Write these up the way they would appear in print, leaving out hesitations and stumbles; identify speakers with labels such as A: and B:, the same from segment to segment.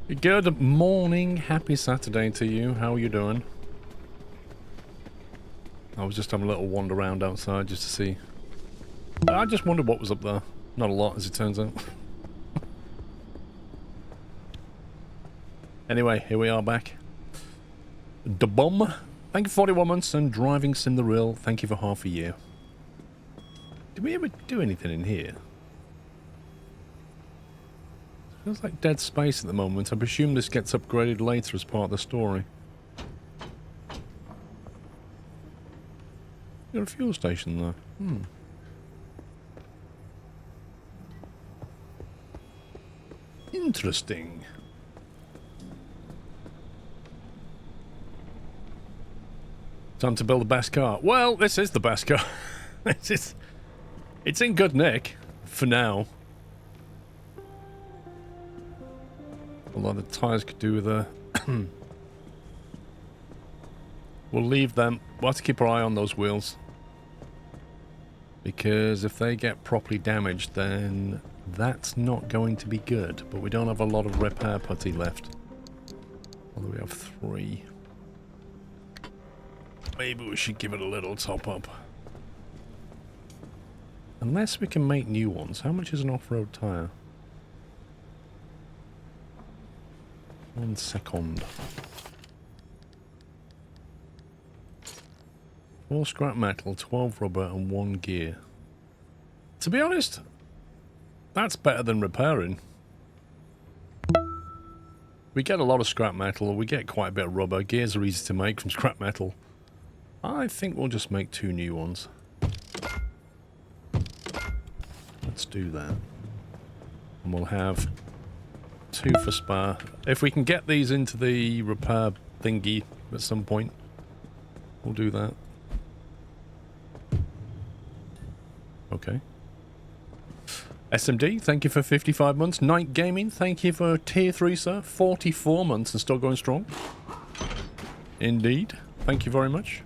A: Good morning, happy Saturday to you. How are you doing? I was just having a little wander around outside just to see. I just wondered what was up there. Not a lot, as it turns out. Anyway, here we are back. Da bum. Thank you for 41 months and driving Cinderella. Thank you for half a year. Did we ever do anything in here? Feels like dead space at the moment. I presume this gets upgraded later as part of the story. Got a fuel station there. Interesting. Time to build the best car. Well, this is the best car. It's in good nick for now. Although the tyres could do with a... We'll leave them. We'll have to keep our eye on those wheels. Because if they get properly damaged, then that's not going to be good. But we don't have a lot of repair putty left. Although we have 3. Maybe we should give it a little top up. Unless we can make new ones. How much is an off-road tyre? 1 second. 4 scrap metal, 12 rubber, and 1 gear. To be honest, that's better than repairing. We get a lot of scrap metal, we get quite a bit of rubber. Gears are easy to make from scrap metal. I think we'll just make 2 new ones. Let's do that. And we'll have 2 for spare. If we can get these into the repair thingy at some point, we'll do that. Okay. SMD, thank you for 55 months. Night Gaming, thank you for tier 3, sir. 44 months and still going strong. Indeed. Thank you very much.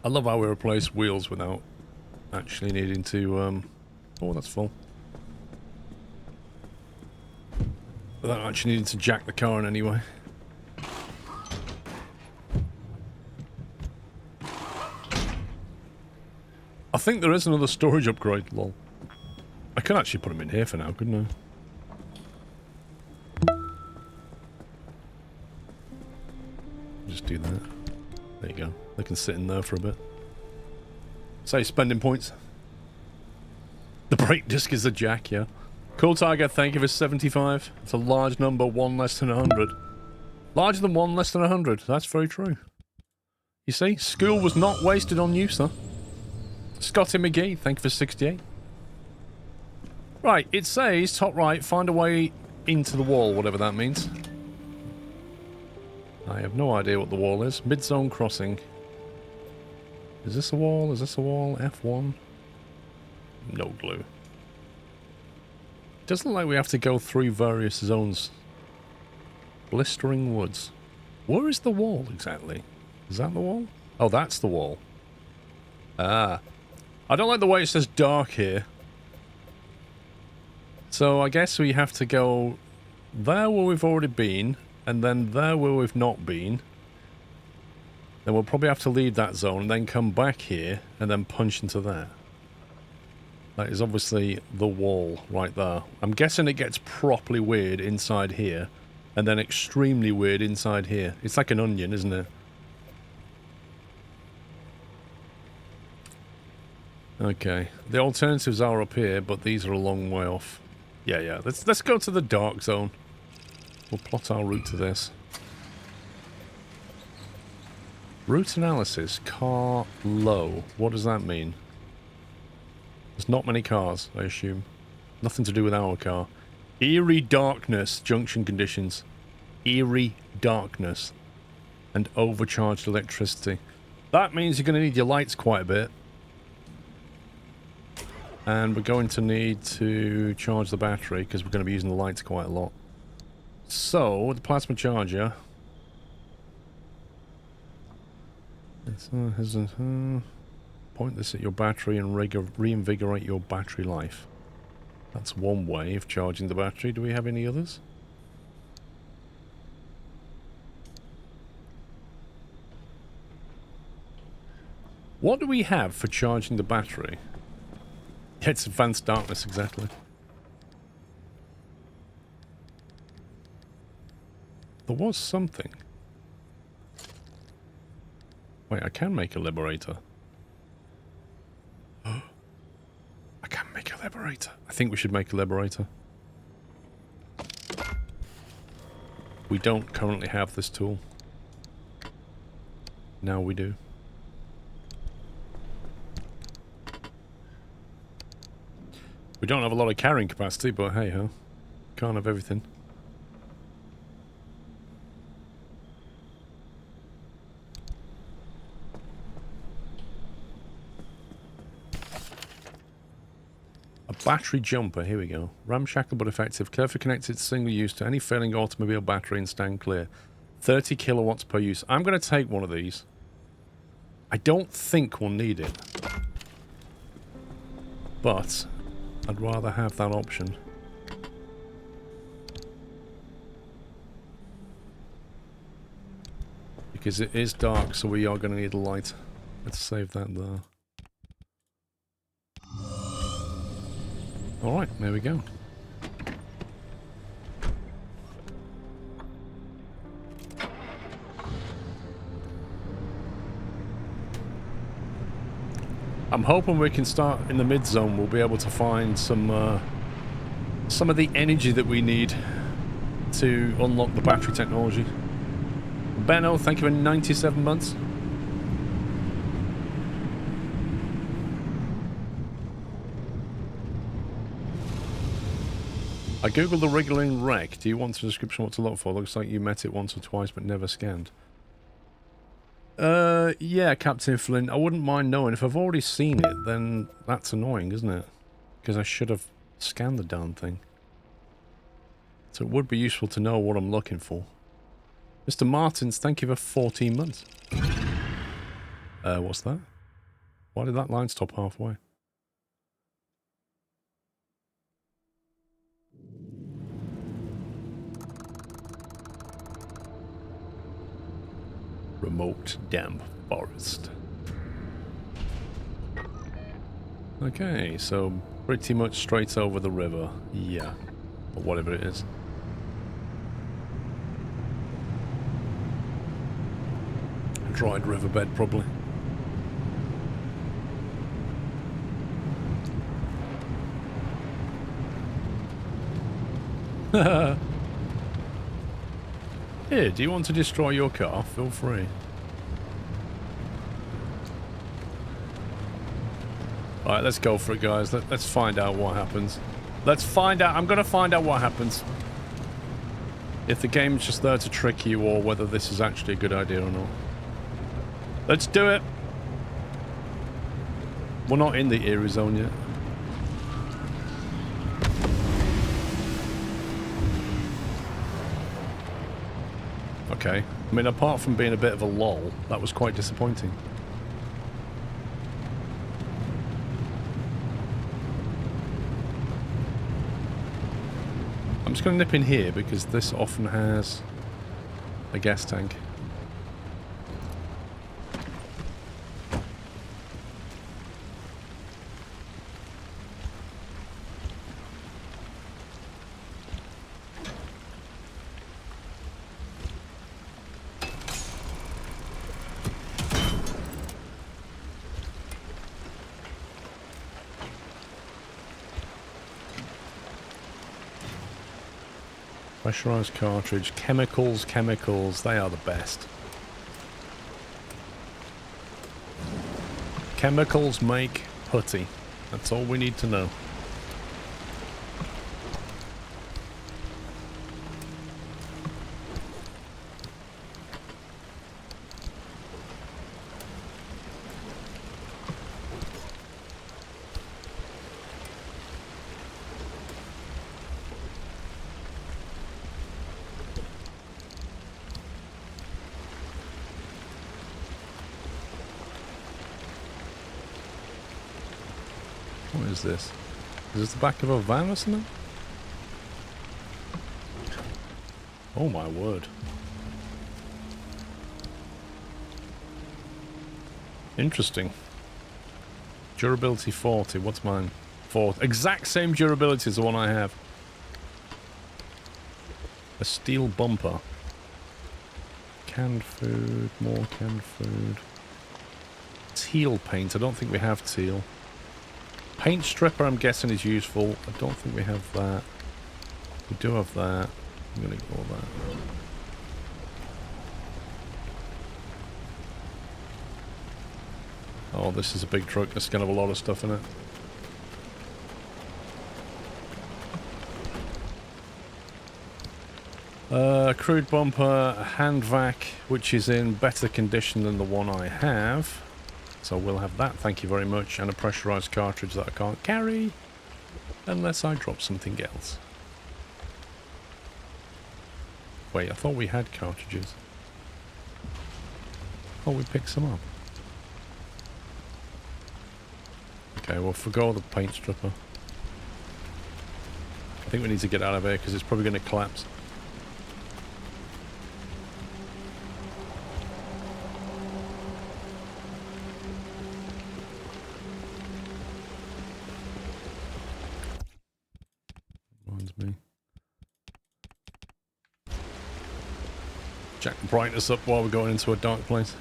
A: I love how we replace wheels without actually needing to, oh, that's full. Without actually needing to jack the car in any way. I think there is another storage upgrade, lol. I could actually put them in here for now, couldn't I? Just do that. There you go. They can sit in there for a bit. Say spending points. The brake disc is a jack, yeah. Cool Tiger, thank you for 75. It's a large number, 1 less than 100. Larger than 1, less than 100. That's very true. You see, school was not wasted on you, sir. Scotty McGee, thank you for 68. Right, it says, top right, find a way into the wall, whatever that means. I have no idea what the wall is. Mid-zone crossing. Is this a wall? Is this a wall? F1? No clue. Doesn't look like we have to go through various zones. Blistering woods. Where is the wall exactly? Is that the wall? Oh, that's the wall. Ah. I don't like the way it says dark here. So I guess we have to go there where we've already been, and then there where we've not been. Then we'll probably have to leave that zone, and then come back here, and then punch into that. That is obviously the wall right there. I'm guessing it gets properly weird inside here, and then extremely weird inside here. It's like an onion, isn't it? Okay, the alternatives are up here, but these are a long way off. Yeah. Let's go to the dark zone. We'll plot our route to this. Route analysis, car low. What does that mean? There's not many cars, I assume. Nothing to do with our car. Eerie darkness, junction conditions. Eerie darkness. And overcharged electricity. That means you're going to need your lights quite a bit. And we're going to need to charge the battery because we're going to be using the lights quite a lot. So, the plasma charger. Point this at your battery and reinvigorate your battery life. That's one way of charging the battery. Do we have any others? What do we have for charging the battery? Yeah, it's advanced darkness, exactly. There was something. Wait, I can make a liberator. I can make a liberator. I think we should make a liberator. We don't currently have this tool. Now we do. We don't have a lot of carrying capacity, but hey ho. Can't have everything. A battery jumper, here we go. Ramshackle but effective. Carefully connected single use to any failing automobile battery and stand clear. 30 kilowatts per use. I'm going to take one of these. I don't think we'll need it. But I'd rather have that option. Because it is dark, so we are going to need a light. Let's save that there. Alright, there we go. I'm hoping we can start in the mid-zone. We'll be able to find some of the energy that we need to unlock the battery technology. Benno, thank you for 97 months. I googled the wriggling wreck. Do you want a description what to look for? Looks like you met it once or twice but never scanned. Yeah, Captain Flynn. I wouldn't mind knowing. If I've already seen it, then that's annoying, isn't it? Because I should have scanned the darn thing. So it would be useful to know what I'm looking for. Mr. Martins, thank you for 14 months. What's that? Why did that line stop halfway? Remote damp forest. Okay, so pretty much straight over the river. Yeah. Or whatever it is. Dried riverbed, probably. Here, do you want to destroy your car? Feel free. Alright, let's go for it, guys. Let's find out what happens. Let's find out. I'm going to find out what happens. If the game's just there to trick you or whether this is actually a good idea or not. Let's do it. We're not in the Eerie Zone yet. Okay. I mean, apart from being a bit of a lull, that was quite disappointing. I'm just going to nip in here because this often has a gas tank. Pressurized cartridge, chemicals, they are the best. Chemicals make putty. That's all we need to know. What is this? Is this the back of a van or something? Oh my word. Interesting. Durability 40. What's mine? 40. Exact same durability as the one I have. A steel bumper. Canned food. More canned food. Teal paint. I don't think we have teal. Paint stripper, I'm guessing, is useful. I don't think we have that. We do have that. I'm going to ignore that. Oh, this is a big truck. It's going to have a lot of stuff in it. Crude bumper, a hand vac, which is in better condition than the one I have. So we'll have that, thank you very much. And a pressurized cartridge that I can't carry unless I drop something else. Wait, I thought we had cartridges. Oh, we picked some up. Okay, we'll forgo the paint stripper. I think we need to get out of here because it's probably going to collapse. Reminds me. Jack the brightness up while we're going into a dark place.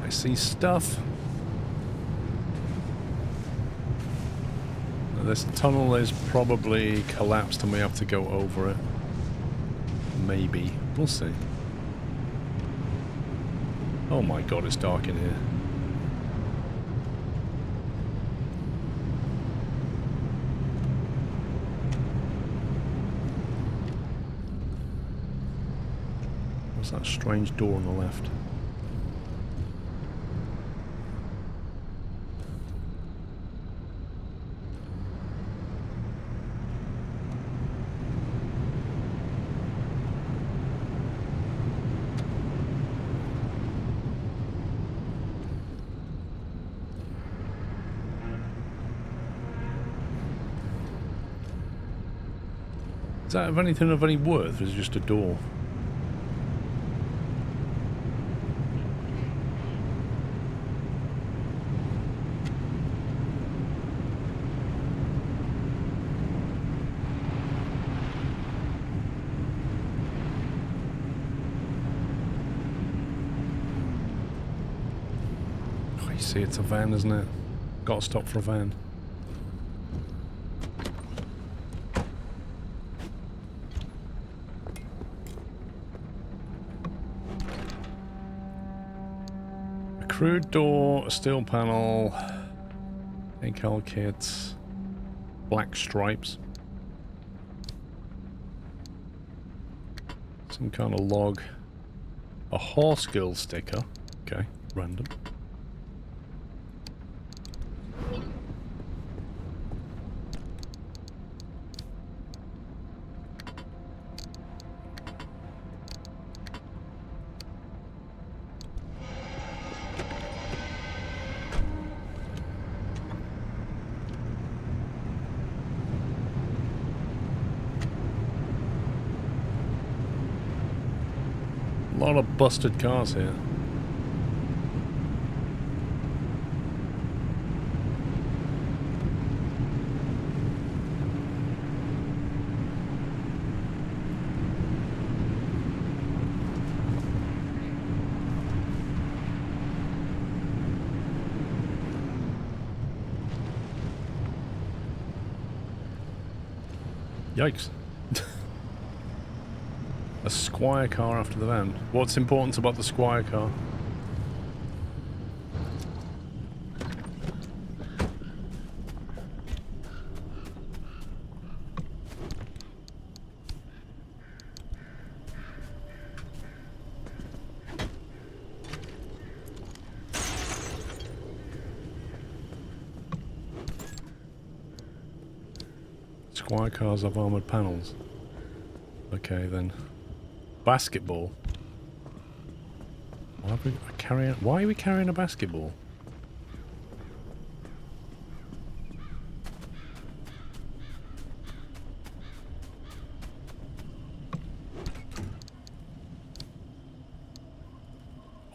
A: See stuff. Now, this tunnel is probably collapsed and we have to go over it. Maybe. We'll see. Oh my god, it's dark in here. What's that strange door on the left? Is that of anything of any worth, or is it just a door? Oh, you see, it's a van, isn't it? Got to stop for a van. Crude door, a steel panel, decal kit, black stripes, some kind of log, a horse girl sticker, okay, random. A lot of busted cars here. Yikes. A Squire car after the van. What's important about the Squire car? Squire cars have armoured panels. Okay, then. Basketball. Why are we carrying a basketball?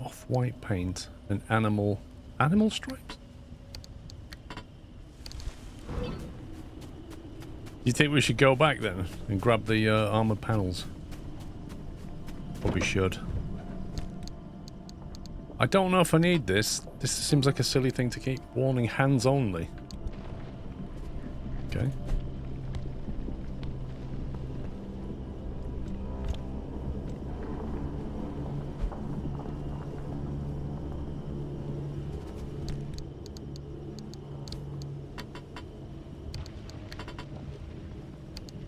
A: Off-white paint and animal stripes? Do you think we should go back then and grab the armoured panels? Probably should. I don't know if I need this. This seems like a silly thing to keep. Warning, hands only. Okay.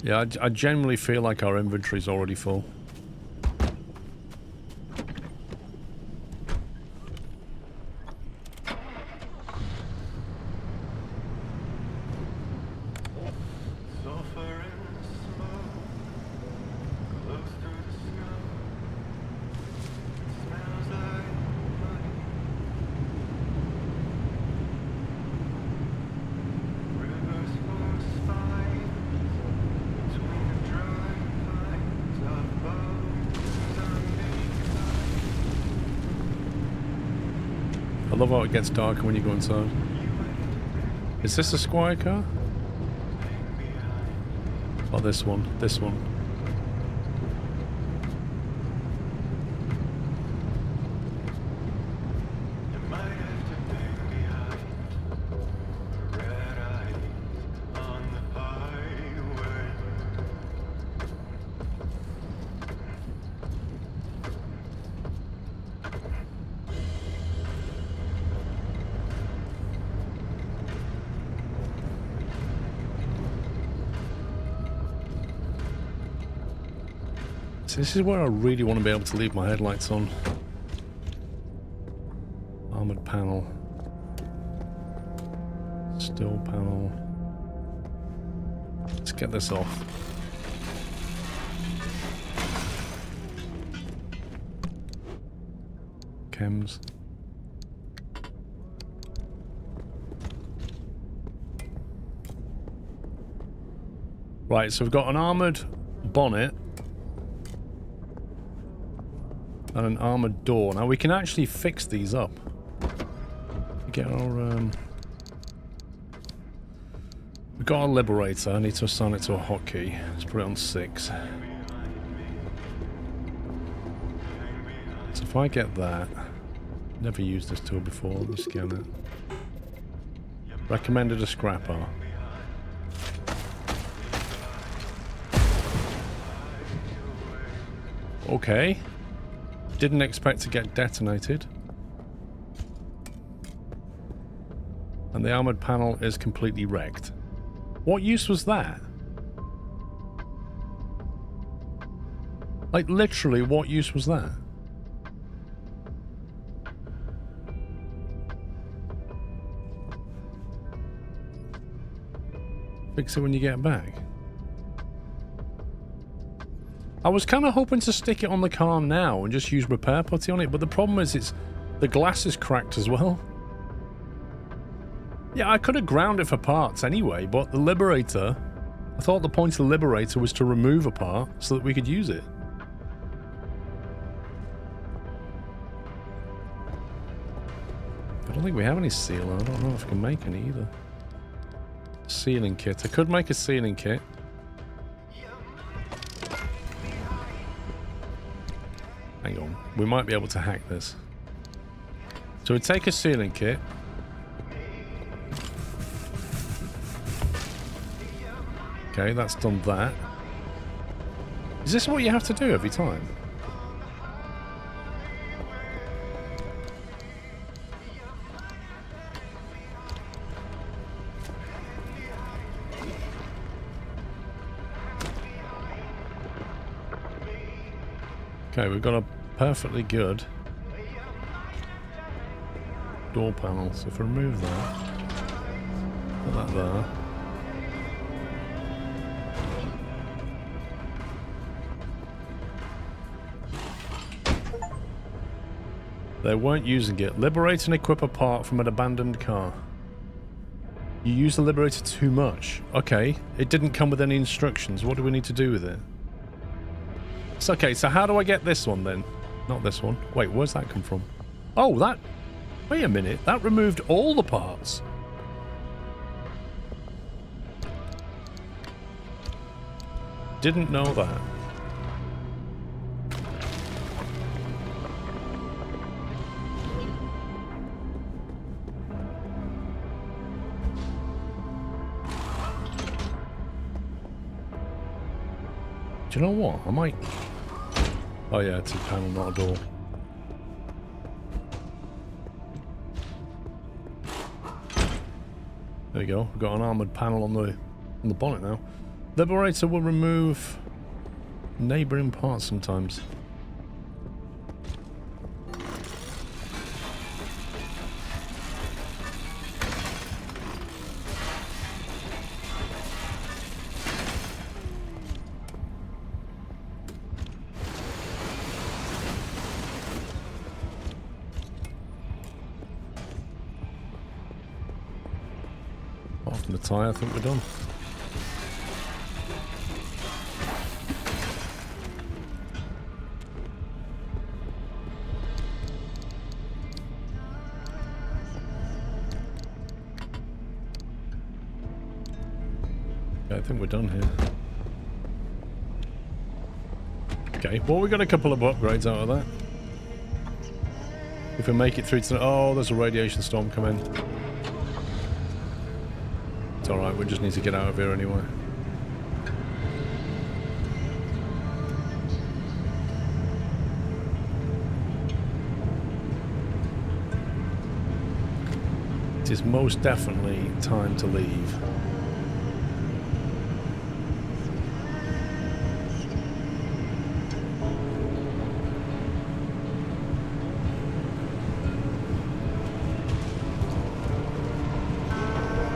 A: Yeah, I generally feel like our inventory's already full. I love how it gets darker when you go inside. Is this a Squire car? Oh, this one. This one. This is where I really want to be able to leave my headlights on. Armored panel. Steel panel. Let's get this off. Chems. Right, so we've got an armoured bonnet. And an armoured door. Now we can actually fix these up. Get our we've got our liberator. I need to assign it to a hotkey. Let's put it on 6. So if I get that, never used this tool before. Let me scan it. Recommended a scrapper. Okay. Didn't expect to get detonated. And the armoured panel is completely wrecked. What use was that? Like, literally, what use was that? Fix it when you get back. I was kind of hoping to stick it on the car now and just use repair putty on it, but the problem is the glass is cracked as well. Yeah, I could have ground it for parts anyway, but the Liberator, I thought the point of the Liberator was to remove a part so that we could use it. I don't think we have any sealer. I don't know if I can make any either. Sealing kit. I could make a sealing kit. Hang on, we might be able to hack this. So we take a sealing kit. Okay, that's done that. Is this what you have to do every time? Okay, we've got a perfectly good door panel. So if I remove that, put that there. They weren't using it. Liberate and equip a part from an abandoned car. You use the Liberator too much. Okay, it didn't come with any instructions. What do we need to do with it? It's okay, so how do I get this one then? Not this one. Wait, where's that come from? Oh, that... Wait a minute. That removed all the parts. Didn't know that. Do you know what? I might... Oh yeah, it's a panel, not a door. There we go. We've got an armoured panel on the bonnet now. Liberator will remove neighbouring parts sometimes. Apart from the tyre, I think we're done. I think we're done here. Okay, well we got a couple of upgrades out of that. If we make it through to... Oh, there's a radiation storm coming. It's alright, we just need to get out of here anyway. It is most definitely time to leave.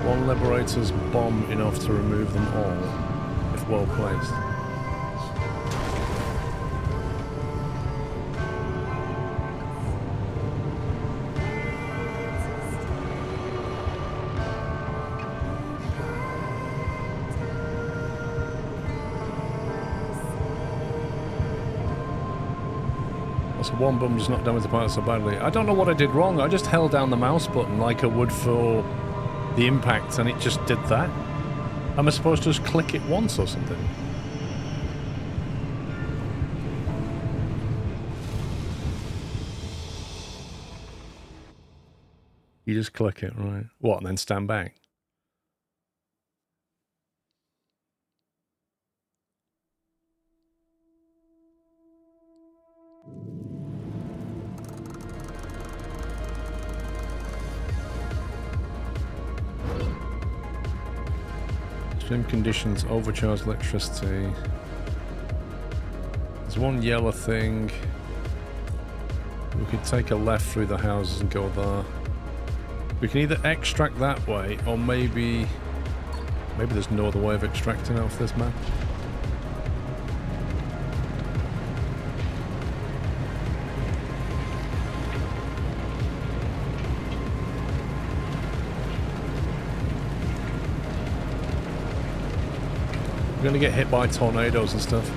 A: One Liberator's bomb enough to remove them all, if well placed. So one bomb just not damage the pilot so badly. I don't know what I did wrong. I just held down the mouse button like I would for the impact and it just did that. Am I supposed to just click it once or something? You just click it, right? What, and then stand back? Extreme conditions, overcharged electricity. There's one yellow thing. We could take a left through the houses and go there. We can either extract that way, or maybe there's no other way of extracting off this map. We're gonna get hit by tornadoes and stuff.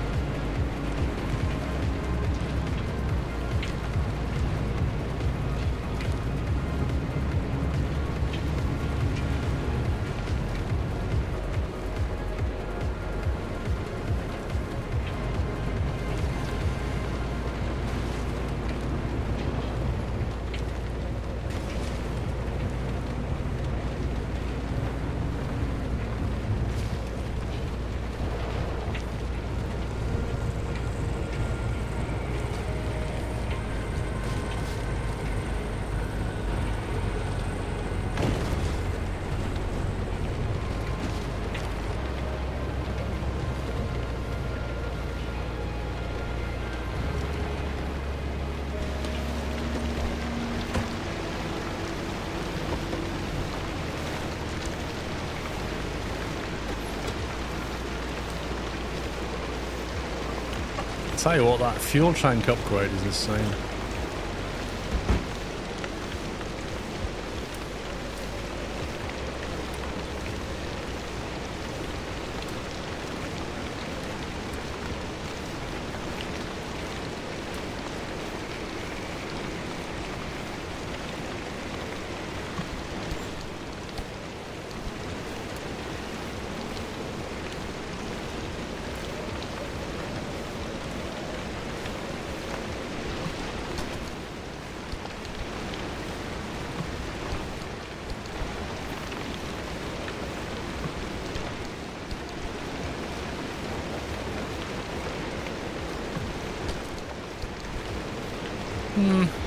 A: Tell you what, that fuel tank upgrade is insane.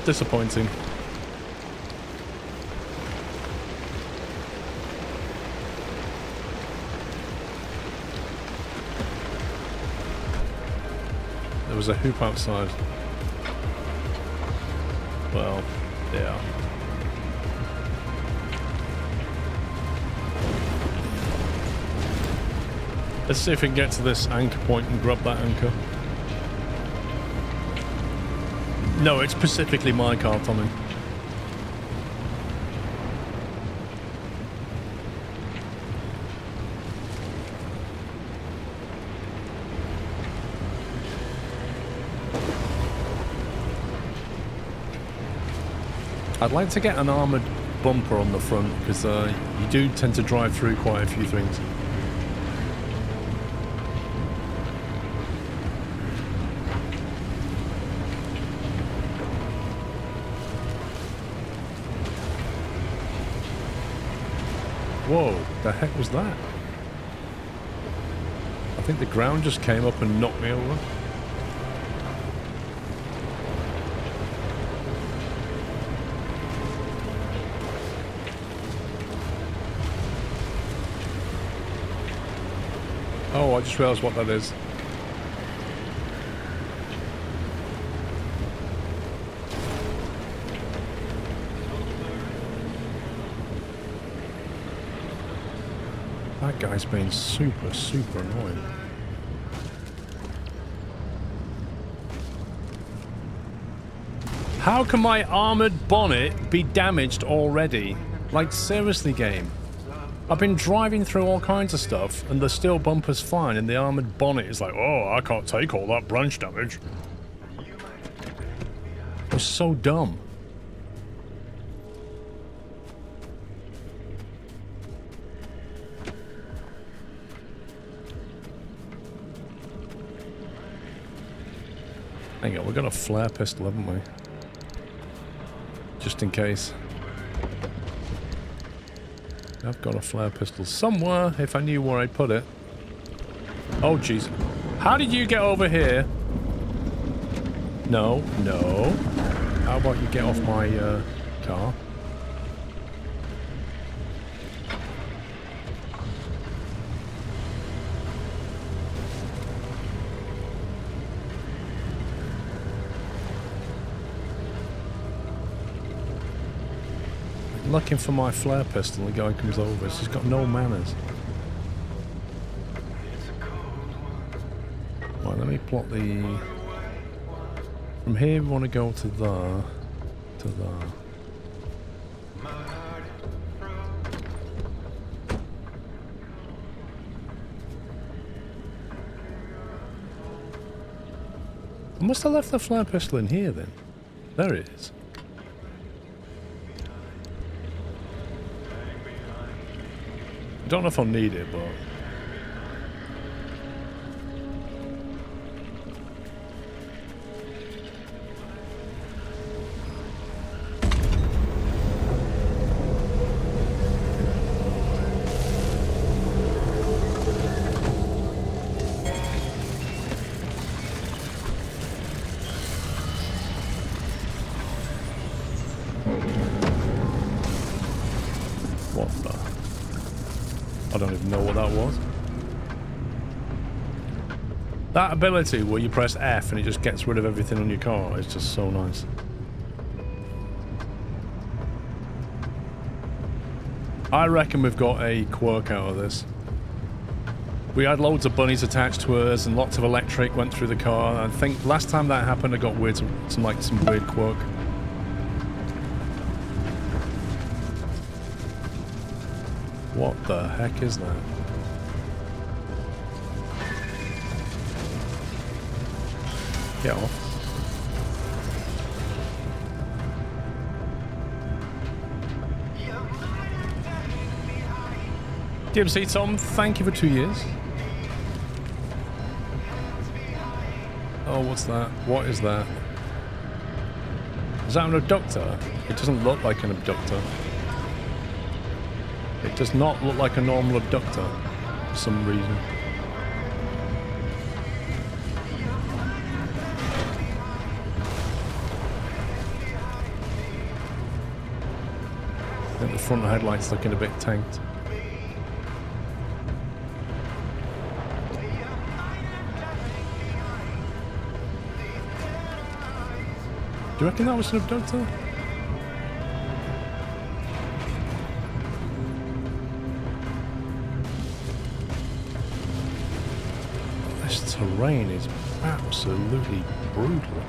A: Disappointing. There was a hoop outside. Well, yeah. Let's see if we can get to this anchor point and grab that anchor. No, it's specifically my car, Tommy. I'd like to get an armoured bumper on the front, because you do tend to drive through quite a few things. Whoa, the heck was that? I think the ground just came up and knocked me over. Oh, I just realised what that is. That guy's been super, super annoying. How can my armoured bonnet be damaged already? Like, seriously, game. I've been driving through all kinds of stuff, and the steel bumper's fine, and the armoured bonnet is like, oh, I can't take all that branch damage. It's so dumb. Hang on, we've got a flare pistol, haven't we? Just in case. I've got a flare pistol somewhere, if I knew where I'd put it. Oh, jeez. How did you get over here? No, no. How about you get off my car? Looking for my flare pistol, the guy comes over. He's got no manners. Right, let me plot the... From here we want to go to there. To there. I must have left the flare pistol in here then. There it is. I don't know if I'll need it, but... I don't even know what that was. That ability where you press F and it just gets rid of everything on your car is just so nice. I reckon we've got a quirk out of this. We had loads of bunnies attached to us and lots of electric went through the car. I think last time that happened I got weird, some weird quirk. What the heck is that? Get off. DMC Tom, thank you for 2 years. Oh, what's that? What is that? Is that an abductor? It doesn't look like an abductor. It does not look like a normal abductor for some reason. think the front headlight's looking a bit tanked. Do you reckon that was an abductor? This terrain is absolutely brutal.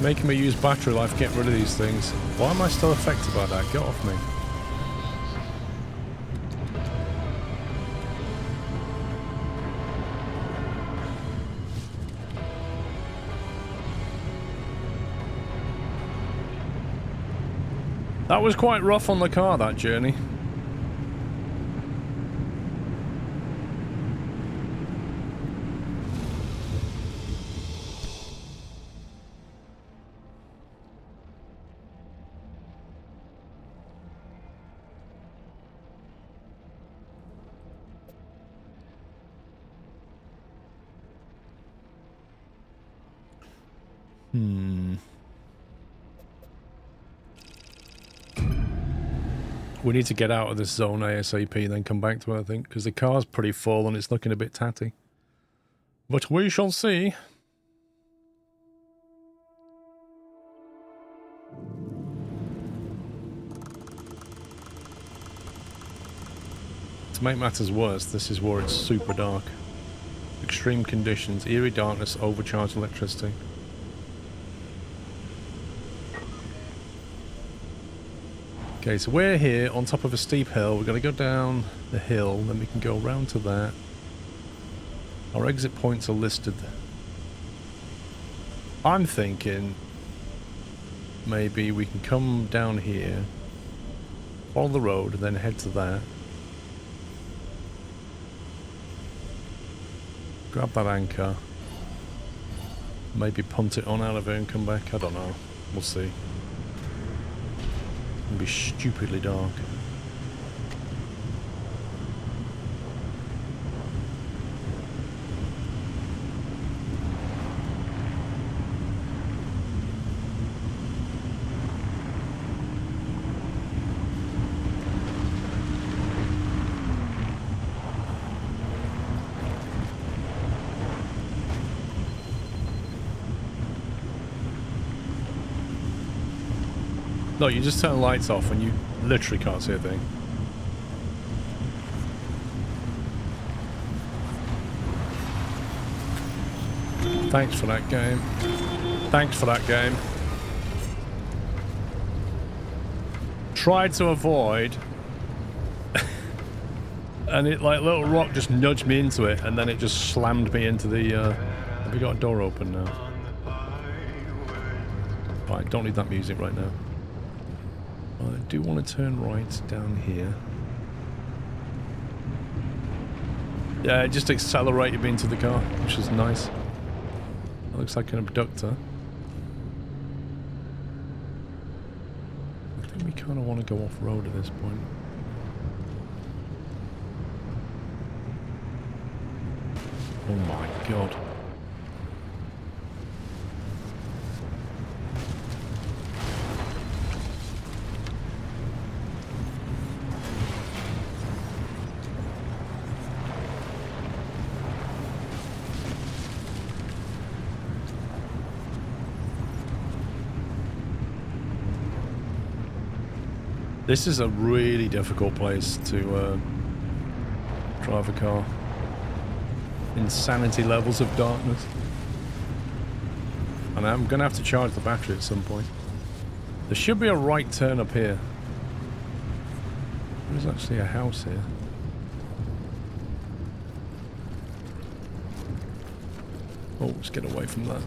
A: Making me use battery life, get rid of these things. Why am I still affected by that? Get off me. That was quite rough on the car, that journey. We need to get out of this zone ASAP, then come back to it, I think, because the car's pretty full and it's looking a bit tatty. But we shall see. To make matters worse, this is where it's super dark. Extreme conditions, eerie darkness, overcharged electricity. Okay, so we're here on top of a steep hill. We're going to go down the hill, then we can go around to that. Our exit points are listed. I'm thinking maybe we can come down here, follow the road, and then head to that. Grab that anchor. Maybe punt it on out of here and come back. I don't know. We'll see. It'll be stupidly dark. No, you just turn the lights off and you literally can't see a thing. Thanks for that game. Thanks for that game. Tried to avoid and it, like, little rock just nudged me into it and then it just slammed me into the have we got a door open now? Right, don't need that music right now. I do want to turn right down here. Yeah, it just accelerated me into the car, which is nice. That looks like an abductor. I think we kind of want to go off-road at this point. Oh my god. This is a really difficult place to drive a car. Insanity levels of darkness. And I'm going to have to charge the battery at some point. There should be a right turn up here. There's actually a house here. Oh, let's get away from that.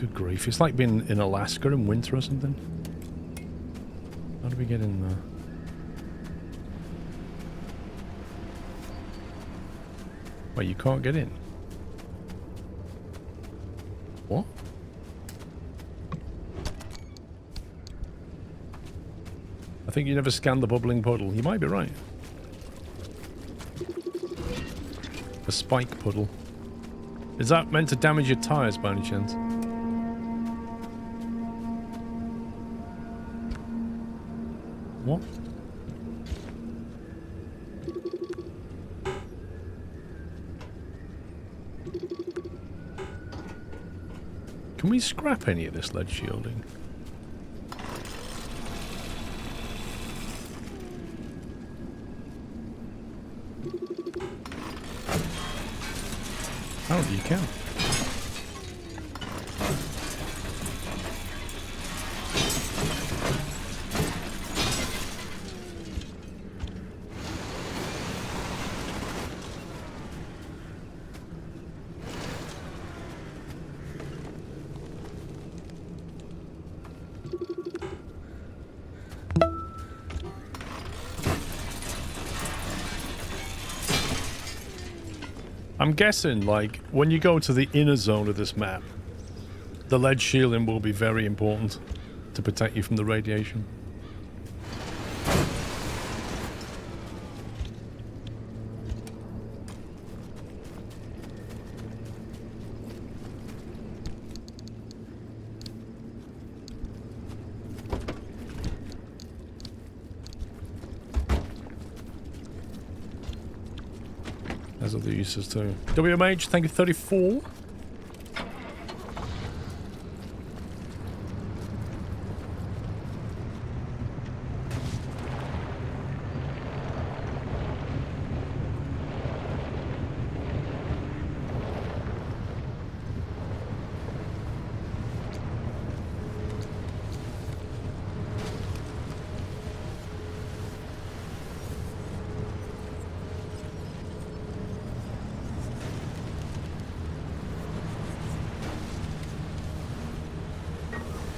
A: Good grief. It's like being in Alaska in winter or something. How do we get in there? Wait, you can't get in? What? I think you never scanned the bubbling puddle. You might be right. A spike puddle. Is that meant to damage your tires by any chance? What? Can we scrap any of this lead shielding? Oh, you can. I'm guessing, like, when you go to the inner zone of this map, the lead shielding will be very important to protect you from the radiation. There's other uses too. WMH, thank you, 34.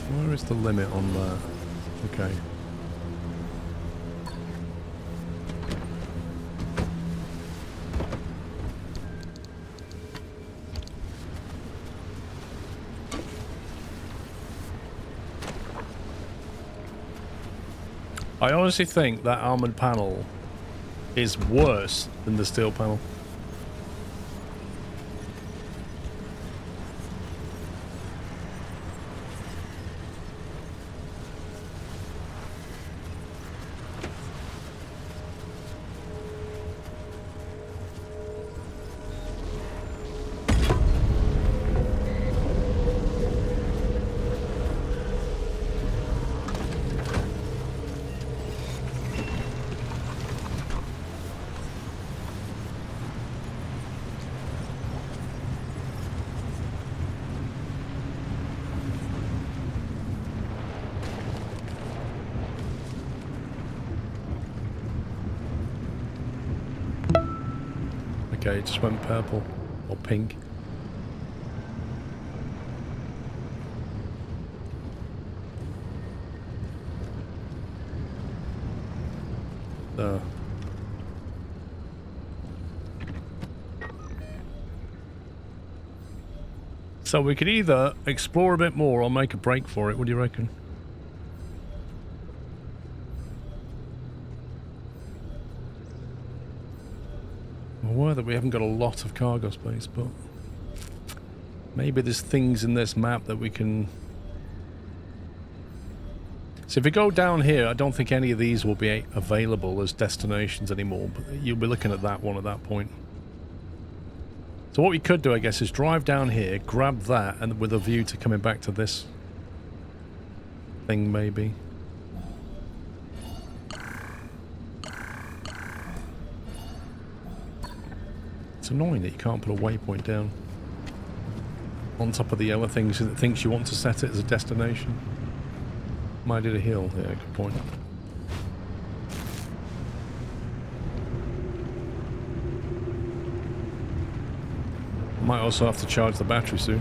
A: Where is the limit on that? Okay. I honestly think that armored panel is worse than the steel panel. Okay, it just went purple or pink. So we could either explore a bit more or make a break for it. What do you reckon? I'm aware that we haven't got a lot of cargo space, but maybe there's things in this map that we can... So if we go down here, I don't think any of these will be available as destinations anymore, but you'll be looking at that one at that point. So what we could do, I guess, is drive down here, grab that, and with a view to coming back to this thing, maybe. It's annoying that you can't put a waypoint down on top of the other things that thinks you want to set it as a destination. Might hit a hill. Yeah, good point. Might also have to charge the battery soon.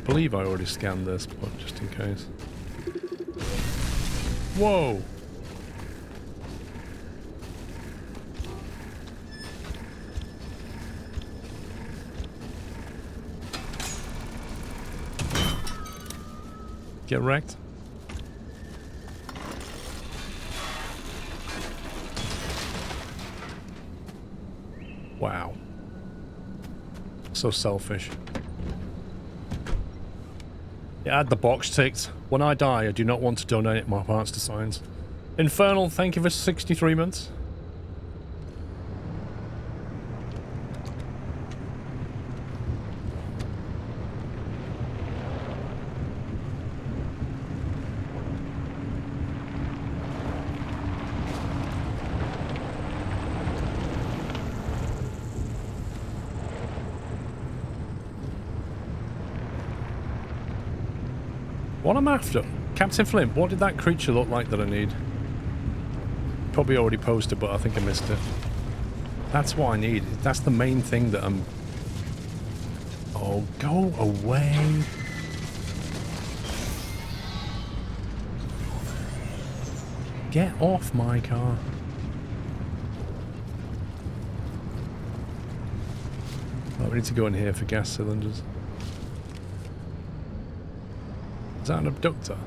A: believe I already scanned this, but just in case. Whoa! Get wrecked. Wow. So selfish. Yeah, I had the box ticked. When I die, I do not want to donate my parts to science. Infernal, thank you for 63 months. What I'm after? Captain Flint, what did that creature look like that I need? Probably already posted, but I think I missed it. That's what I need. That's the main thing that I'm... Oh, go away. Get off my car. Oh, we need to go in here for gas cylinders. Is that an abductor?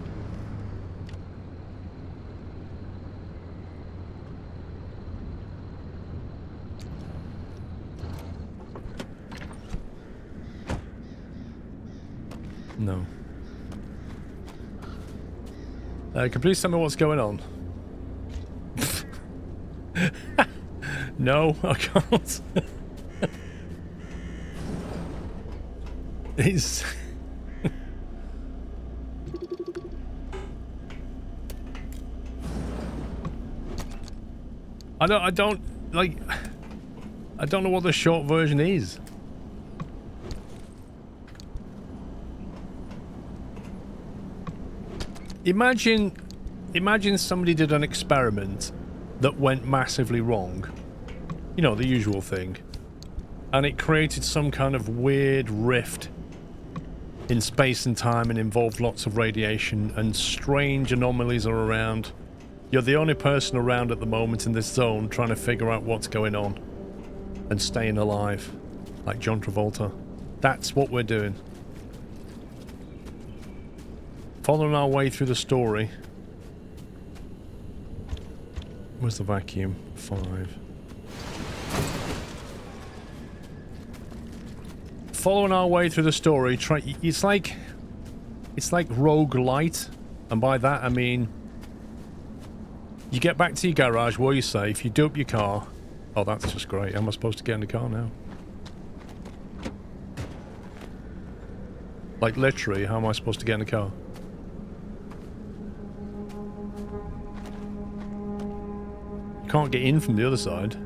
A: No. Can you please tell me what's going on? No, I can't. It's... I don't know what the short version is. Imagine somebody did an experiment that went massively wrong. You know, the usual thing. And it created some kind of weird rift in space and time and involved lots of radiation and strange anomalies are around. You're the only person around at the moment in this zone trying to figure out what's going on and staying alive, like John Travolta. That's what we're doing. Following our way through the story. Where's the vacuum? 5. Following our way through the story, it's like roguelite, and by that I mean you get back to your garage where you're safe, you dope your car. Oh, that's just great. How am I supposed to get in the car now? Like literally, how am I supposed to get in the car? You can't get in from the other side.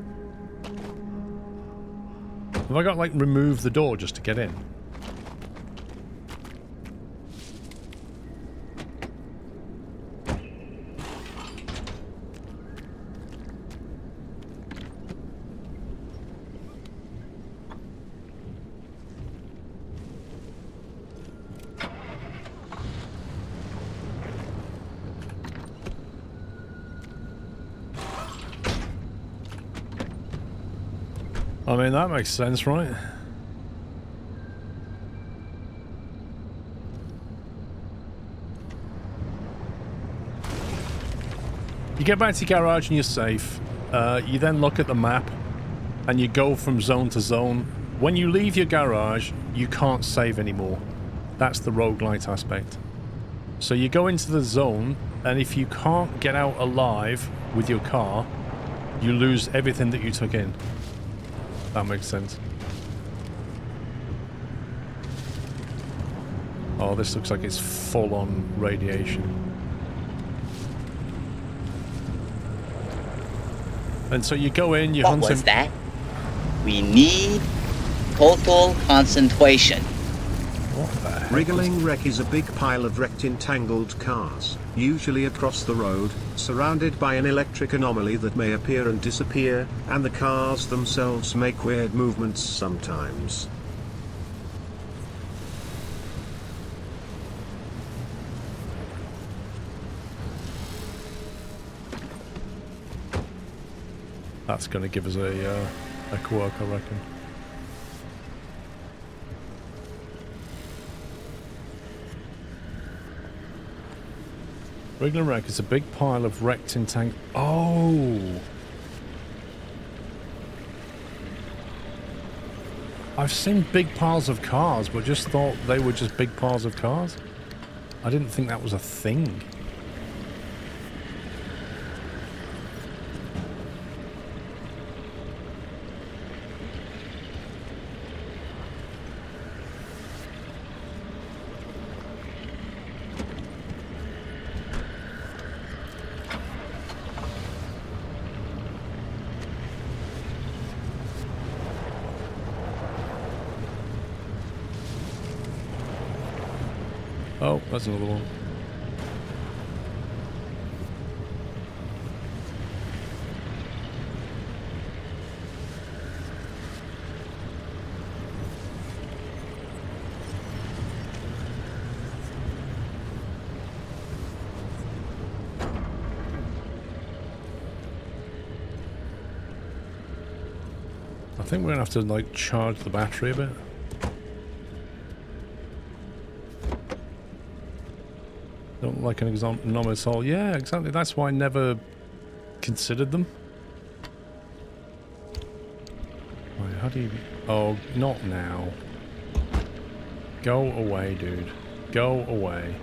A: Have I got, like, remove the door just to get in? I mean, that makes sense, right? You get back to your garage and you're safe. You then look at the map and you go from zone to zone. When you leave your garage, you can't save anymore. That's the roguelite aspect. So you go into the zone, and if you can't get out alive with your car, you lose everything that you took in. That makes sense. Oh, this looks like it's full-on radiation. And so you go in, you hunt him.
B: What was that? We need total concentration.
A: What the heck?
C: Wriggling wreck is a big pile of wrecked entangled cars, usually across the road, surrounded by an electric anomaly that may appear and disappear, and the cars themselves make weird movements sometimes.
A: That's going to give us a quirk, I reckon. Wriggling wreck is a big pile of wrecked entangled... Oh! I've seen big piles of cars, but just thought they were just big piles of cars. I didn't think that was a thing. Oh, that's another one. I think we're gonna have to like charge the battery a bit. Don't like an anonymous hole. Yeah, exactly. That's why I never considered them. Right, how do you... Oh, not now. Go away, dude. Go away.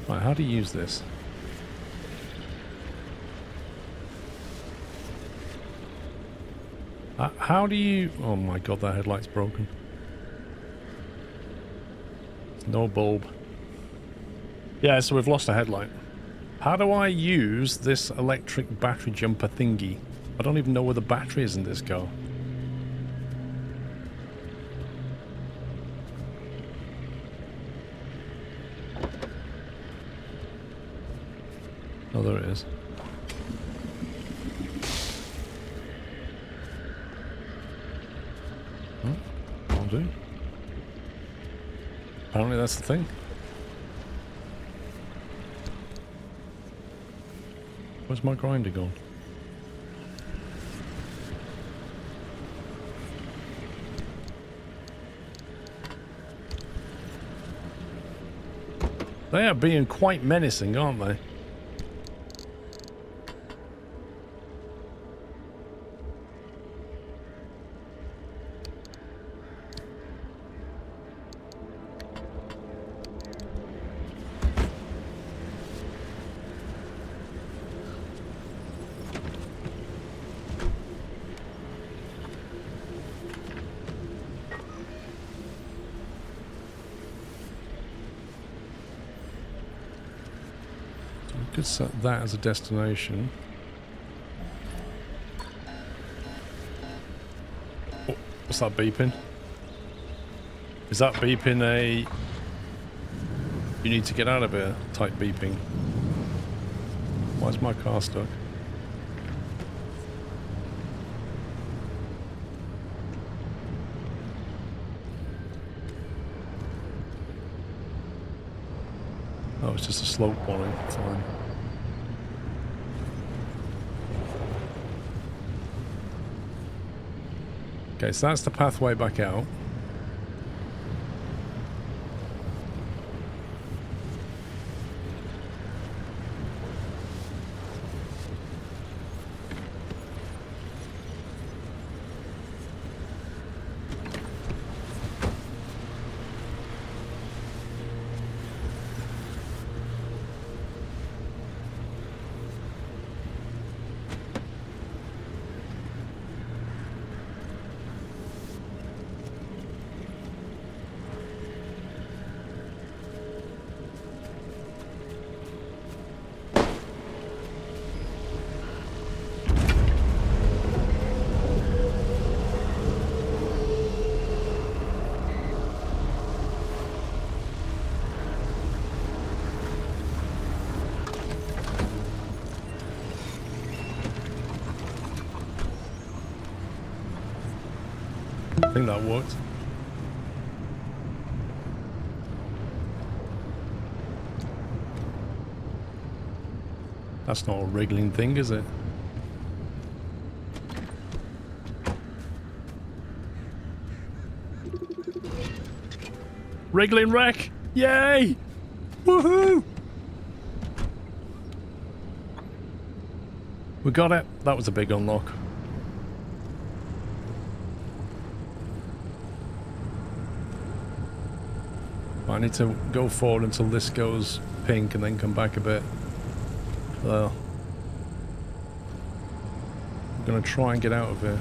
A: Right, how do you use this? How do you... Oh my god, that headlight's broken. No bulb. Yeah, so we've lost a headlight. How do I use this electric battery jumper thingy? I don't even know where the battery is in this car. Oh, there it is. Oh, that'll do. Apparently that's the thing. Where's my grinder gone? They are being quite menacing, aren't they? Could set that as a destination. Oh, what's that beeping? Is that beeping a "you need to get out of here" type beeping? Why is my car stuck? Oh, it's just a slope warning. Fine. Okay, so that's the pathway back out. I think that worked. That's not a wriggling thing, is it? Wriggling wreck! Yay! Woohoo! We got it. That was a big unlock. I need to go forward until this goes pink and then come back a bit. I'm gonna try and get out of here.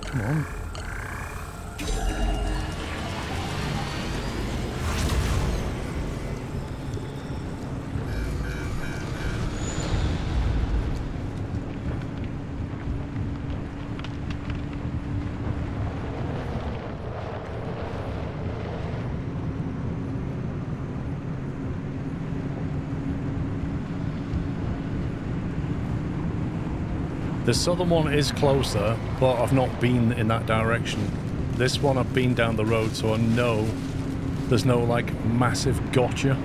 A: Come on. This other one is closer, but I've not been in that direction. This one I've been down the road, so I know there's no, like, massive gotcha.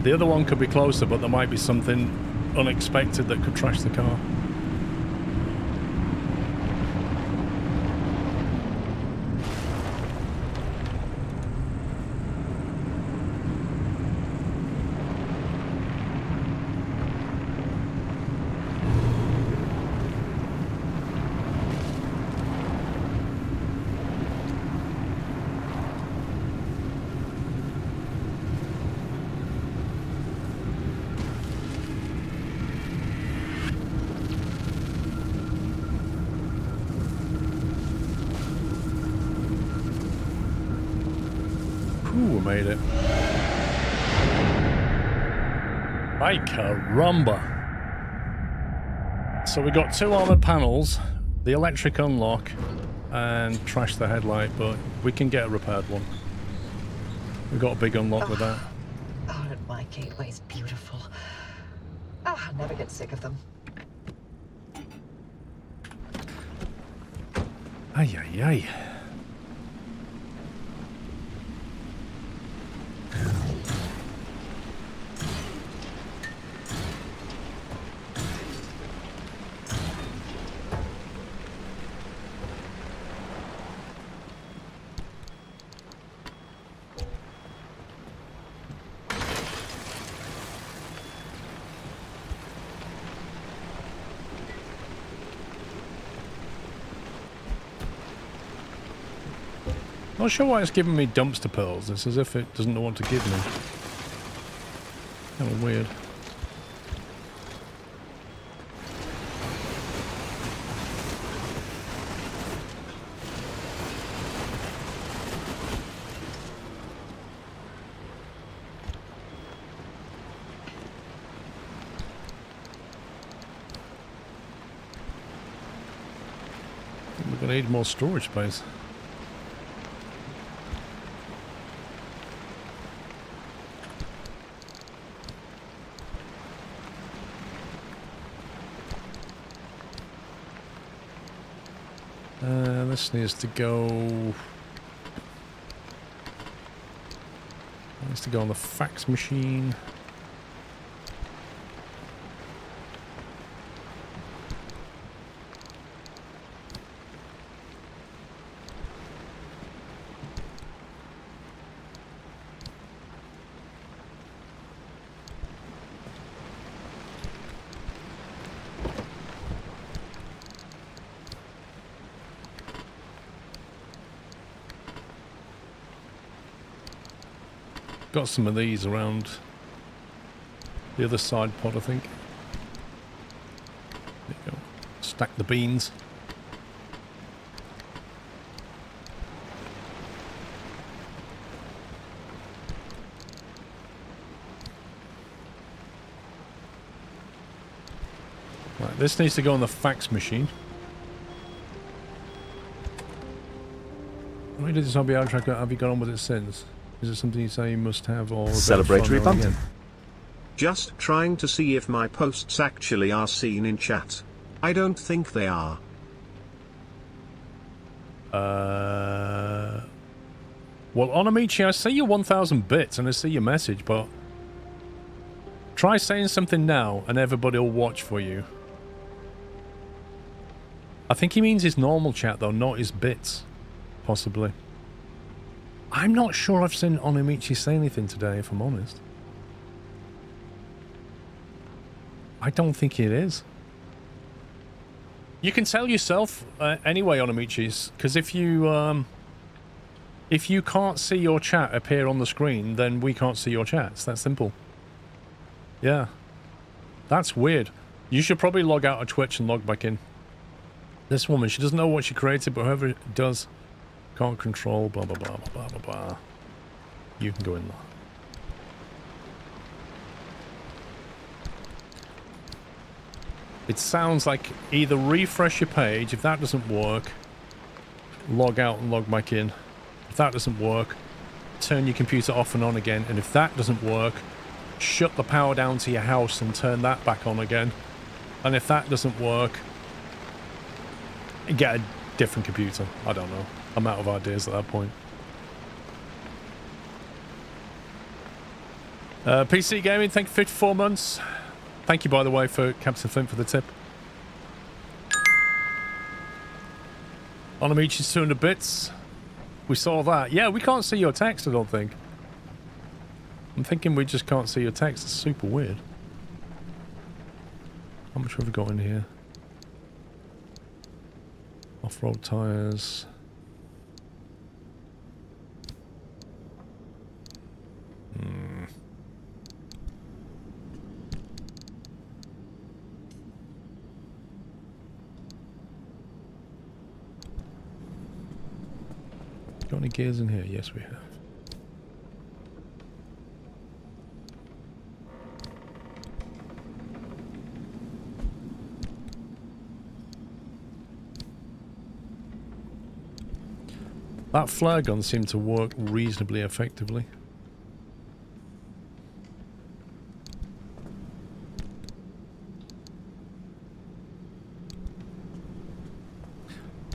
A: The other one could be closer, but there might be something unexpected that could trash the car. Ooh, we made it. Ay caramba. So we got 2 armored panels, the electric unlock, and trash the headlight, but we can get a repaired one. We got a big unlock with that.
D: Oh, and my gateway's beautiful. Oh, I'll never get sick of them.
A: Ay, ay, ay. Not sure why it's giving me dumpster pearls. It's as if it doesn't know what to give me. Kind of weird. We're gonna need more storage space. This needs to go... needs to go on the fax machine. Got some of these around the other side pod, I think. There you go. Stack the beans. Right, this needs to go on the fax machine. How many did this hobby tracker have you got on with it since? Is it something you say you must have or...
E: Celebratory bunting.
C: Just trying to see if my posts actually are seen in chat. I don't think they are.
A: Well, Onamichi, I see your 1,000 bits and I see your message, but try saying something now and everybody will watch for you. I think he means his normal chat, though, not his bits. Possibly. I'm not sure I've seen Onamichi say anything today, if I'm honest. I don't think it is. You can tell yourself anyway, Onamichis, because if you can't see your chat appear on the screen, then we can't see your chat. It's that simple. Yeah. That's weird. You should probably log out of Twitch and log back in. This woman, she doesn't know what she created, but whoever it does can't control, blah, blah, blah, blah, blah, blah. You can go in there. It sounds like either refresh your page, if that doesn't work, log out and log back in. If that doesn't work, turn your computer off and on again. And if that doesn't work, shut the power down to your house and turn that back on again. And if that doesn't work, get a different computer. I don't know. I'm out of ideas at that point. PC Gaming, thank you for 54 months. Thank you, by the way, for Captain Flint for the tip. Onamichi's 200 bits. We saw that. Yeah, we can't see your text, I don't think. I'm thinking we just can't see your text. It's super weird. How much have we got in here? Off-road tyres. Got any gears in here? Yes, we have. That flare gun seemed to work reasonably effectively.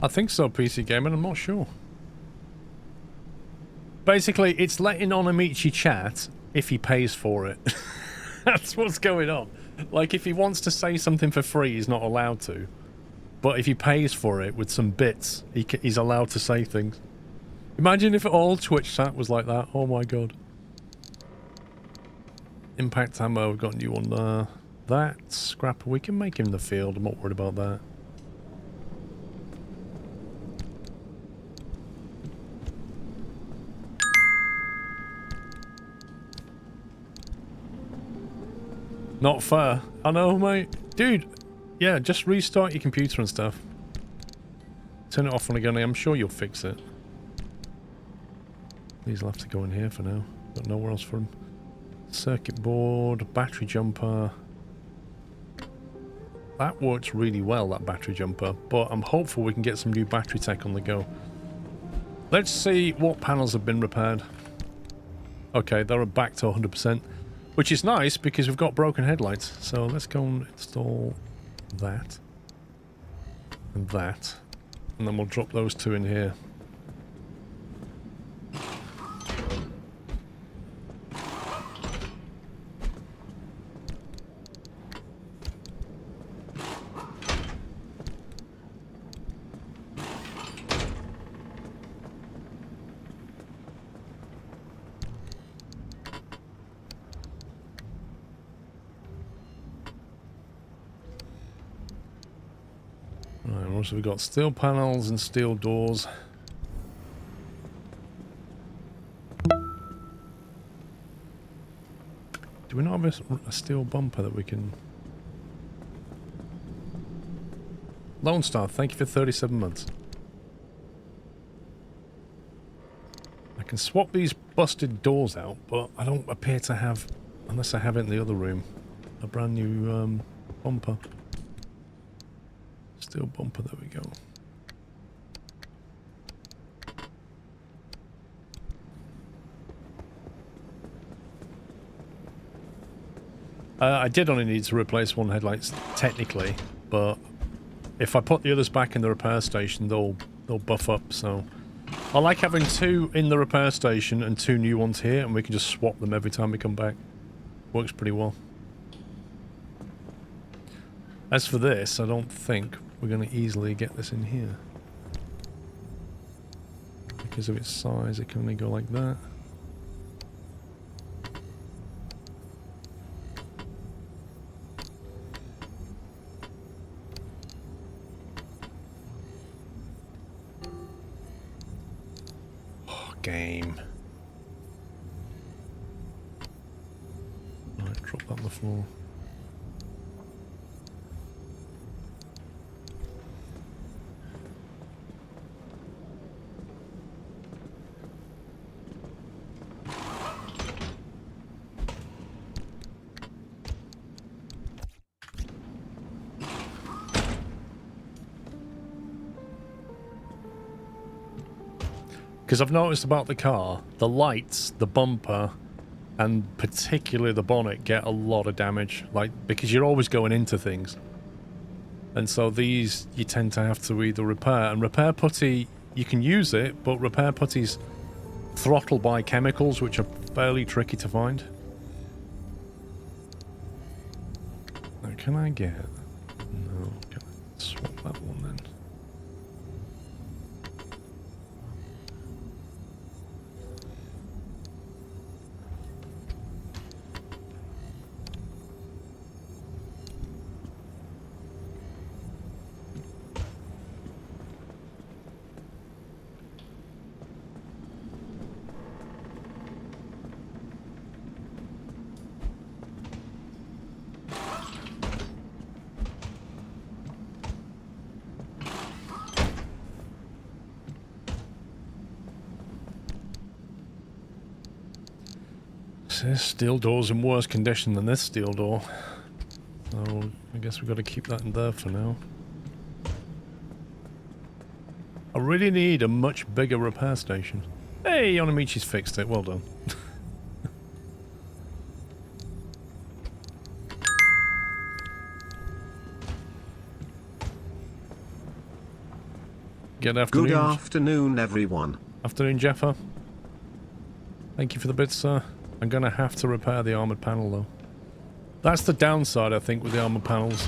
A: I think so, PC Gamer, I'm not sure. Basically, it's letting Onamichi chat if he pays for it. That's what's going on. Like, if he wants to say something for free, he's not allowed to. But if he pays for it with some bits, he's allowed to say things. Imagine if all Twitch chat was like that. Oh my god. Impact ammo, we've got a new one there. That scrapper, we can make him the field. I'm not worried about that. Not fair. I know, mate. Dude, yeah, just restart your computer and stuff. Turn it off on again. I'm sure you'll fix it. These will have to go in here for now. Got nowhere else for them. Circuit board, battery jumper. That works really well, that battery jumper. But I'm hopeful we can get some new battery tech on the go. Let's see what panels have been repaired. Okay, they're back to 100%. Which is nice because we've got broken headlights. So let's go and install that. And that. And then we'll drop those two in here. So we've got steel panels and steel doors. Do we not have a steel bumper that we can... Lone Star, thank you for 37 months. I can swap these busted doors out, but I don't appear to have, unless I have it in the other room, a brand new bumper. Steel bumper, there we go. I did only need to replace one headlight, technically, but if I put the others back in the repair station, they'll buff up, so... I like having 2 in the repair station and 2 new ones here, and we can just swap them every time we come back. Works pretty well. As for this, I don't think we're going to easily get this in here. Because of its size, it can only go like that. Game. Right, drop that on the floor. Because I've noticed about the car, the lights, the bumper, and particularly the bonnet get a lot of damage. Like, because you're always going into things. And so these, you tend to have to either repair. And repair putty, you can use it, but repair putty's throttled by chemicals, which are fairly tricky to find. Now, can I get... No, can I swap that one then? This steel door's in worse condition than this steel door. So I guess we've got to keep that in there for now. I really need a much bigger repair station. Hey, Yonamichi's fixed it. Well done. Good afternoon.
C: Good afternoon, everyone.
A: Afternoon, Jeffer. Thank you for the bits, sir. I'm going to have to repair the armoured panel, though. That's the downside, I think, with the armoured panels.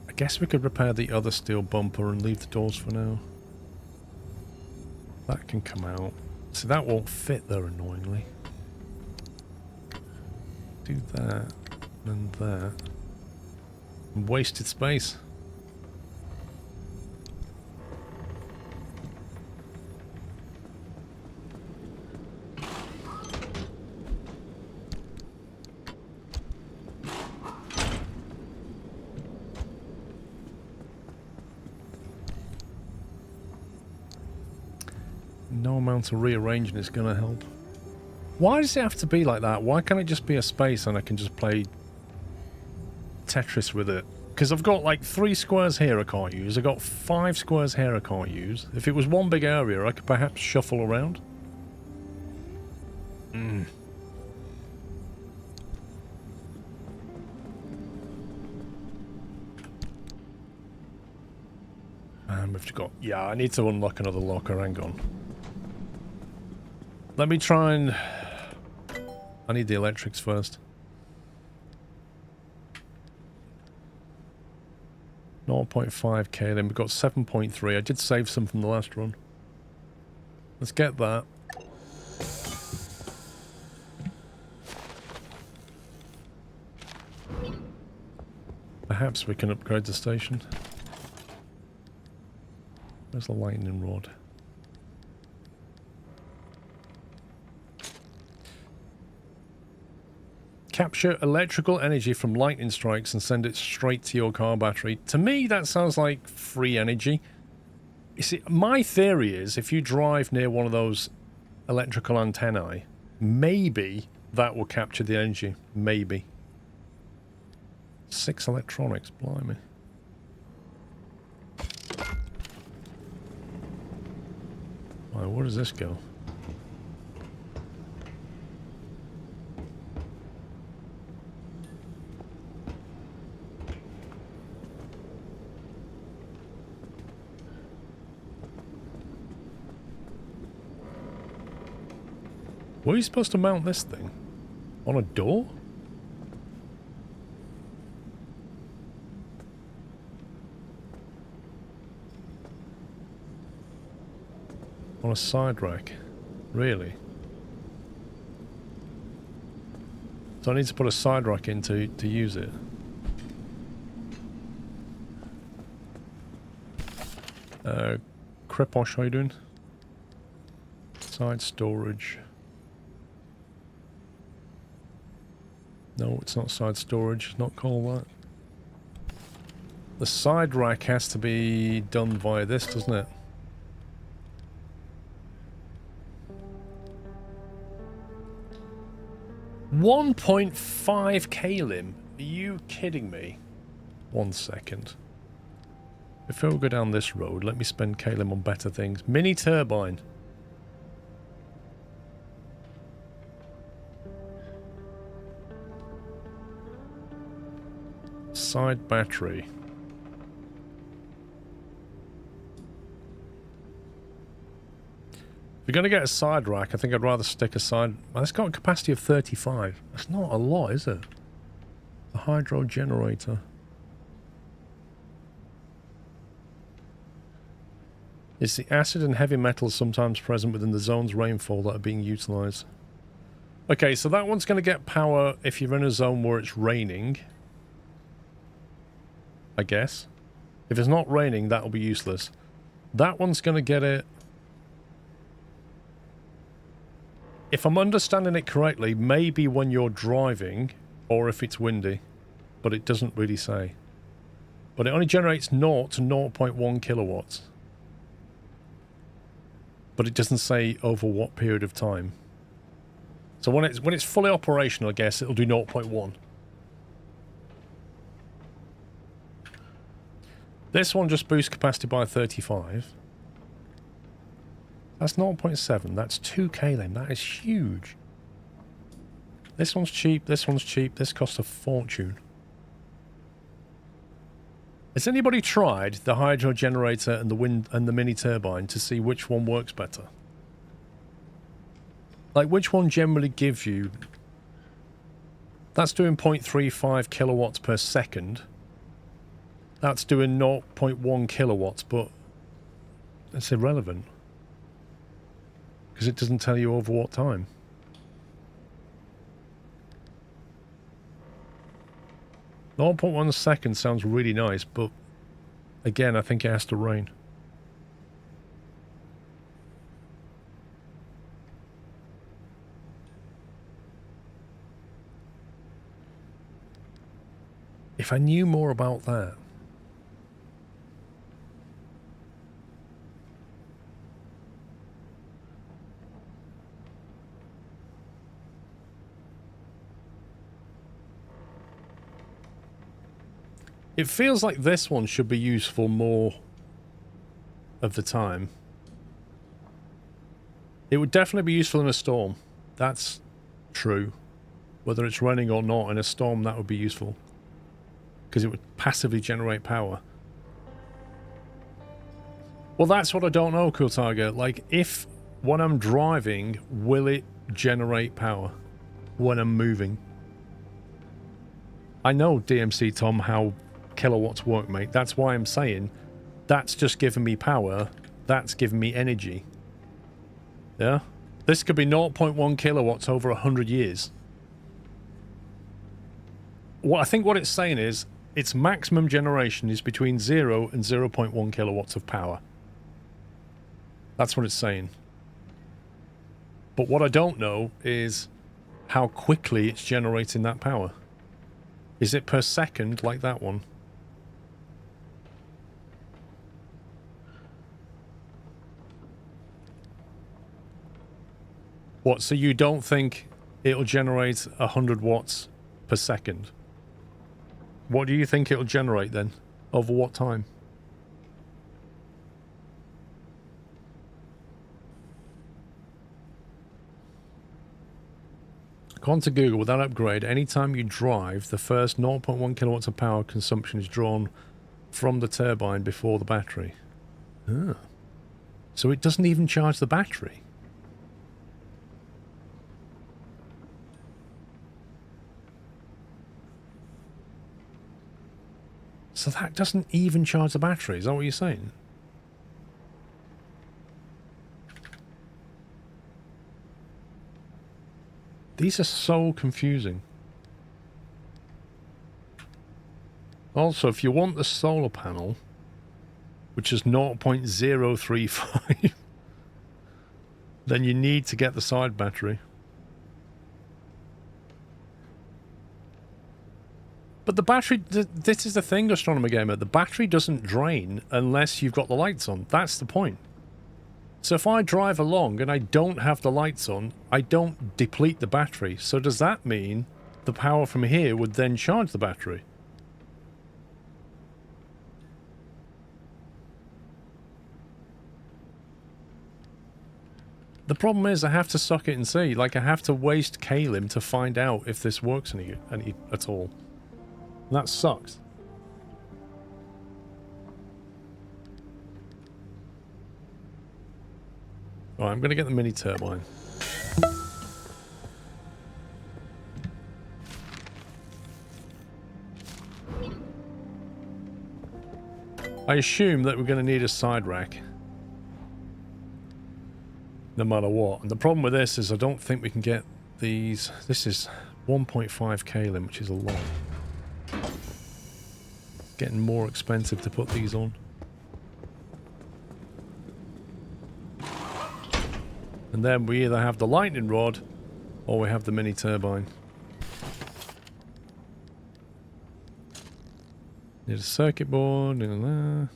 A: I guess we could repair the other steel bumper and leave the doors for now. That can come out. See, that won't fit there, annoyingly. Do that, and that. Wasted space. No amount of rearranging is going to help. Why does it have to be like that? Why can't it just be a space and I can just play Tetris with it? Because I've got like 3 squares here I can't use. I've got 5 squares here I can't use. If it was one big area, I could perhaps shuffle around. And we've got... Yeah, I need to unlock another locker. Hang on. Let me try and... I need the electrics first. 0.5k, then we've got 7.3. I did save some from the last run. Let's get that. Perhaps we can upgrade the station. Where's the lightning rod? Capture electrical energy from lightning strikes and send it straight to your car battery. To me, that sounds like free energy. You see, my theory is if you drive near one of those electrical antennae, maybe that will capture the energy. Maybe. 6 electronics, blimey. Where does this go? Where are you supposed to mount this thing? On a door? On a side rack? Really? So I need to put a side rack in to use it. Creposh, how you doing? Side storage. No, it's not side storage. Not called that. The side rack has to be done via this, doesn't it? $1.5 kalim? Are you kidding me? 1 second. Before we go down this road, let me spend kalim on better things. Mini turbine. Side battery. If you're going to get a side rack, I think I'd rather stick a side... Well, it's got a capacity of 35. That's not a lot, is it? The hydro generator. It's the acid and heavy metals sometimes present within the zone's rainfall that are being utilised. Okay, so that one's going to get power if you're in a zone where it's raining. I guess. If it's not raining, that'll be useless. That one's going to get it... If I'm understanding it correctly, maybe when you're driving, or if it's windy. But it doesn't really say. But it only generates 0 to 0.1 kilowatts. But it doesn't say over what period of time. So when it's fully operational, I guess, it'll do 0.1. This one just boosts capacity by 35. That's 0.7. That's 2 kalim. That is huge. This one's cheap. This one's cheap. This costs a fortune. Has anybody tried the hydro generator and the wind and the mini turbine to see which one works better? Like, which one generally gives you... That's doing 0.35 kilowatts per second. That's doing 0.1 kilowatts, but it's irrelevant. Because it doesn't tell you over what time. .1 seconds sounds really nice, but again, I think it has to rain. If I knew more about that. It feels like this one should be useful more of the time. It would definitely be useful in a storm. That's true. Whether it's raining or not, in a storm that would be useful. Because it would passively generate power. Well, that's what I don't know, Cool Tiger. Like, if when I'm driving, will it generate power when I'm moving? I know, DMC Tom, how kilowatts work, mate. That's why I'm saying that's just giving me power. That's giving me energy. Yeah? This could be 0.1 kilowatts over 100 years. What I think what it's saying is its maximum generation is between 0 and 0.1 kilowatts of power. That's what it's saying. But what I don't know is how quickly it's generating that power. Is it per second like that one? What, so you don't think it'll generate 100 watts per second? What do you think it'll generate then? Over what time? According to Google, with that upgrade, anytime you drive, the first 0.1 kilowatts of power consumption is drawn from the turbine before the battery. Oh. So it doesn't even charge the battery. So that doesn't even charge the battery, is that what you're saying? These are so confusing. Also, if you want the solar panel, which is 0.035, then you need to get the side battery. But the battery, this is the thing, Astronomer Gamer, the battery doesn't drain unless you've got the lights on. That's the point. So if I drive along and I don't have the lights on, I don't deplete the battery. So does that mean the power from here would then charge the battery? The problem is I have to suck it and see. Like, I have to waste Kalim to find out if this works any at all. And that sucks. Alright, I'm going to get the mini turbine. I assume that we're going to need a side rack. No matter what. And the problem with this is I don't think we can get these... This is 1.5 Kalim, which is a lot. Getting more expensive to put these on. And then we either have the lightning rod or we have the mini turbine. Need a circuit board and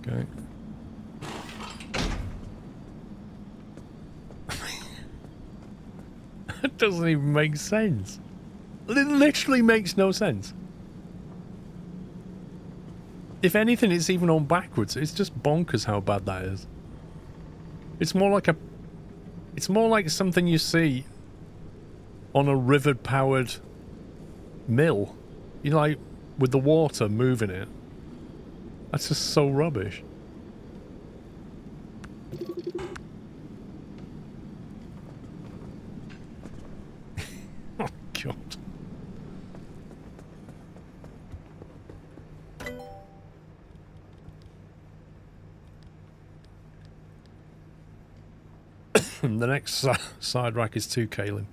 A: okay. That doesn't even make sense. It literally makes no sense. If anything, it's even on backwards. It's just bonkers how bad that is. It's more like something you see on a river-powered mill. You know, like, with the water moving it. That's just so rubbish. Oh, God. The next side rack is 2 Kalim.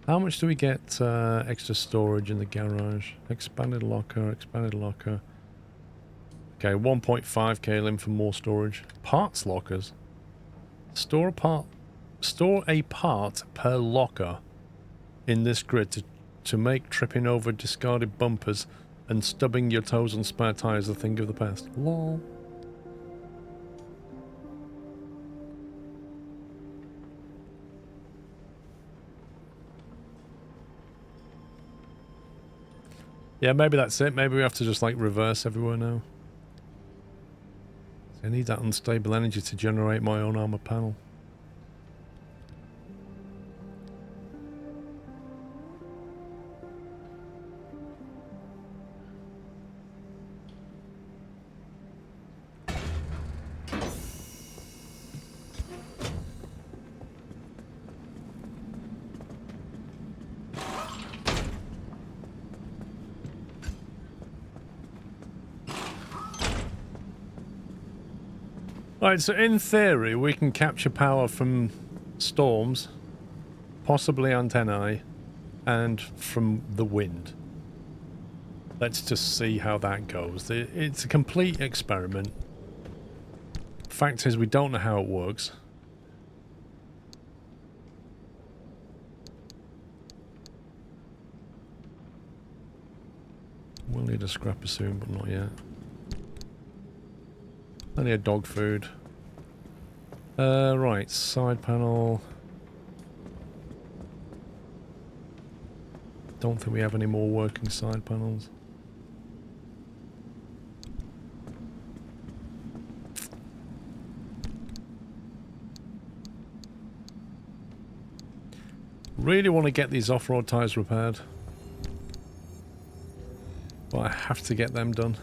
A: How much do we get extra storage in the garage? Expanded locker, expanded locker. Okay, 1.5 Kalim for more storage. Parts lockers. Store a part per locker in this grid to make tripping over discarded bumpers and stubbing your toes on spare tires a thing of the past. Lol. Yeah, maybe that's it. Maybe we have to just, like, reverse everywhere now. So I need that unstable energy to generate my own armor panel. Right, so in theory, we can capture power from storms, possibly antennae, and from the wind. Let's just see how that goes. It's a complete experiment. Fact is, we don't know how it works. We'll need a scrapper soon, but not yet. Plenty of dog food. Right, side panel. Don't think we have any more working side panels. Really want to get these off-road tyres repaired. But I have to get them done.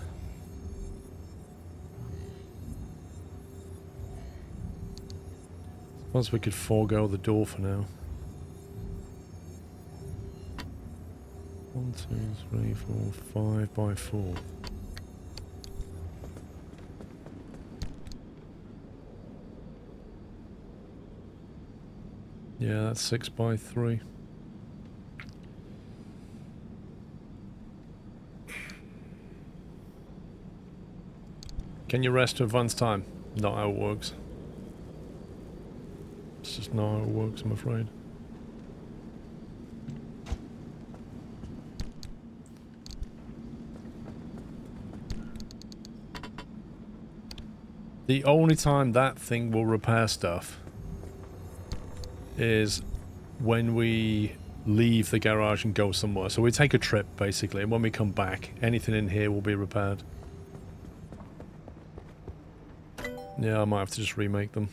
A: Suppose we could forego the door for now. 1, 2, 3, 4, 5 by 4. Yeah, that's 6 by 3. Can you rest to advance time? Not how it works. It's just not how it works, I'm afraid. The only time that thing will repair stuff is when we leave the garage and go somewhere. So we take a trip, basically, and when we come back, anything in here will be repaired. Yeah, I might have to just remake them.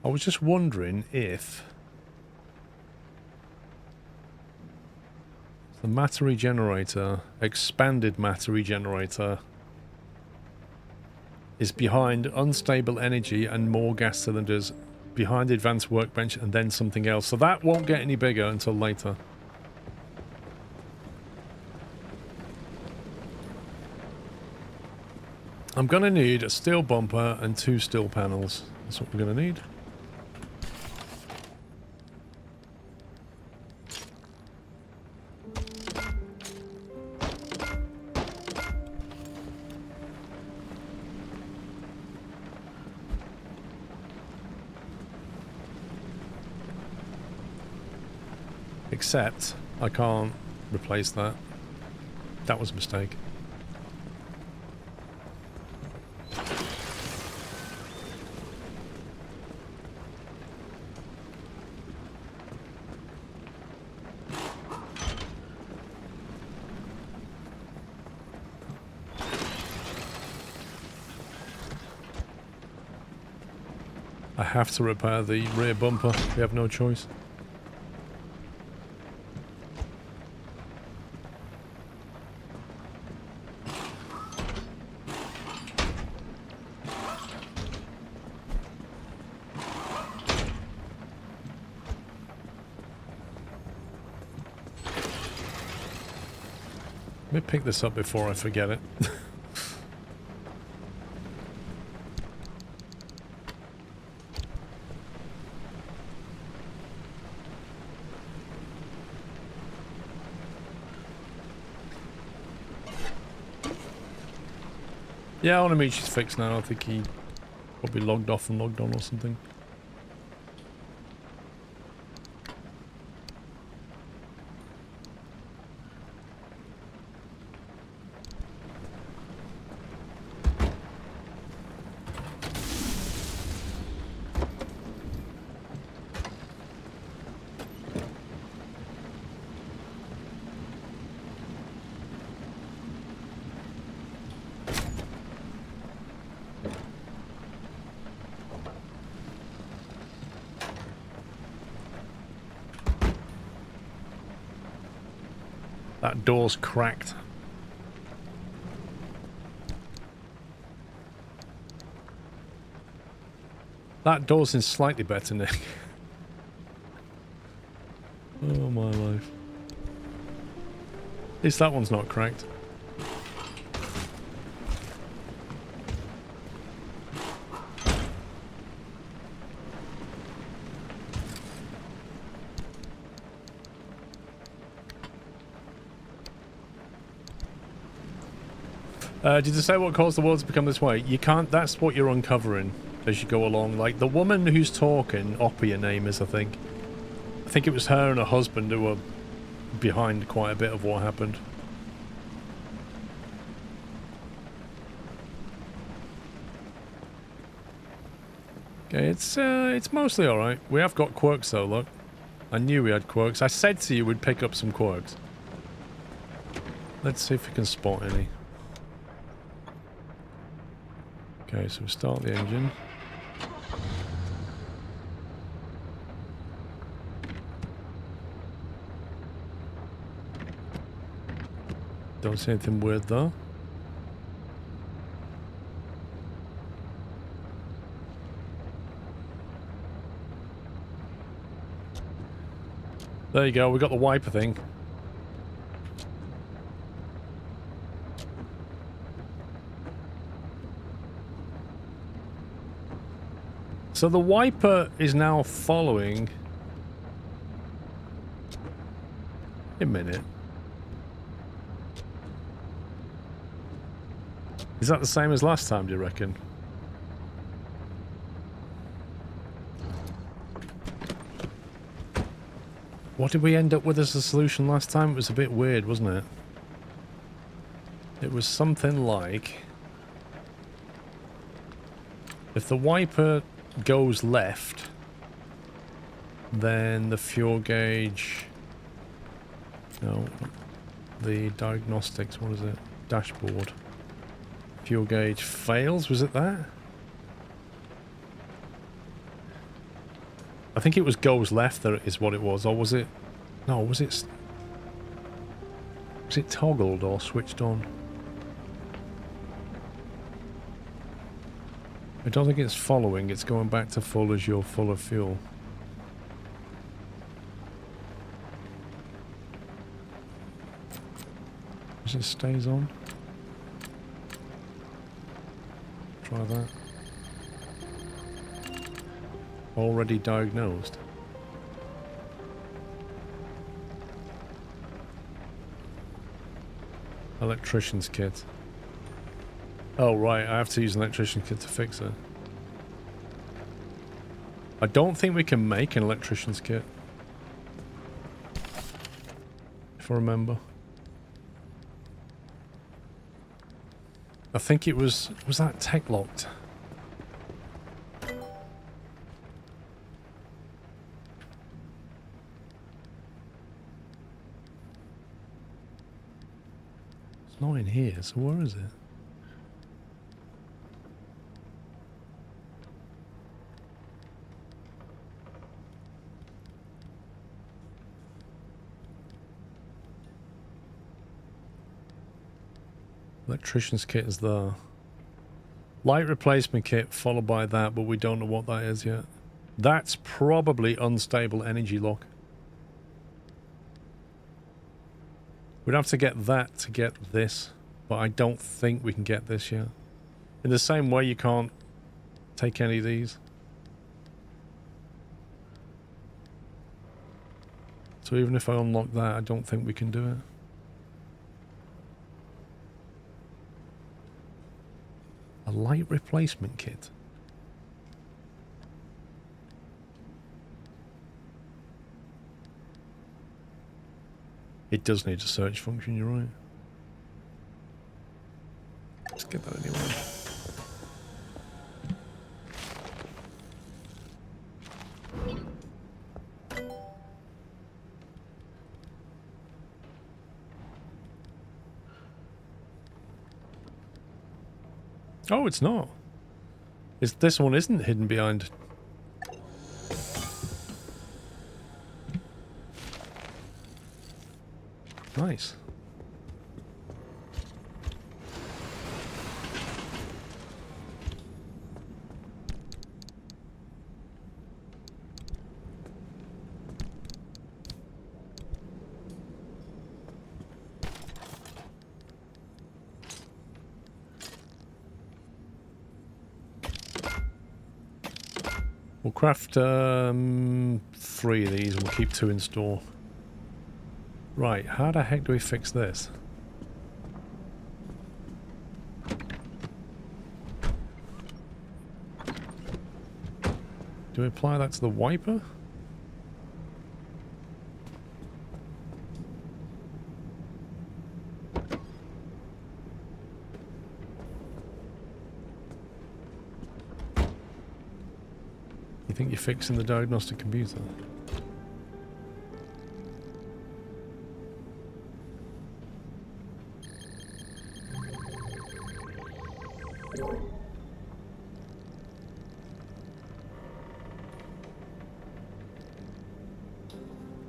A: I was just wondering if the matter regenerator, expanded matter regenerator, is behind unstable energy and more gas cylinders, behind the advanced workbench, and then something else. So that won't get any bigger until later. I'm going to need a steel bumper and 2 steel panels. That's what we're going to need. Except I can't replace that. That was a mistake. I have to repair the rear bumper. We have no choice. Let me pick this up before I forget it. Yeah, I want to meet she's fixed now. I think he probably logged off and logged on or something. That door's cracked. That door's in slightly better nick. Oh my life. At least that one's not cracked. Did you say what caused the world to become this way? You can't, that's what you're uncovering as you go along. Like, the woman who's talking, Oppie her name is, I think it was her and her husband who were behind quite a bit of what happened. Okay, it's mostly alright. We have got quirks though, look. I knew we had quirks. I said to you we'd pick up some quirks. Let's see if we can spot any. Okay, so we start the engine. Don't see anything weird though. There you go, we got the wiper thing. So the wiper is now following... A minute. Is that the same as last time, do you reckon? What did we end up with as a solution last time? It was a bit weird, wasn't it? It was something like... If the wiper goes left, then the fuel gauge... No, the diagnostics, what is it? Dashboard. Fuel gauge fails, was it that? I think it was goes left that is what it was, or was it... No, was it... Was it toggled or switched on? I don't think it's following, it's going back to full as you're full of fuel. As it stays on. Try that. Already diagnosed. Electrician's kit. Oh right, I have to use an electrician's kit to fix it. I don't think we can make an electrician's kit. If I remember. I think it was that tech locked? It's not in here, so where is it? Electrician's kit is there. Light replacement kit followed by that, but we don't know what that is yet. That's probably unstable energy lock. We'd have to get that to get this, but I don't think we can get this yet. In the same way you can't take any of these. So even if I unlock that, I don't think we can do it. A light replacement kit. It does need a search function, you're right. Let's get that anyway. Oh, it's not. This one isn't hidden behind. Nice. We'll craft 3 of these and we'll keep 2 in store. Right, how the heck do we fix this? Do we apply that to the wiper? You think you're fixing the diagnostic computer?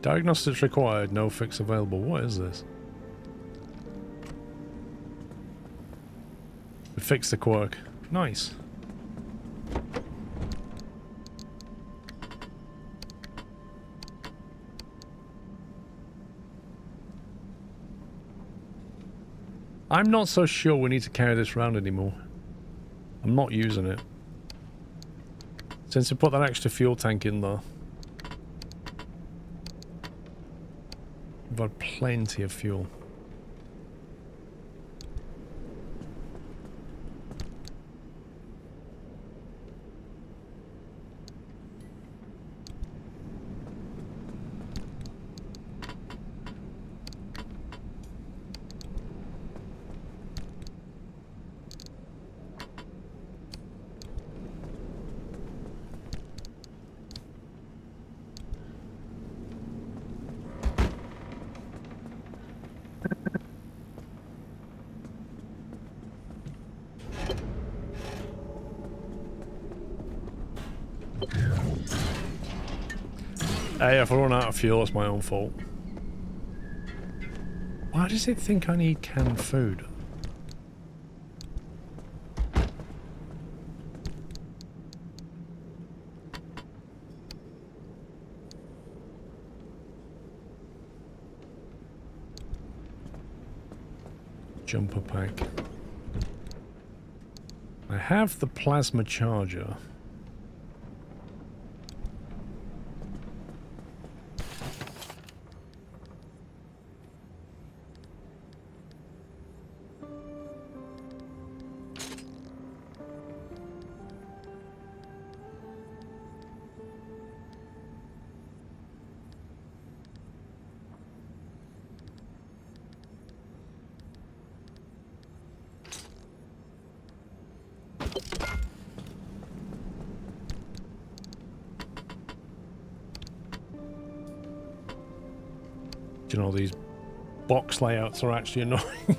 A: Diagnostics required, no fix available. What is this? We fixed the quirk. Nice. I'm not so sure we need to carry this around anymore. I'm not using it. Since we put that extra fuel tank in there. We've had plenty of fuel. Hey, if I run out of fuel, it's my own fault. Why does it think I need canned food? Jumper pack. I have the plasma charger. You know, these box layouts are actually annoying.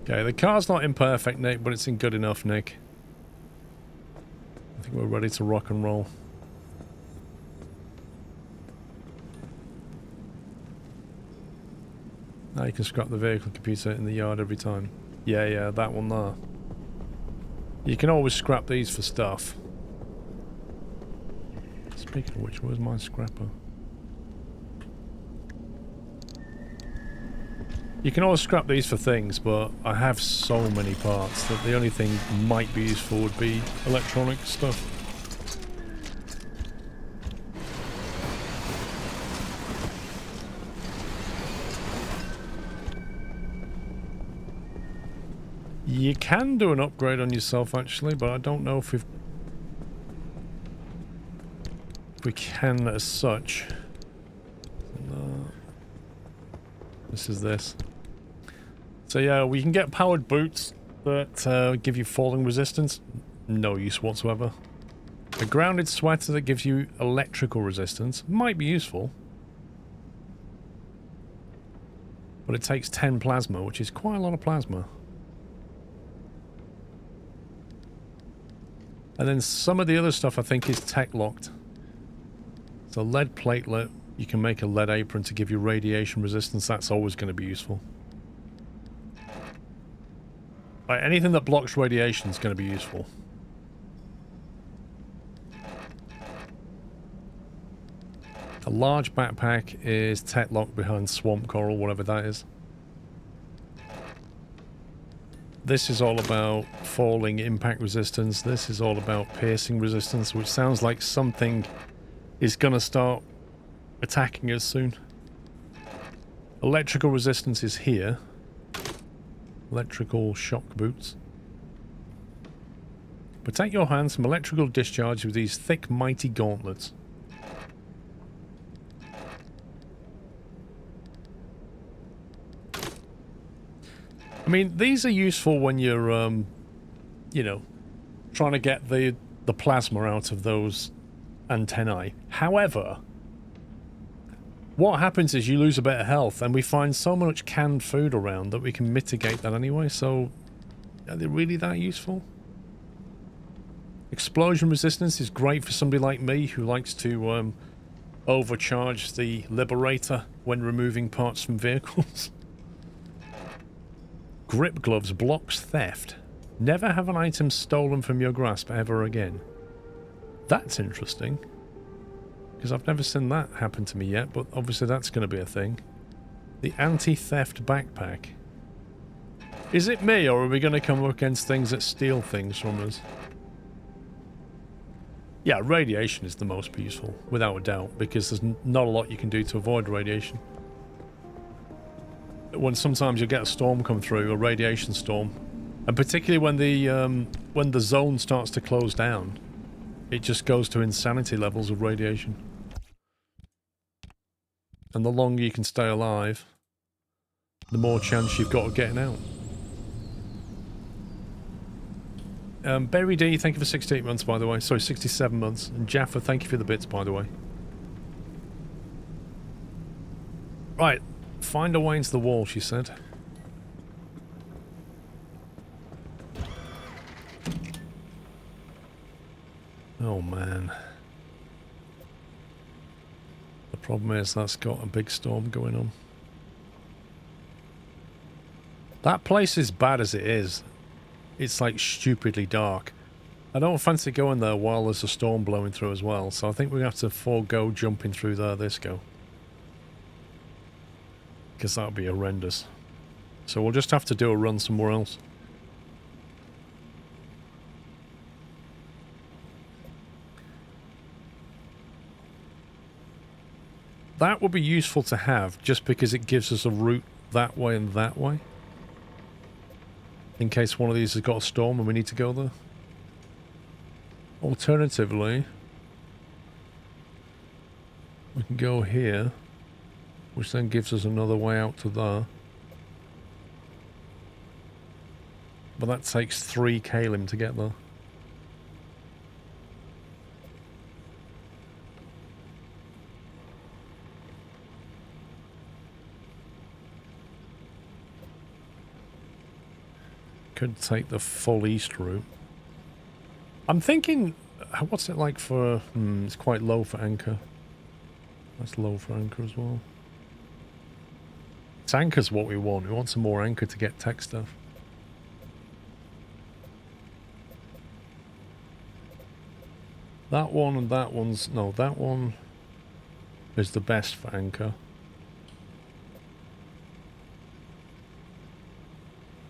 A: Okay, the car's not in perfect nick, but it's in good enough nick. I think we're ready to rock and roll. Now you can scrap the vehicle computer in the yard every time. Yeah, that one there. You can always scrap these for stuff. Speaking of which, where's my scrapper? You can always scrap these for things, but I have so many parts that the only thing might be useful would be electronic stuff. You can do an upgrade on yourself actually, but I don't know if we can as such. No. This is this. So yeah, we can get powered boots that give you falling resistance. No use whatsoever. A grounded sweater that gives you electrical resistance might be useful. But it takes 10 plasma, which is quite a lot of plasma. And then some of the other stuff I think is tech locked. So lead platelet, you can make a lead apron to give you radiation resistance. That's always going to be useful. Right, anything that blocks radiation is going to be useful. A large backpack is tech locked behind swamp coral, whatever that is. This is all about falling impact resistance. This is all about piercing resistance, which sounds like something is going to start attacking us soon. Electrical resistance is here. Electrical shock boots. Protect your hands from electrical discharge with these thick, mighty gauntlets. I mean, these are useful when you're, you know, trying to get the plasma out of those antennae. However, what happens is you lose a bit of health, and we find so much canned food around that we can mitigate that anyway, so are they really that useful? Explosion resistance is great for somebody like me who likes to overcharge the Liberator when removing parts from vehicles. Grip gloves blocks theft. Never have an item stolen from your grasp ever again. That's interesting. Because I've never seen that happen to me yet, but obviously that's going to be a thing. The anti-theft backpack. Is it me, or are we going to come up against things that steal things from us? Yeah, radiation is the most useful, without a doubt, because there's not a lot you can do to avoid radiation. When sometimes you get a storm come through, a radiation storm, and particularly when the zone starts to close down, it just goes to insanity levels of radiation. And the longer you can stay alive, the more chance you've got of getting out. Berry D, thank you for 68 months, by the way. Sorry, 67 months. And Jaffa, thank you for the bits, by the way. Right. Find a way into the wall, she said. Oh, man. The problem is that's got a big storm going on. That place is bad as it is. It's like stupidly dark. I don't fancy going there while there's a storm blowing through as well, so I think we have to forego jumping through there this go. Because that would be horrendous. So we'll just have to do a run somewhere else. That would be useful to have, just because it gives us a route that way and that way. In case one of these has got a storm and we need to go there. Alternatively, we can go here, which then gives us another way out to there. But that takes 3 kalim to get there. Could take the full east route. I'm thinking, what's it like for... it's quite low for anchor. That's low for anchor as well. It's anchor's what we want. We want some more anchor to get tech stuff. That one and that one's... No, that one is the best for anchor.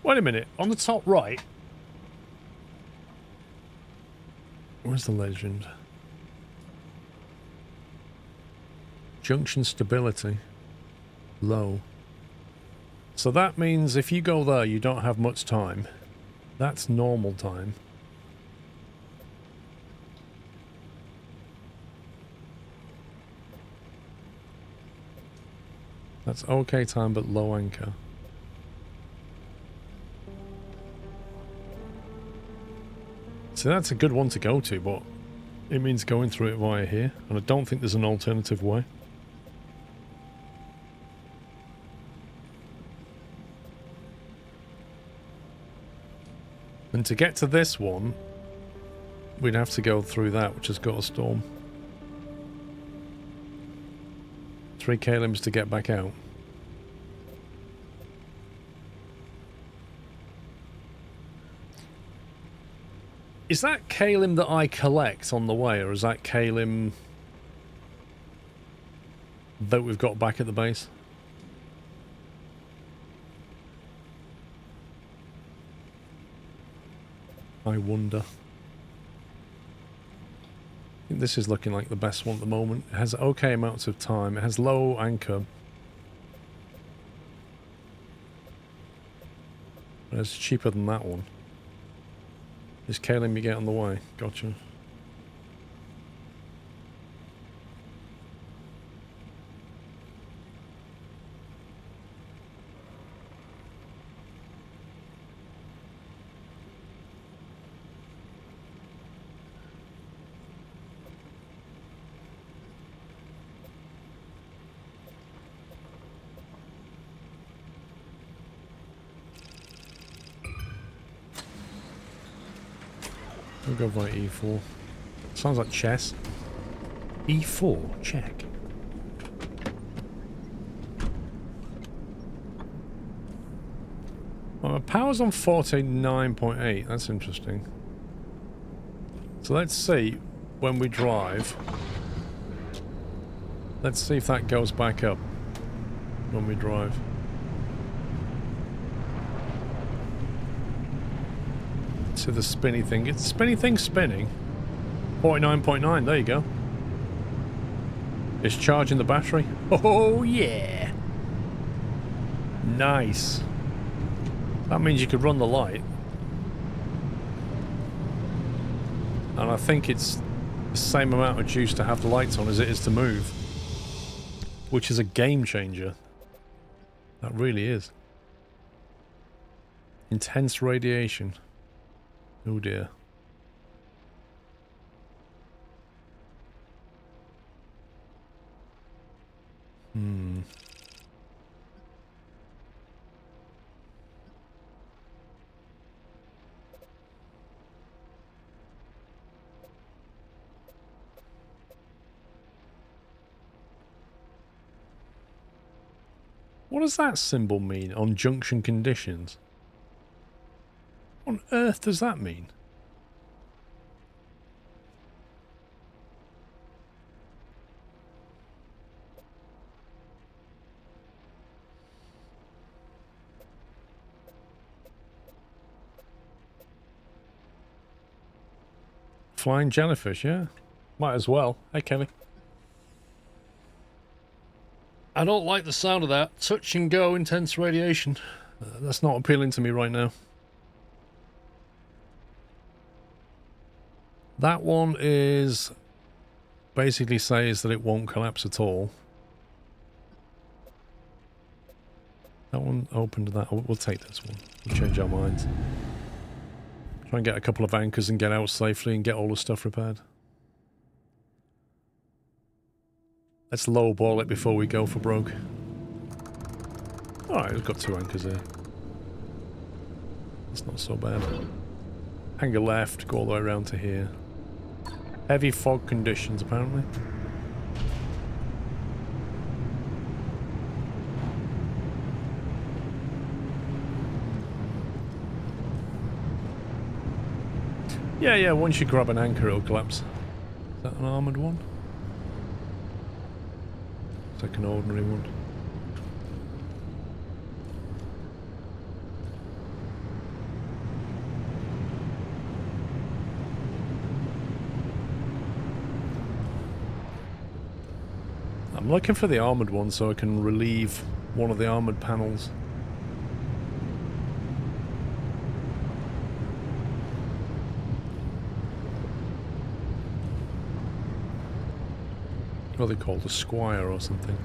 A: Wait a minute, on the top right... Where's the legend? Junction stability. Low. So that means if you go there, you don't have much time. That's normal time. That's okay time, but low anchor. So that's a good one to go to, but it means going through it via here, and I don't think there's an alternative way. And to get to this one, we'd have to go through that, which has got a storm. 3 kalims to get back out. Is that kalim that I collect on the way, or is that kalim that we've got back at the base? I wonder. I think this is looking like the best one at the moment. It has okay amounts of time. It has low anchor. It's cheaper than that one. Is kalim you get on the way? Gotcha. We'll go by E4. Sounds like chess. E4, check. Well, my power's on 49.8. That's interesting. So let's see when we drive. Let's see if that goes back up when we drive. To the spinny thing. It's spinny thing spinning. 49.9. There you go. It's charging the battery. Oh yeah. Nice. That means you could run the light. And I think it's the same amount of juice to have the lights on as it is to move. Which is a game changer. That really is. Intense radiation. Oh dear. What does that symbol mean on junction conditions? What on earth does that mean? Flying jellyfish, yeah. Might as well. Hey, Kelly. I don't like the sound of that. Touch and go intense radiation. That's not appealing to me right now. That one is basically says that it won't collapse at all. That one opened that. We'll take this one. We'll change our minds. Try and get a couple of anchors and get out safely and get all the stuff repaired. Let's lowball it before we go for broke. Alright, we've got 2 anchors here. That's not so bad. Anchor left, go all the way around to here. Heavy fog conditions, apparently. Yeah, once you grab an anchor, it'll collapse. Is that an armoured one? It's like an ordinary one. I'm looking for the armoured one so I can relieve one of the armoured panels. What are they called? A squire or something.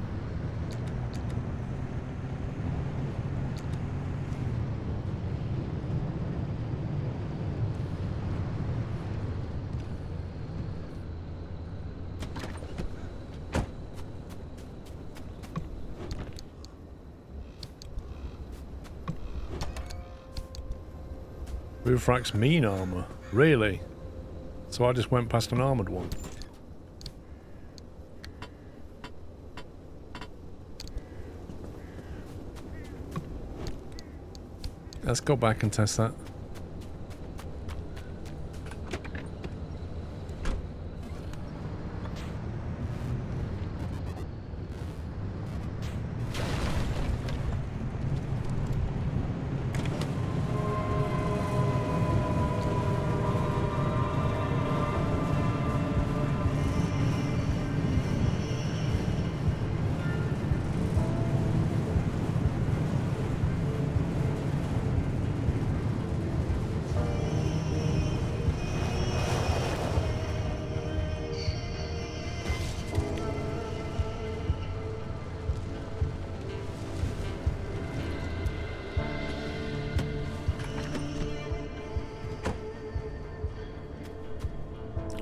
A: Roof racks mean armor. Really? So I just went past an armored one. Let's go back and test that.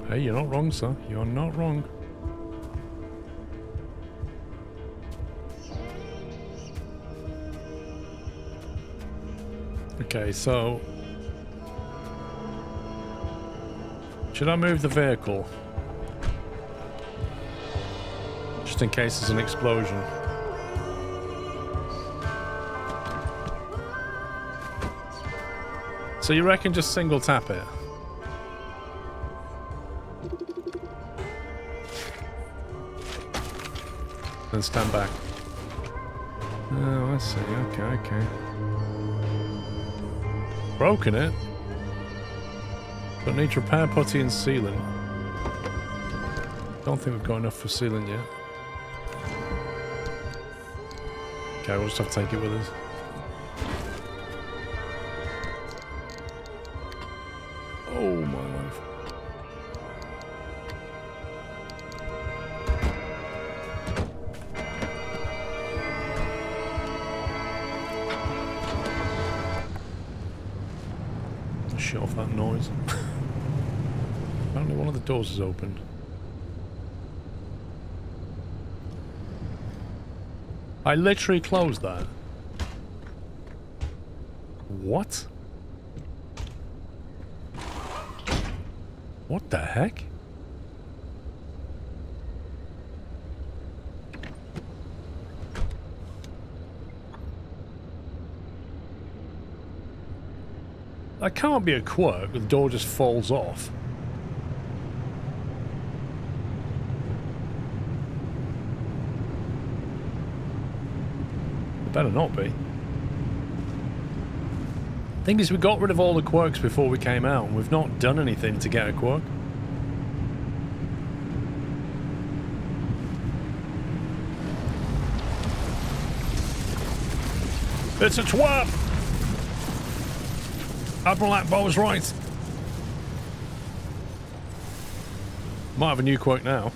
A: Hey, you're not wrong, sir. You're not wrong. Okay, so... should I move the vehicle? Just in case there's an explosion. So you reckon just single tap it? Then stand back. Oh, I see. Okay, okay. Broken it? But need to repair putty and sealant. Don't think we've got enough for sealant yet. Okay, we'll just have to take it with us. Oh my life. Shut off that noise. Apparently one of the doors is open. I literally closed that. What? What the heck? That can't be a quirk, the door just falls off. It better not be. Thing is, we got rid of all the quirks before we came out, and we've not done anything to get a quirk. It's a twerp! Admiral Akbar was right. Might have a new quirk now.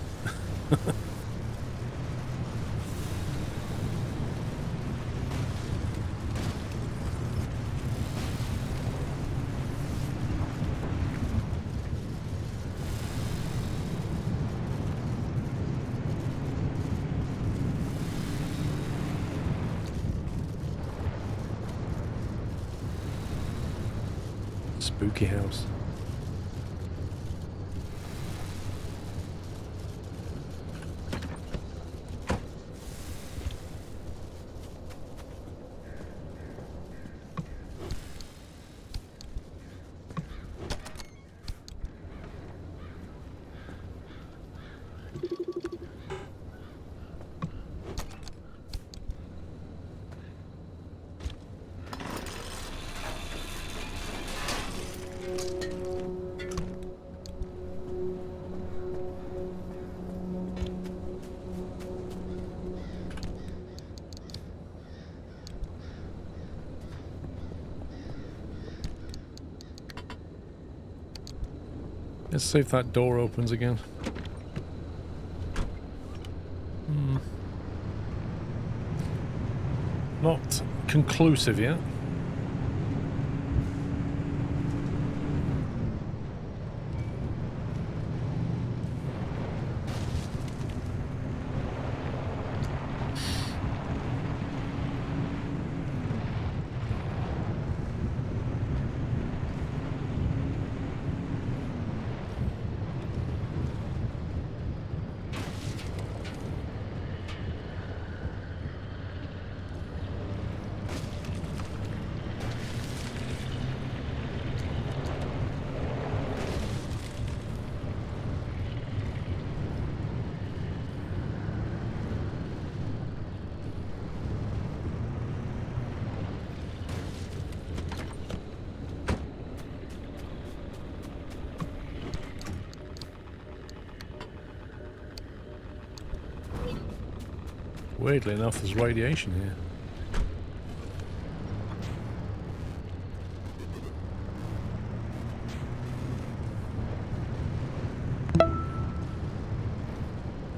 A: Spooky house. Let's see if that door opens again. Not conclusive yet. Weirdly enough, there's radiation here.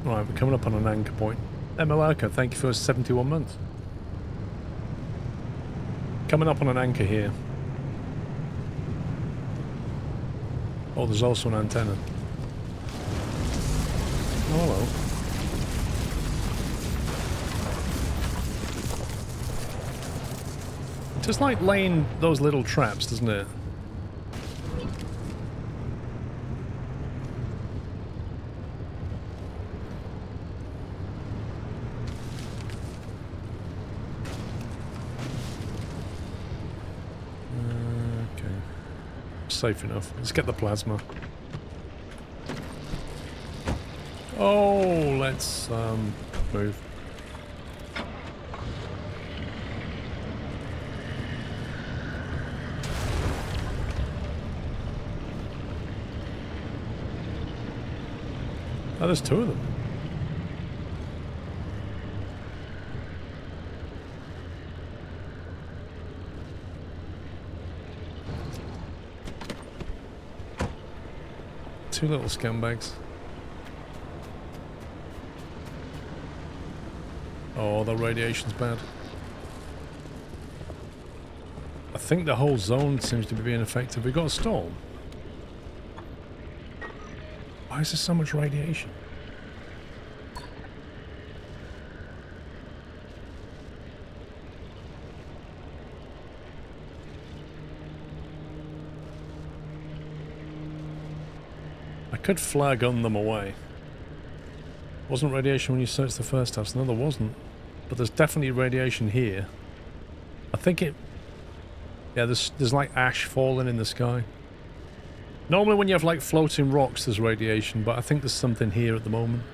A: Right, we're coming up on an anchor point. Emelaka, thank you for 71 months. Coming up on an anchor here. Oh, there's also an antenna. Oh, hello. Just like laying those little traps, doesn't it? Okay. safe enough. Let's get the plasma. Oh, let's move. Oh, there's two of them. Two little scumbags. Oh, the radiation's bad. I think the whole zone seems to be being affected. We got a storm. Why is there so much radiation? I could flag on them away. Wasn't radiation when you searched the first house? No, there wasn't. But there's definitely radiation here. I think it... Yeah, there's like ash falling in the sky. Normally when you have like floating rocks there's radiation, but I think there's something here at the moment.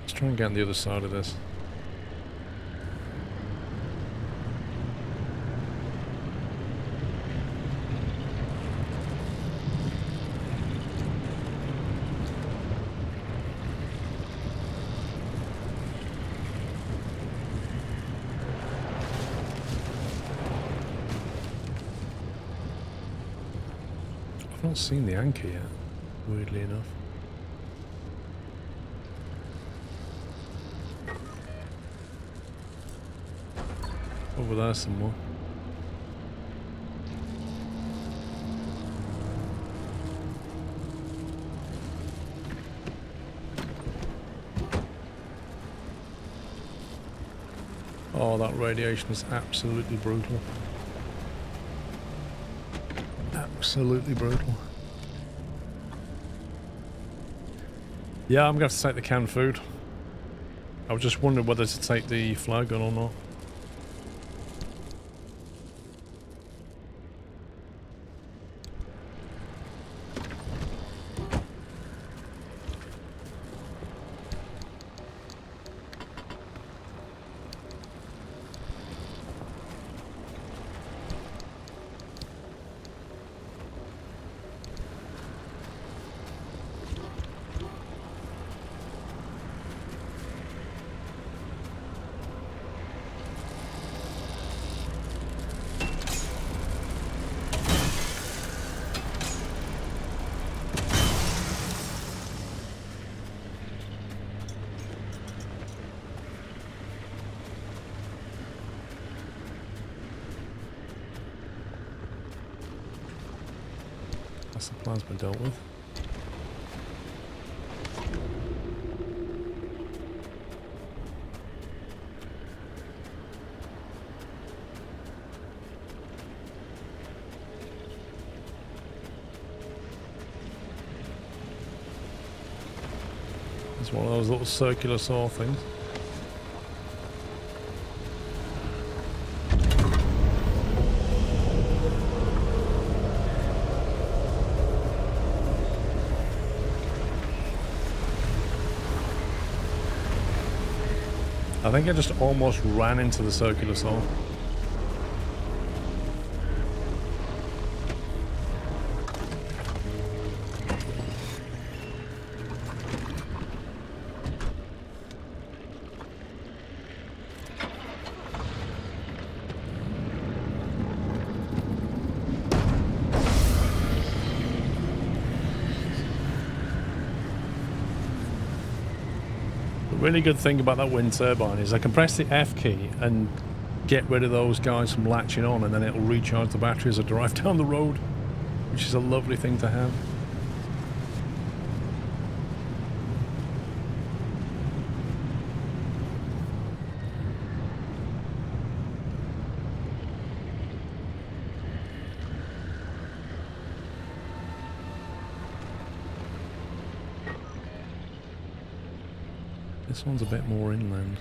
A: Let's try and get on the other side of this. I've not seen the anchor yet, weirdly enough. Over there somewhere. Oh, that radiation is absolutely brutal. Absolutely brutal. Yeah, I'm going to have to take the canned food. I was just wondering whether to take the flag gun or not. That's the plasma dealt with. It's one of those little circular saw things. I think I just almost ran into the circular saw. Really good thing about that wind turbine is I can press the F key and get rid of those guys from latching on, and then it'll recharge the battery as I drive down the road, which is a lovely thing to have. This one's a bit more inland.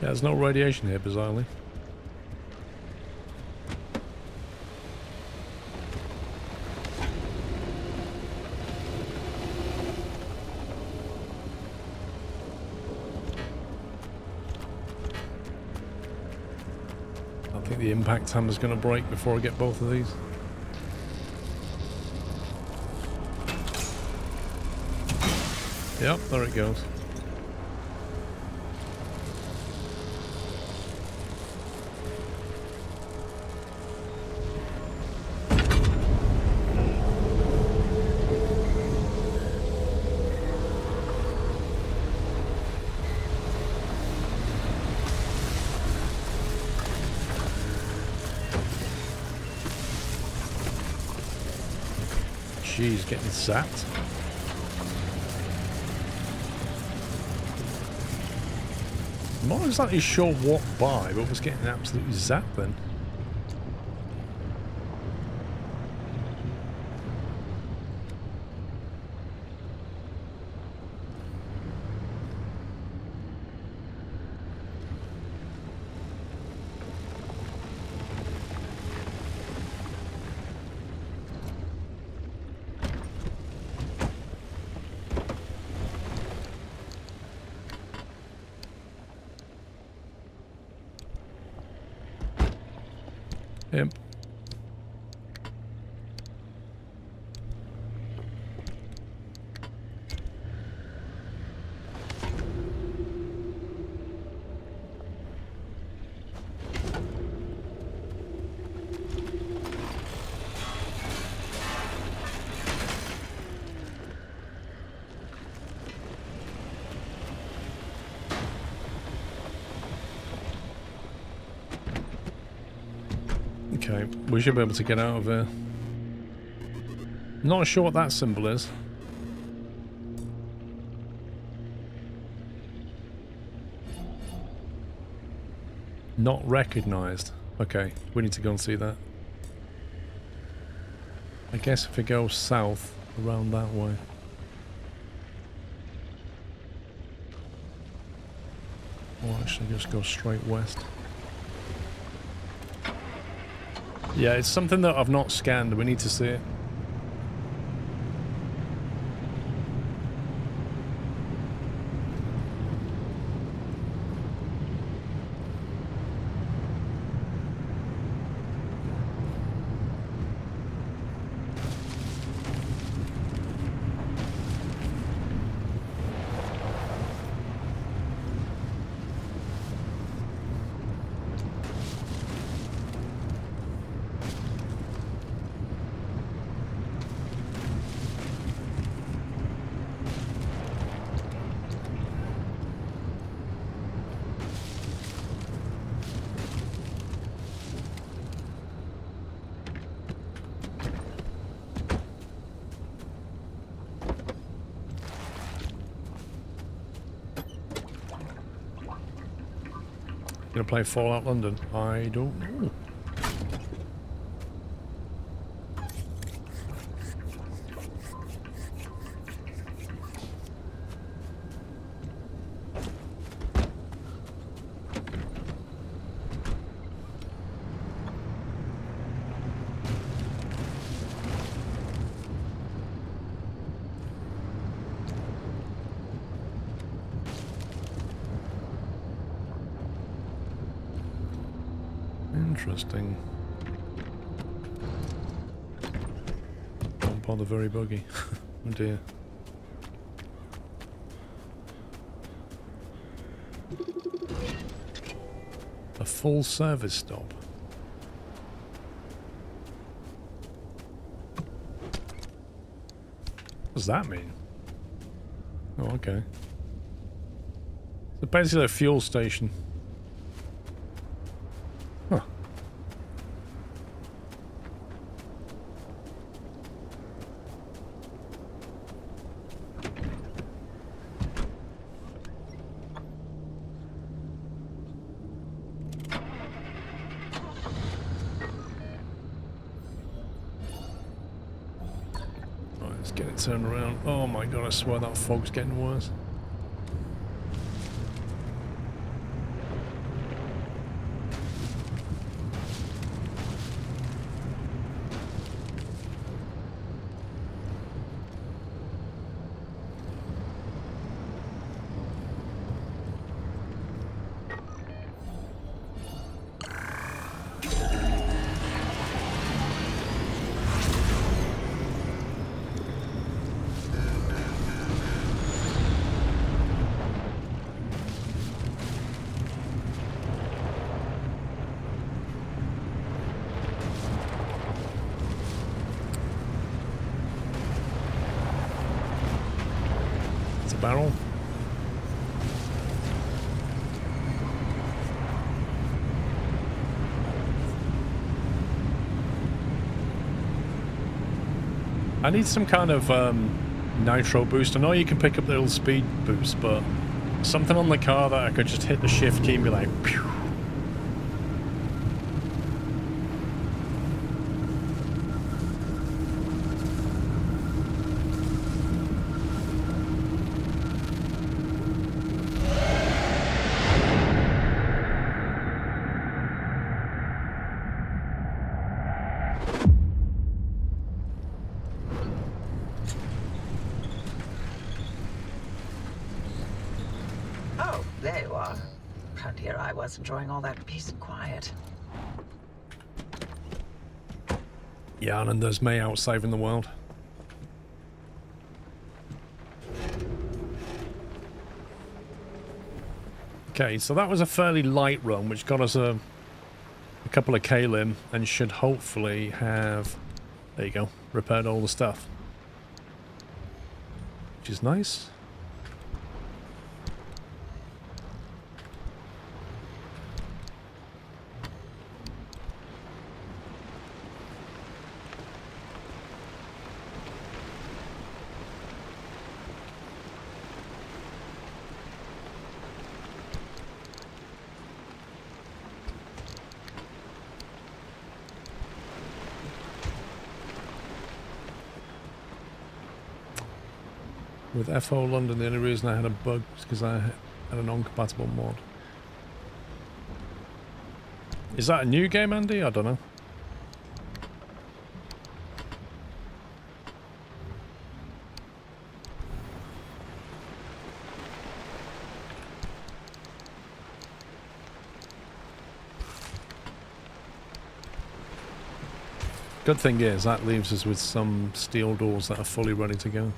A: There's no radiation here, bizarrely. I think the impact hammer's going to break before I get both of these. Yep, there it goes. Jeez, getting zapped. I'm not exactly sure what by, but was getting absolutely zapped then. Yep. Okay, we should be able to get out of here. Not sure what that symbol is. Not recognized. Okay, we need to go and see that. I guess if it goes south, around that way. Or actually just go straight west. Yeah, it's something that I've not scanned. We need to see it. Gonna play Fallout London? I don't know. Interesting. Don't bother very buggy. Oh dear. A full service stop. What does that mean? Oh, okay. So basically a fuel station. Huh. Right, let's get it turned around. Oh my god, I swear that fog's getting worse. barrel. I need some kind of nitro boost. I know you can pick up the little speed boost, but something on the car that I could just hit the shift key and be like, pew.
D: Oh, there you are. And here I was enjoying all that peace and quiet.
A: Yeah, and there's me out saving the world. Okay, so that was a fairly light run, which got us a couple of K-lim and should hopefully have, there you go, repaired all the stuff. Which is nice. With FO London, the only reason I had a bug was because I had a non-compatible mod. Is that a new game, Andy? I don't know. Good thing is, that leaves us with some steel doors that are fully ready to go.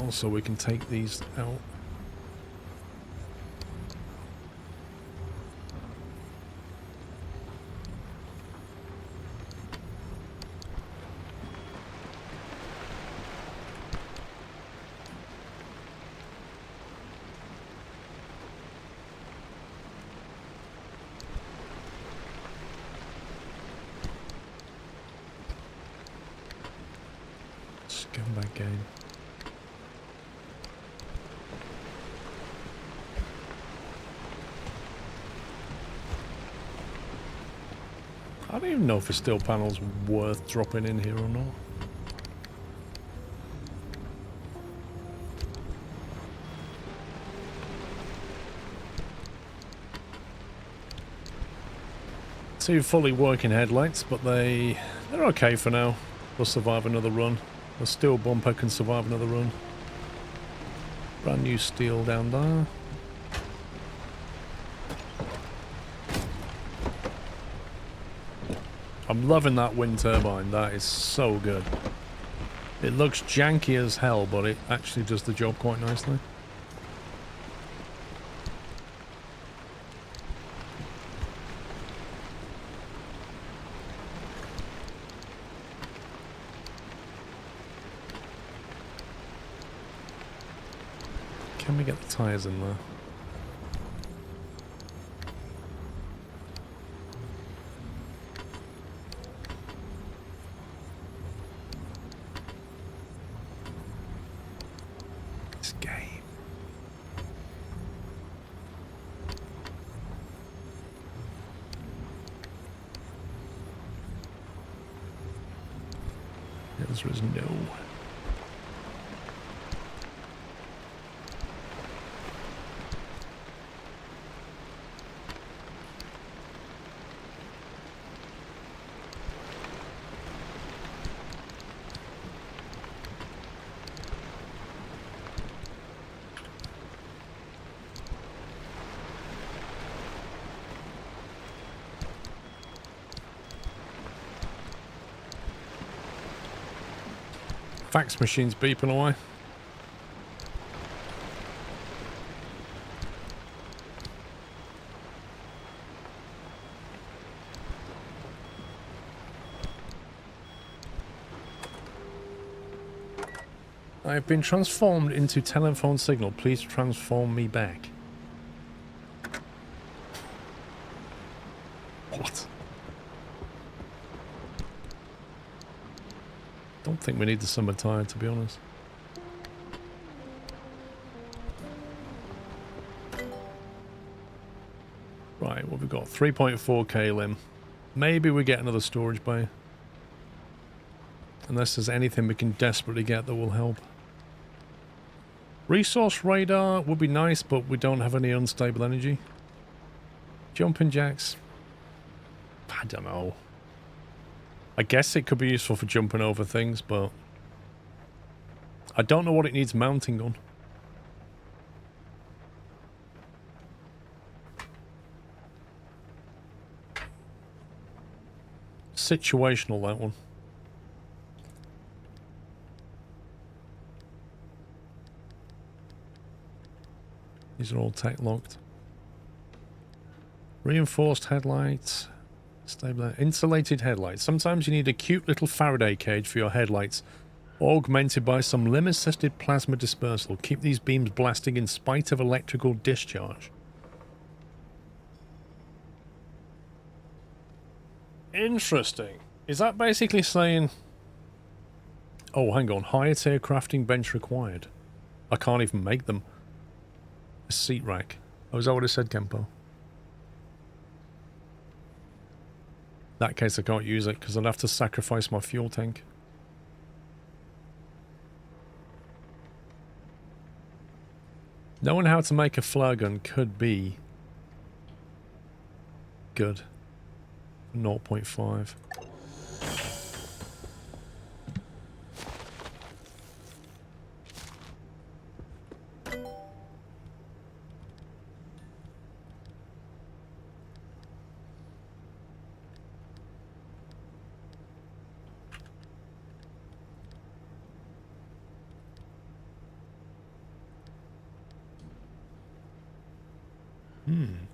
A: Also, we can take these out. Scumbag game. I don't even know if a steel panel's worth dropping in here or not. Two fully working headlights, but they're okay for now. They'll survive another run. The steel bumper can survive another run. Brand new steel down there. I'm loving that wind turbine. That is so good. It looks janky as hell, but it actually does the job quite nicely. Can we get the tyres in there? The answer is no. Fax machine's beeping away. I've been transformed into telephone signal. Please transform me back. What? Don't think we need the summer tire, to be honest. Right, what have we got? 3.4k limb. Maybe we get another storage bay. Unless there's anything we can desperately get that will help. Resource radar would be nice, but we don't have any unstable energy. Jumping jacks. I don't know. I guess it could be useful for jumping over things, but I don't know what it needs mounting on. Situational, that one. These are all tech locked. Reinforced headlights. Stable. Insulated headlights. Sometimes you need a cute little Faraday cage for your headlights, augmented by some limb-assisted plasma dispersal. Keep these beams blasting in spite of electrical discharge. Interesting. Is that basically saying... Oh, hang on. Higher tier crafting bench required. I can't even make them. A seat rack. Oh, is that what it said, Kempo? In that case, I can't use it because I'd have to sacrifice my fuel tank. Knowing how to make a flare gun could be good. 0.5.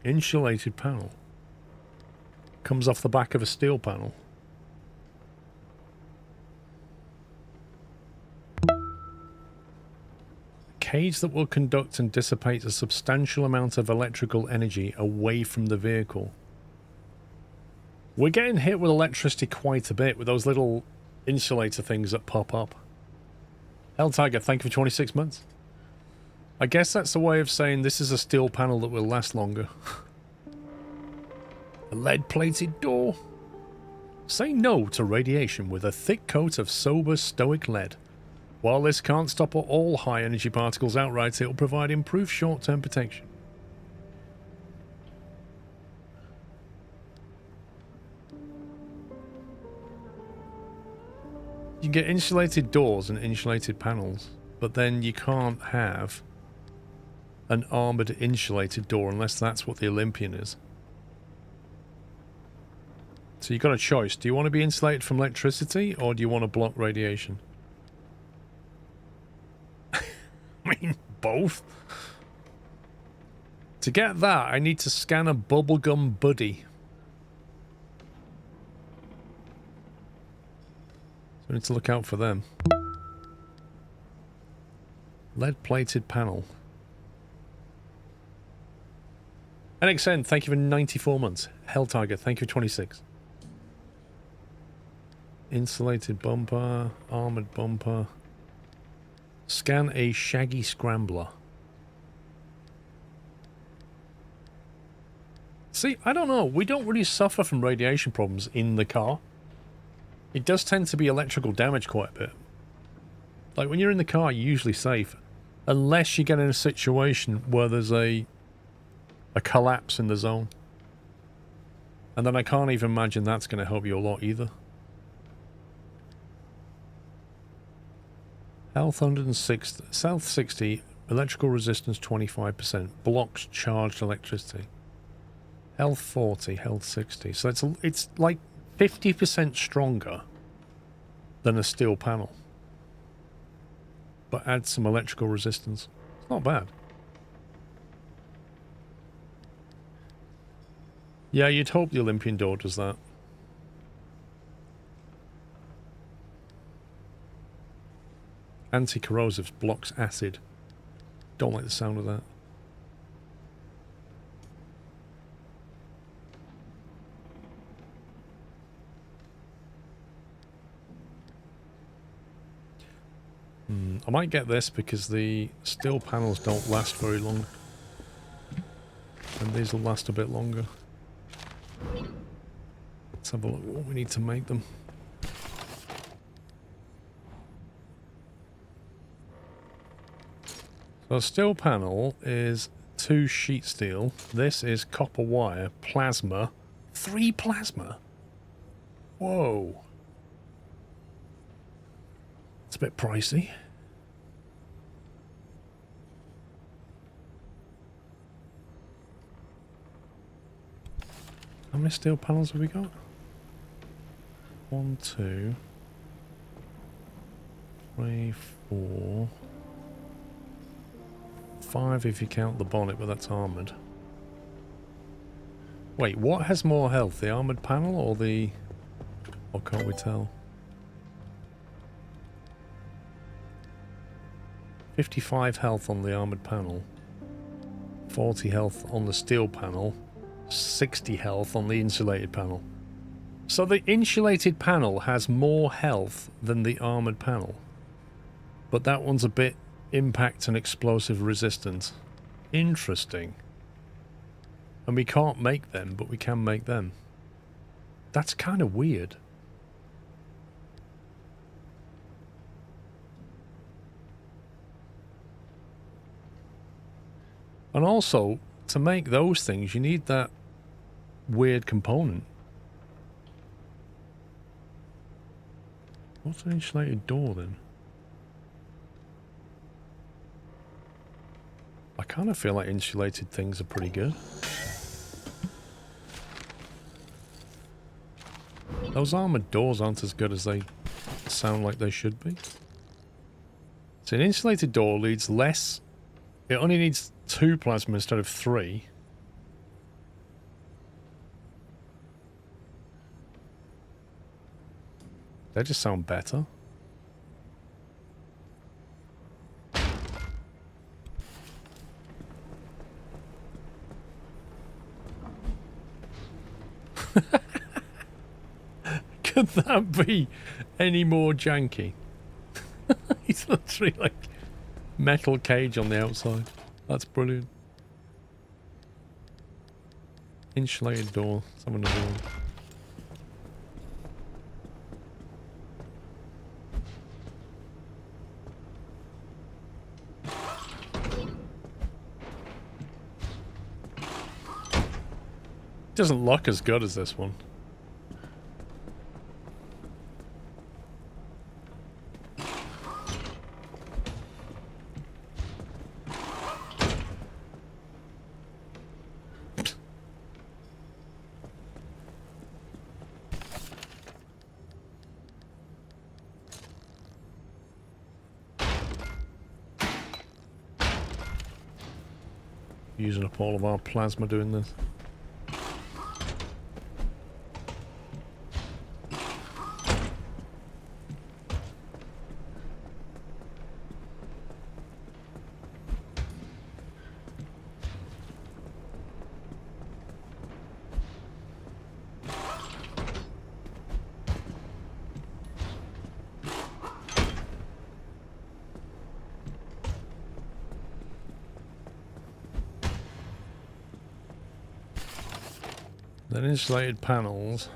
A: Insulated panel. Comes off the back of a steel panel. Cage that will conduct and dissipate a substantial amount of electrical energy away from the vehicle. We're getting hit with electricity quite a bit with those little insulator things that pop up. Hell Tiger, thank you for 26 months. I guess that's a way of saying this is a steel panel that will last longer. A lead-plated door. Say no to radiation with a thick coat of sober, stoic lead. While this can't stop all high-energy particles outright, it will provide improved short-term protection. You can get insulated doors and insulated panels, but then you can't have an armoured insulated door unless that's what the Olympian is. So you've got a choice. Do you want to be insulated from electricity or do you want to block radiation? I mean, both. To get that, I need to scan a bubblegum buddy. So I need to look out for them. Lead-plated panel. NXN, thank you for 94 months. Hell Tiger, thank you for 26. Insulated bumper, armoured bumper. Scan a shaggy scrambler. See, I don't know. We don't really suffer from radiation problems in the car. It does tend to be electrical damage quite a bit. Like when you're in the car, you're usually safe. Unless you get in a situation where there's a collapse in the zone. And then I can't even imagine that's going to help you a lot either. Health 106, South 60, electrical resistance 25%, blocks charged electricity. Health 40, health 60. So it's like 50% stronger than a steel panel. But adds some electrical resistance. It's not bad. Yeah, you'd hope the Olympian door does that. Anti-corrosive blocks acid. Don't like the sound of that. I might get this because the steel panels don't last very long. And these will last a bit longer. Let's have a look what we need to make them. So a steel panel is 2 sheet steel. This is copper wire, plasma. 3 plasma? Whoa. It's a bit pricey. How many steel panels have we got? 1, 2, 3, 4, 5 if you count the bonnet, but that's armoured. Wait, what has more health? The armoured panel or the... Or can't we tell? 55 health on the armoured panel. 40 health on the steel panel. 60 health on the insulated panel. So the insulated panel has more health than the armoured panel. But that one's a bit impact and explosive resistant. Interesting. And we can't make them, but we can make them. That's kind of weird. And also, to make those things, you need that weird component. What's an insulated door then? I kind of feel like insulated things are pretty good. Those armoured doors aren't as good as they sound like they should be. So an insulated door needs less. It only needs 2 plasma instead of 3. They just sound better. Could that be any more janky? He's literally like metal cage on the outside. That's brilliant. Insulated door. Let's have another one. Doesn't look as good as this one. Using up all of our plasma doing this. Then insulated panels.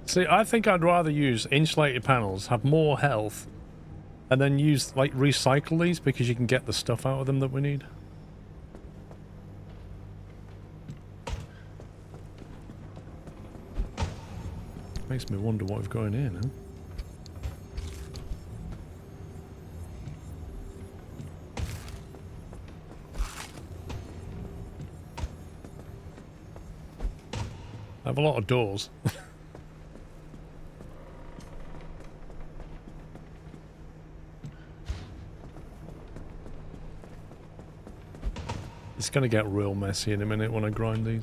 A: See, I think I'd rather use insulated panels, have more health, and then use, like, recycle these because you can get the stuff out of them that we need. Makes me wonder what we've got in here now. I have a lot of doors. gonna get real messy in a minute when I grind these.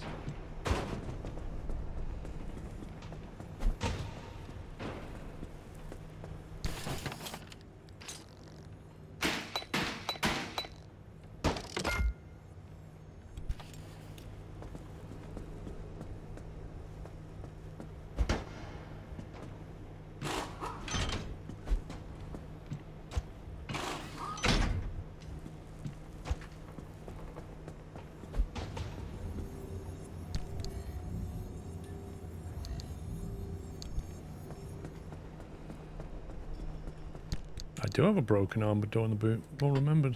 A: I do have a broken armored door in the boot. Well remembered.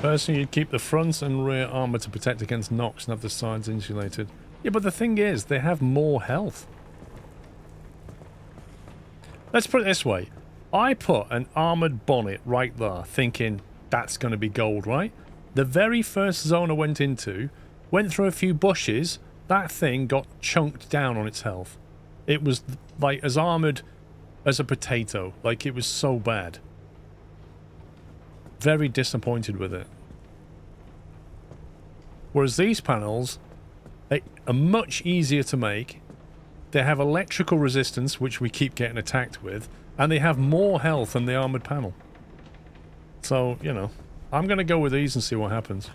A: Personally, you'd keep the front and rear armor to protect against knocks and have the sides insulated. Yeah, but the thing is, they have more health. Let's put it this way. I put an armoured bonnet right there, thinking that's going to be gold, right? The very first zone I went into, went through a few bushes, that thing got chunked down on its health. It was like as armoured as a potato. Like, it was so bad. Very disappointed with it. Whereas these panels, they are much easier to make. They have electrical resistance, which we keep getting attacked with, and they have more health than the armoured panel. So, you know, I'm going to go with these and see what happens.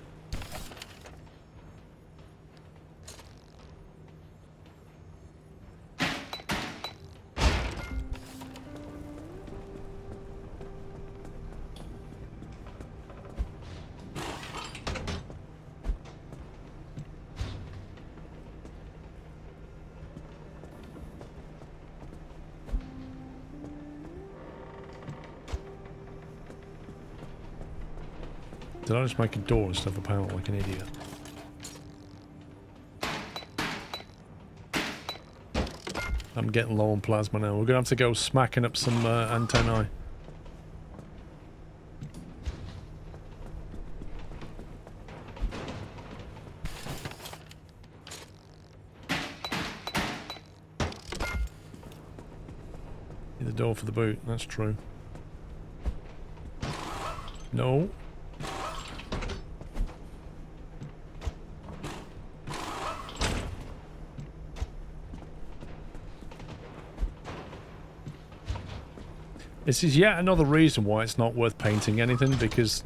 A: Did I just make a door instead of a panel like an idiot? I'm getting low on plasma now. We're going to have to go smacking up some antennae. Need the door for the boot, that's true. No. This is yet another reason why it's not worth painting anything, because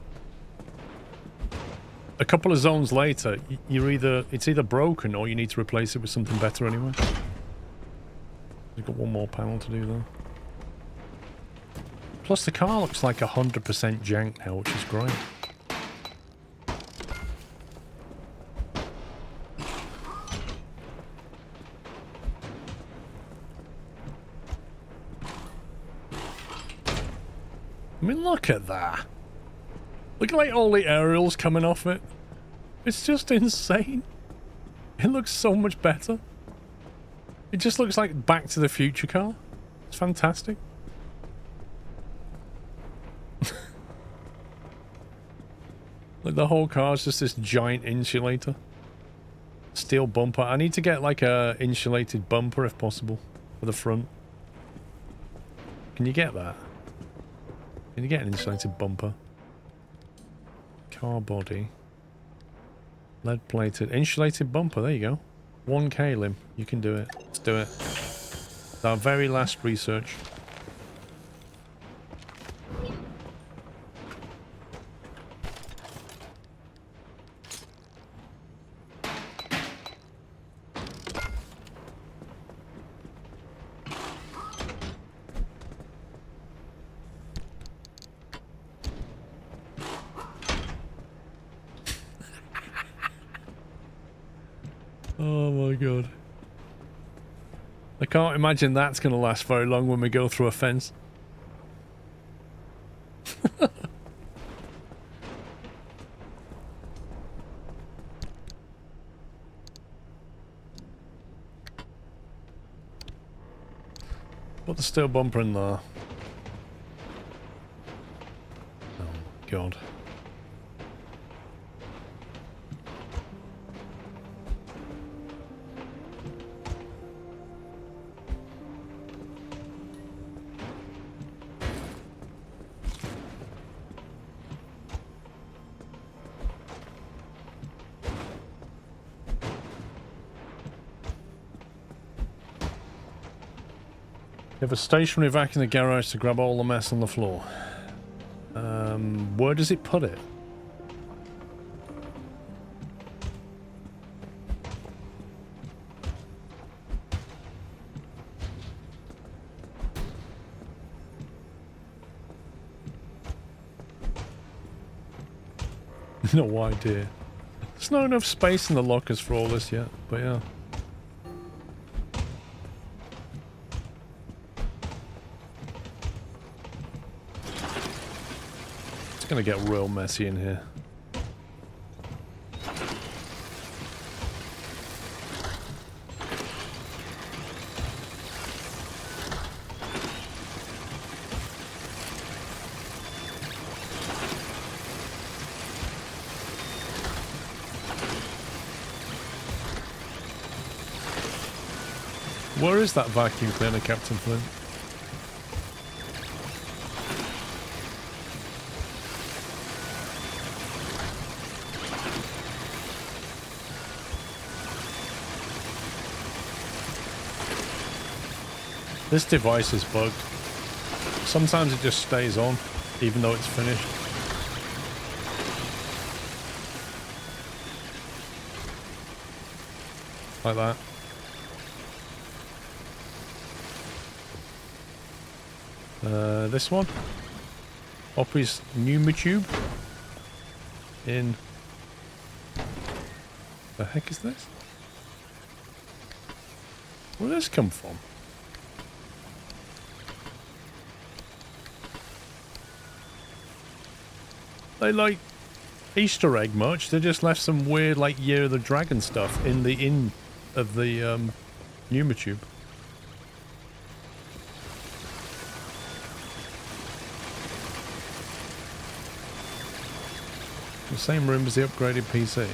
A: a couple of zones later, it's either broken or you need to replace it with something better anyway. We've got one more panel to do though. Plus the car looks like 100% jank now, which is great. I mean, look at that. Look at like all the aerials coming off it. It's just insane. It looks so much better. It just looks like Back to the Future car. It's fantastic. Like the whole car is just this giant insulator. Steel bumper. I need to get like a insulated bumper if possible for the front. Can you get that? Can you get an insulated bumper? Car body. Lead plated. Insulated bumper, there you go. 1k limb. You can do it. Let's do it. It's our very last research. Oh my god. I can't imagine that's going to last very long when we go through a fence. Put the steel bumper in there. Oh my God. You have a stationary vac in the garage to grab all the mess on the floor. Where does it put it? No idea. There's not enough space in the lockers for all this yet, but yeah. It's gonna get real messy in here. Where is that vacuum cleaner, Captain Flint? This device is bugged. Sometimes it just stays on, even though it's finished. Like that. This one. Opry's pneumatube. In... The heck is this? Where did this come from? They like Easter egg much. They just left some weird like Year of the Dragon stuff in the inn of the pneumatube. The same room as the upgraded PC.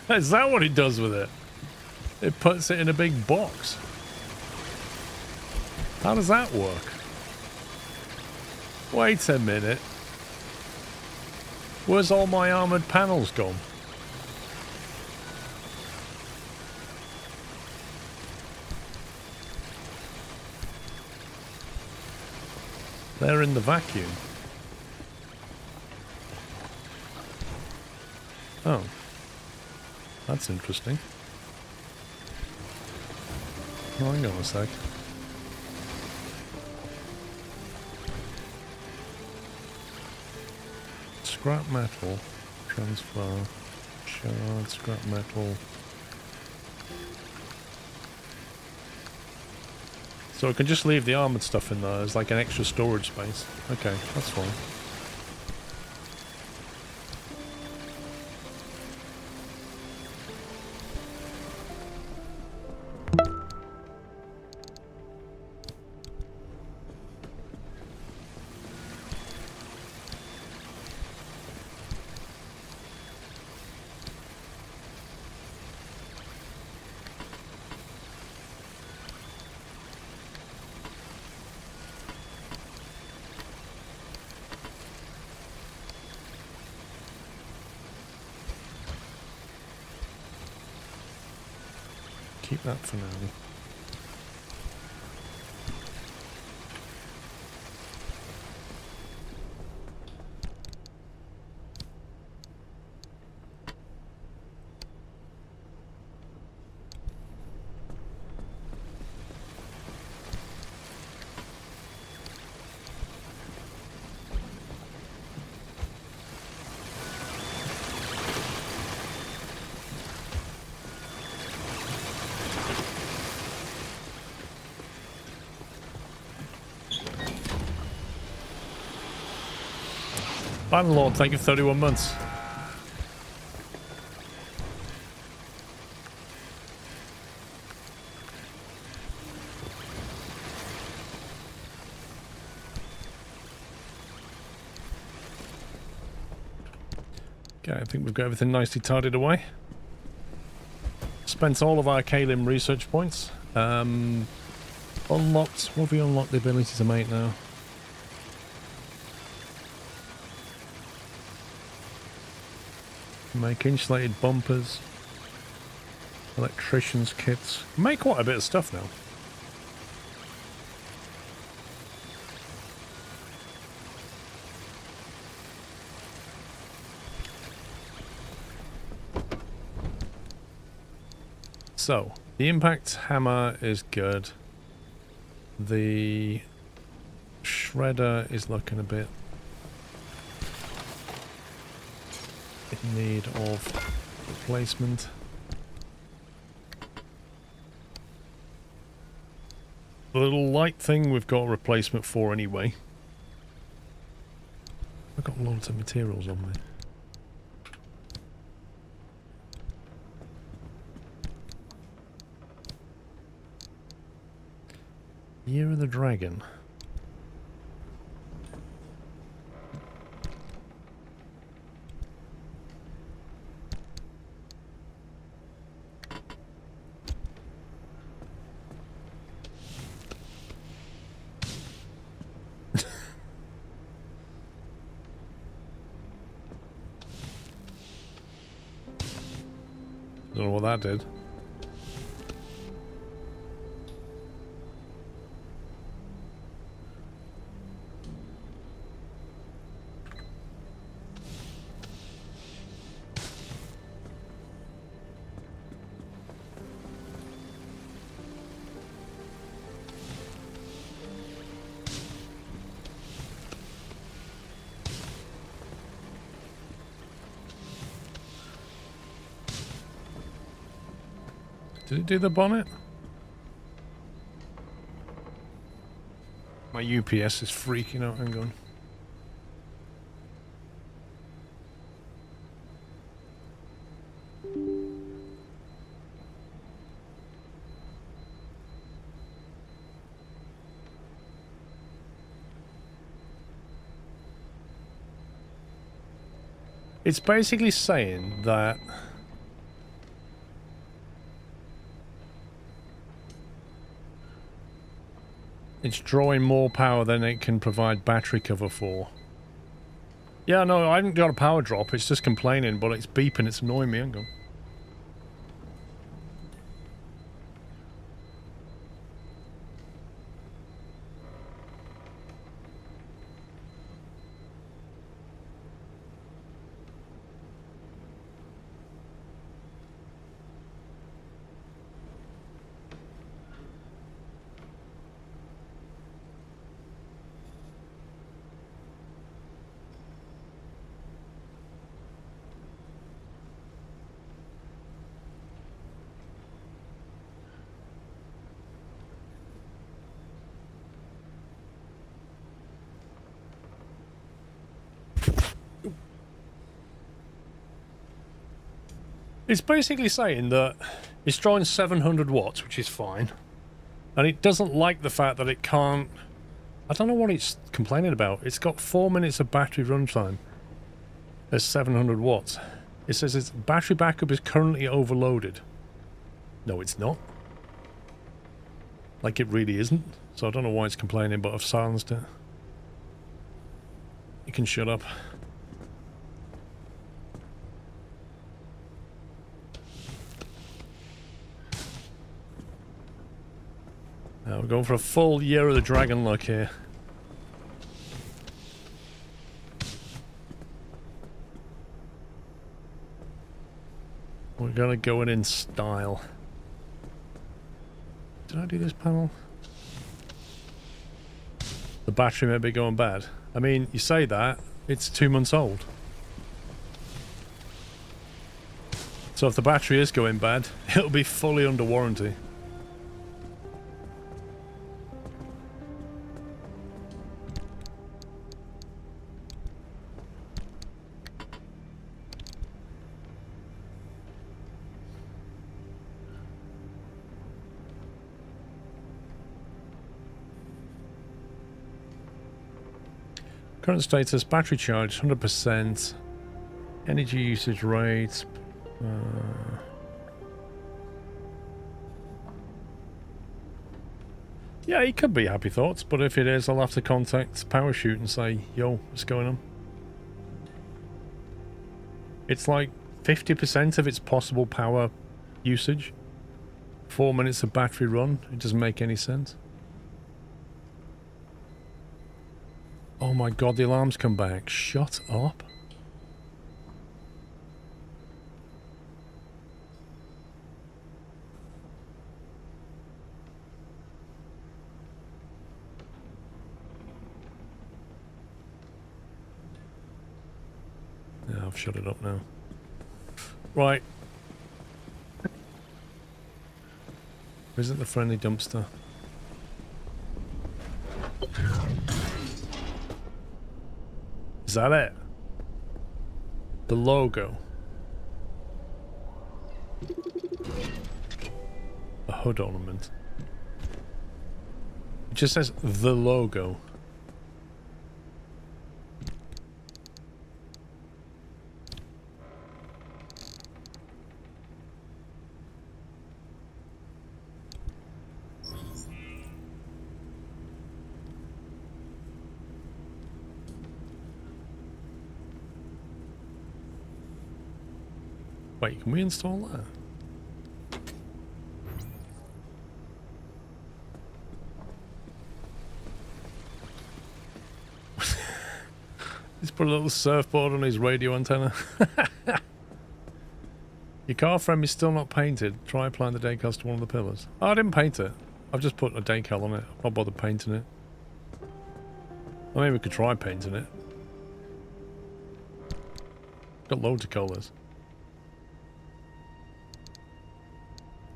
A: Is that what it does with it? It puts it in a big box. How does that work? Wait a minute. Where's all my armoured panels gone? They're in the vacuum. Oh. That's interesting. Oh, hang on a sec. Scrap metal, transfer, shard, scrap metal. So I can just leave the armoured stuff in there as like an extra storage space. Okay, that's fine. Keep that for now. Landlord, thank you for 31 months. Okay, I think we've got everything nicely tidied away. Spent all of our Kalim research points. Unlocked. What have we unlocked the ability to make now? Make insulated bumpers. Electrician's kits. Make quite a bit of stuff now. So, the impact hammer is good. The shredder is looking a bit in need of replacement. The little light thing we've got a replacement for anyway. I've got loads of materials on me. Year of the Dragon. Don't know what that did. Did it do the bonnet? My UPS is freaking out. Hang on. It's basically saying that it's drawing more power than it can provide battery cover for. Yeah, no, I haven't got a power drop. It's just complaining, but it's beeping. It's annoying me. Hang on. It's basically saying that it's drawing 700 watts, which is fine. And it doesn't like the fact that it can't... I don't know what it's complaining about. It's got 4 minutes of battery runtime. There's 700 watts. It says its battery backup is currently overloaded. No, it's not. Like it really isn't. So I don't know why it's complaining, but I've silenced it. You can shut up. Now we're going for a full Year of the Dragon look here. We're gonna go in style. Did I do this panel? The battery may be going bad. I mean, you say that, it's 2 months old. So if the battery is going bad, it'll be fully under warranty. Current status, battery charge, 100%. Energy usage rate. Yeah, it could be Happy Thoughts, but if it is, I'll have to contact Parachute and say, yo, what's going on? It's like 50% of its possible power usage. 4 minutes of battery run. It doesn't make any sense. Oh my god, the alarm's come back. Shut up. Yeah, I've shut it up now. Right. Visit the friendly dumpster. Is that it? The logo. A hood ornament. It just says the logo. Wait, can we install that? He's put a little surfboard on his radio antenna. Your car frame is still not painted. Try applying the decals to one of the pillars. Oh, I didn't paint it. I've just put a decal on it. I'm not bothered painting it. I mean, we could try painting it. Got loads of colours.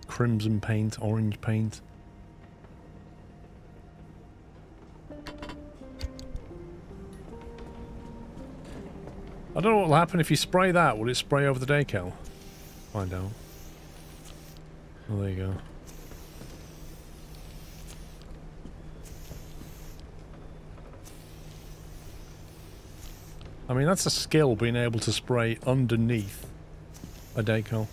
A: Crimson paint, orange paint. I don't know what will happen if you spray that. Will it spray over the decal? Find out. Oh, there you go. I mean, that's a skill, being able to spray underneath a decal.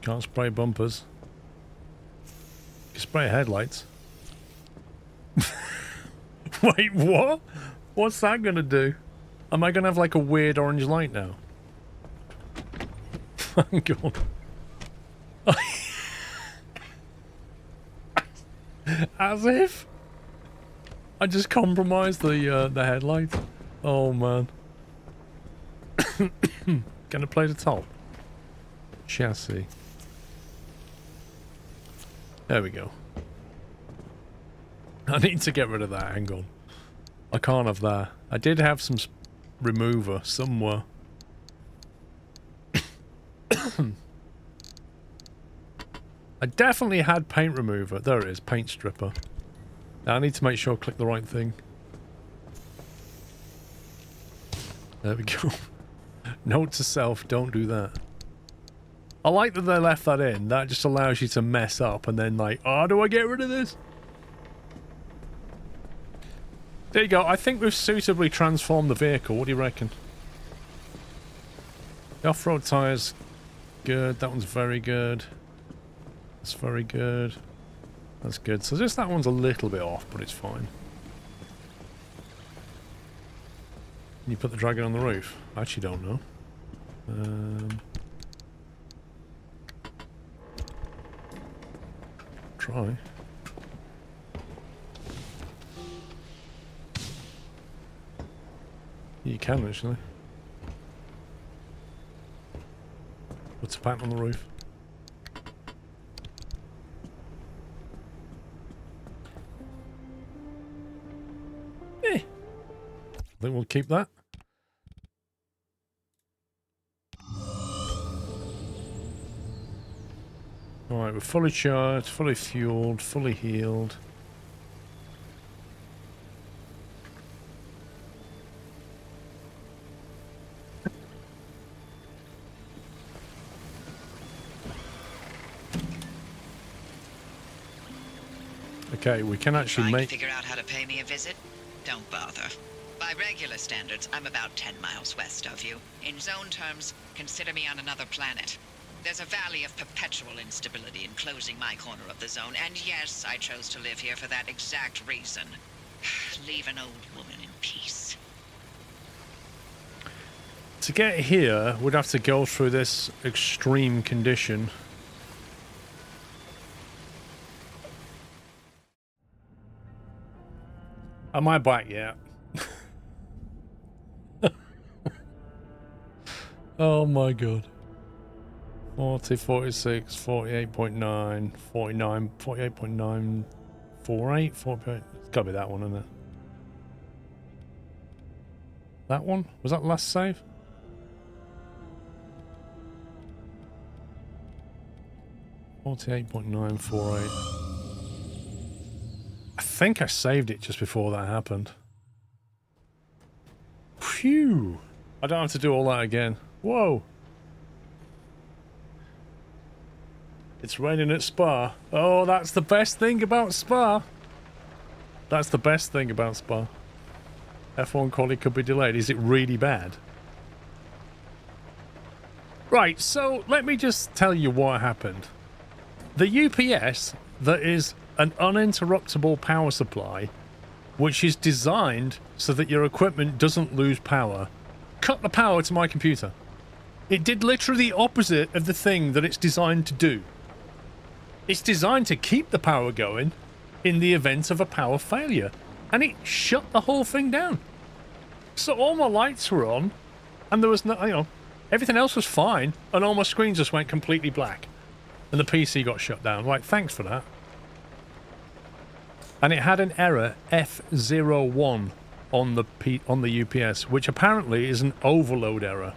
A: Can't spray bumpers. You can spray headlights. Wait, what? What's that gonna do? Am I gonna have like a weird orange light now? Hang on. As if I just compromised the headlight. Oh man. Gonna play the top. Chassis. There we go. I need to get rid of that. Hang on. I can't have that. I did have some remover somewhere. I definitely had paint remover. There it is. Paint stripper. Now I need to make sure I click the right thing. There we go. Note to self, don't do that. I like that they left that in. That just allows you to mess up and then like, oh, do I get rid of this? There you go. I think we've suitably transformed the vehicle. What do you reckon? The off-road tyres, good. That one's very good. That's very good. That's good. So just that one's a little bit off, but it's fine. Can you put the dragon on the roof? I actually don't know. Try. You can actually. What's the pattern on the roof? Eh. I think we'll keep that. Alright, we're fully charged, fully fueled, fully healed. Okay, we can actually
E: Trying
A: make...
E: to figure out how to pay me a visit? Don't bother. By regular standards, I'm about 10 miles west of you. In zone terms, consider me on another planet. There's a valley of perpetual instability enclosing my corner of the zone, and yes, I chose to live here for that exact reason. Leave an old woman in peace.
A: To get here, we'd have to go through this extreme condition. Am I back yet? Oh my god. 40, 46, 48.9, 49, 48.9, 48, 48. It's gotta be that one, isn't it? That one? Was that the last save? .948. I think I saved it just before that happened. Phew! I don't have to do all that again. Whoa! It's raining at Spa. Oh, that's the best thing about Spa. That's the best thing about Spa. F1 quality could be delayed. Is it really bad? Right, so let me just tell you what happened. The UPS that is an uninterruptible power supply, which is designed so that your equipment doesn't lose power, cut the power to my computer. It did literally the opposite of the thing that it's designed to do. It's designed to keep the power going in the event of a power failure, and it shut the whole thing down. So all my lights were on, and there was no, you know, everything else was fine, and all my screens just went completely black, and the PC got shut down. Right, thanks for that. And it had an error F01 on the UPS, which apparently is an overload error.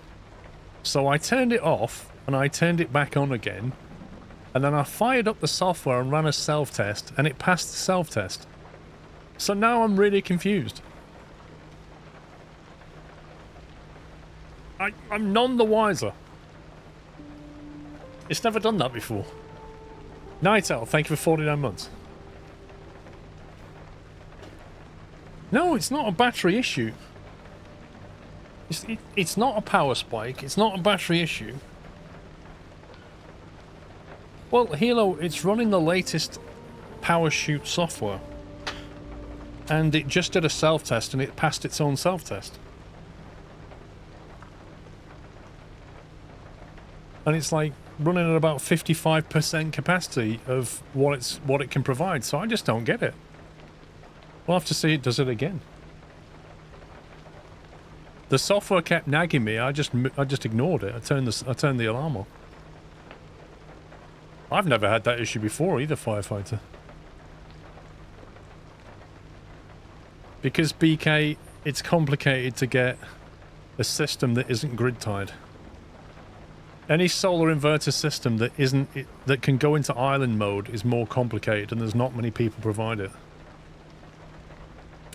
A: So I turned it off, and I turned it back on again, and then I fired up the software and ran a self-test, and it passed the self-test. So now I'm really confused. I'm none the wiser. It's never done that before. Nightel, thank you for 49 months. No, it's not a battery issue. It's not a power spike. It's not a battery issue. Well, Hilo, it's running the latest PowerShoot software. And it just did a self-test and it passed its own self-test. And it's like running at about 55% capacity of what it can provide, so I just don't get it. We'll have to see it does it again. The software kept nagging me. I just ignored it. I turned the alarm on. I've never had that issue before either, Firefighter. Because BK, it's complicated to get a system that isn't grid tied. Any solar inverter system that can go into island mode is more complicated, and there's not many people provide it.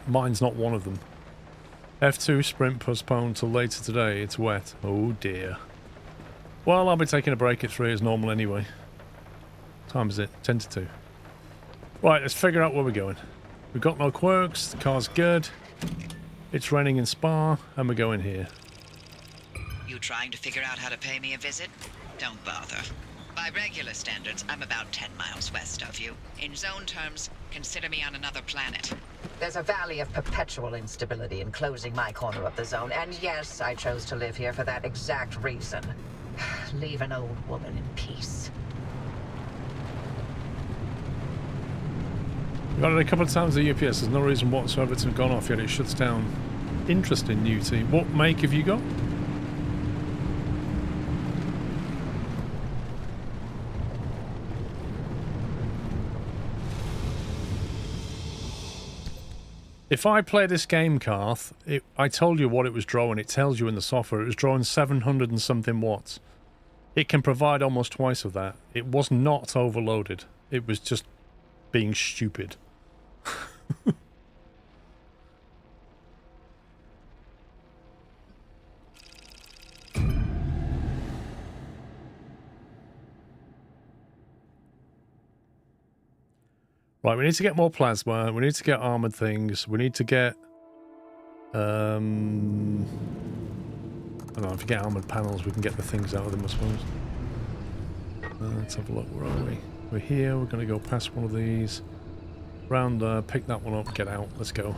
A: Mine's not one of them. F2 sprint postponed till later today. It's wet. Oh dear. Well, I'll be taking a break at 3 as normal anyway. What time is it? 10 to 2. Right, let's figure out where we're going. We've got no quirks. The car's good. It's raining in Spa, and we're going here.
E: You trying to figure out how to pay me a visit? Don't bother. By regular standards, I'm about 10 miles west of you. In zone terms, consider me on another planet.
D: There's a valley of perpetual instability enclosing my corner of the zone, and yes, I chose to live here for that exact reason. Leave an old woman in peace.
A: We've got it a couple of times at UPS. There's no reason whatsoever to have gone off yet. It shuts down. Interesting, new team. What make have you got? If I play this game, Karth, I told you what it was drawing. It tells you in the software. It was drawing 700 and something watts. It can provide almost twice of that. It was not overloaded. It was just being stupid. Right, we need to get more plasma. We need to get armored things. We need to get... I don't know, if you get armored panels, we can get the things out of them, I suppose. Let's have a look. Where are we? We're here. We're going to go past one of these. Round there. Pick that one up. Get out. Let's go.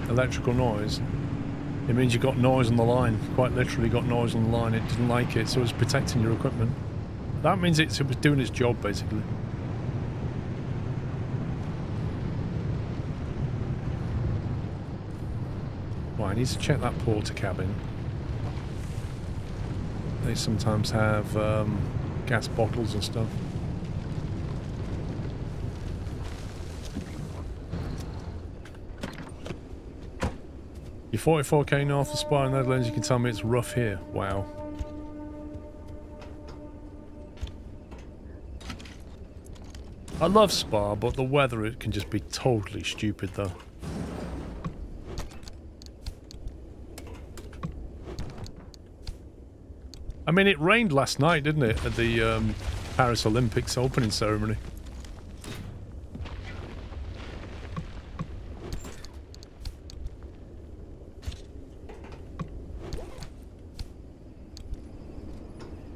A: Electrical noise. It means you got noise on the line. Quite literally got noise on the line. It didn't like it, so it's protecting your equipment. That means it was doing its job, basically. Right, I need to check that porter cabin. They sometimes have gas bottles and stuff. You're 44k north of Spa in the Netherlands, you can tell me it's rough here. Wow. I love Spa, but the weather, it can just be totally stupid though. I mean, it rained last night, didn't it, at the Paris Olympics opening ceremony.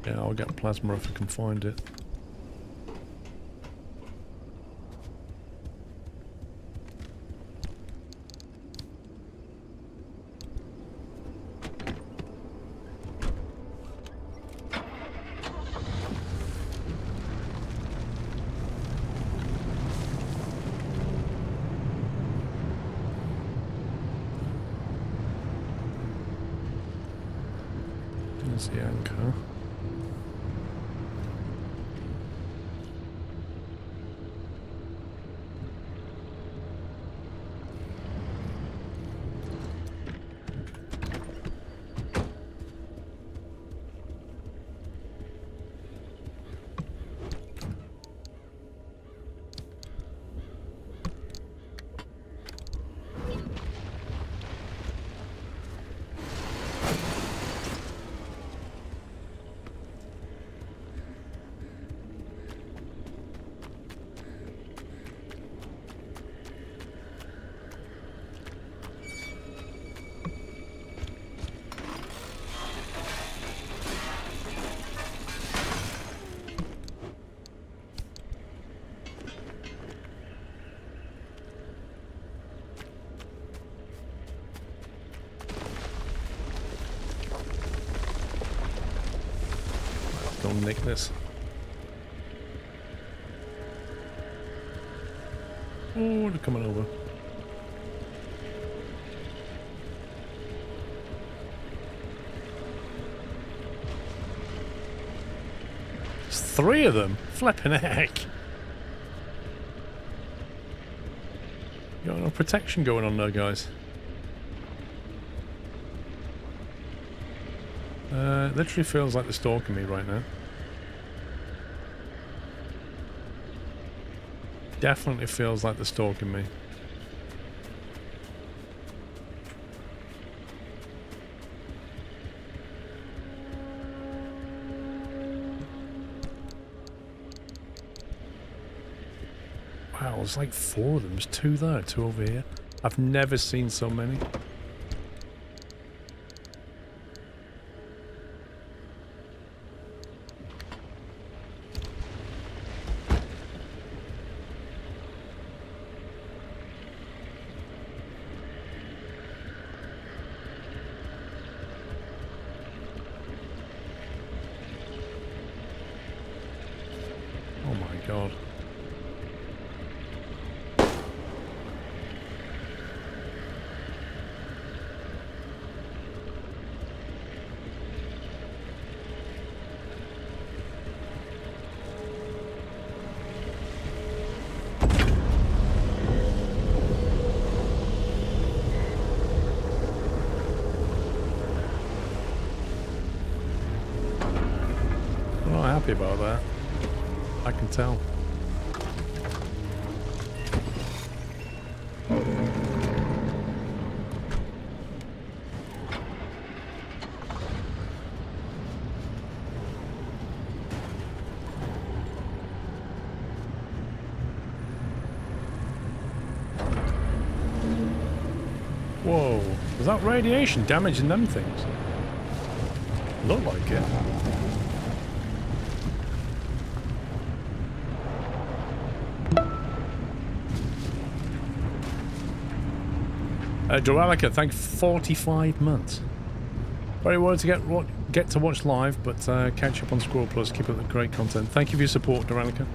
A: Yeah, I'll get plasma if I can find it. There's the anchor. Don't nick this. Oh, they're coming over. There's 3 of them. Flipping heck. Got no protection going on there, guys. It literally feels like they're stalking me right now. Definitely feels like they're stalking me. Wow, there's like 4 of them. There's 2 there, 2 over here. I've never seen so many. Oh my god. happy about that. I can tell. Whoa, is that radiation damaging them things? Look like it. Duralica, thank 45 months. Very well to get to watch live, but catch up on SquirrelPlus. Keep up the great content. Thank you for your support, Duralica.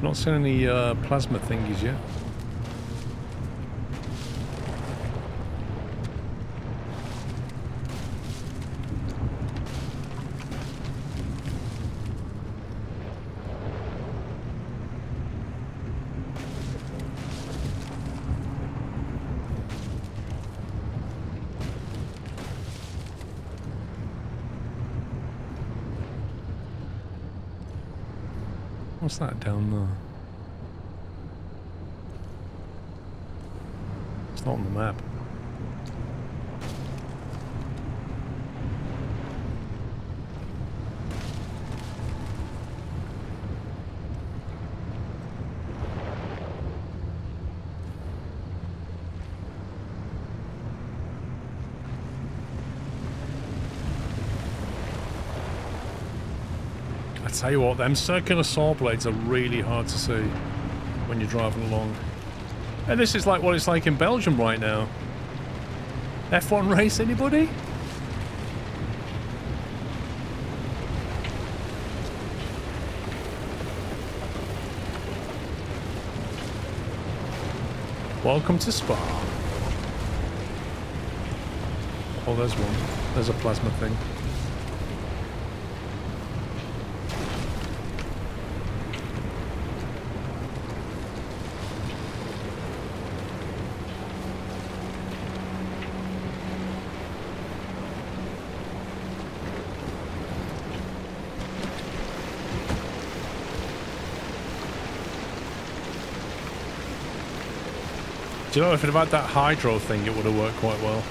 A: Not seen any plasma thingies yet. What's that down there? It's not on the map. Tell you what, them circular saw blades are really hard to see when you're driving along. And this is like what it's like in Belgium right now. F1 race, anybody? Welcome to Spa. Oh, there's one. There's a plasma thing. Do you know, if it had that hydro thing, it would have worked quite well.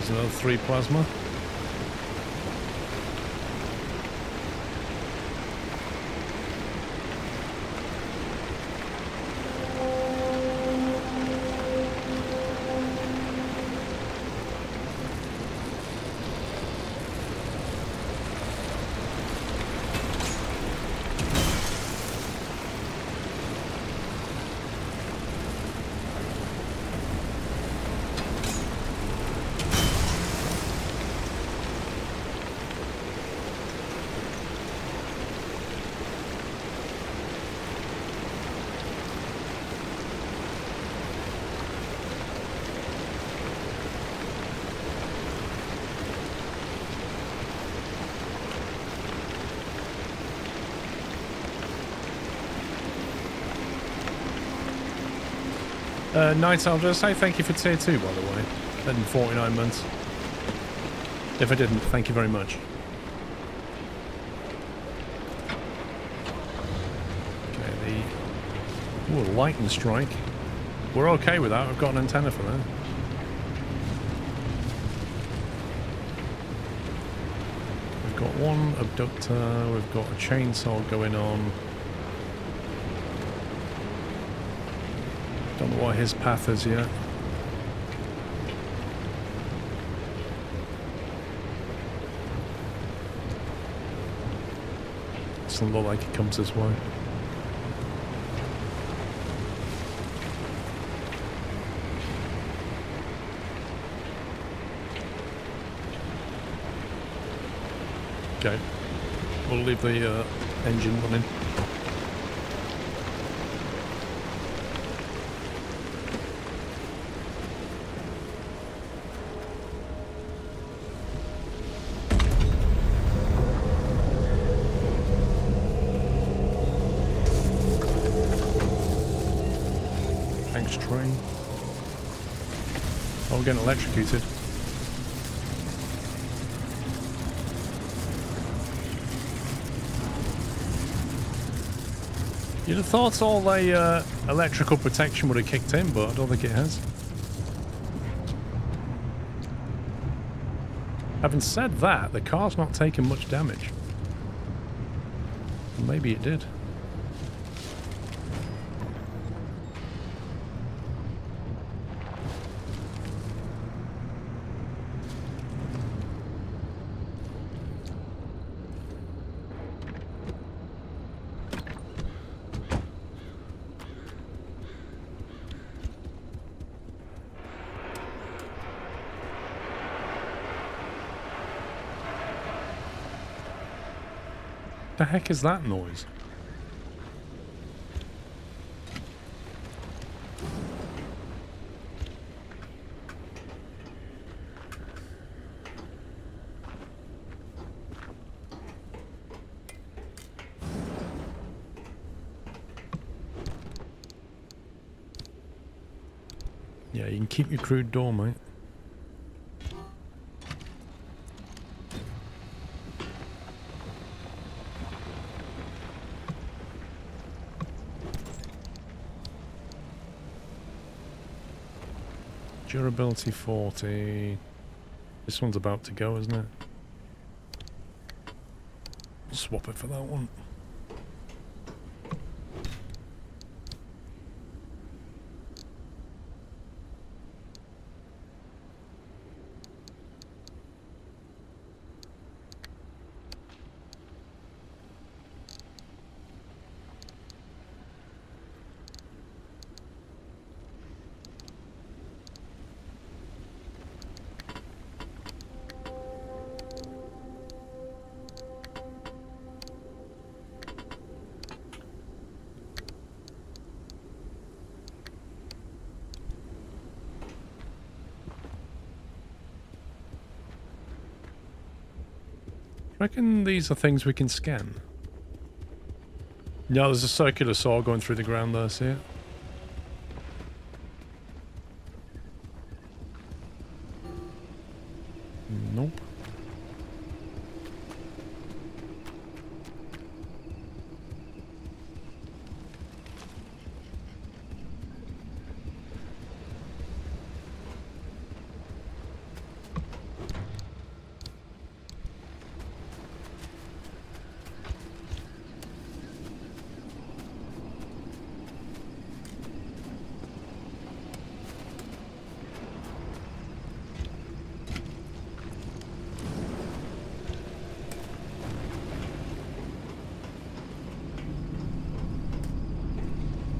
A: Another 3 plasma. Night Owl, did I say thank you for tier 2, by the way? And 49 months. If I didn't, thank you very much. Okay, the... Ooh, lightning strike. We're okay with that, I've got an antenna for that. got one abductor, we've got a chainsaw going on. Don't know what his path is yet. Doesn't look like he comes this way. Okay, we'll leave the engine running. Thanks, train. Oh, we're getting electrocuted. You'd have thought all the electrical protection would have kicked in, but I don't think it has. Having said that, the car's not taking much damage. Maybe it did. The heck is that noise? Yeah, you can keep your crude door, mate. Durability 40. This one's about to go, isn't it? We'll swap it for that one. I reckon these are things we can scan. Yeah, there's a circular saw going through the ground there, see it? Nope.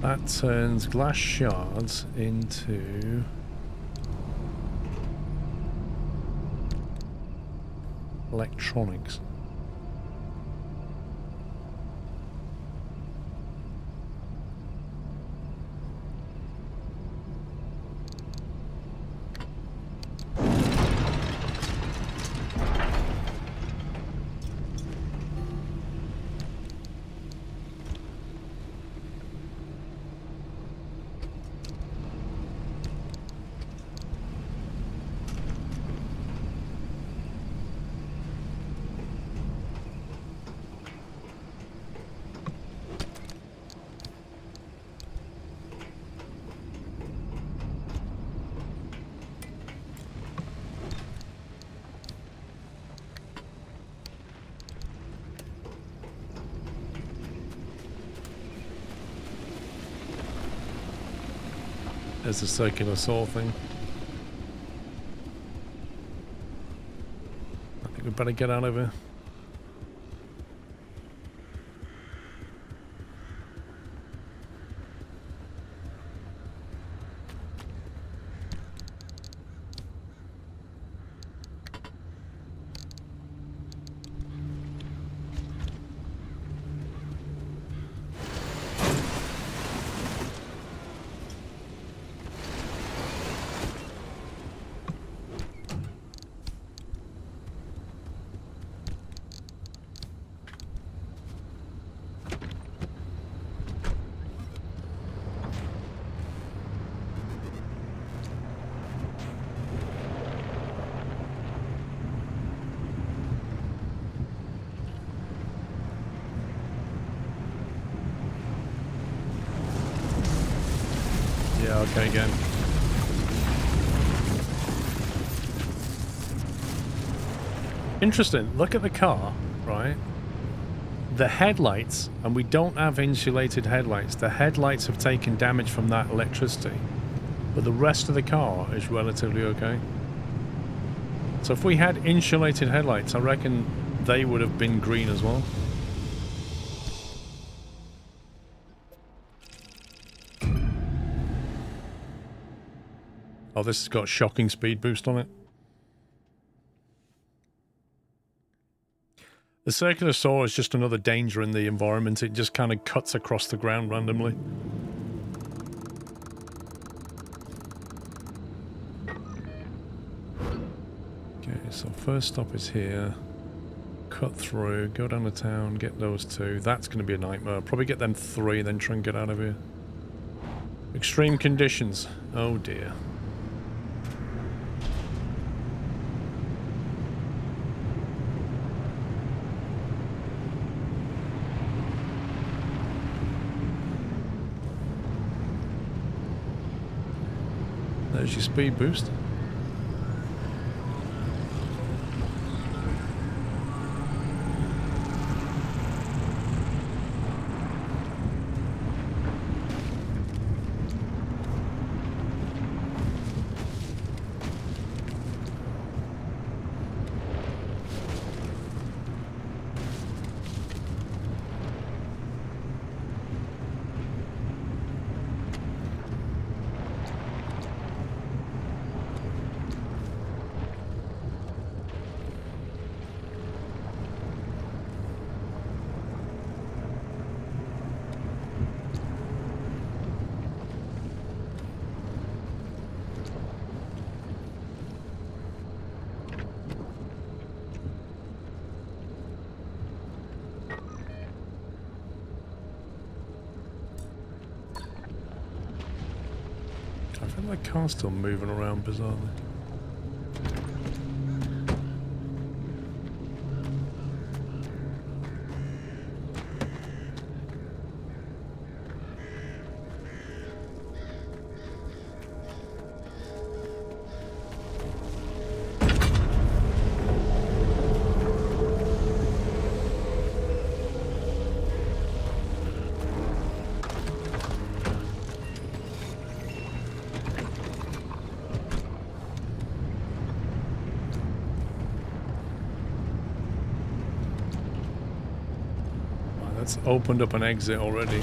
A: That turns glass shards into electronics. There's a circular saw thing. I think we better get out of here. Yeah, okay, again. Interesting. Look at the car, right? The headlights, and we don't have insulated headlights. The headlights have taken damage from that electricity, but the rest of the car is relatively okay. So if we had insulated headlights, I reckon they would have been green as well. Oh, this has got a shocking speed boost on it. The circular saw is just another danger in the environment. It just kind of cuts across the ground randomly. Okay, so first stop is here. Cut through, go down to town, get those two. That's going to be a nightmare. Probably get them three, then try and get out of here. Extreme conditions. Oh dear. There's your speed boost. I feel like car's still moving around bizarrely. That's opened up an exit already.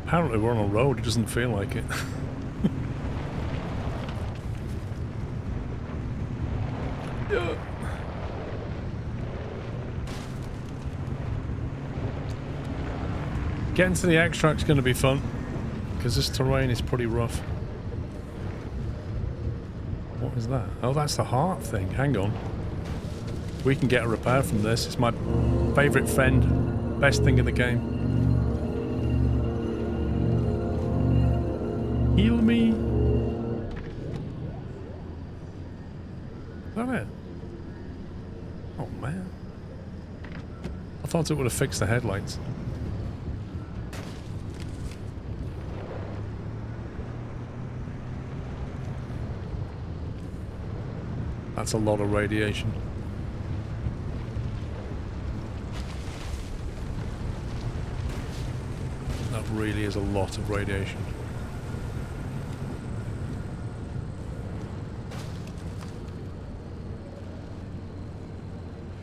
A: Apparently we're on a road, it doesn't feel like it. Yeah. Getting to the extract's going to be fun, because this terrain is pretty rough. What is that? Oh, that's the heart thing. Hang on. We can get a repair from this. It's my favourite friend. Best thing in the game. Heal me. Is that it? I thought it would have fixed the headlights. That's a lot of radiation. That really is a lot of radiation.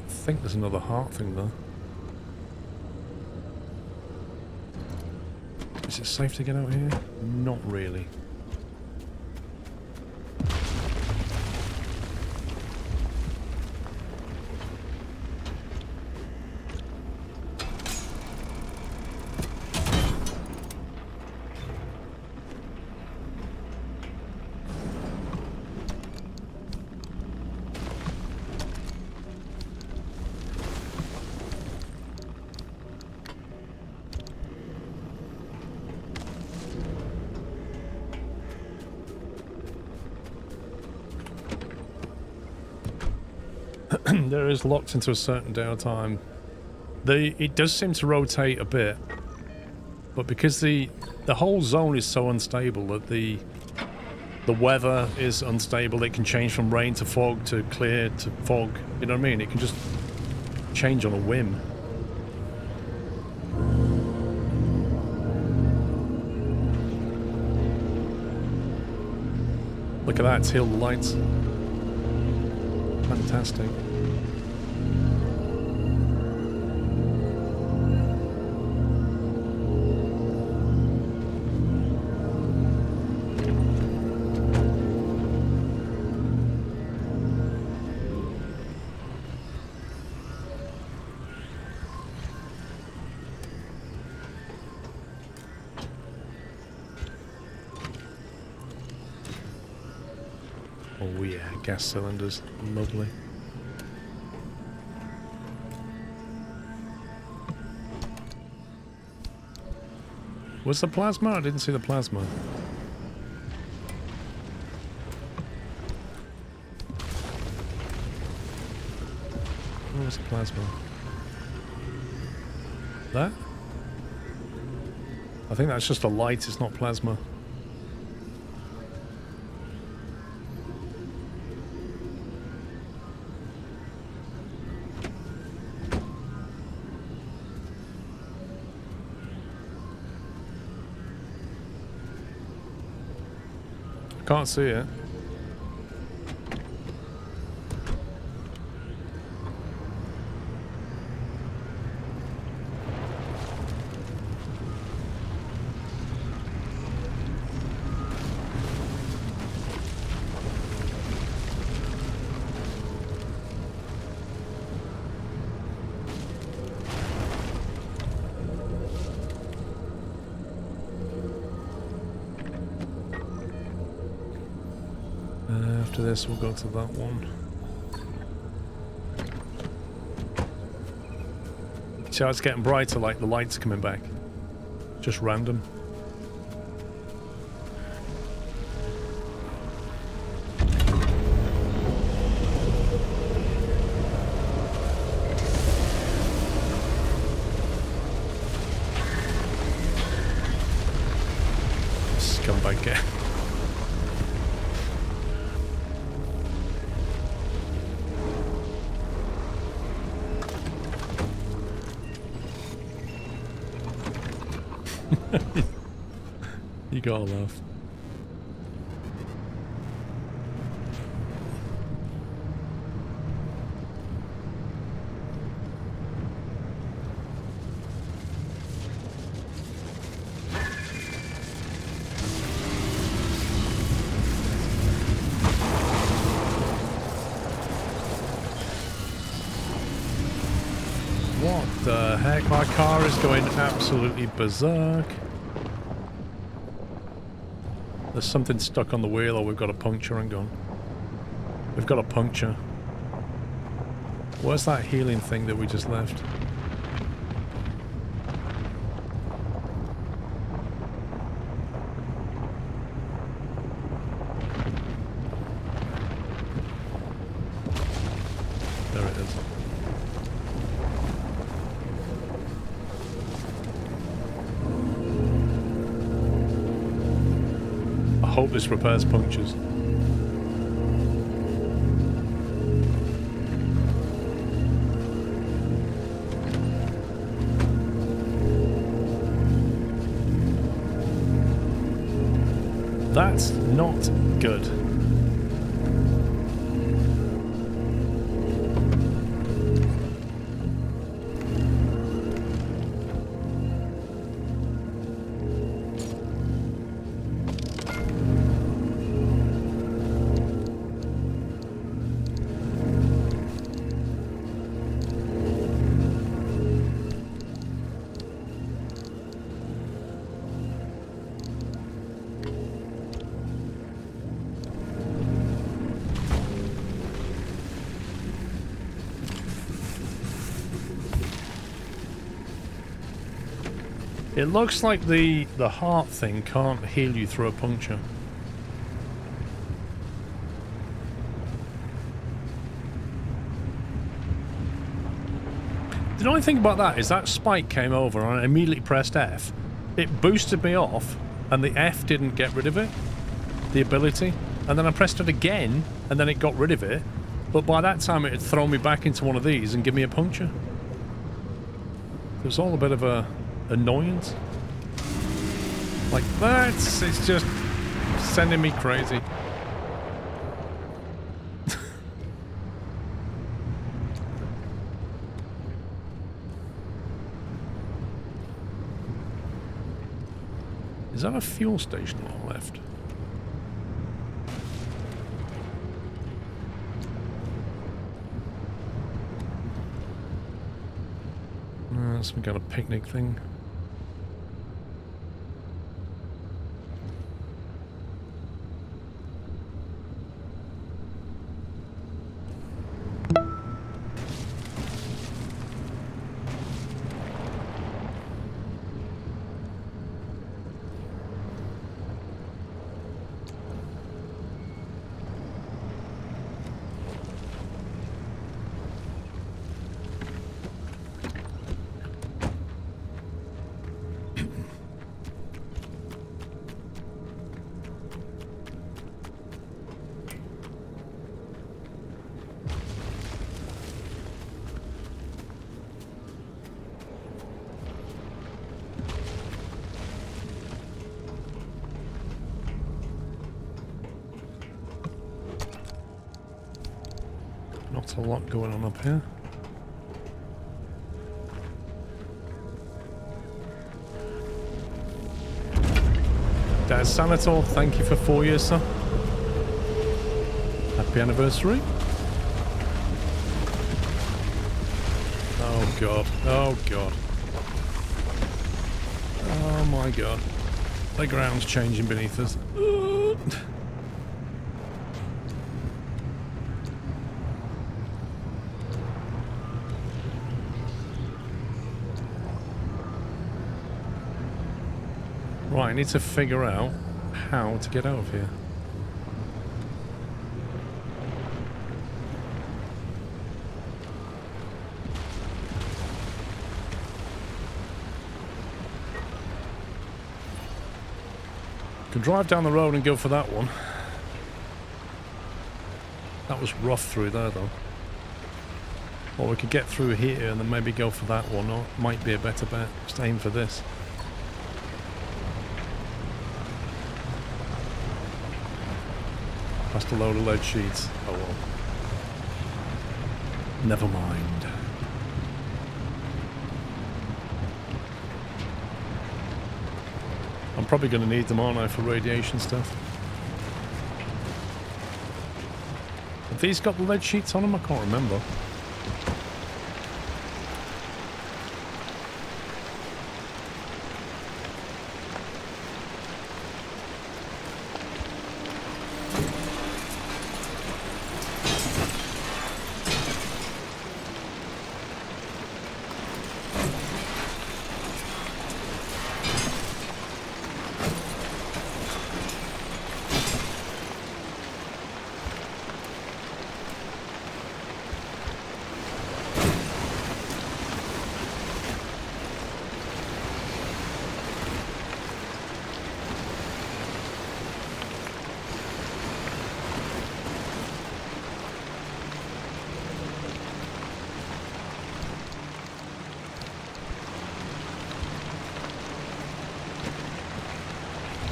A: I think there's another heart thing there. Is it safe to get out here? Not really. There is locked into a certain downtime. It does seem to rotate a bit, but because the whole zone is so unstable that the weather is unstable, it can change from rain to fog to clear to fog. You know what I mean? It can just change on a whim. Look at that, it's healed the lights. Fantastic. Oh yeah, gas cylinders, lovely. Was the plasma? I didn't see the plasma. Where was the plasma? That? I think that's just a light, it's not plasma. Can't see it. After this, we'll go to that one. See how it's getting brighter, like the lights coming back. Just random. Scumbag get. You gotta laugh. What the heck? My car is going absolutely berserk. There's something stuck on the wheel, or we've got a puncture and gone. We've got a puncture. Where's that healing thing that we just left? There it is. hope this repairs punctures. That's not good. It looks like the heart thing can't heal you through a puncture. The only thing about that is that spike came over and I immediately pressed F. It boosted me off and the F didn't get rid of it, the ability. And then I pressed it again and then it got rid of it. But by that time it had thrown me back into one of these and give me a puncture. It was all a bit of a annoyance. Like that, it's just sending me crazy. Is that a fuel station on the left? No, some kind of picnic thing. Not a lot going on up here. Dad Sanator, thank you for 4 years, sir. Happy anniversary. Oh god. Oh god. Oh my god. The ground's changing beneath us. Right, I need to figure out how to get out of here. Could drive down the road and go for that one. That was rough through there though. Or we could get through here and then maybe go for that one, or it might be a better bet. Just aim for this. Past a load of lead sheets. Oh well. Never mind. I'm probably going to need them, aren't I, for radiation stuff. Have these got the lead sheets on them? I can't remember.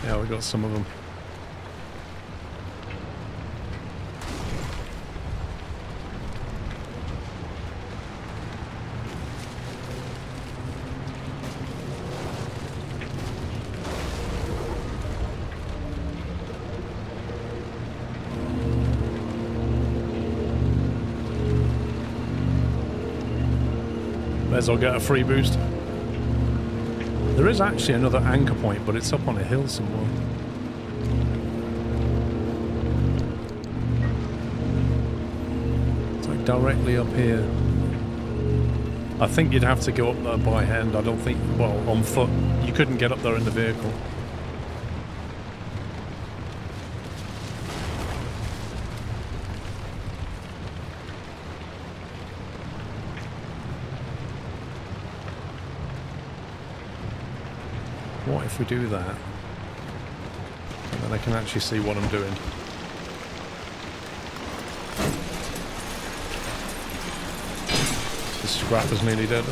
A: Yeah, we got some of them. May as well get a free boost. There is actually another anchor point, but it's up on a hill somewhere. It's like directly up here. I think you'd have to go up there by hand. I don't think, well, on foot. You couldn't get up there in the vehicle. What if we do that? And then I can actually see what I'm doing. The scrapper's nearly dead.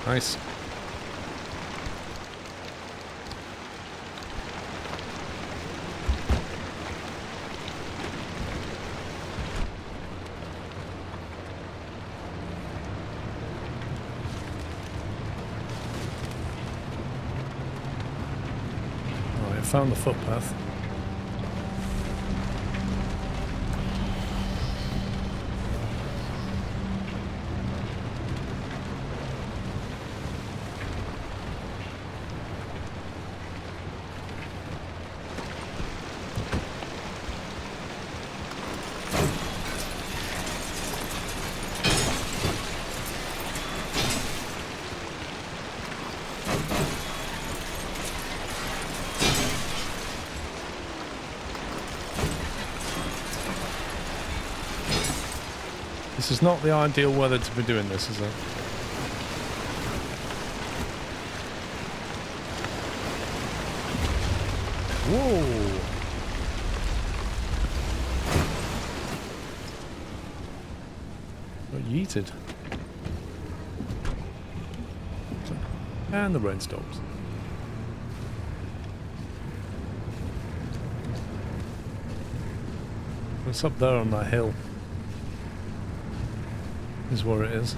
A: Nice. Alright, I found the footpath. This is not the ideal weather to be doing this, is it? Whoa! Got yeeted. And the rain stops. It's up there on that hill. Is where it is.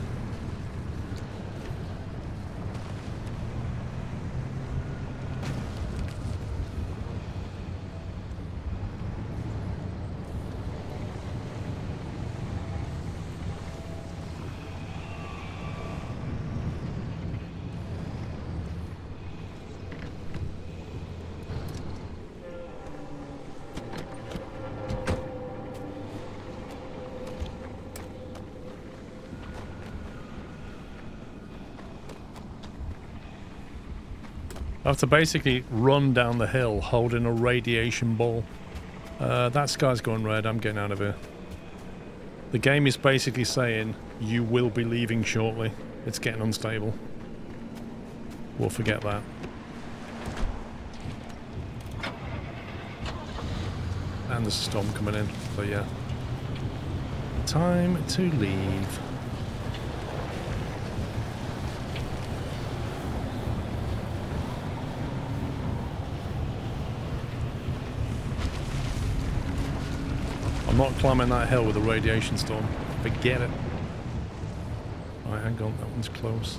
A: I have to basically run down the hill holding a radiation ball. That sky's going red. I'm getting out of here. The game is basically saying you will be leaving shortly. It's getting unstable. We'll forget that. And there's a storm coming in. So yeah. Time to leave. I'm not climbing that hill with a radiation storm. Forget it. Alright, hang on, that one's close.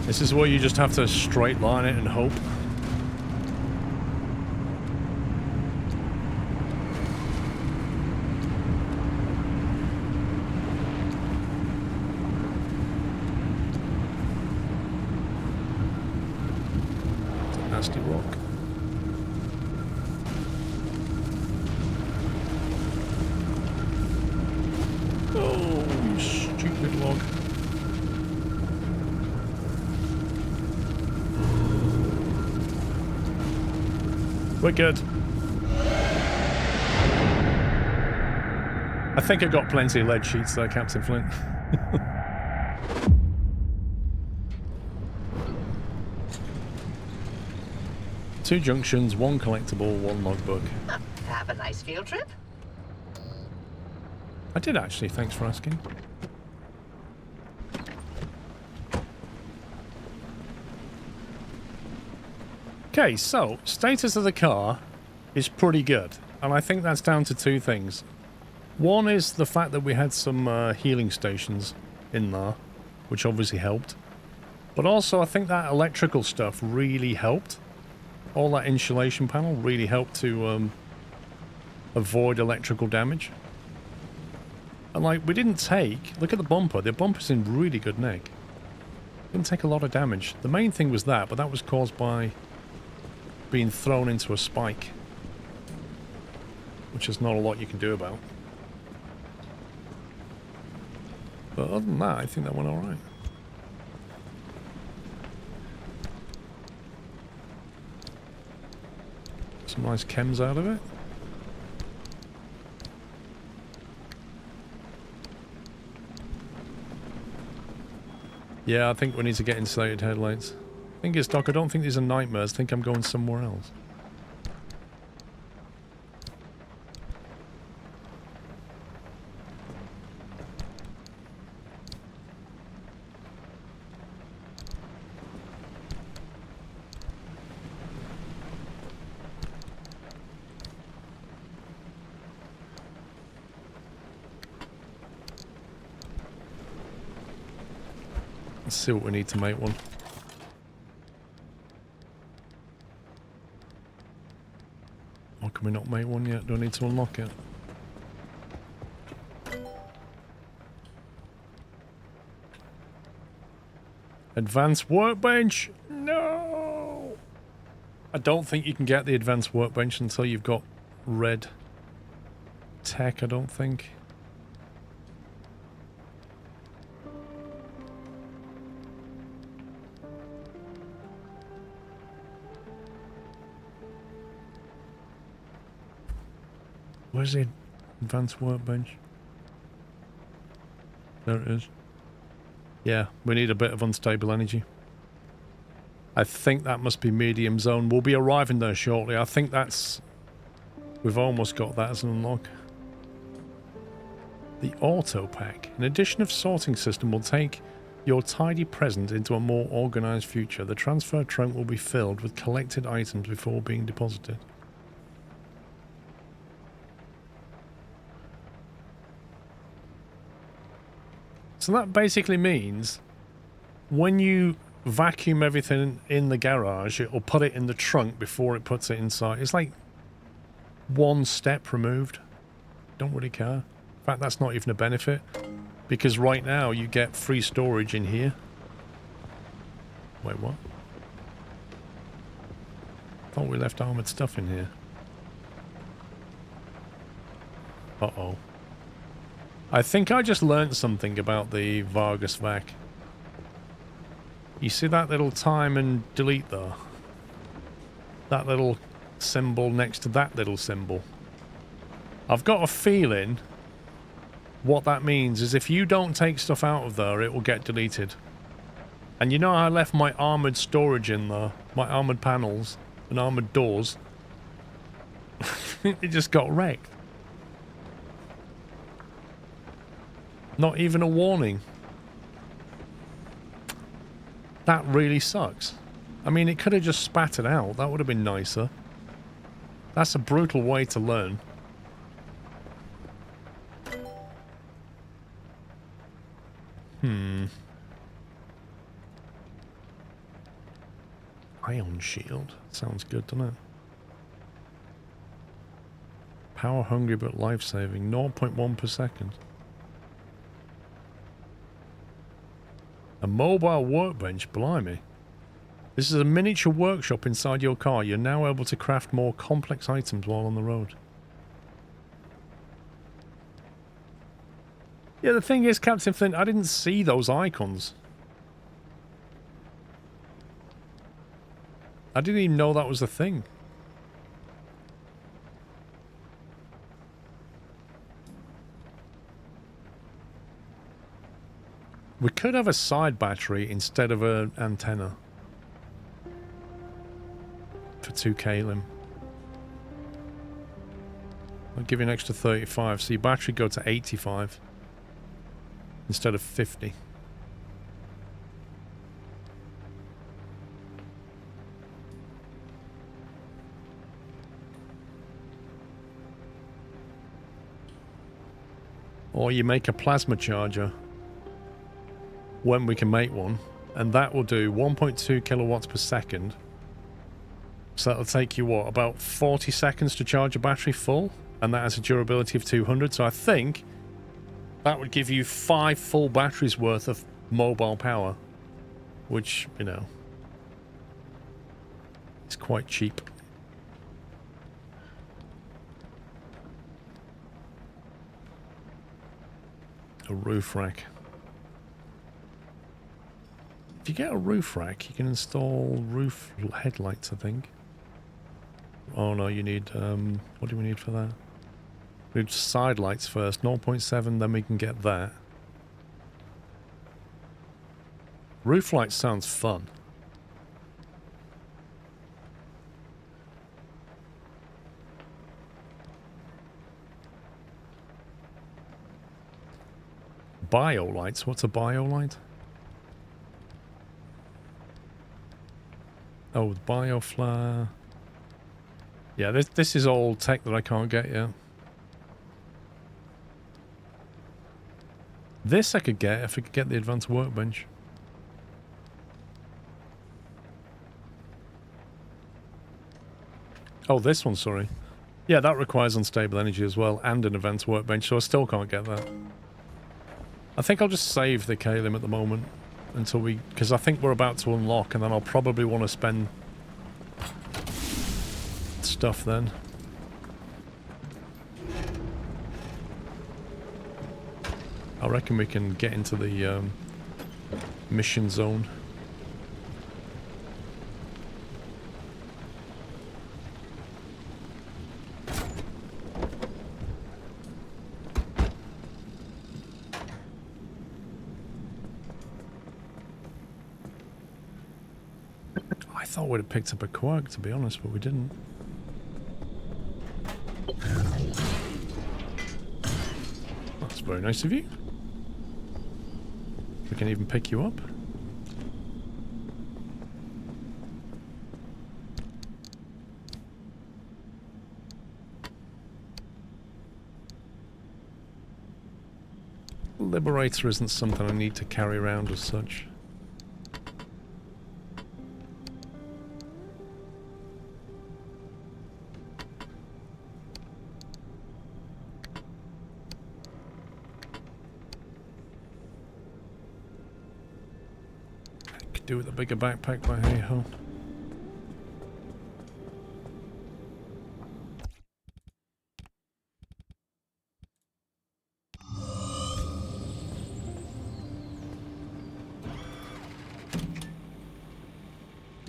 A: This is where you just have to straight line it and hope. It's a nasty rock. Oh, you stupid log. We're good. I think I got plenty of lead sheets there, Captain Flint. Two junctions, one collectible, one logbook.
D: Have a nice field trip.
A: I did actually, thanks for asking. Okay, so status of the car is pretty good, and I think that's down to two things. One is the fact that we had some healing stations in there, which obviously helped. But also I think that electrical stuff really helped. All that insulation panel really helped to avoid electrical damage. And like, we didn't take... Look at the bumper's in really good nick. Didn't take a lot of damage. The main thing was that, but that was caused by being thrown into a spike, which is not a lot you can do about. But other than that, I think that went alright. Some nice chems out of it. Yeah, I think we need to get insulated headlights. Thing is, Doc, I don't think these are nightmares. I think I'm going somewhere else. Let's see what we need to make one. Or can we not make one yet? Do I need to unlock it? Advanced workbench? No! I don't think you can get the advanced workbench until you've got red tech, I don't think. Where's the advanced workbench? There it is. Yeah, we need a bit of unstable energy. I think that must be medium zone. We'll be arriving there shortly. I think that's... We've almost got that as an unlock. The auto pack. An addition of sorting system will take your tidy present into a more organized future. The transfer trunk will be filled with collected items before being deposited. So that basically means when you vacuum everything in the garage, it will put it in the trunk before it puts it inside. It's like one step removed. Don't really care. In fact, that's not even a benefit, because right now you get free storage in here. Wait, what? Thought we left armored stuff in here. Uh-oh. I think I just learned something about the Vargas vac. You see that little time and delete there? That little symbol next to that little symbol. I've got a feeling what that means is if you don't take stuff out of there, it will get deleted. And you know I left my armoured storage in there, my armoured panels and armoured doors. It just got wrecked. Not even a warning. That really sucks. I mean, it could have just spat it out. That would have been nicer. That's a brutal way to learn. Ion shield. Sounds good, doesn't it? Power hungry but life saving. 0.1 per second. A mobile workbench, blimey. This is a miniature workshop inside your car. You're now able to craft more complex items while on the road. Yeah, the thing is, Captain Flint, I didn't see those icons. I didn't even know that was a thing. We could have a side battery instead of an antenna. For 2 kalim. I'll give you an extra 35, so your battery go to 85 instead of 50. Or you make a plasma charger when we can make one, and that will do 1.2 kilowatts per second. So that'll take you, what, about 40 seconds to charge a battery full? And that has a durability of 200. So I think that would give you 5 full batteries worth of mobile power. Which, you know, is quite cheap. A roof rack. If you get a roof rack, you can install roof headlights, I think. Oh no, you need, what do we need for that? We need side lights first, 0.7, then we can get that. Roof lights sounds fun. Bio lights, what's a bio light? Oh, the bio flare. Yeah, this is all tech that I can't get yet. This I could get if I could get the advanced workbench. Oh, this one, sorry. Yeah, that requires unstable energy as well, and an advanced workbench, so I still can't get that. I think I'll just save the kalim at the moment until we... because I think we're about to unlock, and then I'll probably want to spend stuff then. I reckon we can get into the mission zone. I thought we'd have picked up a quag, to be honest, but we didn't. That's very nice of you. We can even pick you up. Liberator isn't something I need to carry around as such. Do with a bigger backpack, but hey ho.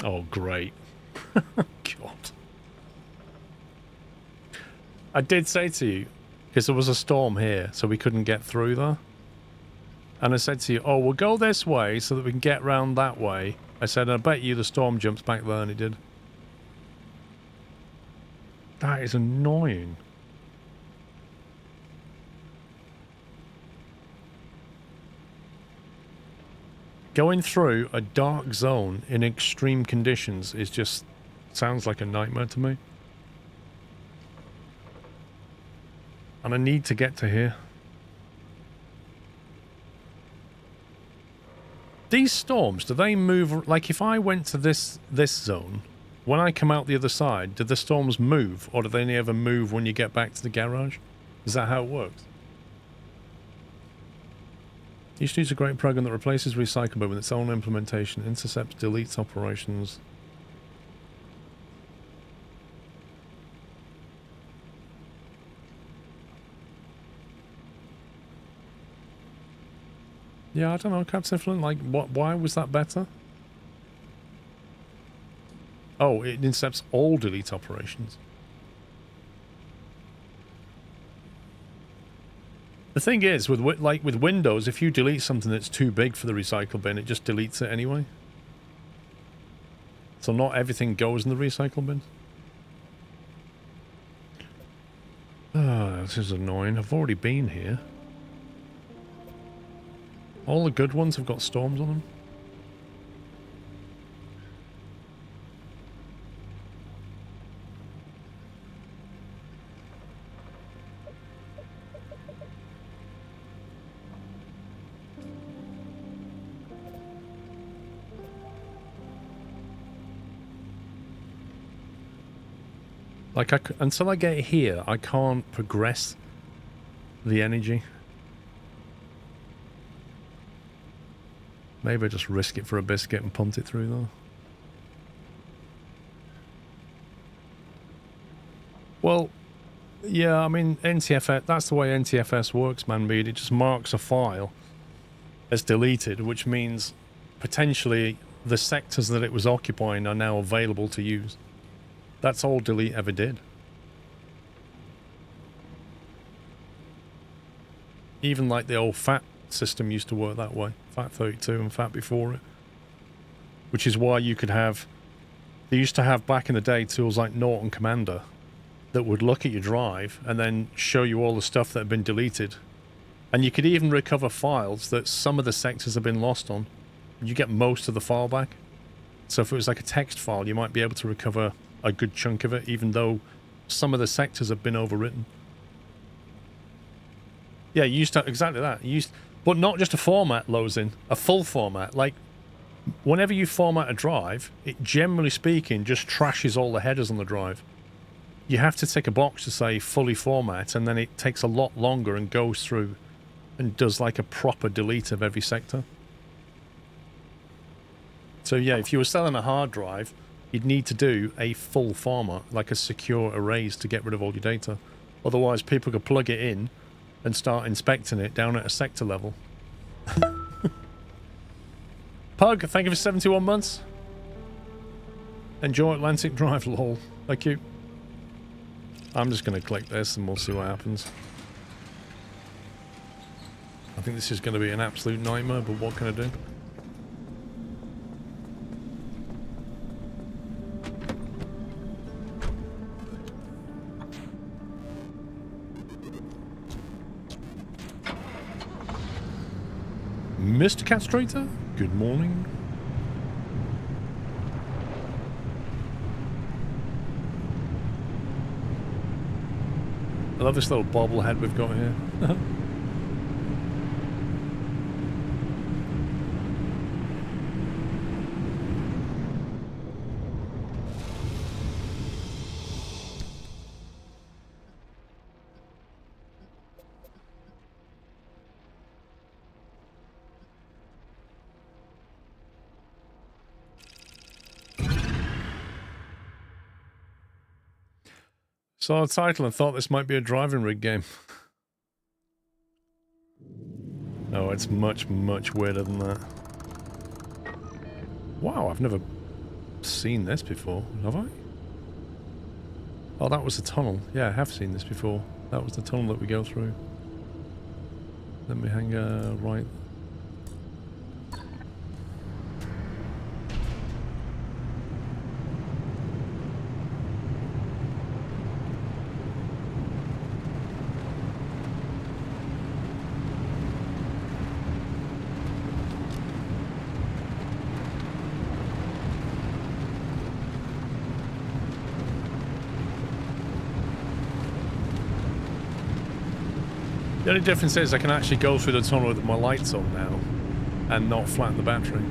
A: Oh, great. God. I did say to you, because there was a storm here, so we couldn't get through there. And I said to you, oh, we'll go this way so that we can get round that way. I said, I bet you the storm jumps back there, and it did. That is annoying. Going through a dark zone in extreme conditions is just... sounds like a nightmare to me. And I need to get to here. These storms, do they move? Like, if I went to this zone, when I come out the other side, do the storms move, or do they never move when you get back to the garage? Is that how it works? Each needs a great program that replaces recycle bin with its own implementation, intercepts, deletes operations. Yeah, I don't know, Captain Flynn, like, why was that better? Oh, it intercepts all delete operations. The thing is, with Windows, if you delete something that's too big for the recycle bin, it just deletes it anyway. So not everything goes in the recycle bin. Ah, this is annoying. I've already been here. All the good ones have got storms on them. Like, until I get here, I can't progress the energy. Maybe I just risk it for a biscuit and punt it through, though. Well, yeah, I mean, NTFS, that's the way NTFS works, man, Mead. It just marks a file as deleted, which means potentially the sectors that it was occupying are now available to use. That's all delete ever did. Even like the old FAT system used to work that way. FAT32 and FAT before it. Which is why you could have... They used to have back in the day tools like Norton Commander that would look at your drive and then show you all the stuff that had been deleted. And you could even recover files that some of the sectors have been lost on. You get most of the file back. So if it was like a text file, you might be able to recover a good chunk of it, even though some of the sectors have been overwritten. Yeah, you used to exactly that. You used, but not just a format loads in, a full format. Like whenever you format a drive, it generally speaking just trashes all the headers on the drive. You have to tick a box to say fully format, and then it takes a lot longer and goes through and does like a proper delete of every sector. So yeah, if you were selling a hard drive, you'd need to do a full format, like a secure erase to get rid of all your data. Otherwise, people could plug it in and start inspecting it down at a sector level. Pug, thank you for 71 months. Enjoy Atlantic Drive, lol. Thank you. I'm just going to click this and we'll see what happens. I think this is going to be an absolute nightmare, but what can I do? Mr. Castrator, good morning. I love this little bobblehead we've got here. Saw the title and thought this might be a driving rig game. No, it's much, much weirder than that. Wow, I've never seen this before, have I? Oh, that was the tunnel. Yeah, I have seen this before. That was the tunnel that we go through. Let me hang right. The only difference is I can actually go through the tunnel with my lights on now. and not flatten the battery.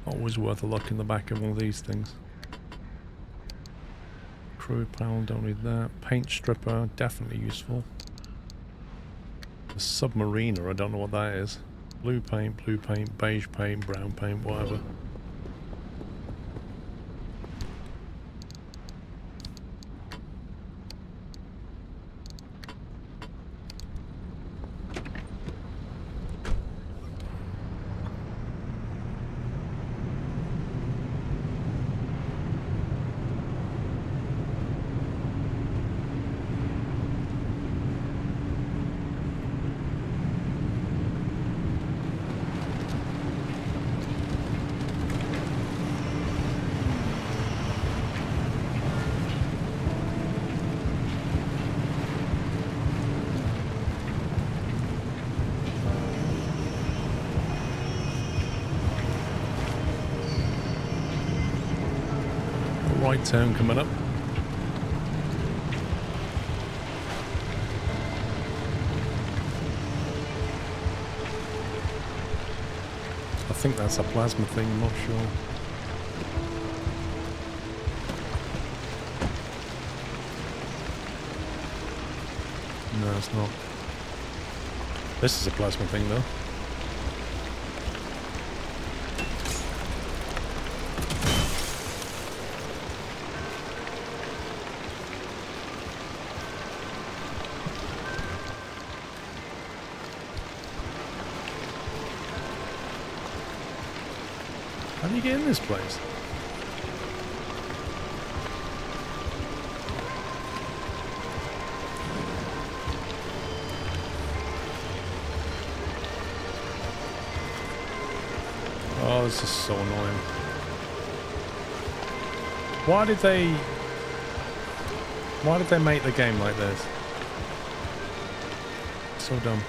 A: Always worth a look in the back of one of these things. Crude panel, don't need that. Paint stripper, definitely useful. A submariner, I don't know what that is. Blue paint, beige paint, brown paint, whatever. Right turn coming up. I think that's a plasma thing, I'm not sure. No, it's not. This is a plasma thing though. How do you get in this place? Oh, this is so annoying. Why did they make the game like this? So dumb.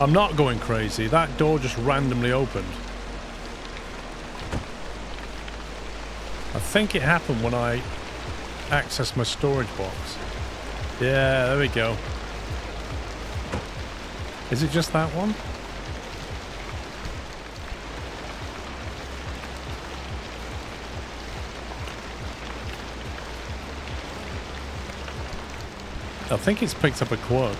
A: I'm not going crazy. That door just randomly opened. I think it happened when I accessed my storage box. Yeah, there we go. Is it just that one? I think it's picked up a quirk.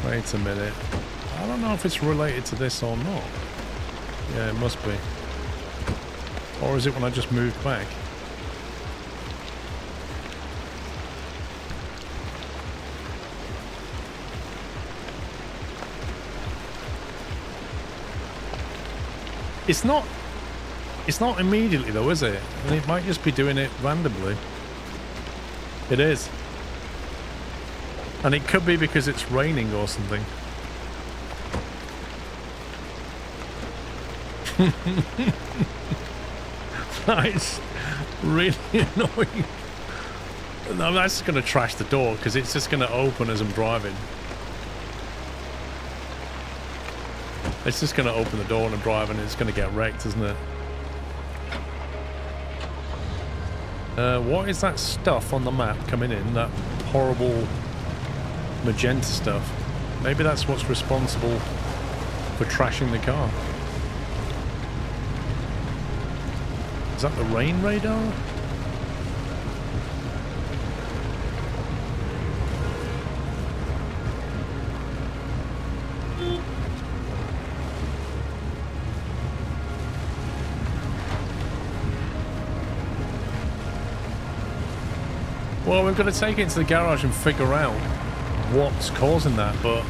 A: Wait a minute. I don't know if it's related to this or not. Yeah, it must be. Or is it when I just moved back? It's not immediately though, is it? And it might just be doing it randomly. It is. And it could be because it's raining or something. That is really annoying. No, that's going to trash the door because it's just going to open as I'm driving. It's just going to open the door when I'm driving and it's going to get wrecked, isn't it? What is that stuff on the map coming in? That horrible magenta stuff. Maybe that's what's responsible for trashing the car. Is that the rain radar? Well, we've got to take it into the garage and figure out what's causing that, but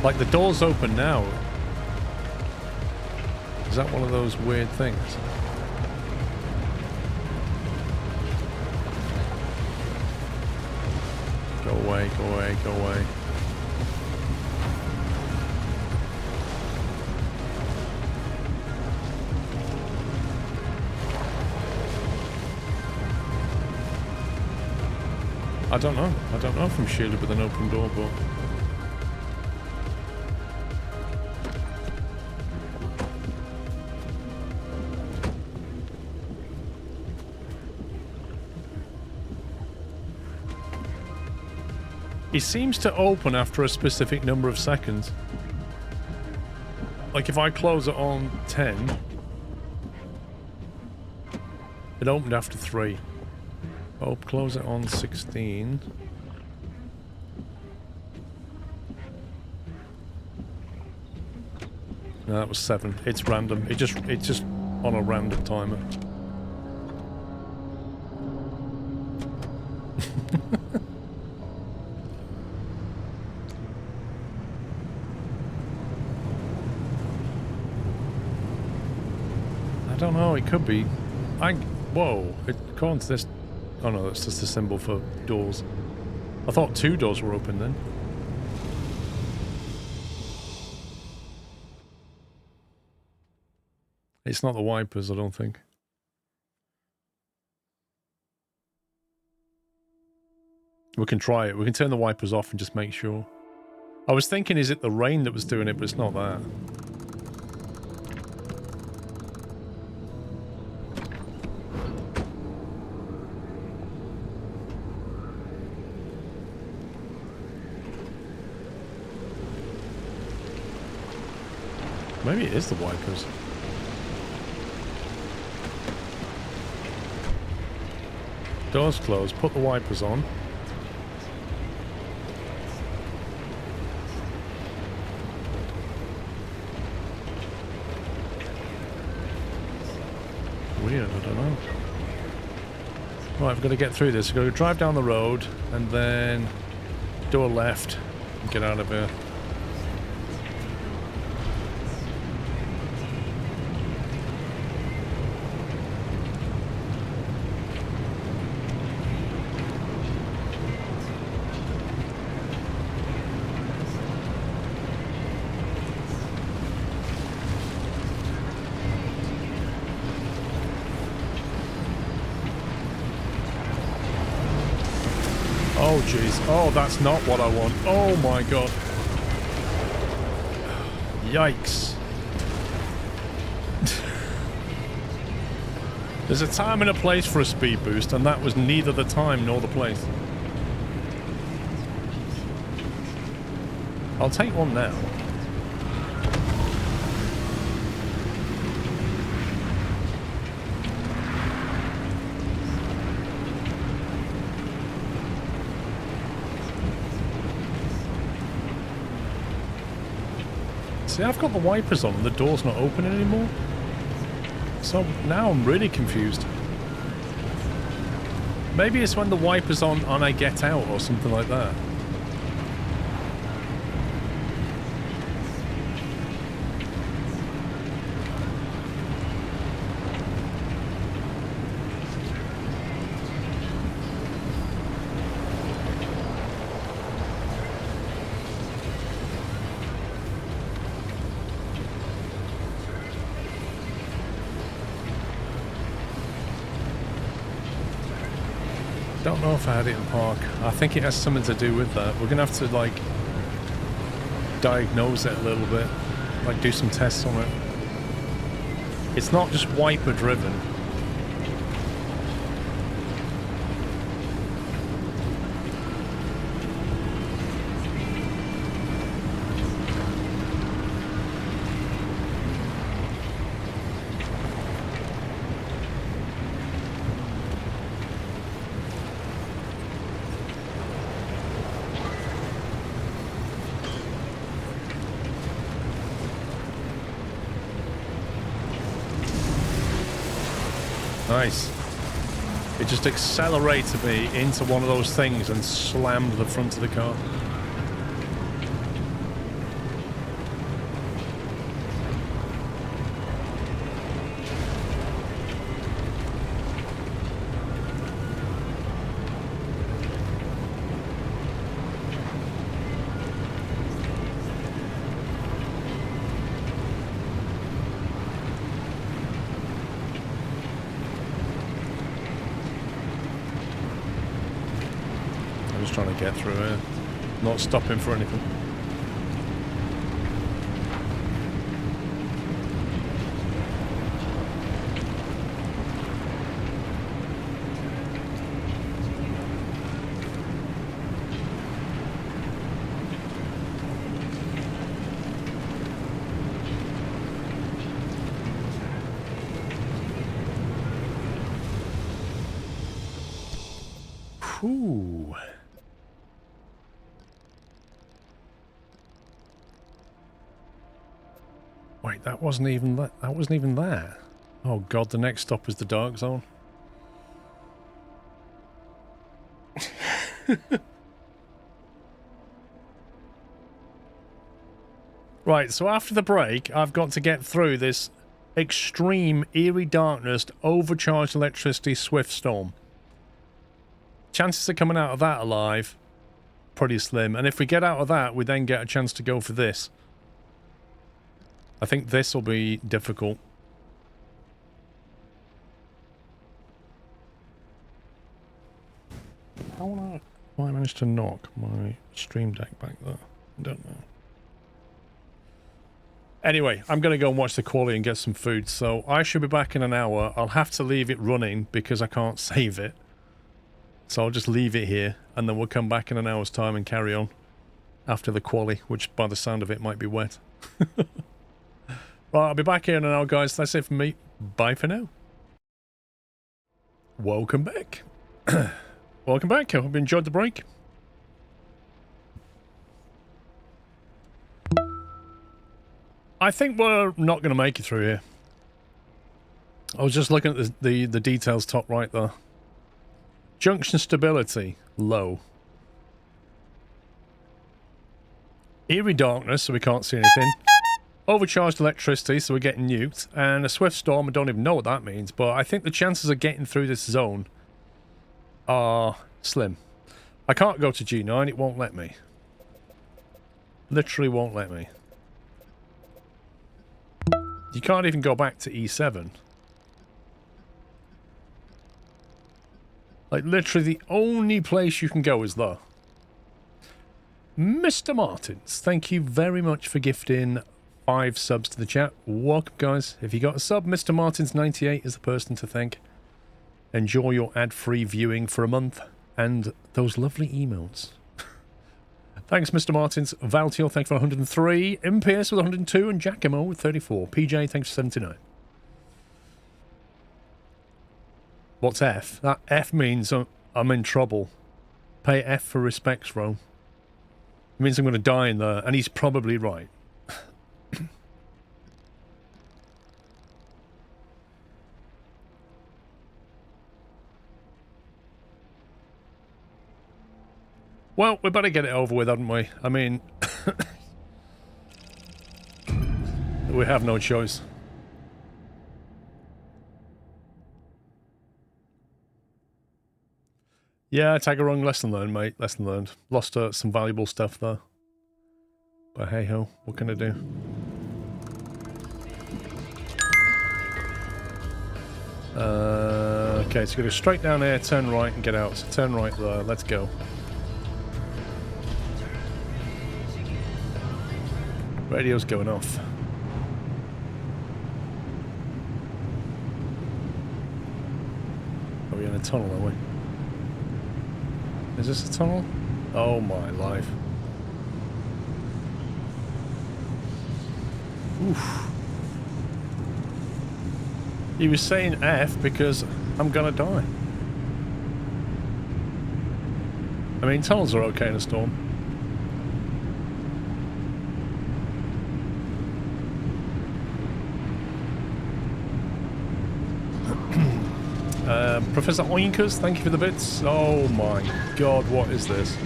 A: like the door's open now. Is that one of those weird things? Go away, go away, go away. I don't know. I don't know if I'm shielded with an open door, but... It seems to open after a specific number of seconds. Like if I close it on 10, it opened after 3. Oh, close it on 16. No, that was 7. It's random. It's just on a random timer. I don't know, it could be. Whoa, according to this... Oh no, that's just a symbol for doors. I thought 2 doors were open then. It's not the wipers, I don't think. We can try it. We can turn the wipers off and just make sure. I was thinking, is it the rain that was doing it, but it's not that. Maybe it is the wipers. Doors closed. Put the wipers on. Weird, I don't know. Right, I've got to get through this. I've got to drive down the road and then do a left and get out of here. Oh jeez. Oh, that's not what I want. Oh my god. Yikes. There's a time and a place for a speed boost, and that was neither the time nor the place. I'll take one now. See, I've got the wipers on and the door's not opening anymore. So now I'm really confused. Maybe it's when the wiper's on and I get out or something like that. don't know if I had it in park. I think it has something to do with that. We're going to have to, like, diagnose it a little bit. Like, do some tests on it. It's not just wiper driven. Nice. It just accelerated me into one of those things and slammed the front of the car. Trying to get through here, not stopping for anything. Whew. Wait, that wasn't even that. That wasn't even that. Oh god, the next stop is the dark zone. Right, so after the break, I've got to get through this extreme eerie darkness, overcharged electricity swift storm. Chances of coming out of that alive, pretty slim. And if we get out of that, we then get a chance to go for this. I think this will be difficult. How will I manage to knock my stream deck back there? I don't know. Anyway, I'm going to go and watch the quality and get some food. So I should be back in an hour. I'll have to leave it running because I can't save it. So I'll just leave it here and then we'll come back in an hour's time and carry on after the quali, which by the sound of it might be wet. Right, I'll be back here in an hour, guys. That's it from me. Bye for now. Welcome back. Welcome back. I hope you enjoyed the break. I think we're not going to make it through here. I was just looking at the details top right there. Junction stability, low. Eerie darkness, so we can't see anything. Overcharged electricity, so we're getting nuked. And a swift storm, I don't even know what that means, but I think the chances of getting through this zone are slim. I can't go to G9, it won't let me. Literally won't let me. You can't even go back to E7. Like, literally the only place you can go is there. Mr. Martins, thank you very much for gifting 5 subs to the chat. Welcome, guys. If you got a sub, Mr. Martins98 is the person to thank. Enjoy your ad-free viewing for a month and those lovely emails. Thanks, Mr. Martins. Valtiel, thank you for 103. MPS with 102 and Giacomo with 34. PJ, thanks for 79. What's F? That F means I'm in trouble. Pay F for respects, Rome. It means I'm going to die in there, and he's probably right. Well, we better get it over with, haven't we? I mean, we have no choice. Yeah, tag a wrong, lesson learned, mate. Lesson learned. Lost some valuable stuff there. But hey ho, what can I do? Okay, so go straight down here, turn right and get out. So turn right there, let's go. Radio's going off. Are we in a tunnel, are we? Is this a tunnel? Oh my life. Oof. He was saying F because I'm gonna die. I mean, tunnels are okay in a storm. Professor Oinkers, thank you for the bits. Oh my god, what is this?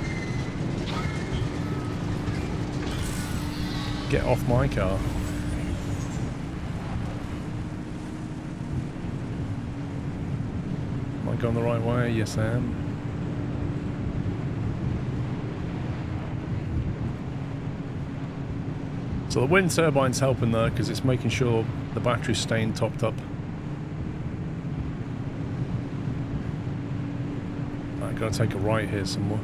A: Get off my car. Am I going the right way? Yes, I am. So the wind turbine's helping there because it's making sure the battery's staying topped up. I've got to take a right here somewhere.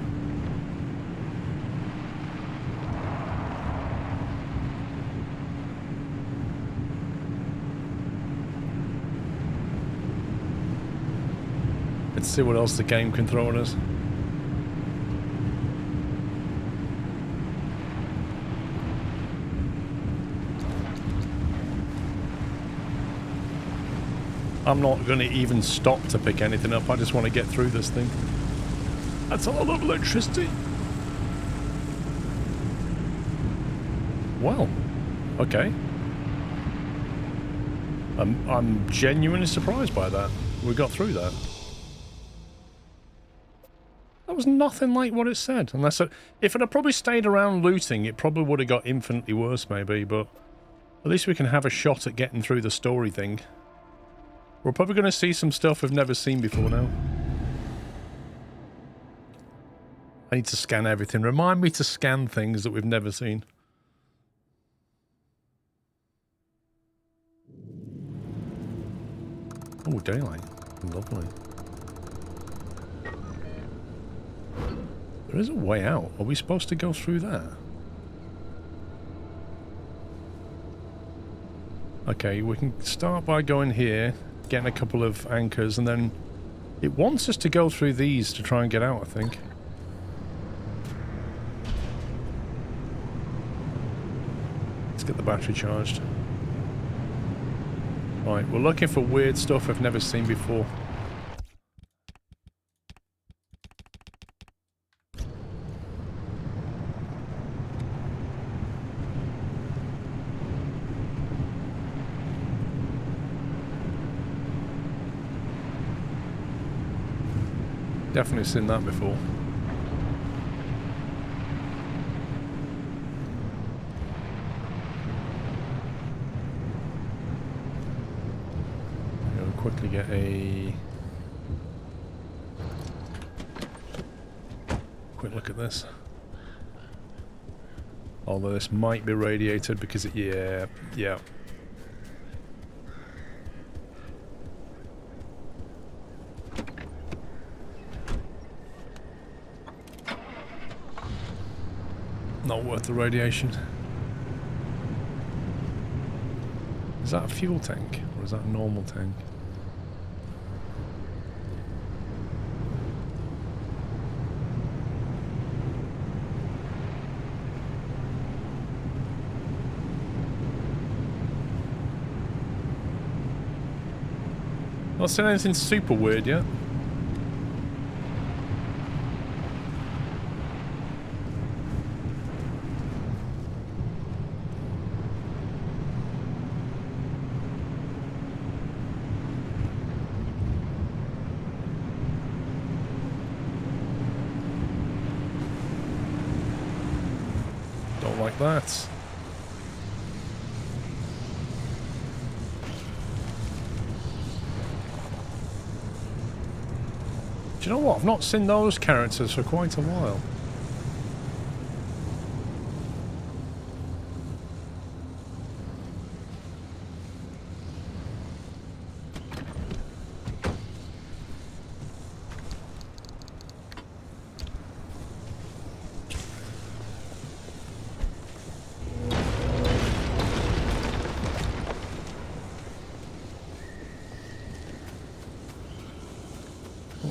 A: Let's see what else the game can throw at us. I'm not going to even stop to pick anything up. I just want to get through this thing. That's a lot of electricity. Well, okay. I'm genuinely surprised by that. We got through that. That was nothing like what it said. Unless if it had probably stayed around looting, it probably would have got infinitely worse maybe, but at least we can have a shot at getting through the story thing. We're probably going to see some stuff we've never seen before now. I need to scan everything. Remind me to scan things that we've never seen. Oh, daylight. Lovely. There is a way out. Are we supposed to go through there? Okay, we can start by going here, getting a couple of anchors, and then it wants us to go through these to try and get out, I think. Let's get the battery charged. Right, we're looking for weird stuff I've never seen before. Definitely seen that before. I'm gonna quickly get a quick look at this. Although this might be radiated because it, yeah. Not worth the radiation. Is that a fuel tank or is that a normal tank? Not seen anything super weird yet. Don't like that. Do you know what? I've not seen those characters for quite a while.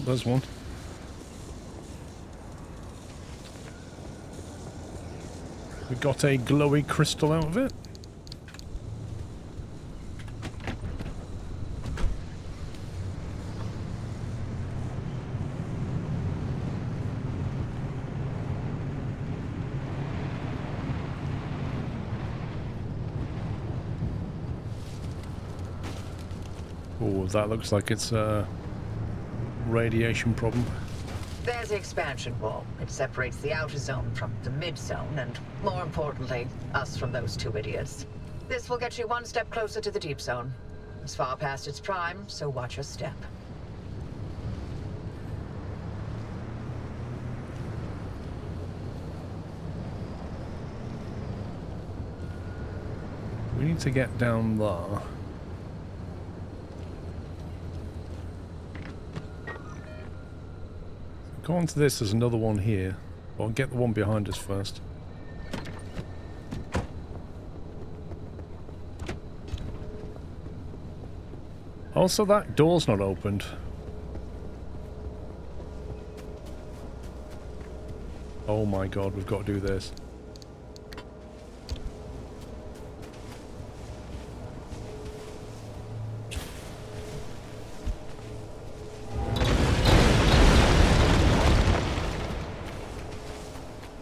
A: there's one. We got a glowy crystal out of it. Oh, that looks like it's a radiation problem.
D: There's the expansion wall. It separates the outer zone from the mid-zone, and more importantly, us from those two idiots. This will get you one step closer to the deep zone. It's far past its prime, so watch your step.
A: We need to get down there. Go on to this, there's another one here. Well, get the one behind us first. Also, that door's not opened. Oh my god, we've got to do this.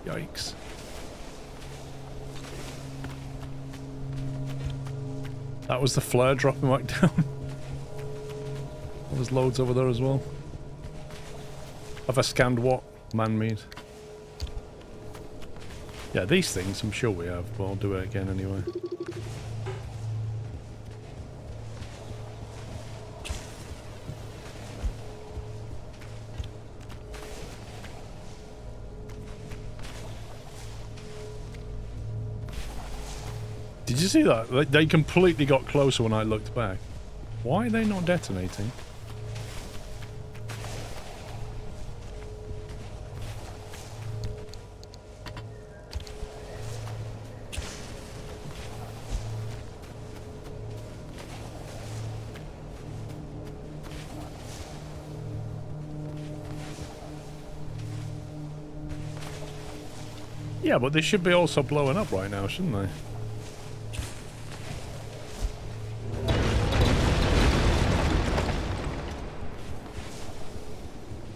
A: Yikes. That was the flare dropping right down. There's loads over there as well. Have I scanned what? Man-made. Yeah, these things I'm sure we have, but I'll do it again anyway. Did you see that? They completely got closer when I looked back. Why are they not detonating? Yeah, but they should be also blowing up right now, shouldn't they?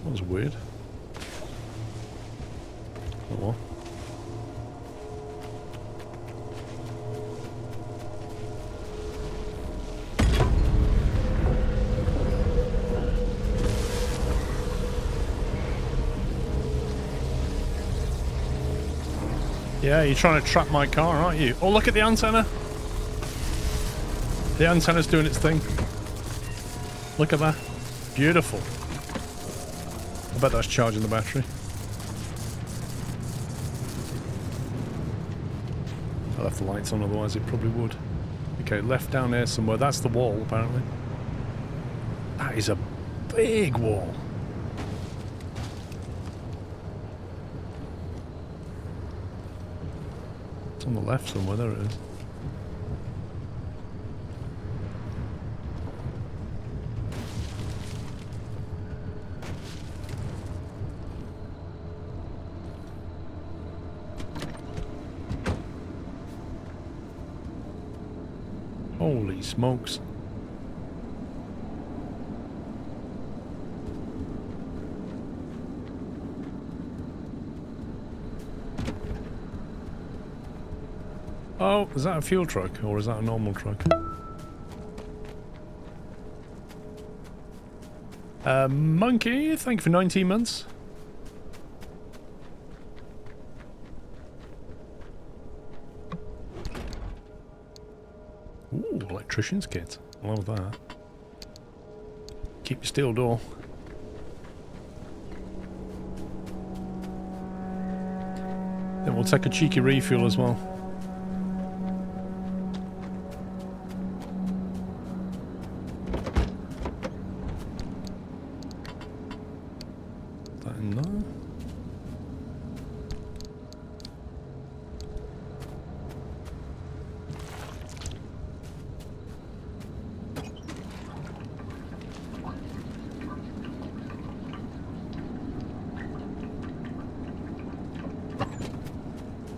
A: That was weird. Oh well. Yeah, you're trying to trap my car, aren't you? Oh, look at the antenna. The antenna's doing its thing. Look at that. Beautiful. I bet that's charging the battery. I left the lights on, otherwise it probably would. Okay, left down there somewhere. That's the wall, apparently. That is a big wall. It's on the left somewhere. There it is. Holy smokes. Oh, is that a fuel truck or is that a normal truck? Monkey, thank you for 19 months. Ooh, electrician's kit. I love that. Keep your steel door. Then we'll take a cheeky refuel as well. That in there.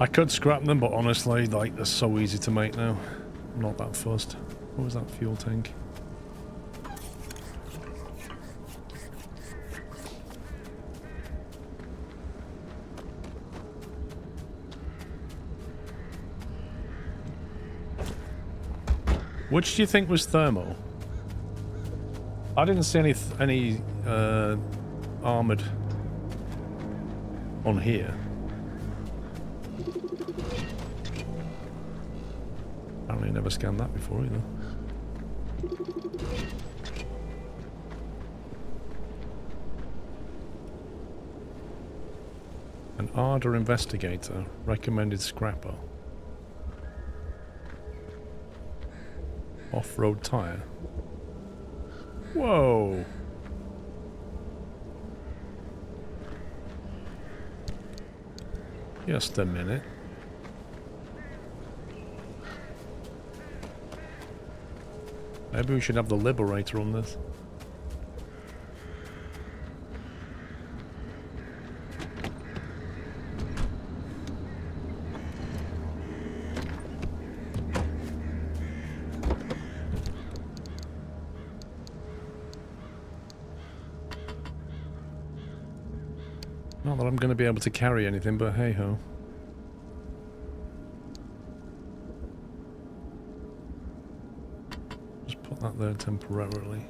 A: I could scrap them, but honestly, like, they're so easy to make now. I'm not that fussed. What was that fuel tank? Which do you think was thermal? I didn't see any armored on here. Apparently never scanned that before either. An Ardor Investigator, recommended scrapper. Off-road tire. Whoa! Just a minute. Maybe we should have the Liberator on this. Not that I'm going to be able to carry anything, but hey-ho. Just put that there temporarily.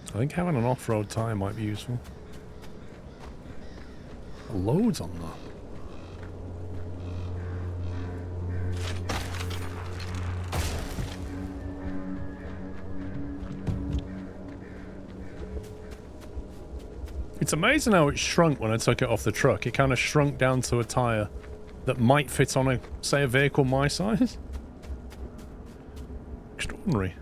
A: I think having an off-road tire might be useful. Loads on that. It's amazing how it shrunk when I took it off the truck. It kind of shrunk down to a tire that might fit on a, say, a vehicle my size. Extraordinary.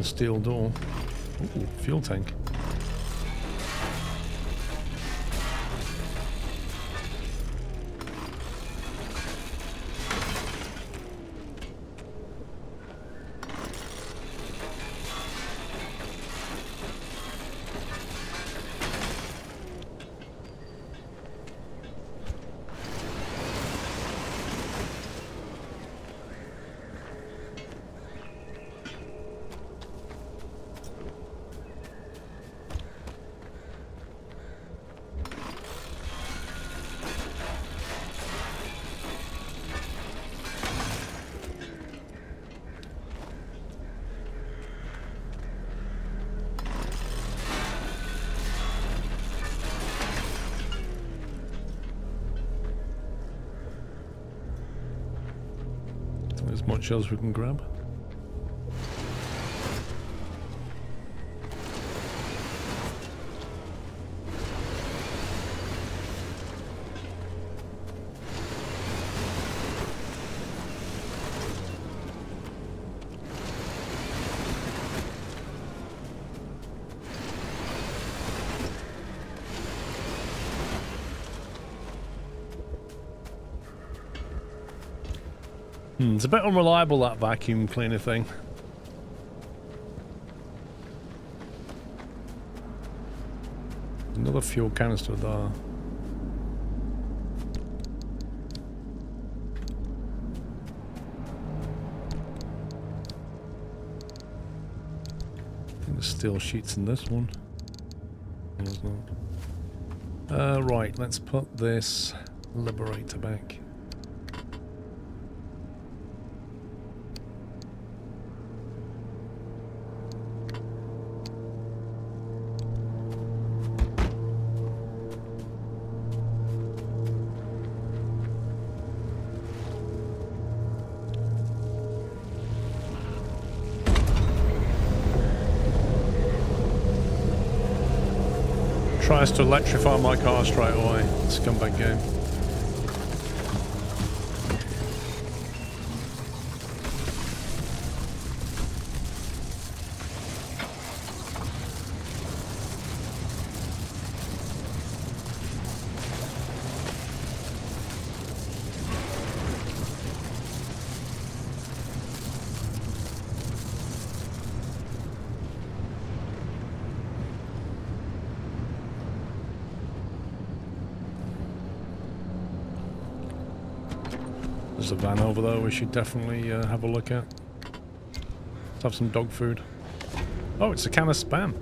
A: Steel door. Ooh, fuel tank. As much as we can grab. It's a bit unreliable, that vacuum cleaner thing. Another fuel canister there. I think there's steel sheets in this one. There's not. Right, let's put this Liberator back. Tries to electrify my car straight away. Scumbag game. There's a van over there we should definitely have a look at. Let's have some dog food. Oh, it's a can of Spam.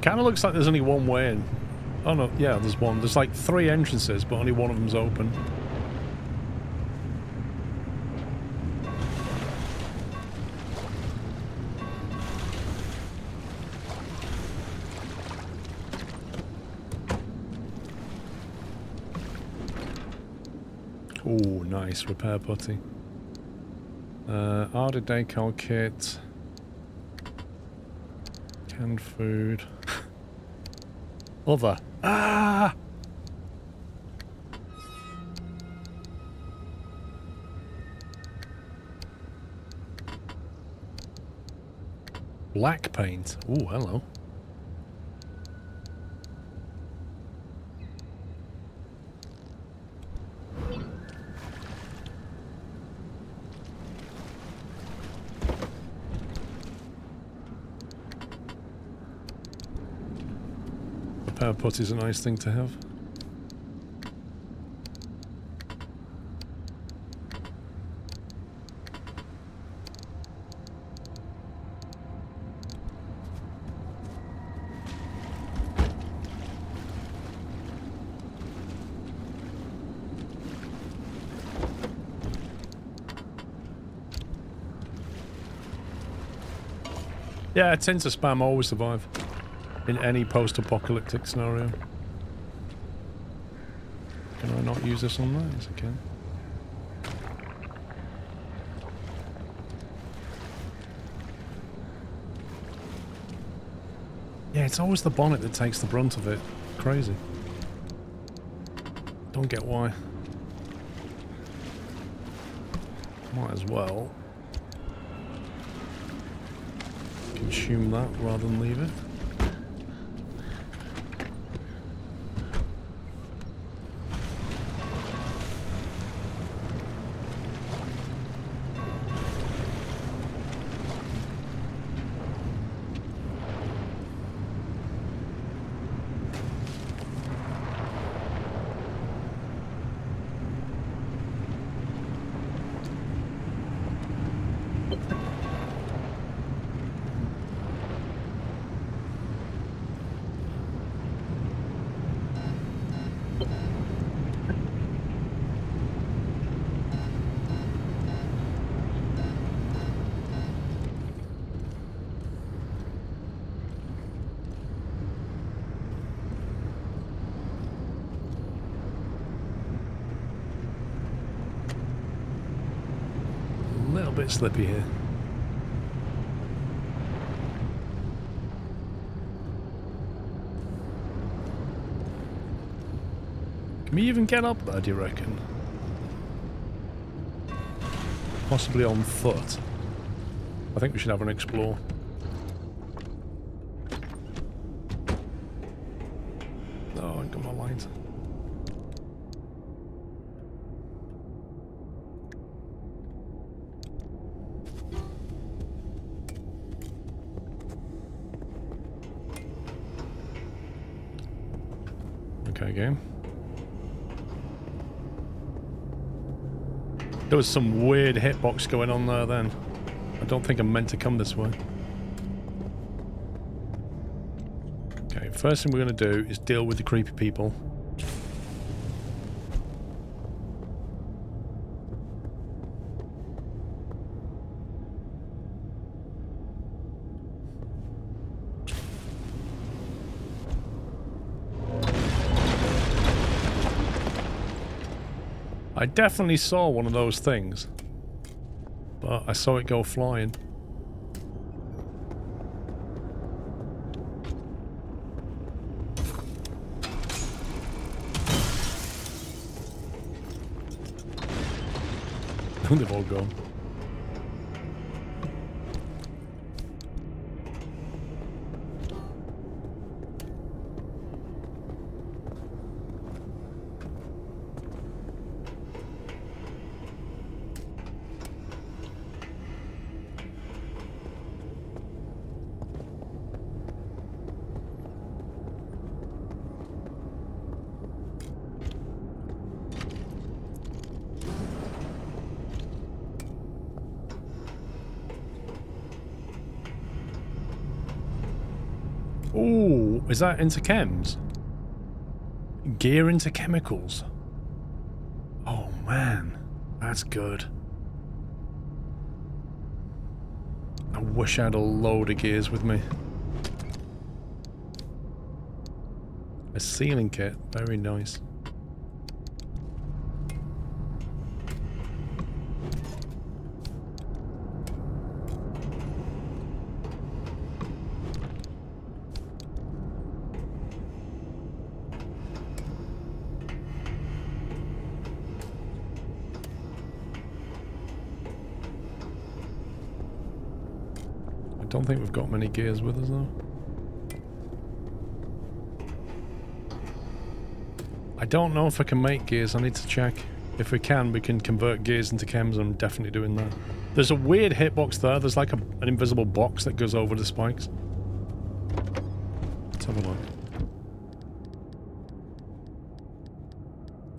A: Kind of looks like there's only one way in. Oh no, yeah, there's one. There's like 3 entrances, but only one of them's open. Oh, nice repair putty. Arda decal kit. Canned food. Other. Ah! Black paint. Oh, hello. Repair putty is a nice thing to have. Yeah, tins of Spam always survive in any post-apocalyptic scenario. Can I not use this on that? Yes, I can. Yeah, it's always the bonnet that takes the brunt of it. Crazy. Don't get why. Might as well consume that rather than leave it. Bit slippy here. Can we even get up there, do you reckon? Possibly on foot. I think we should have an explore. Oh, I got my light. Okay, game. There was some weird hitbox going on there then. I don't think I'm meant to come this way. Okay, first thing we're going to do is deal with the creepy people. I definitely saw one of those things, but I saw it go flying. They've all gone. Ooh, is that into chems? Gear into chemicals. Oh man, that's good. I wish I had a load of gears with me. A sealing kit, very nice. I don't think we've got many gears with us though. I don't know if I can make gears, I need to check. If we can convert gears into chems. I'm definitely doing that. There's a weird hitbox there, there's like an invisible box that goes over the spikes. Let's have a look.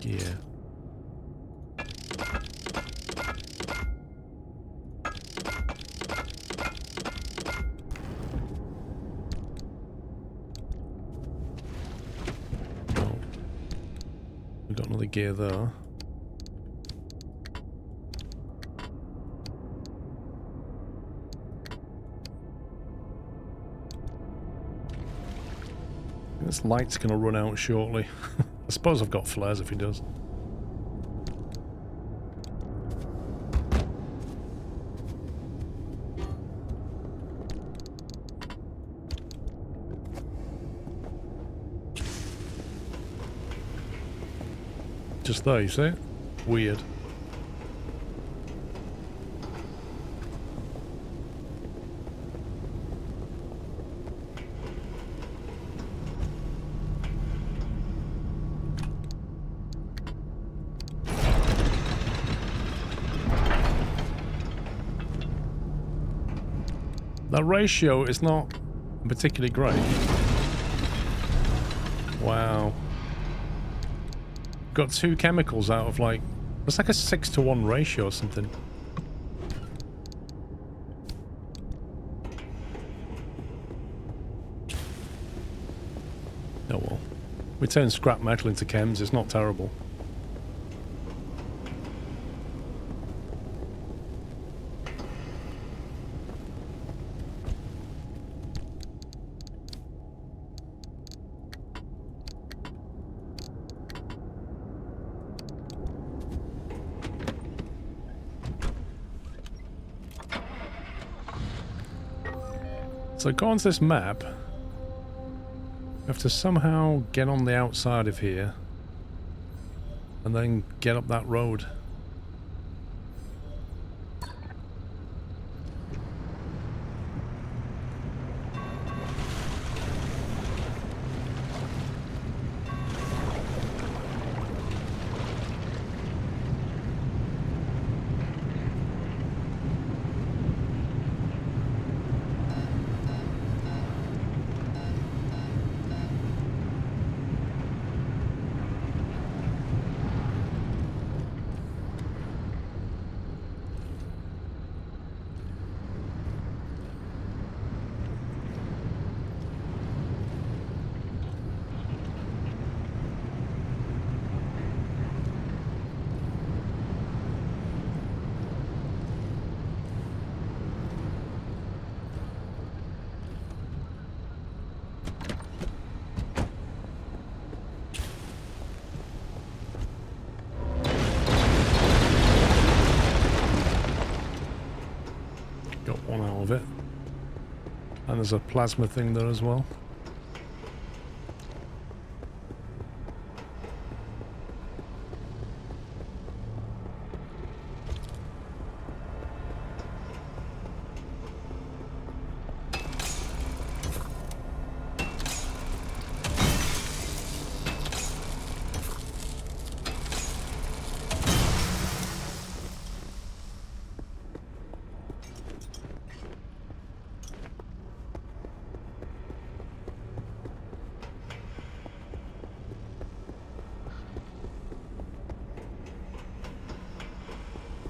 A: Gear. Got another gear there. This light's gonna run out shortly. I suppose I've got flares if he does. Just there, you see it? Weird. That ratio is not particularly great. Wow. Got 2 chemicals out of like, it's like a 6-to-1 ratio or something. Oh well. We turn scrap metal into chems, it's not terrible. So go onto this map. We have to somehow get on the outside of here and then get up that road. Got one out of it. And there's a plasma thing there as well.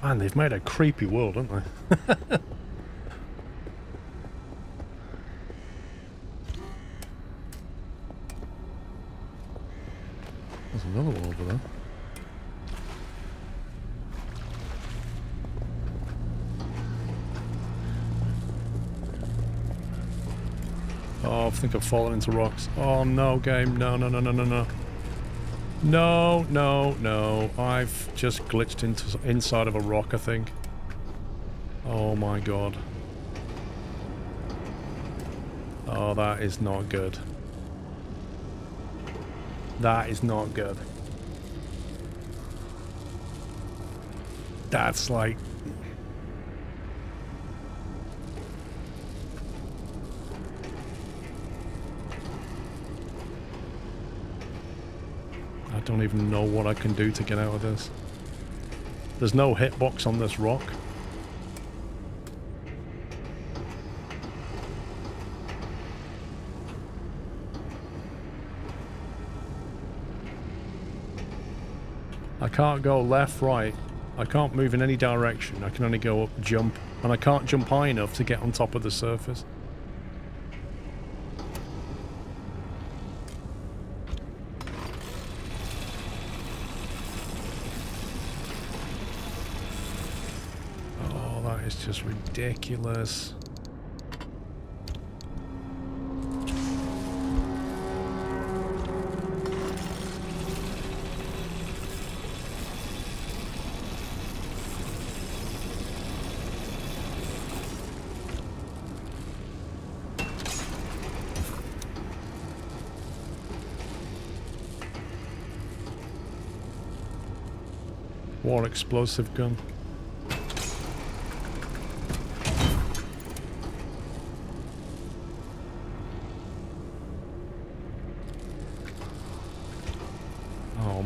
A: Man, they've made a creepy world, haven't they? There's another one over there. Oh, I think I've fallen into rocks. Oh no, game. No, no, no, no, no, no. No, no, no. I've just glitched inside of a rock, I think. Oh my god. Oh, that is not good. That is not good. That's like... I don't even know what I can do to get out of this. There's no hitbox on this rock. I can't go left, right. I can't move in any direction. I can only go up, jump. And I can't jump high enough to get on top of the surface. It's just ridiculous. War explosive gun.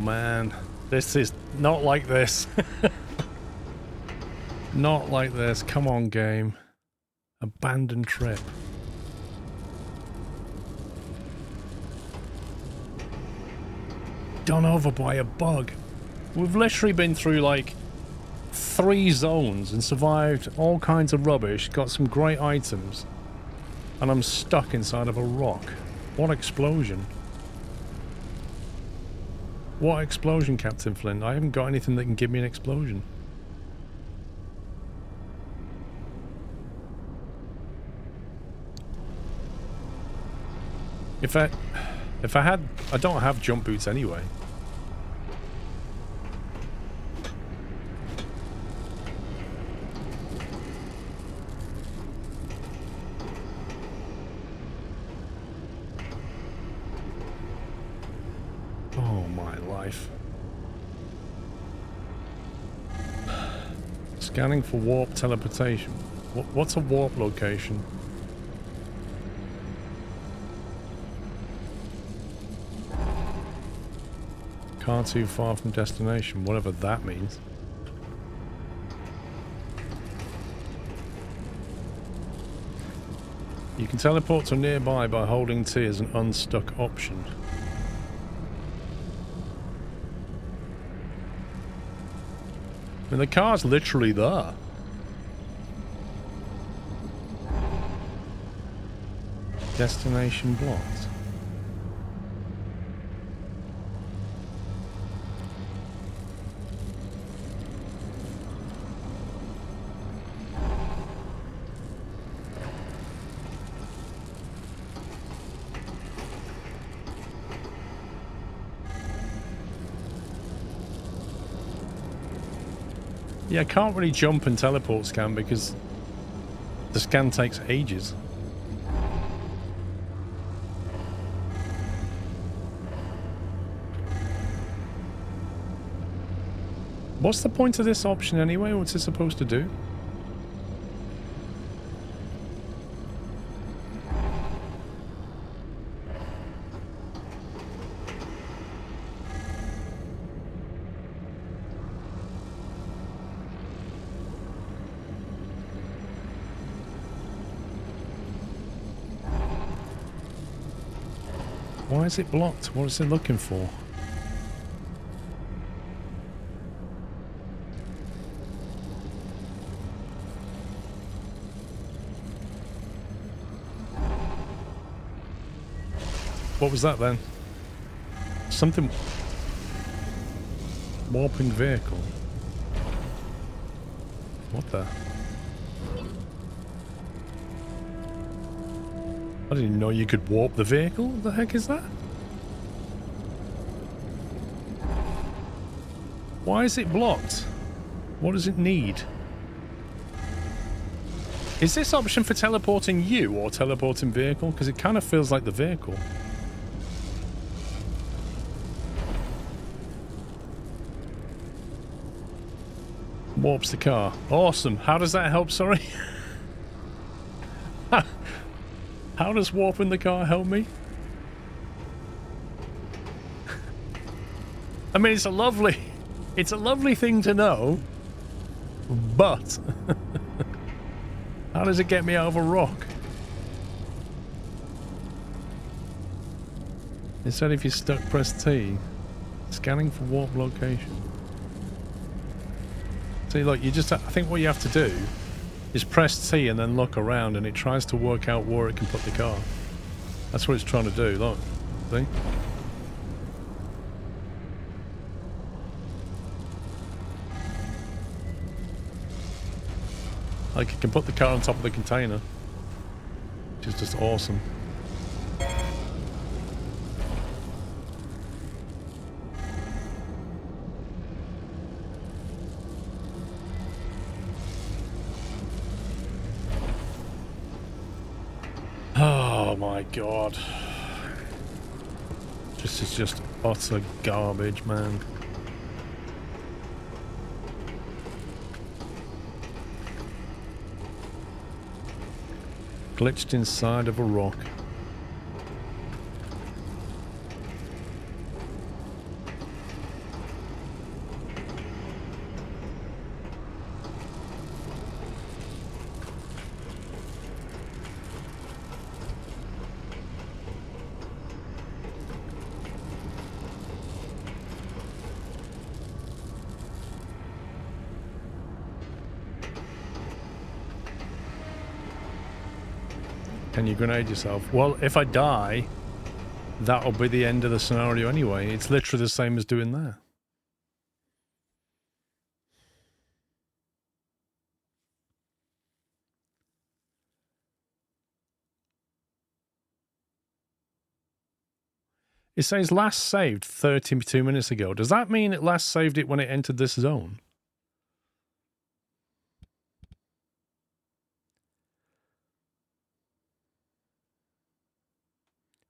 A: Man, this is not like this. Not like this. Come on, game. Abandoned trip. Done over by a bug. We've literally been through like 3 zones and survived all kinds of rubbish, got some great items, and I'm stuck inside of a rock. What explosion? What explosion, Captain Flint? I haven't got anything that can give me an explosion. If I had... I don't have jump boots anyway. Oh my life. Scanning for warp teleportation. What's a warp location? Car too far from destination, whatever that means. You can teleport to nearby by holding T as an unstuck option. I mean, the car's literally there. Destination blocked. Yeah, I can't really jump and teleport scan because The scan takes ages. What's the point of this option anyway? What's it supposed to do? Why is it blocked? What is it looking for? What was that then? Something... Warping vehicle. What the... I didn't even know you could warp the vehicle. What the heck is that? Why is it blocked? What does it need? Is this option for teleporting you or teleporting vehicle? Because it kind of feels like the vehicle. Warps the car. Awesome. How does that help? Sorry. How does warping the car help me? I mean, it's a lovely thing to know, but how does it get me out of a rock? It said if you're stuck, press T. Scanning for warp location. See, look, you just, I think what you have to do is press T and then look around, and it tries to work out where it can put the car. That's what it's trying to do, look. See? Like, it can put the car on top of the container. Which is just awesome. Oh my god. This is just utter garbage, man. Glitched inside of a rock. Can you grenade yourself? Well, if I die, that'll be the end of the scenario anyway. It's literally the same as doing that. It says last saved 32 minutes ago. Does that mean it last saved it when it entered this zone?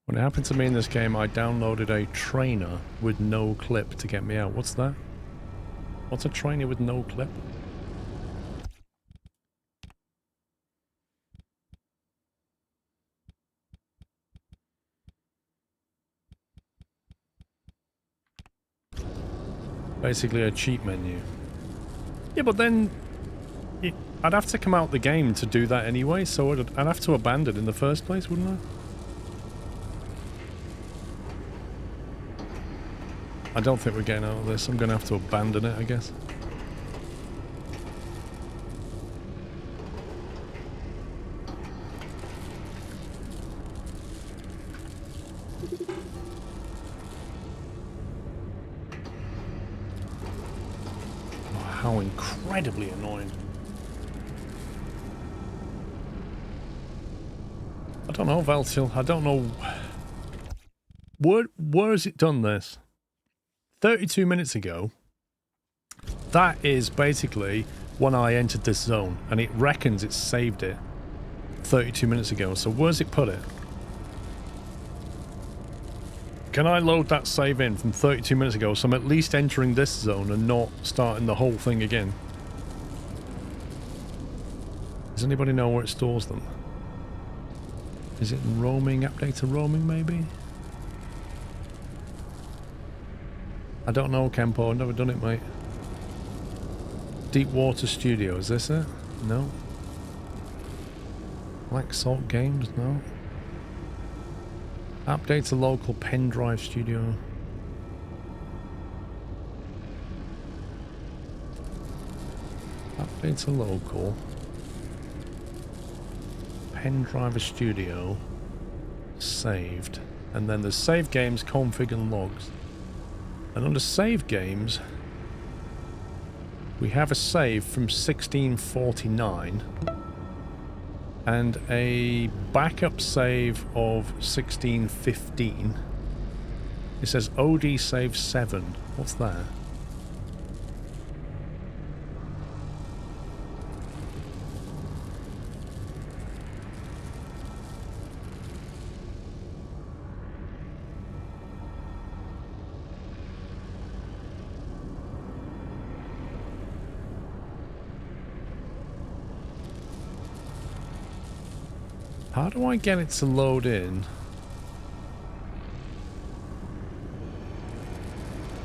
A: When it happened to me in this game, I downloaded a trainer with no clip to get me out. What's that? What's a trainer with no clip? Basically a cheat menu. Yeah, but then I'd have to come out the game to do that anyway, so I'd have to abandon it in the first place, wouldn't I? I don't think we're getting out of this. I'm going to have to abandon it, I guess. Oh, how incredibly annoying. I don't know, Valtil. I don't know. Where has it done this? 32 minutes ago, that is basically when I entered this zone, and it reckons it's saved it. 32 minutes ago. So where's it put it? Can I load that save in from 32 minutes ago so I'm at least entering this zone and not starting the whole thing again? Does anybody know where it stores them? Is it in roaming? Update to roaming, maybe? I don't know, Kempo. I've never done it, mate. Deep Water Studio. Is this it? No. Black Salt Games? No. Update to local pen drive studio. Update to local. Pen driver studio. Saved. And then there's save games, config and logs. And under save games, we have a save from 1649 and a backup save of 1615. It says OD save 7. What's that? How do I get it to load in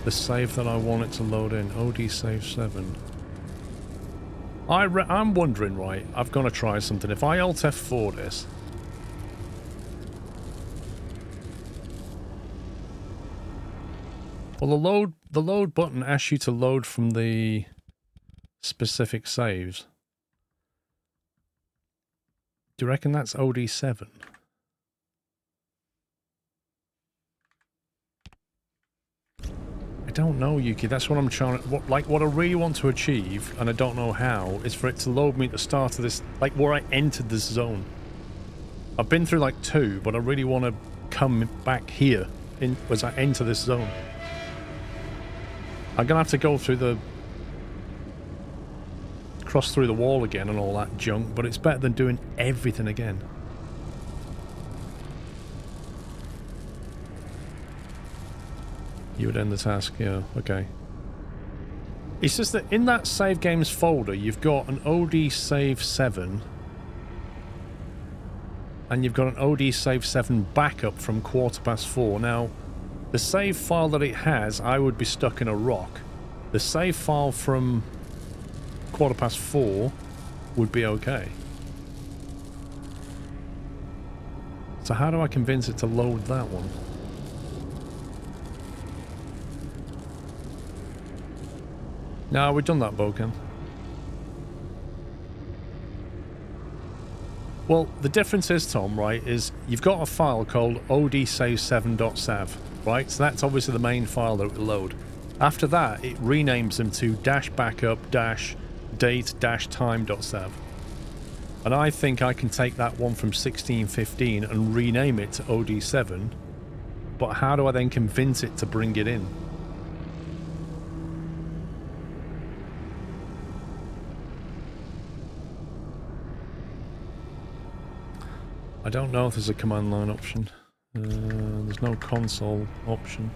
A: the save that I want it to load in? OD save 7. I'm wondering, right, I've got to try something. If I Alt F4 this, well, the load button asks you to load from the specific saves. Do you reckon that's OD7? I don't know, Yuki. That's what I'm trying to... What I really want to achieve, and I don't know how, is for it to load me at the start of this... Like, where I entered this zone. I've been through, like, 2, but I really want to come back here as I enter this zone. I'm going to have to go through the... cross through the wall again and all that junk, but it's better than doing everything again. You would end the task, yeah, okay. It's just that in that save games folder, you've got an OD save 7 and you've got an OD save 7 backup from 4:15. Now, the save file that it has, I would be stuck in a rock. The save file from 4:15 would be okay. So how do I convince it to load that one? No, we've done that, Boken. Well, the difference is, Tom, right, is you've got a file called odsave7.sav, right? So that's obviously the main file that it will load. After that, it renames them to -backup-date-time.sav. And I think I can take that one from 1615 and rename it to OD7, but how do I then convince it to bring it in? I don't know if there's a command line option. There's no console option.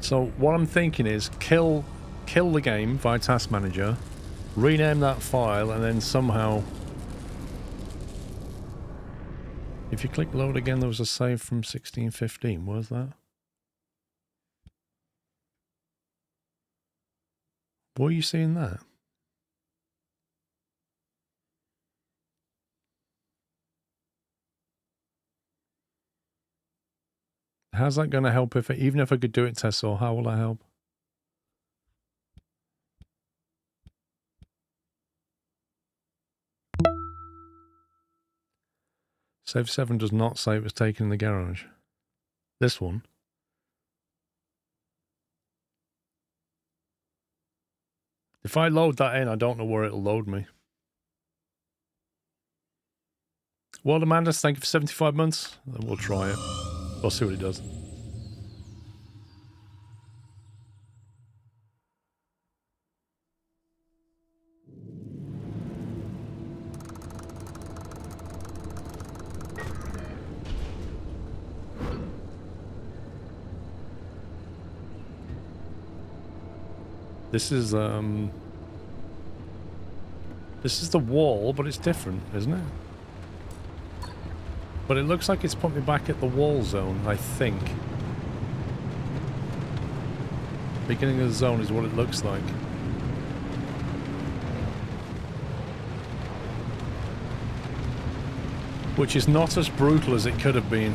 A: So what I'm thinking is kill the game via Task Manager, rename that file, and then somehow... If you click load again, there was a save from 1615. Where's that? Where are you seeing that? How's that going to help even if I could do it, Tessor? How will that help? Save 7 does not say it was taken in the garage. This one. If I load that in, I don't know where it'll load me. Well, Amanda, thank you for 75 months. We'll try it. We'll see what it does. This is the wall, but it's different, isn't it? But it looks like it's put me back at the wall zone, I think. Beginning of the zone is what it looks like. Which is not as brutal as it could have been.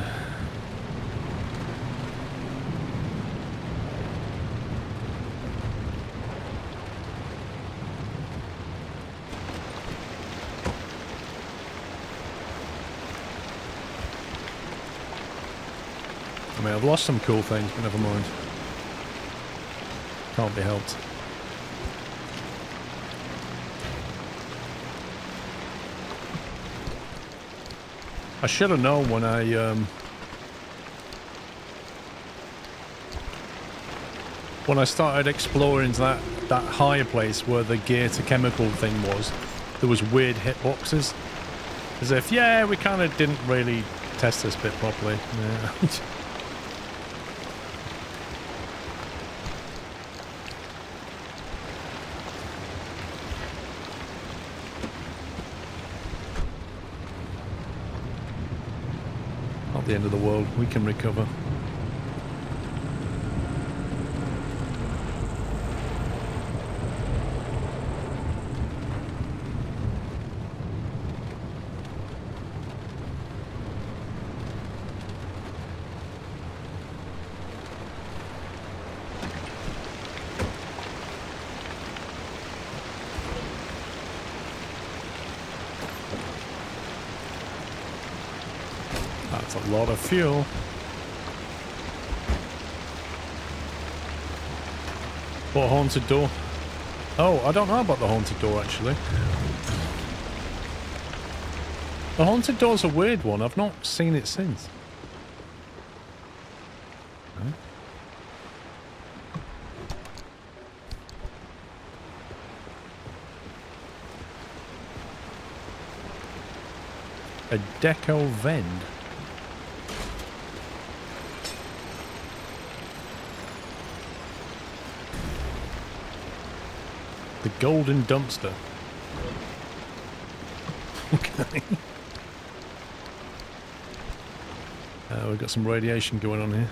A: I mean, I've lost some cool things, but never mind. Can't be helped. I should have known when I started exploring that higher place where the gear to chemical thing was. There was weird hitboxes. As if, yeah, we kind of didn't really test this bit properly. Yeah. The end of the world, we can recover. That's a lot of fuel. What haunted door? Oh, I don't know about the haunted door actually. The haunted door's a weird one. I've not seen it since. Huh? A deco vend. The golden dumpster. Okay. We've got some radiation going on here.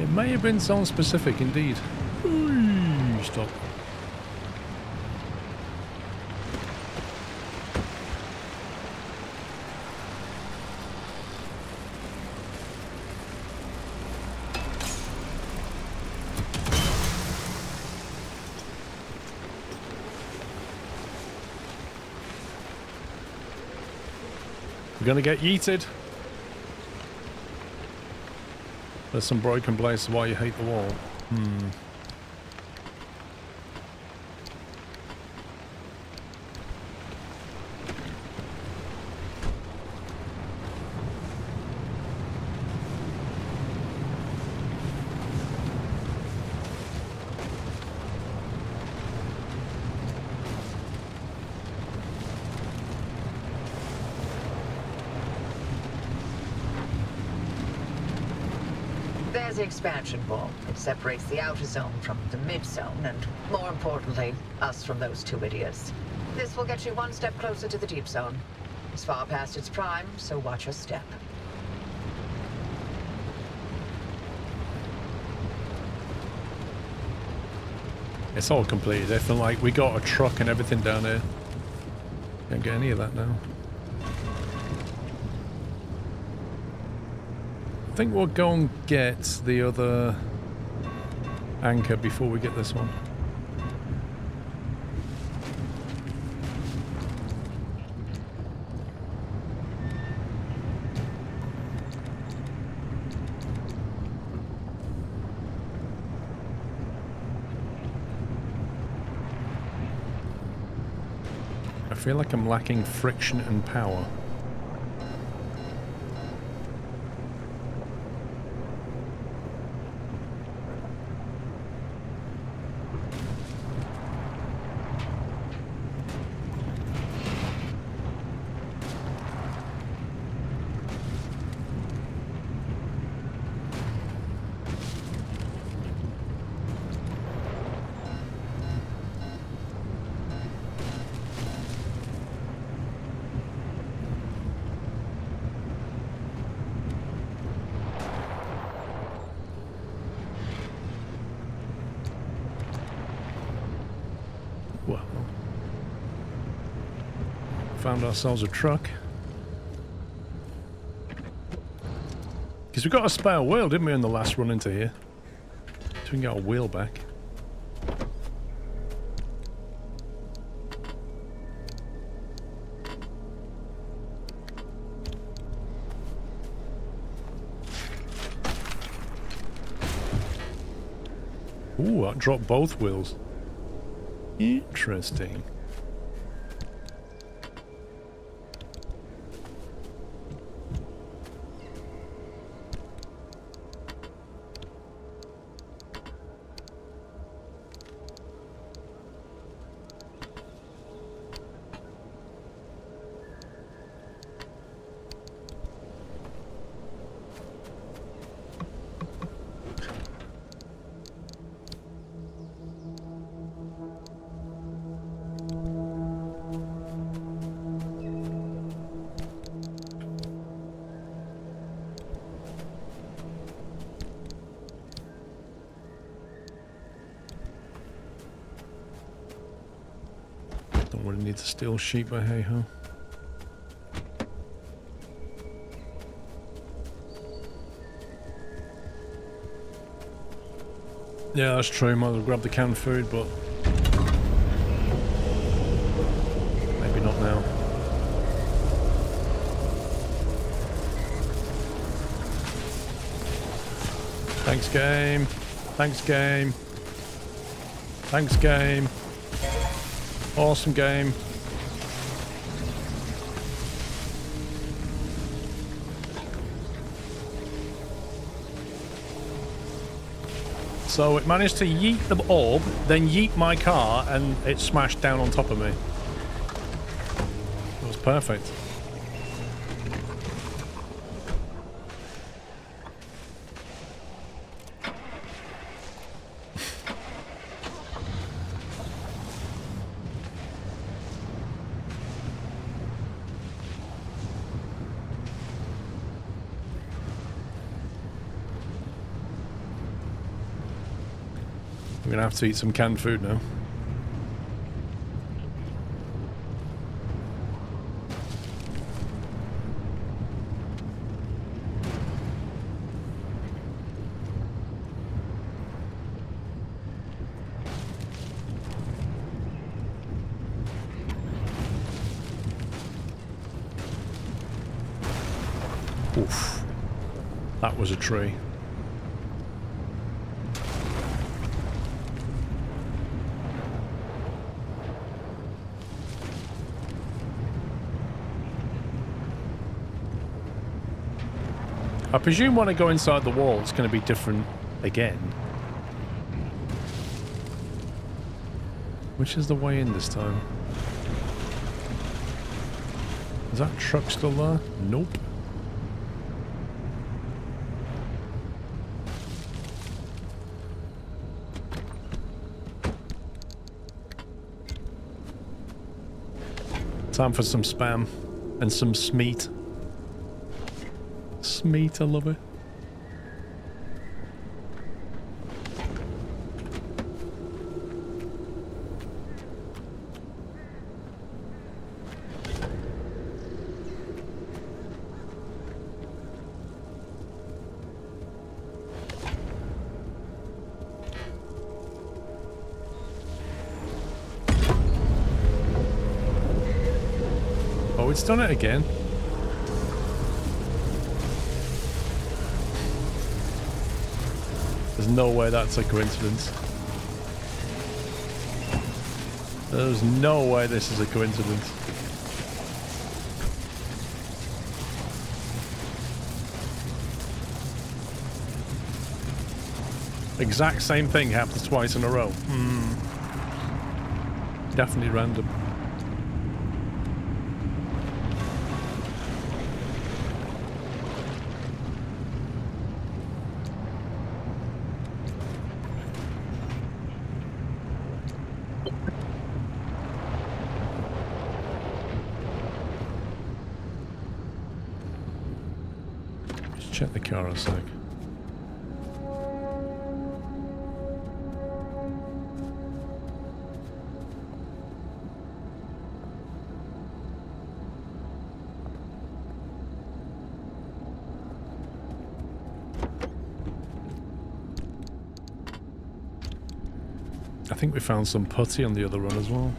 A: It may have been zone specific indeed. Ooh, stop. We're gonna get yeeted. There's some broken places why you hate the wall.
D: There's the expansion wall. It separates the outer zone from the mid-zone, and more importantly, us from those two idiots. This will get you one step closer to the deep zone. It's far past its prime, so watch your step.
A: It's all completely different. Like, we got a truck and everything down here. Can't get any of that now. I think we'll go and get the other anchor before we get this one. I feel like I'm lacking friction and power. found ourselves a truck. Because we got a spare wheel, didn't we, in the last run into here? So we can get our wheel back. Ooh, that dropped both wheels. Interesting. Don't really need to steal sheep, but hey ho. Yeah, that's true. Might as well grab the canned food, but maybe not now. Thanks, game. Thanks, game. Thanks, game. Awesome game. So it managed to yeet the orb, then yeet my car, and it smashed down on top of me. It was perfect. I'm gonna have to eat some canned food now. Oof. That was a tree. I presume when I go inside the wall, it's going to be different again. Which is the way in this time? Is that truck still there? Nope. Time for some spam and some smeat. Smeat, I love it. Oh, it's done it again. There's no way that's a coincidence. There's no way this is a coincidence. Exact same thing happens twice in a row. Definitely random. Check the car a sec. think we found some putty on the other run as well.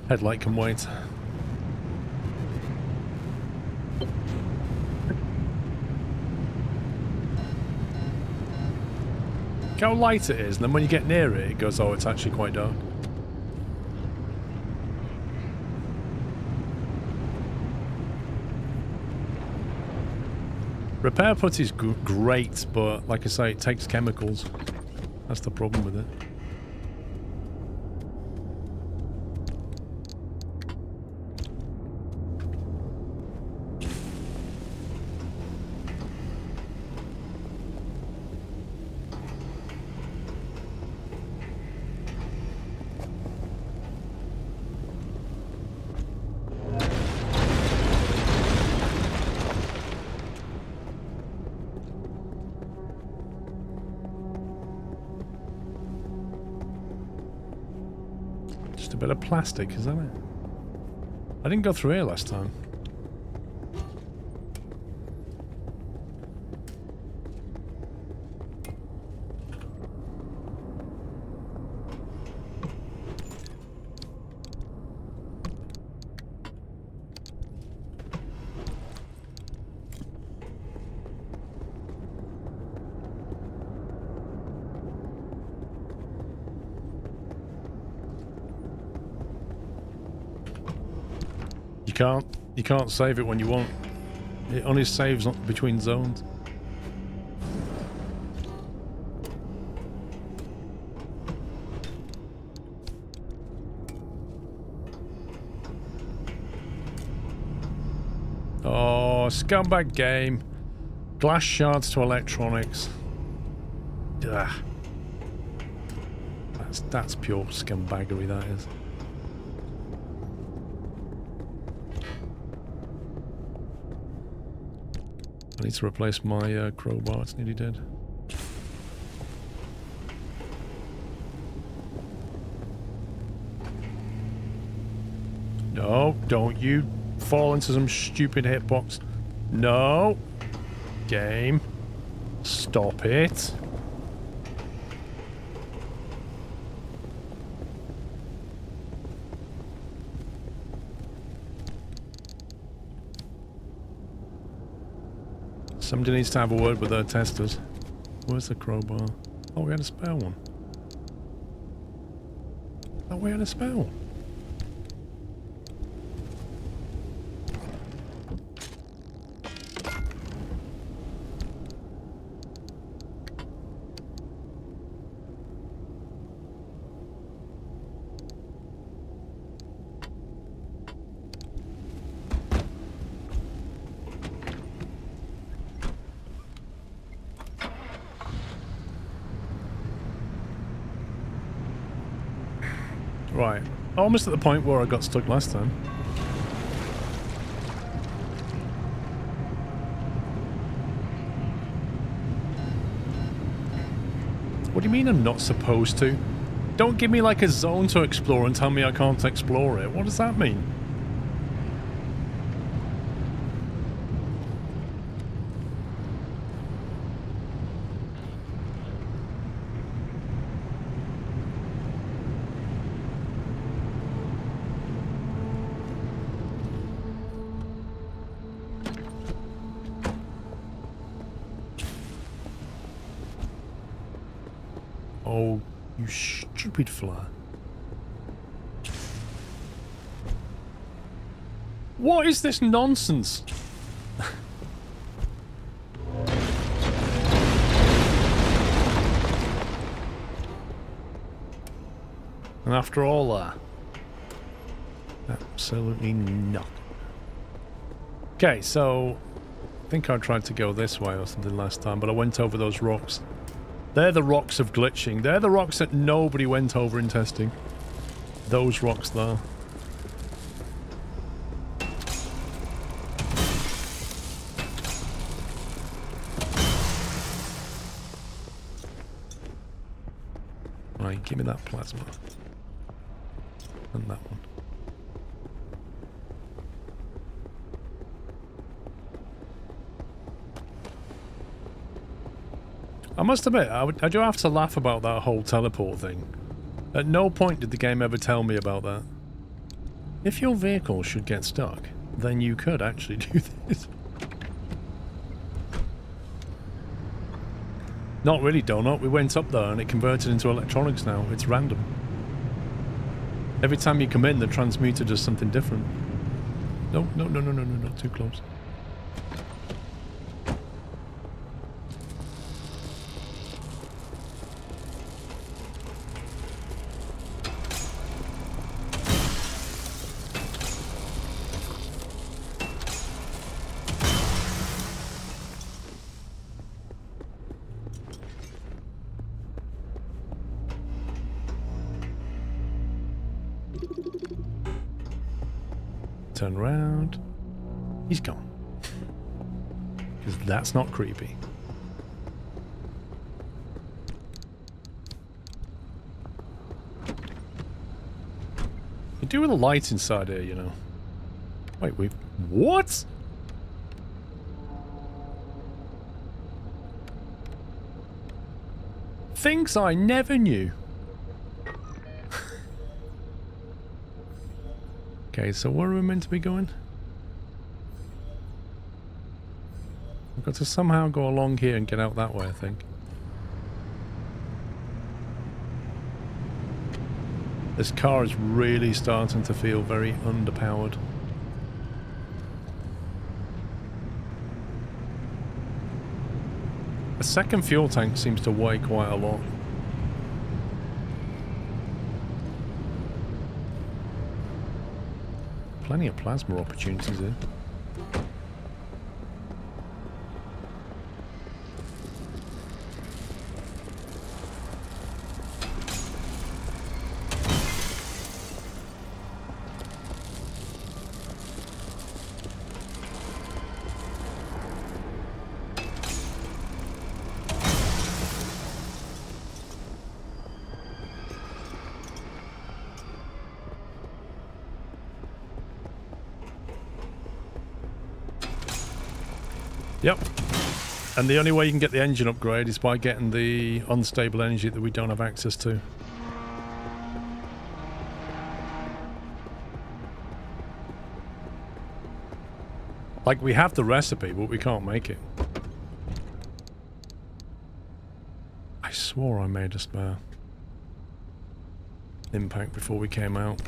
A: Headlight can wait. Look how light it is, and then when you get near it, it goes, oh, it's actually quite dark. Repair putty's great, but like I say, it takes chemicals. That's the problem with it. Just a bit of plastic, is that it? I didn't go through here last time. You can't save it when you want. It only saves between zones. Oh, scumbag game. Glass shards to electronics. Ugh. That's pure scumbaggery, that is. I need to replace my crowbar, it's nearly dead. No, don't you fall into some stupid hitbox. No! Game. Stop it. Somebody needs to have a word with their testers. Where's the crowbar? Oh, we had a spare one. Oh, we had a spare one. Right, almost at the point where I got stuck last time. What do you mean I'm not supposed to? Don't give me like a zone to explore and tell me I can't explore it. What does that mean? Oh, you stupid fly. What is this nonsense? And after all that, absolutely nothing. Okay, so think I tried to go this way or something last time, but I went over those rocks. They're the rocks of glitching. They're the rocks that nobody went over in testing. Those rocks there. Right, give me that plasma. And that one. I must admit, I do have to laugh about that whole teleport thing. At no point did the game ever tell me about that. If your vehicle should get stuck, then you could actually do this. Not really, Donut. We went up there and it converted into electronics now. It's random. Every time you come in, the transmuter does something different. No, no, no, no, no, no, not too close. Turn around. He's gone. Because that's not creepy. You do with the lights inside here, you know. Wait, we... What? Things I never knew. Okay, so where are we meant to be going? We've got to somehow go along here and get out that way, I think. This car is really starting to feel very underpowered. A second fuel tank seems to weigh quite a lot. Plenty of plasma opportunities here. Yep. And the only way you can get the engine upgrade is by getting the unstable energy that we don't have access to. Like, we have the recipe, but we can't make it. I swore I made a spare impact before we came out.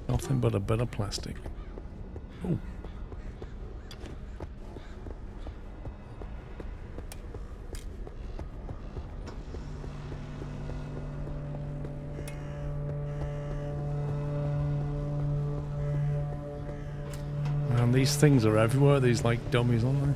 A: Nothing but a bit of plastic. Oh. Man, these things are everywhere. These like dummies, aren't they?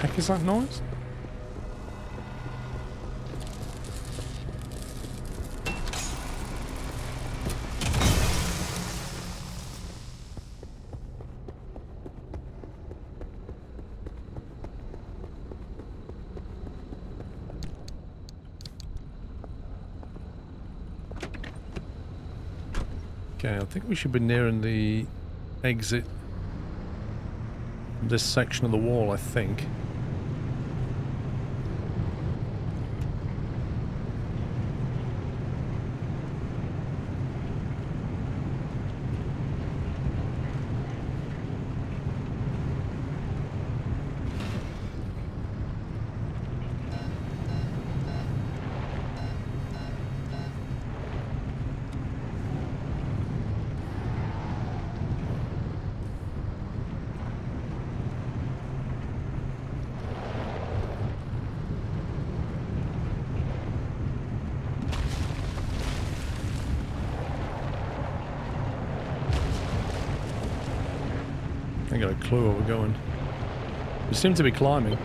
A: heck is that noise? Okay, I think we should be nearing the exit. This section of the wall, I think. I ain't got a clue where we're going. We seem to be climbing.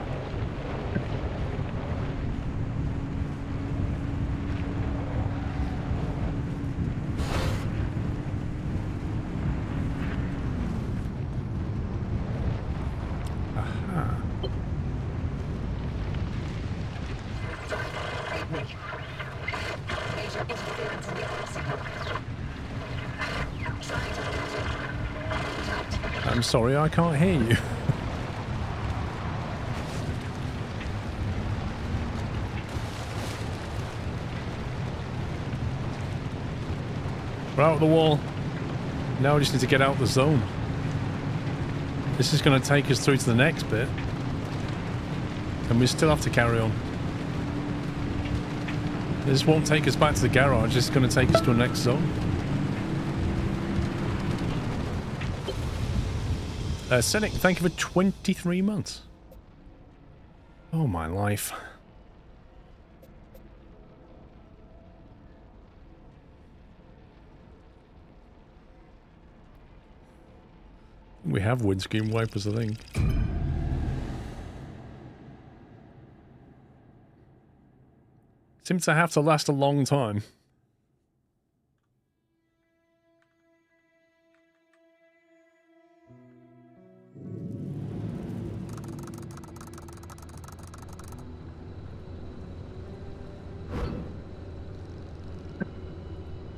A: Aha. I'm sorry, I can't hear you. We're out of the wall. Now we just need to get out of the zone. This is going to take us through to the next bit. And we still have to carry on. This won't take us back to the garage, it's going to take us to the next zone. Cynic, thank you for 23 months. Oh, my life. We have windscreen wipers, I think. Seems to have to last a long time.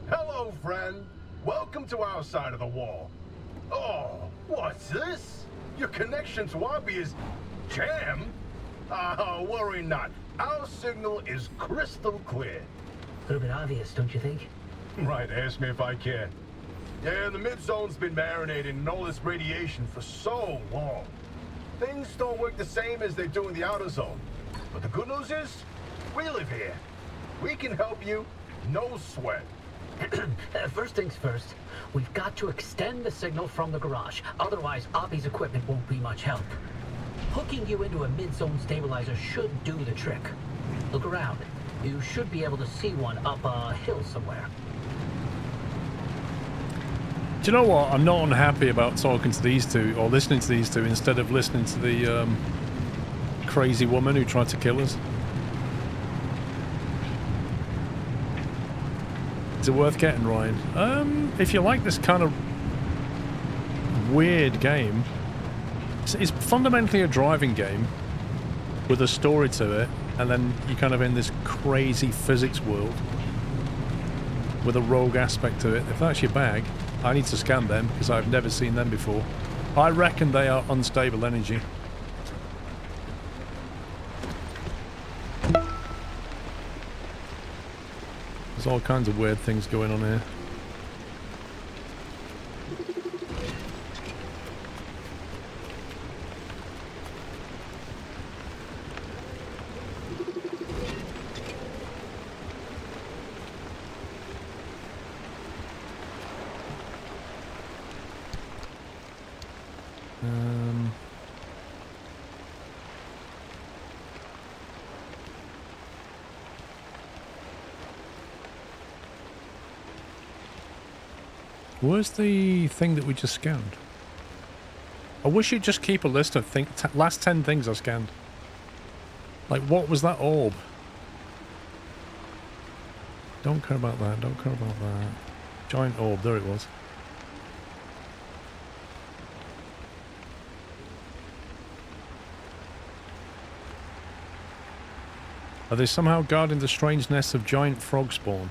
F: Hello, friend. Welcome to our side of the wall. Oh, what's this? Your connection to Wabi is jammed? Worry not. Our signal is crystal clear.
G: A little bit obvious, don't you think?
F: Right, ask me if I can. Yeah, the mid-zone's been marinating in all this radiation for so long. Things don't work the same as they do in the outer zone. But the good news is, we live here. We can help you, no sweat.
G: First things first, we've got to extend the signal from the garage. Otherwise, Oppie's equipment won't be much help. Hooking you into a mid-zone stabilizer should do the trick. Look around. You should be able to see one up a hill somewhere.
A: Do you know what? I'm not unhappy about talking to these two, or listening to these two, instead of listening to the crazy woman who tried to kill us. Is it worth getting, Ryan? If you like this kind of weird game, it's fundamentally a driving game with a story to it, and then you're kind of in this crazy physics world with a rogue aspect to it. If that's your bag, I need to scan them because I've never seen them before. I reckon they are unstable energy. There's all kinds of weird things going on here. Where's the thing that we just scanned? I wish you'd just keep a list of last 10 things I scanned. Like, what was that orb? Don't care about that. Don't care about that. Giant orb. There it was. Are they somehow guarding the strange nests of giant frog spawn?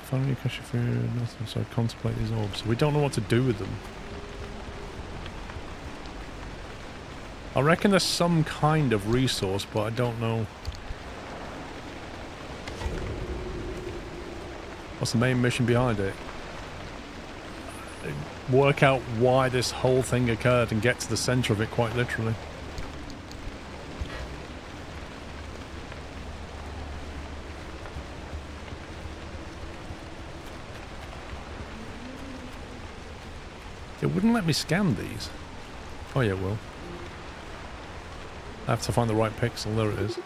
A: Finally, you cash your food, nothing, so contemplate these orbs. So we don't know what to do with them. I reckon there's some kind of resource, but I don't know. What's the main mission behind it? Work out why this whole thing occurred and get to the center of it, quite literally. It wouldn't let me scan these. Oh yeah, it will. I have to find the right pixel. There it is.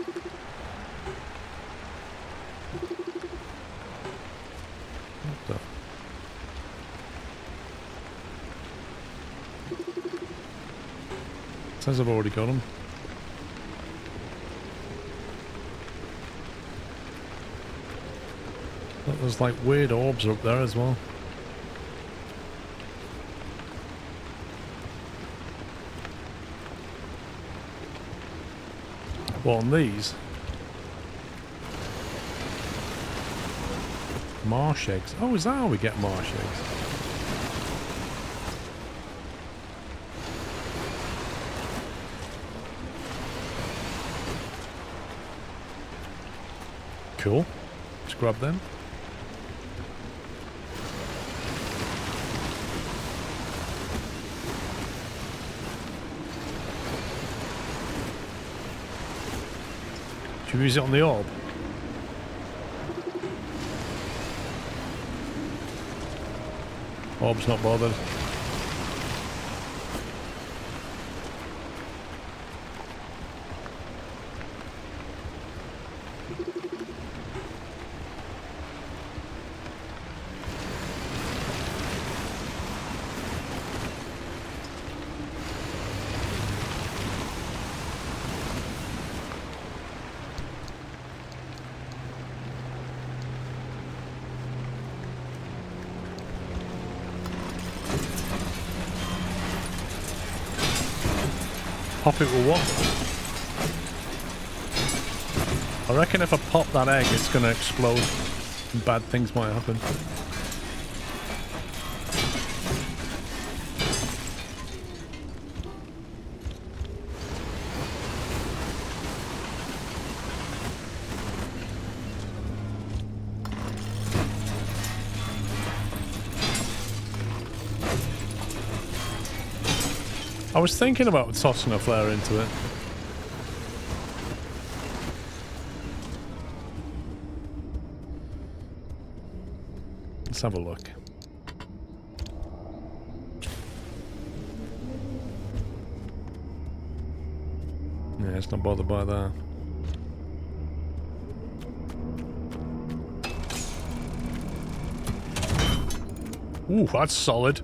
A: What the? Says I've already got them. Look, there's like weird orbs up there as well. Well, on these. Marsh eggs. Oh, is that how we get marsh eggs? Cool. Let's grab them. Should we use it on the orb? Orb's not bothered. Pop it with what? I reckon if I pop that egg, it's going to explode and bad things might happen. I was thinking about tossing a flare into it. Let's have a look. Yeah, it's not bothered by that. Ooh, that's solid.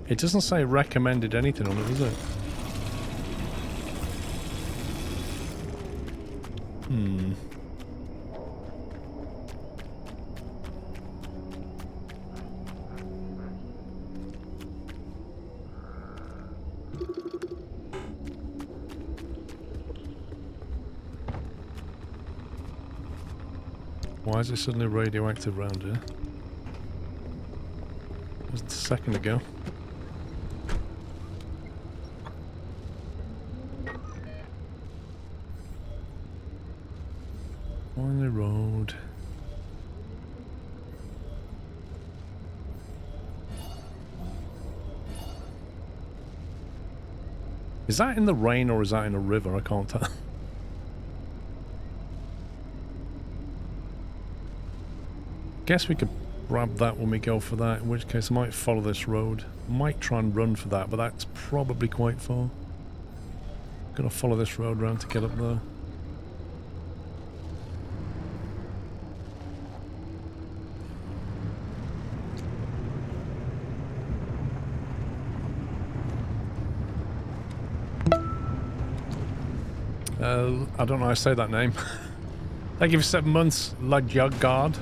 A: It doesn't say recommended anything on it, does it? Hmm. Why is it suddenly radioactive around here? It was a second ago. On the road. Is that in the rain or is that in a river? I can't tell. Guess we could grab that when we go for that, in which case I might follow this road. Might try and run for that, but that's probably quite far. Gonna follow this road round to get up there. I don't know how to say that name. Thank you for 7 months, La Jugguard.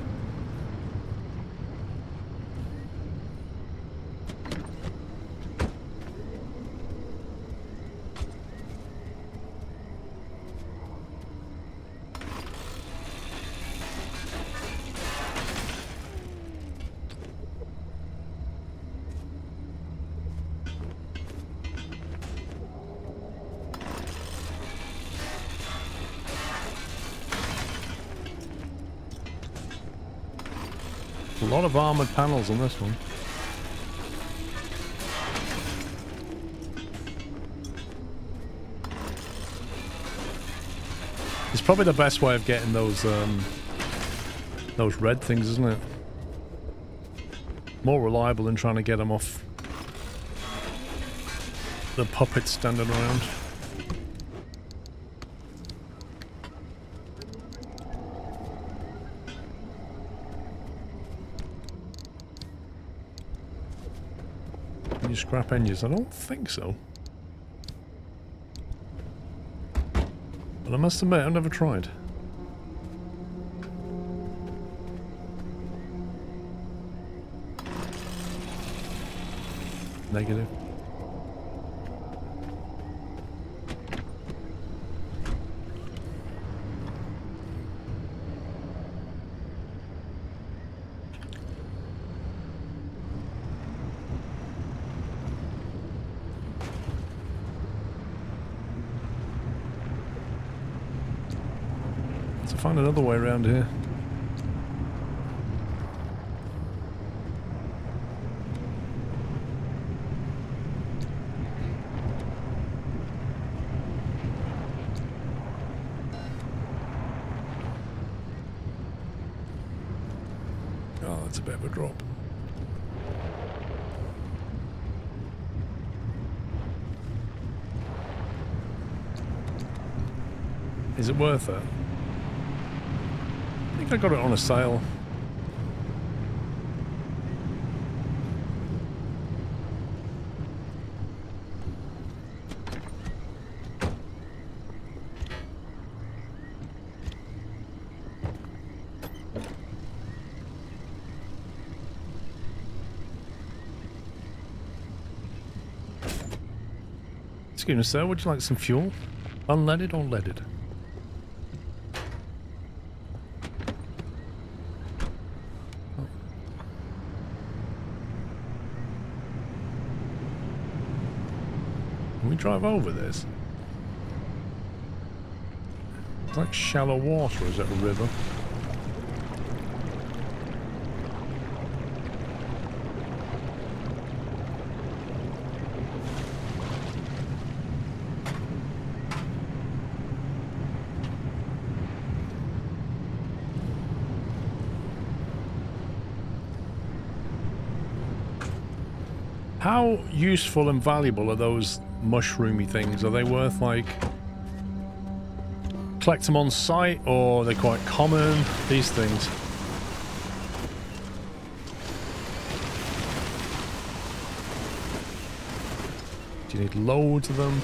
A: A lot of armoured panels on this one. It's probably the best way of getting those red things, isn't it? More reliable than trying to get them off the puppets standing around. Can you scrap engines? I don't think so. But I must admit, I've never tried. Negative. Let's find another way around here. Oh, that's a bit of a drop. Is it worth it? I think I got it on a sale. Excuse me, sir, would you like some fuel? Unleaded or leaded? Can we drive over this? It's like shallow water, or is it a river? How useful and valuable are those mushroomy things? Are they worth, like, collect them on site, or are they quite common, these things? Do you need loads of them?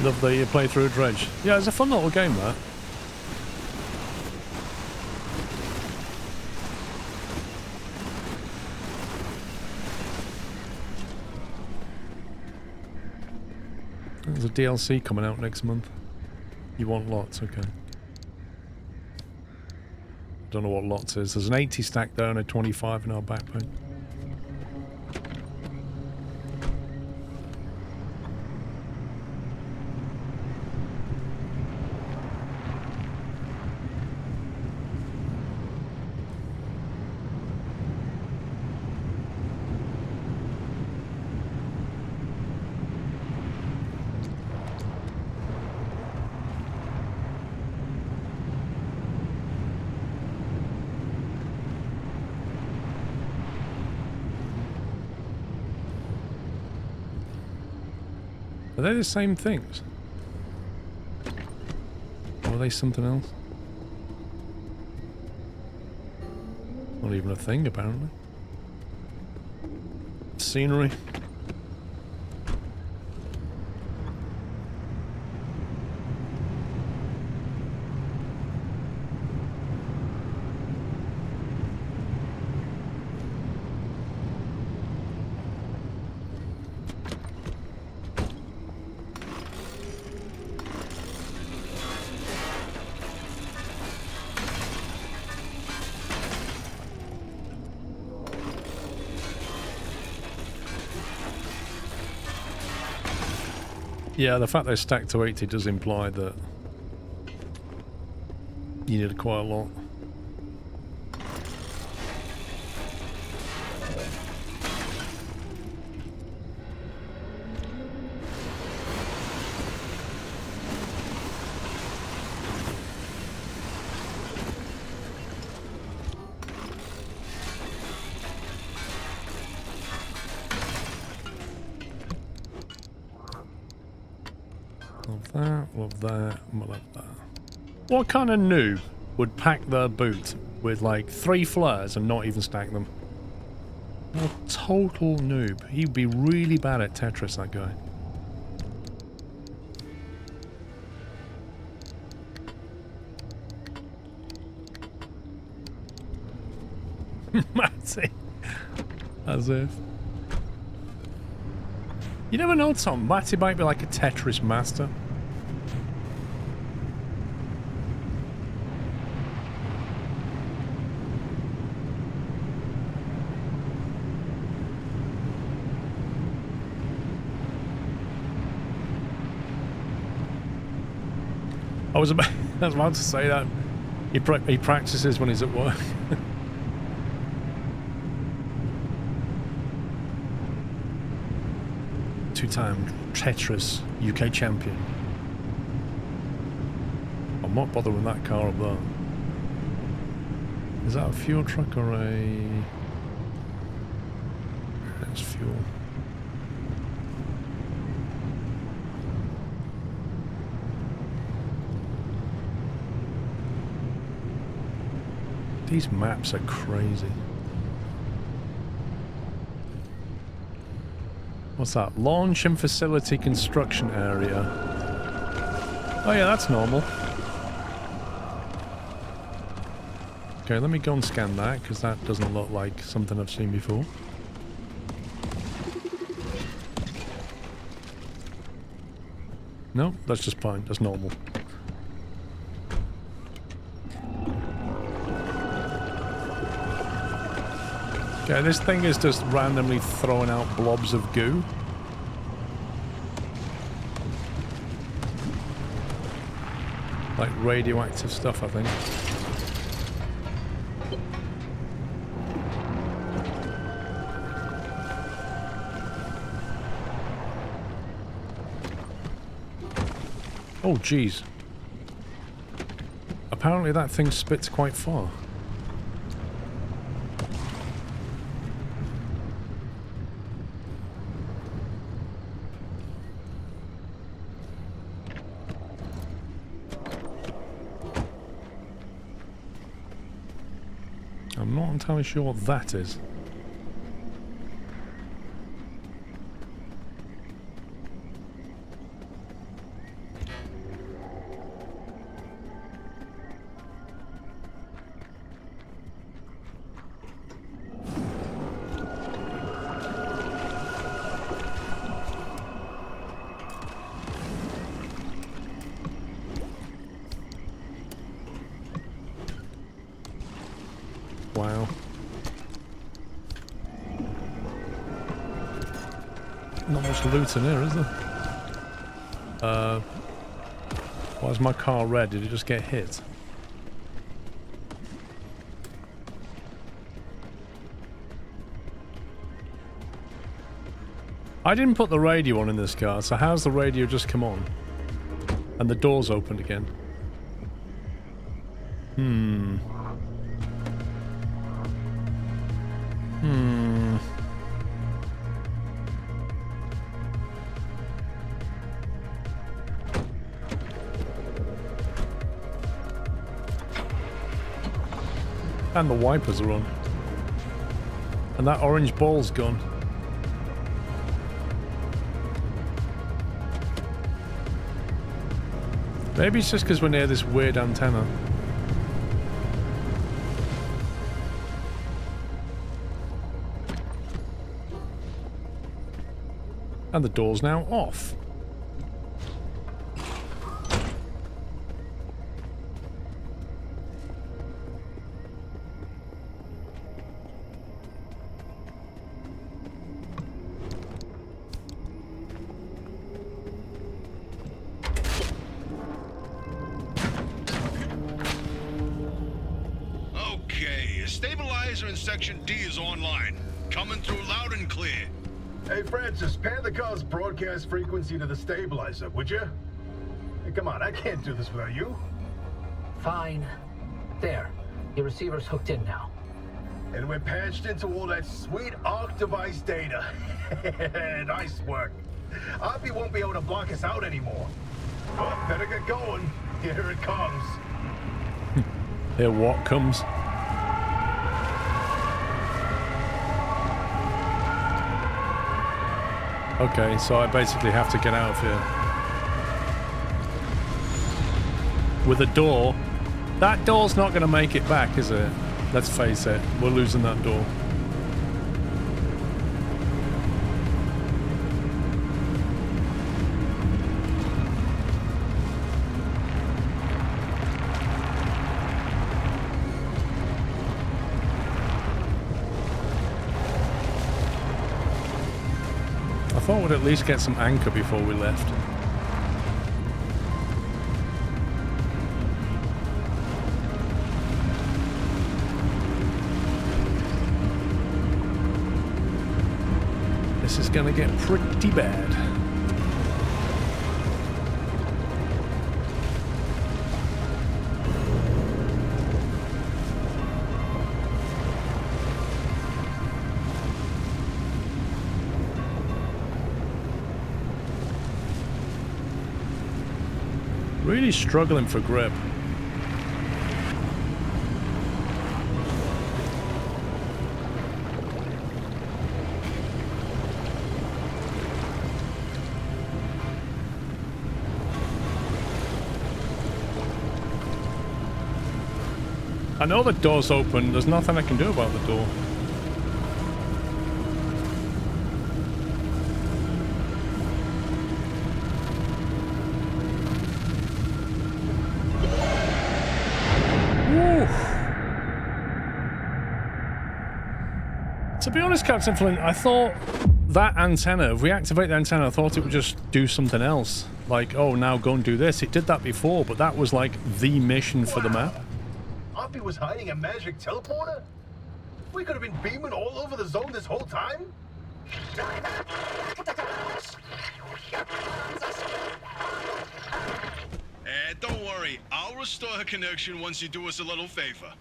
A: Love the playthrough of Dredge. Yeah, it's a fun little game, that. There's a DLC coming out next month. You want lots, okay. Don't know what lots is. There's an 80 stack there and a 25 in our backpack. Are they the same things? they something else? Not even a thing, apparently. Scenery. Yeah, the fact they're stacked to 80 does imply that you need quite a lot. Love that, love that. What kind of noob would pack their boot with like 3 flares and not even stack them? What a total noob. He'd be really bad at Tetris, that guy. Matty. As if. You never know, Tom. Matty might be like a Tetris master. I was about to say that he practices when he's at work. Two-time Tetris UK champion. I'm not bothering that car up there. Is that a fuel truck or a... That's fuel. These maps are crazy. What's that? Launch and facility construction area. Oh yeah, that's normal. Okay, let me go and scan that, because that doesn't look like something I've seen before. No, that's just fine. That's normal. Okay, this thing is just randomly throwing out blobs of goo. Like radioactive stuff, I think. Oh, jeez. Apparently that thing spits quite far. I'm not entirely sure what that is. Wow. Not much loot in here, is there? Why is my car red? Did it just get hit? I didn't put the radio on in this car, so how's the radio just come on? And the door's opened again. And the wipers are on. And that orange ball's gone. Maybe it's just because we're near this weird antenna. And the door's now off.
H: Okay, stabilizer in section D is online. Coming through loud and clear.
F: Hey, Francis, pan the car's broadcast frequency to the stabilizer, would you? Hey, come on, I can't do this without you.
G: Fine. There. Your receiver's hooked in now.
F: And we're patched into all that sweet ARC device data. Nice work. Oppie won't be able to block us out anymore. Well, better get going. Here it comes.
A: Here what comes? Okay, so I basically have to get out of here. With a door. That door's not going to make it back, is it? Let's face it. We're losing that door. I thought we'd at least get some anchor before we left. This is gonna get pretty bad. Really struggling for grip. I know the door's open. There's nothing I can do about the door. To be honest, Captain Flint, I thought that antenna, if we activate the antenna, I thought it would just do something else. Like, oh, now go and do this. It did that before, but that was like the mission for the map.
F: Oppie was hiding a magic teleporter? We could have been beaming all over the zone this whole time?
H: Don't worry. I'll restore her connection once you do us a little favor.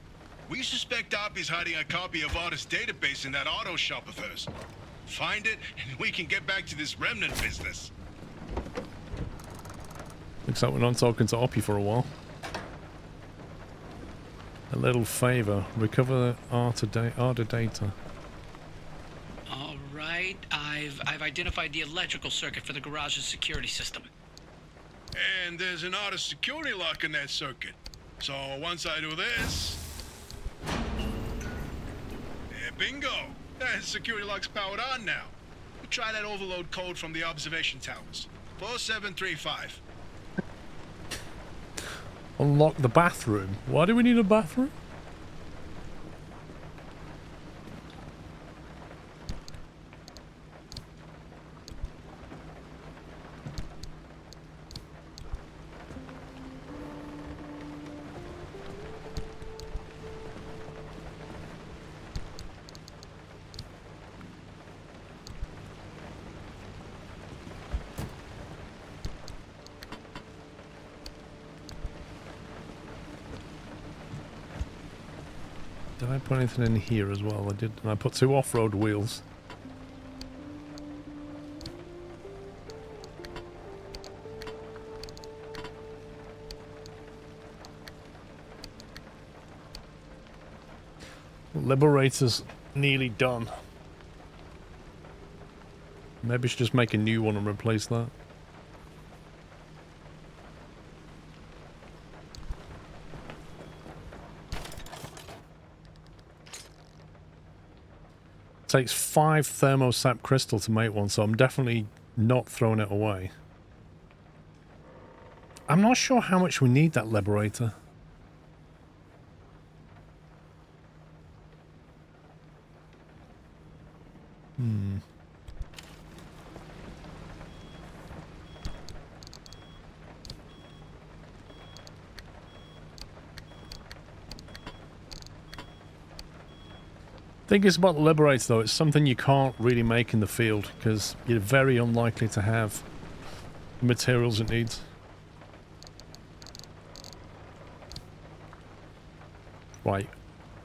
H: We suspect Oppie's hiding a copy of Artist's database in that auto shop of hers. Find it, and we can get back to this remnant business.
A: Looks like we're not talking to Oppie for a while. A little favor. Recover Arta data.
I: All right. I've identified the electrical circuit for the garage's security system.
H: And there's an Artist security lock in that circuit. So once I do this... bingo! That security lock's powered on now. We'll try that overload code from the observation towers. 4735.
A: Unlock the bathroom. Why do we need a bathroom? Did I put anything in here as well? I did. And I put 2 off-road wheels. Liberator's nearly done. Maybe I should just make a new one and replace that. Takes 5 thermosap crystal to make one, so I'm definitely not throwing it away. I'm not sure how much we need that liberator. Thing is about the liberator though, it's something you can't really make in the field because you're very unlikely to have the materials it needs. Right.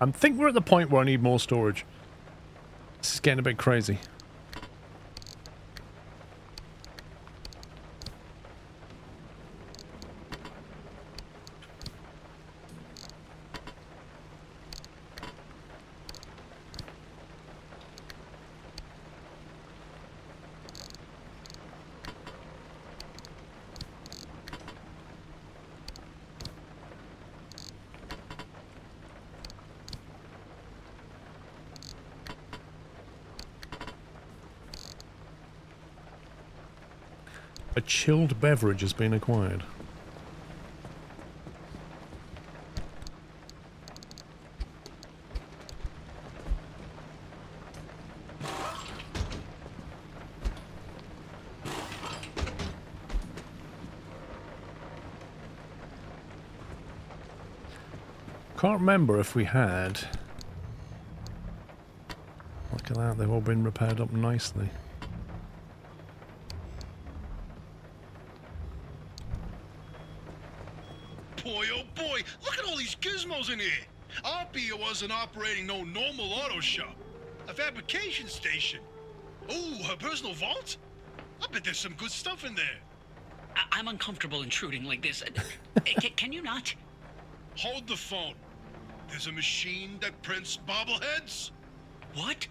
A: I think we're at the point where I need more storage. This is getting a bit crazy. A chilled beverage has been acquired. Can't remember if we had. Look at that, they've all been repaired up nicely.
H: Boy, oh boy, look at all these gizmos in here. Arpia wasn't operating no normal auto shop. A fabrication station. Oh, her personal vault? I bet there's some good stuff in there.
I: I'm uncomfortable intruding like this. Can you not?
H: Hold the phone. There's a machine that prints bobbleheads.
I: What?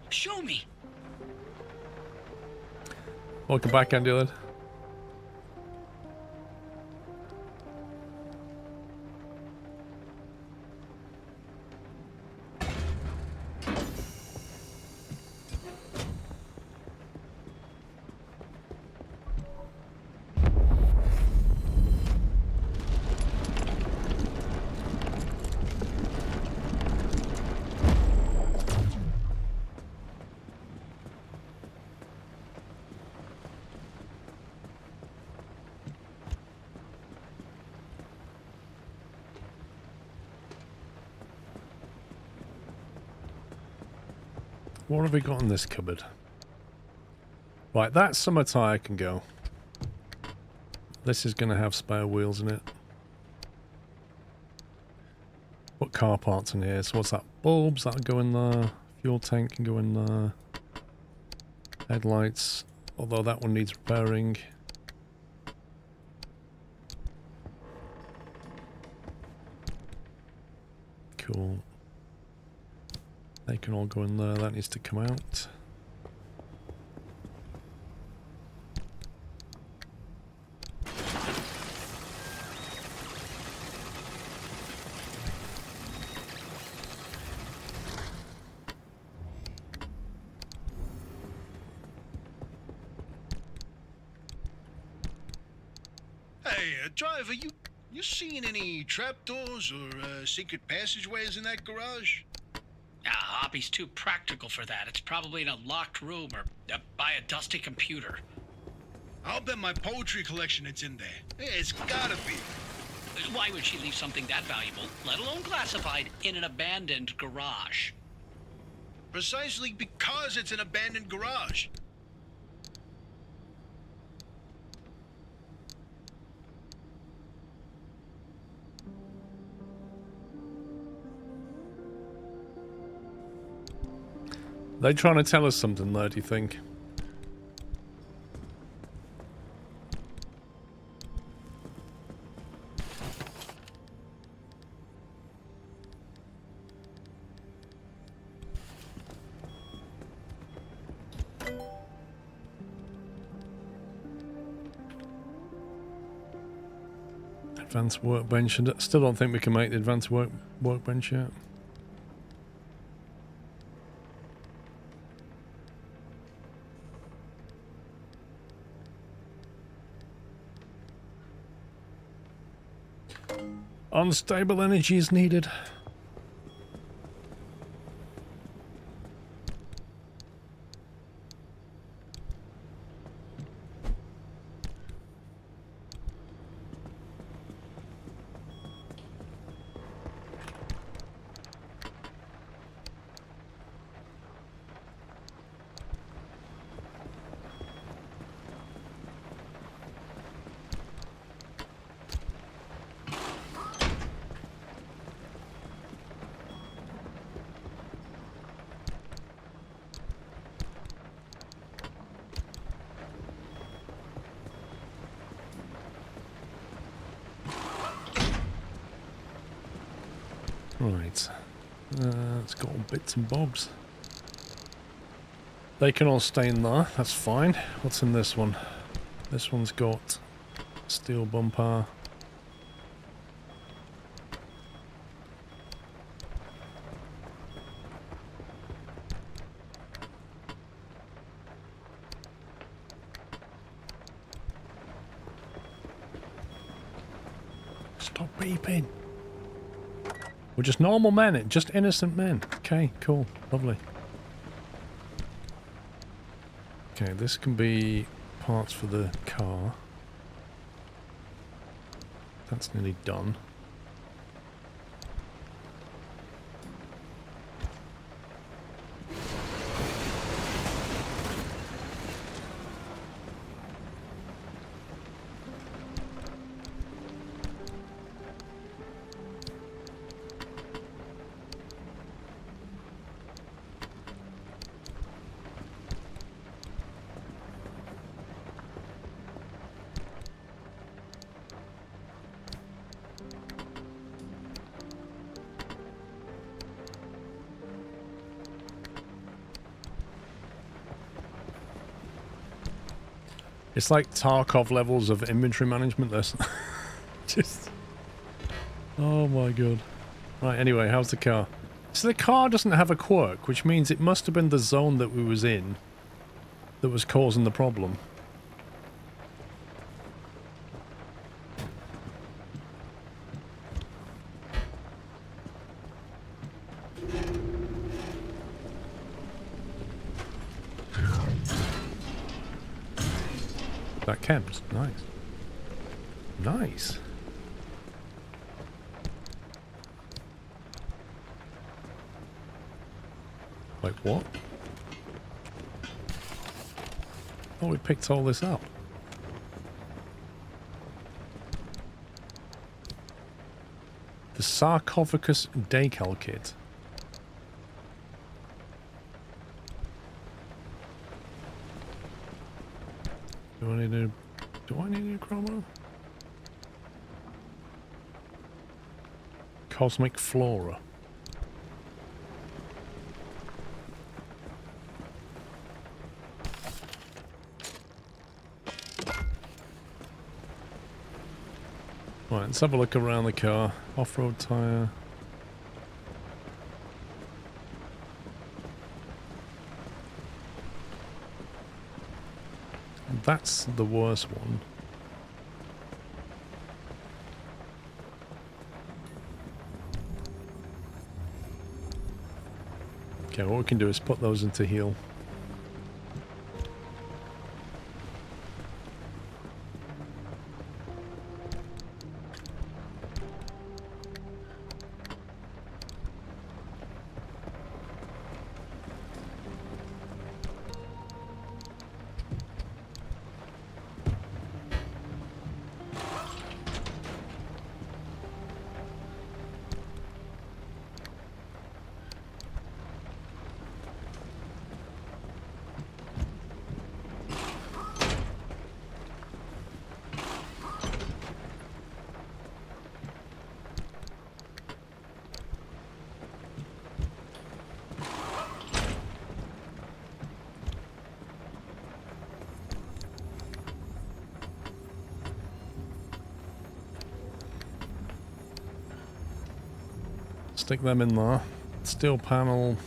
I: Show me.
A: Welcome back, Andy Lynn. What have we got in this cupboard? Right, that summer tire can go. This is going to have spare wheels in it. Put car parts in here. So what's that? Bulbs, that'll go in there. Fuel tank can go in there. Headlights, although that one needs repairing. Cool. They can all go in there. That needs to come out.
H: Hey, driver, you seen any trapdoors or secret passageways in that garage?
I: Hoppy's too practical for that. It's probably in a locked room or by a dusty computer.
H: I'll bet my poetry collection it's in there. It's gotta be.
I: Why would she leave something that valuable, let alone classified, in an abandoned garage?
H: Precisely because it's an abandoned garage.
A: They trying to tell us something there, do you think? Advanced workbench. I still don't think we can make the advanced workbench yet. Unstable energy is needed. Right, let's go on bits and bobs. They can all stay in there, that's fine. What's in this one? This one's got steel bumper. Stop beeping. We're just normal men, just innocent men. Okay, cool, lovely. Okay, this can be parts for the car. That's nearly done. It's like Tarkov levels of inventory management. This, just, oh my god. Right, anyway, how's the car? So the car doesn't have a quirk, which means it must have been the zone that we was in that was causing the problem. That chems, nice. Nice. Wait, what? Oh, we picked all this up. The sarcophagus decal kit. Do I need a chromo? Cosmic flora. Right, let's have a look around the car. Off-road tyre. That's the worst one. Okay, what we can do is put those into heal. Stick them in there. Steel panel.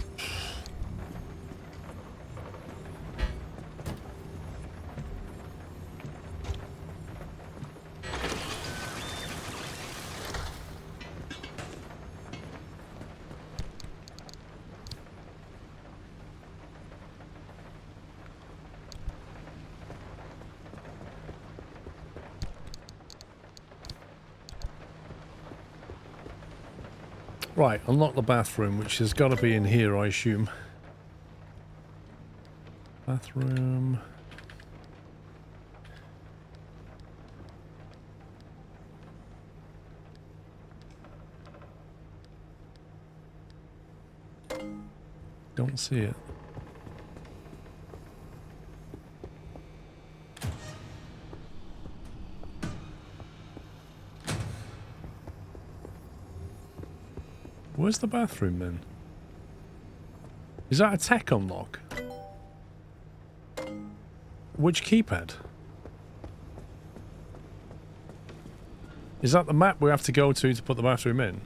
A: Right, unlock the bathroom, which has got to be in here, I assume. Bathroom. Don't see it. Where's the bathroom then? Is that a tech unlock? Which keypad? Is that the map we have to go to put the bathroom in?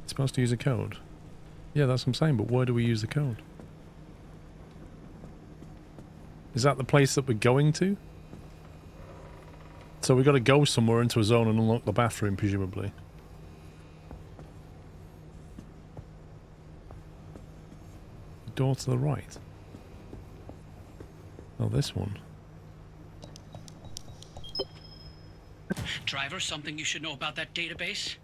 A: It's supposed to use a code. Yeah, that's what I'm saying, but where do we use the code? Is that the place that we're going to? So we got to go somewhere into a zone and unlock the bathroom, presumably. Door to the right. Oh, this one.
I: Driver, something you should know about that database?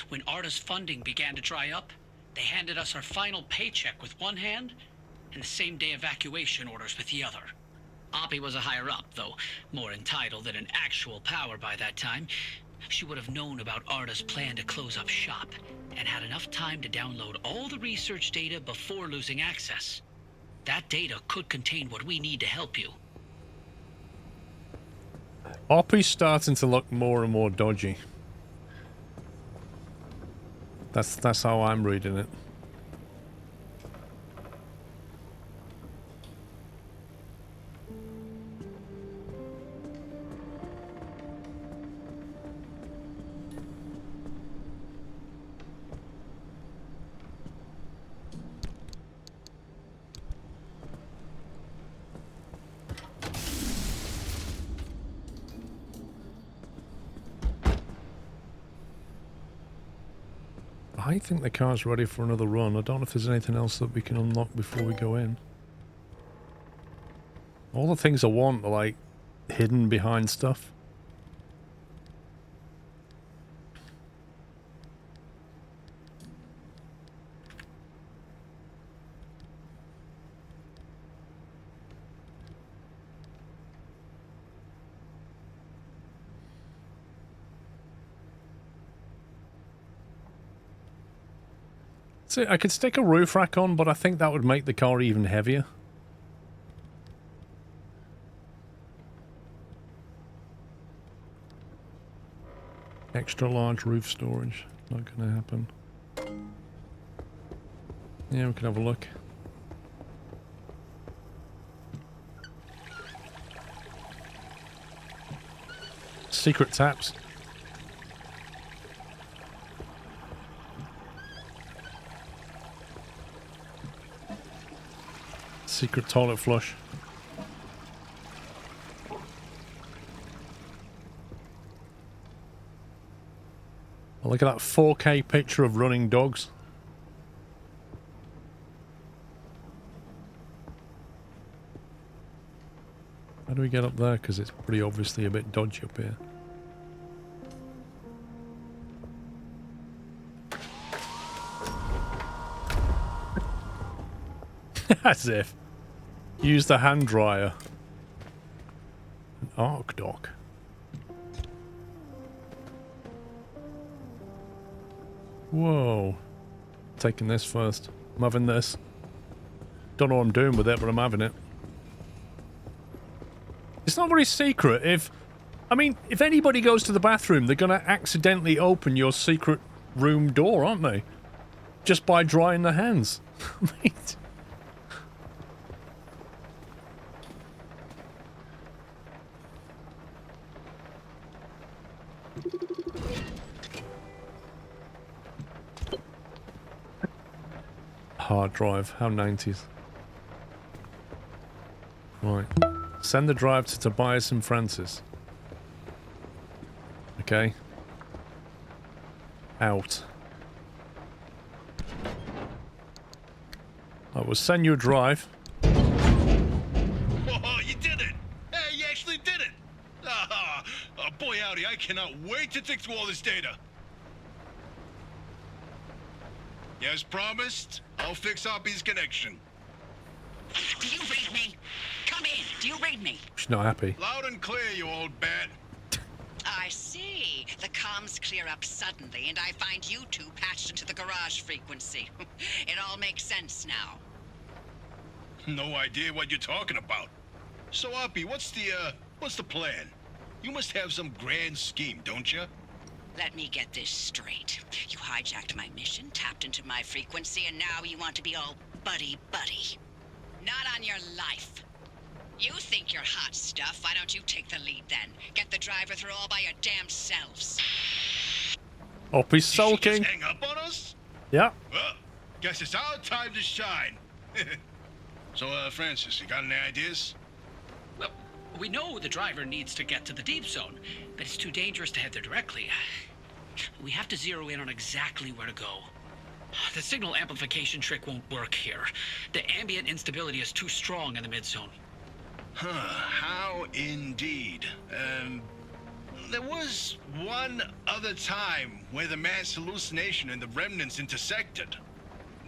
I: When Arda's funding began to dry up, they handed us our final paycheck with one hand and the same-day evacuation orders with the other. Oppie was a higher-up, though more entitled than in actual power by that time. She would have known about Arda's plan to close up shop and had enough time to download all the research data before losing access. That data could contain what we need to help you.
A: Oppie's starting to look more and more dodgy. That's how I'm reading it. I think the car's ready for another run. I don't know if there's anything else that we can unlock before we go in. All the things I want are like hidden behind stuff. So I could stick a roof rack on, but I think that would make the car even heavier. Extra large roof storage. Not gonna happen. Yeah, we can have a look. Secret taps. Secret toilet flush. Oh, look at that 4K picture of running dogs. How do we get up there? Because it's pretty obviously a bit dodgy up here. As if. Use the hand dryer. An arc dock. Whoa. Taking this first. I'm having this. Don't know what I'm doing with it, but I'm having it. It's not very secret. If anybody goes to the bathroom, they're going to accidentally open your secret room door, aren't they? Just by drying their hands. hard drive. How 90s. Right. Send the drive to Tobias and Francis. Okay. Out. I will send you a drive.
H: Oh, you did it! Hey, you actually did it! Boy howdy, I cannot wait to dig through all this data. As promised, I'll fix Oppie's connection.
E: Do you read me? Come in. Do you read me?
A: She's not happy.
H: Loud and clear, you old bat.
E: I see. The comms clear up suddenly, and I find you two patched into the garage frequency. It all makes sense now.
H: No idea what you're talking about. So, Oppie, what's the plan? You must have some grand scheme, don't you?
E: Let me get this straight. You hijacked my mission, tapped into my frequency, and now you want to be all buddy-buddy. Not on your life. You think you're hot stuff. Why don't you take the lead then? Get the driver through all by your damn selves.
A: Oppie's
H: Did she
A: sulking.
H: just hang up on us?
A: Yeah.
H: Well, guess it's our time to shine. So, Francis, you got any ideas?
I: Well, we know the driver needs to get to the deep zone, but it's too dangerous to head there directly. We have to zero in on exactly where to go. The signal amplification trick won't work here. The ambient instability is too strong in the mid-zone.
H: Huh, how indeed. There was one other time where the mass hallucination and the remnants intersected.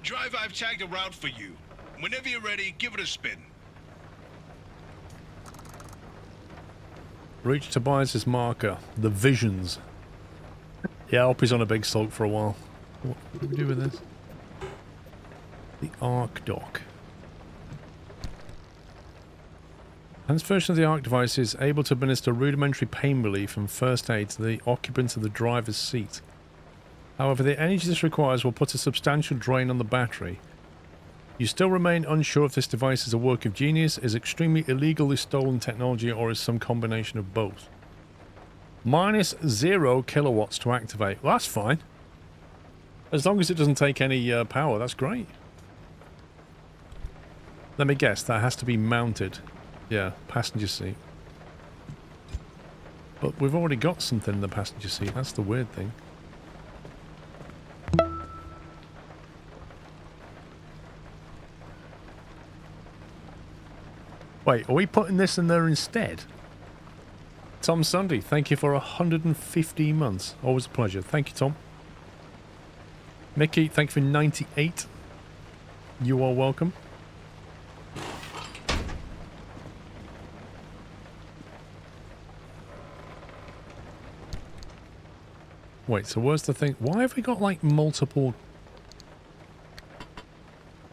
H: Driver, I've tagged a route for you. Whenever you're ready, give it a spin.
A: Reach Tobias's marker. The visions. Yeah, Oppie's on a big sulk for a while. What do we do with this? The Arc Dock. This version of the Arc device is able to administer rudimentary pain relief and first aid to the occupant of the driver's seat. However, the energy this requires will put a substantial drain on the battery. You still remain unsure if this device is a work of genius, is extremely illegally stolen technology, or is some combination of both. -0 kilowatts to activate. Well, that's fine. As long as it doesn't take any power, that's great. Let me guess, that has to be mounted. Yeah, passenger seat. But we've already got something in the passenger seat. That's the weird thing. Wait, are we putting this in there instead? Tom Sunday, thank you for 150 months. Always a pleasure. Thank you, Tom. Mickey, thank you for 98. You are welcome. Wait, so where's the thing? Why have we got, like, multiple...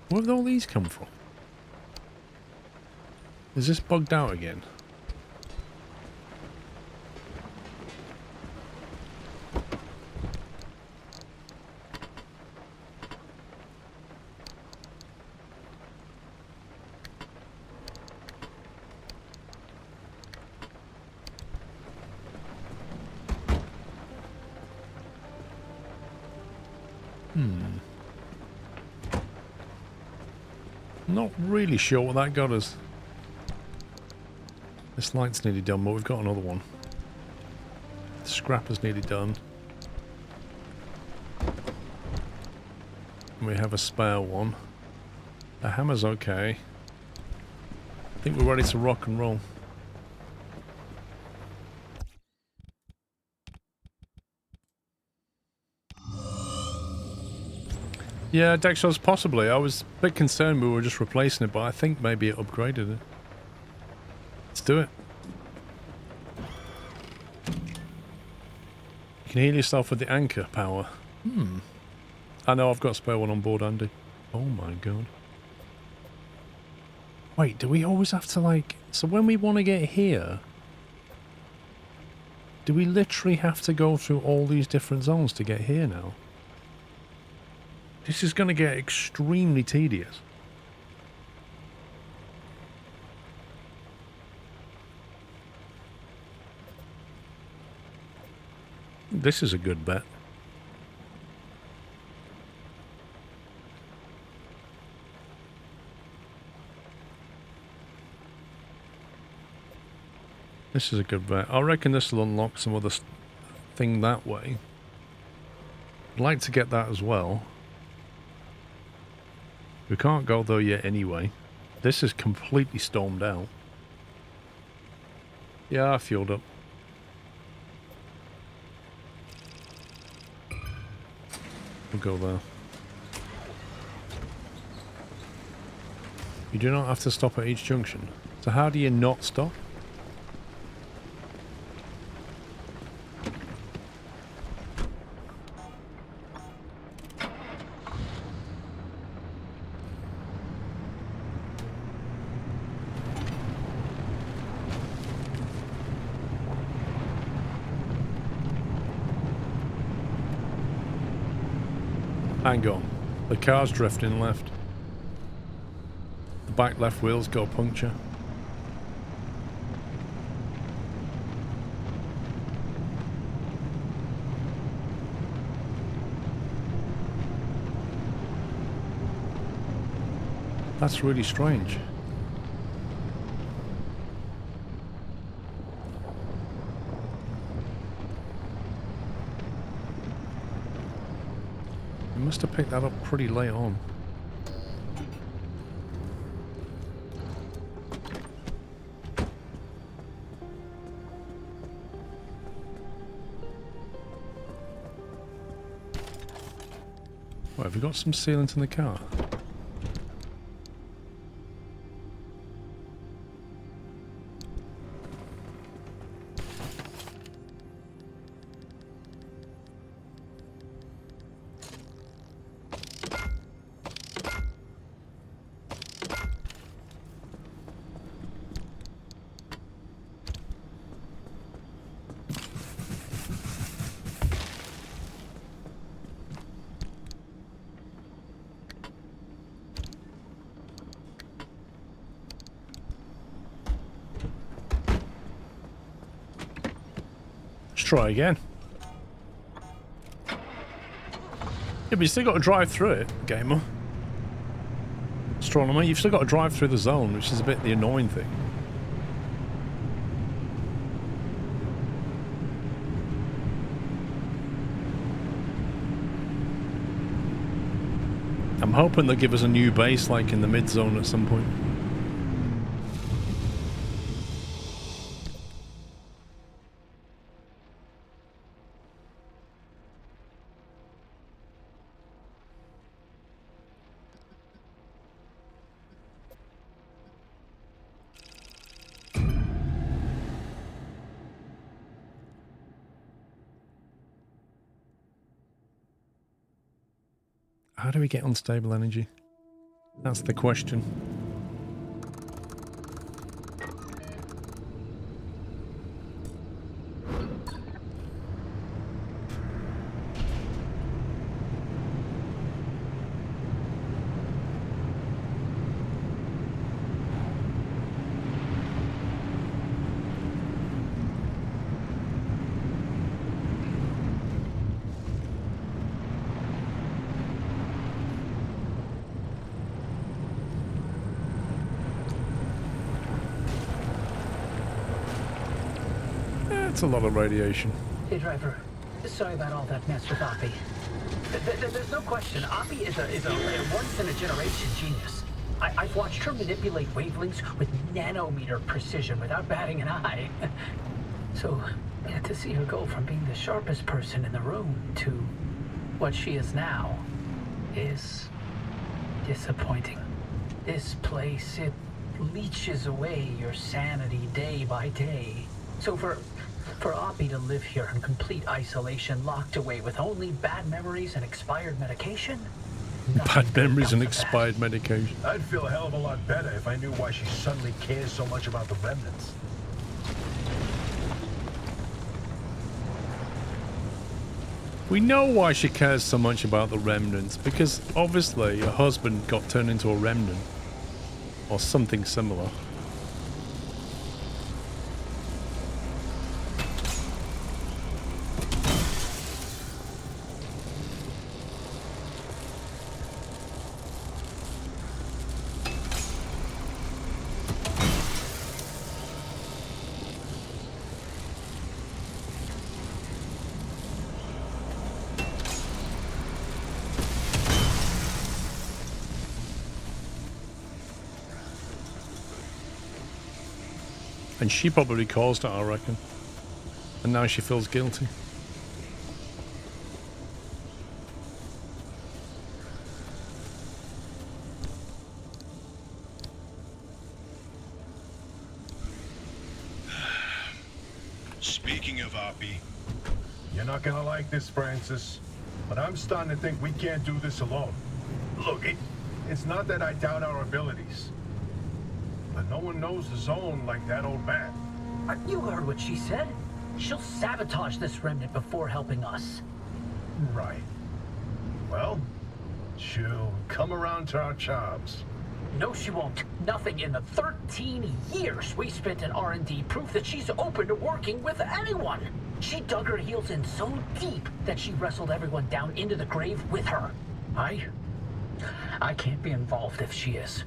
A: Where have all these come from? Is this bugged out again? Not really sure what that got us. This light's nearly done, but we've got another one. The scrapper's nearly done. And we have a spare one. The hammer's okay. I think we're ready to rock and roll. Yeah, Dexos, possibly. I was a bit concerned we were just replacing it, but I think maybe it upgraded it. Let's do it. You can heal yourself with the anchor power. I know I've got a spare one on board, Andy. Oh my god. Wait, do we always have to, like... So when we want to get here... Do we literally have to go through all these different zones to get here now? This is going to get extremely tedious. This is a good bet. This is a good bet. I reckon this will unlock some other thing that way. I'd like to get that as well. We can't go there yet anyway. This is completely stormed out. Yeah, I fueled up. We'll go there. You do not have to stop at each junction. So how do you not stop? Hang on. The car's drifting left. The back left wheel's got a puncture. That's really strange. You must have picked that up pretty late on. What, have we got some sealant in the car? Try again. Yeah, but you still got to drive through it, gamer. Astronomer, you've still got to drive through the zone, which is a bit the annoying thing. I'm hoping they'll give us a new base like in the mid-zone at some point. How do we get unstable energy? That's the question. That's a lot of radiation.
G: Hey, driver. Sorry about all that mess with Oppie. There's no question. Oppie is a once-in-a-generation genius. I've watched her manipulate wavelengths with nanometer precision without batting an eye. So, yeah, to see her go from being the sharpest person in the room to what she is now is disappointing. This place, it leeches away your sanity day by day. So for Oppie to live here in complete isolation, locked away with only bad memories and expired medication?
A: Bad memories and expired medication.
F: I'd feel a hell of a lot better if I knew why she suddenly cares so much about the remnants.
A: We know why she cares so much about the remnants, because obviously her husband got turned into a remnant. Or something similar. And she probably caused it, I reckon. And now she feels guilty.
H: Speaking of Oppie,
F: You're not gonna like this, Francis, but I'm starting to think we can't do this alone. Look, it's not that I doubt our abilities, but no one knows the zone like that old man.
G: You heard what she said. She'll sabotage this remnant before helping us.
F: Right. Well, she'll come around to our charms.
G: No, she won't. Nothing in the 13 years we spent in R&D proof that she's open to working with anyone. She dug her heels in so deep that she wrestled everyone down into the grave with her. I can't be involved if she is.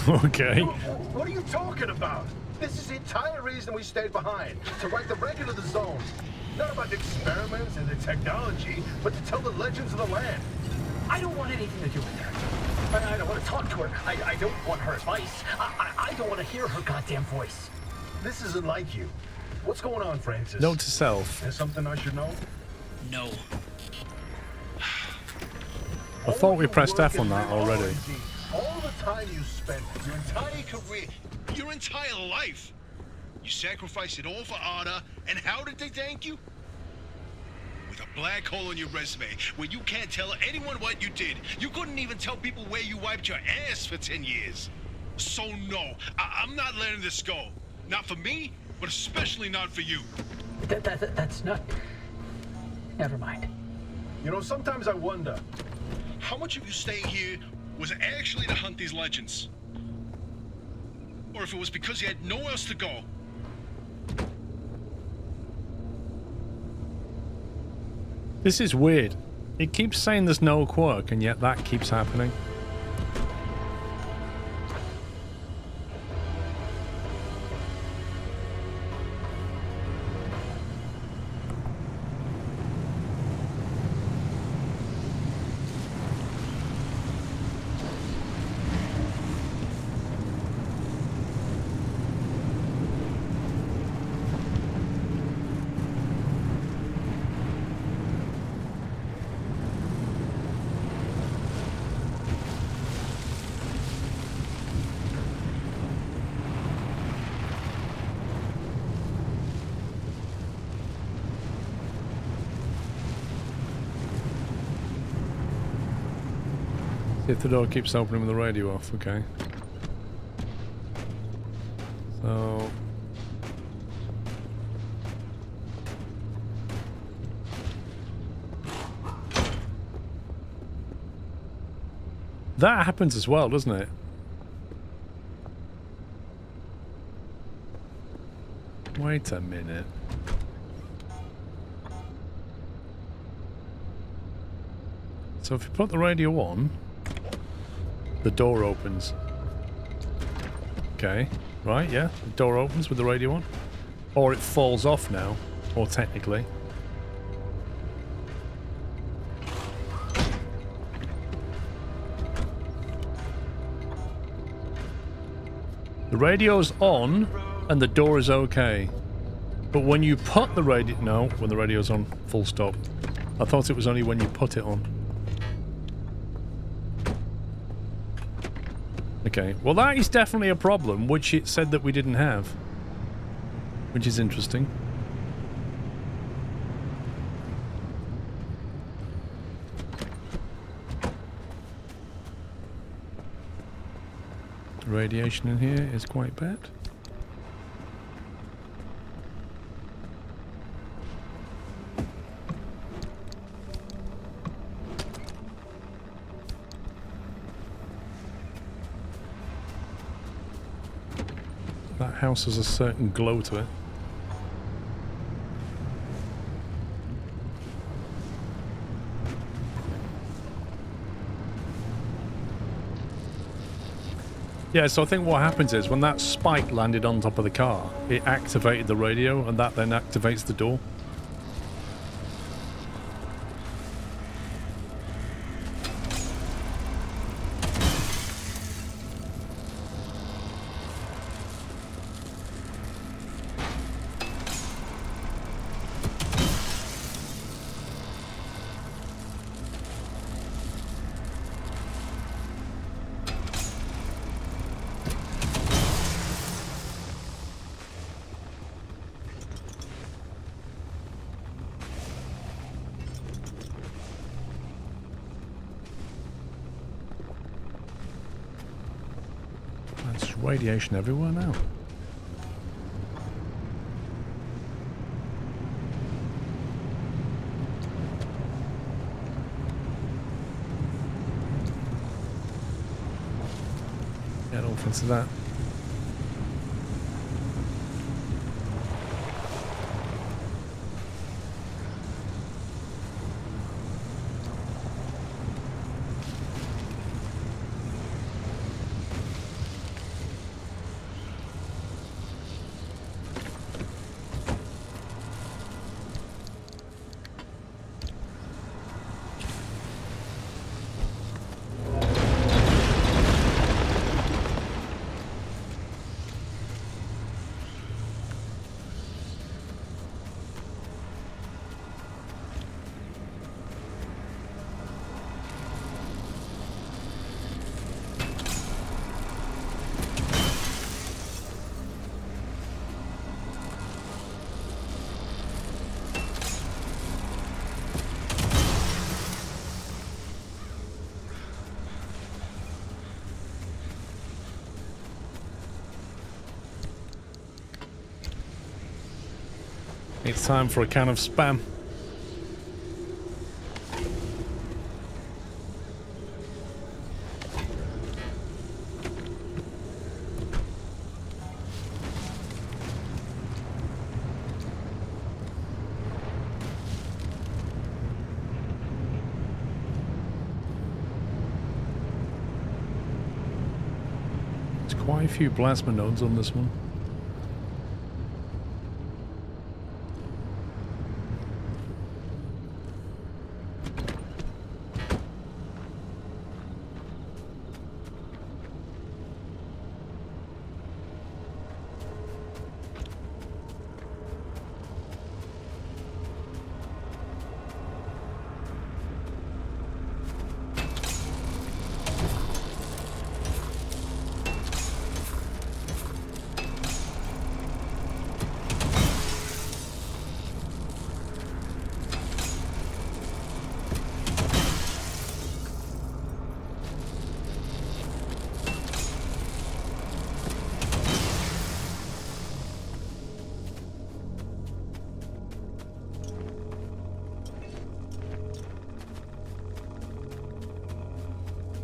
A: Okay.
F: What are you talking about? This is the entire reason we stayed behind, to write the record of the zone. Not about experiments and the technology, but to tell the legends of the land.
G: I don't want anything to do with her. I don't want to talk to her. I don't want her advice. I don't want to hear her goddamn voice.
F: This isn't like you. What's going on, Francis?
A: Note to self.
F: There's something I should know?
I: No.
A: I thought we pressed F on that already.
F: All the time you spent, your entire
H: career, your entire life. You sacrificed it all for Arda, and how did they thank you? With a black hole on your resume, where you can't tell anyone what you did. You couldn't even tell people where you wiped your ass for 10 years. So no, I'm not letting this go. Not for me, but especially not for you.
G: That's not... Never mind.
F: You know, sometimes I wonder.
H: How much of you staying here was actually to hunt these legends? Or if it was because you had nowhere else to go?
A: This is weird. It keeps saying there's no quirk, and yet that keeps happening. If the door keeps opening with the radio off, okay. So... that happens as well, doesn't it? Wait a minute. So if you put the radio on, the door opens. Okay, right, yeah. The door opens with the radio on. Or it falls off now, or technically. The radio's on, and the door is okay. But when you put the radio... no, when the radio's on, full stop. I thought it was only when you put it on. Okay, well that is definitely a problem, which it said that we didn't have. Which is interesting. Radiation in here is quite bad. That house has a certain glow to it. Yeah, so I think what happens is when that spike landed on top of the car, it activated the radio, and that then activates the door. radiation everywhere now. Yeah, don't fancy that. It's time for a can of Spam. There's quite a few plasma nodes on this one.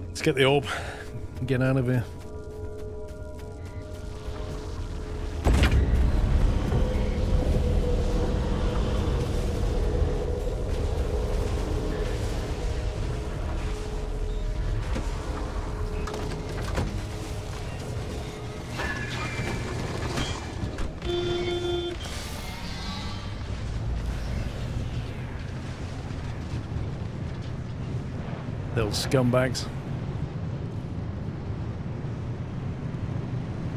A: Let's get the orb and get out of here. Little scumbags.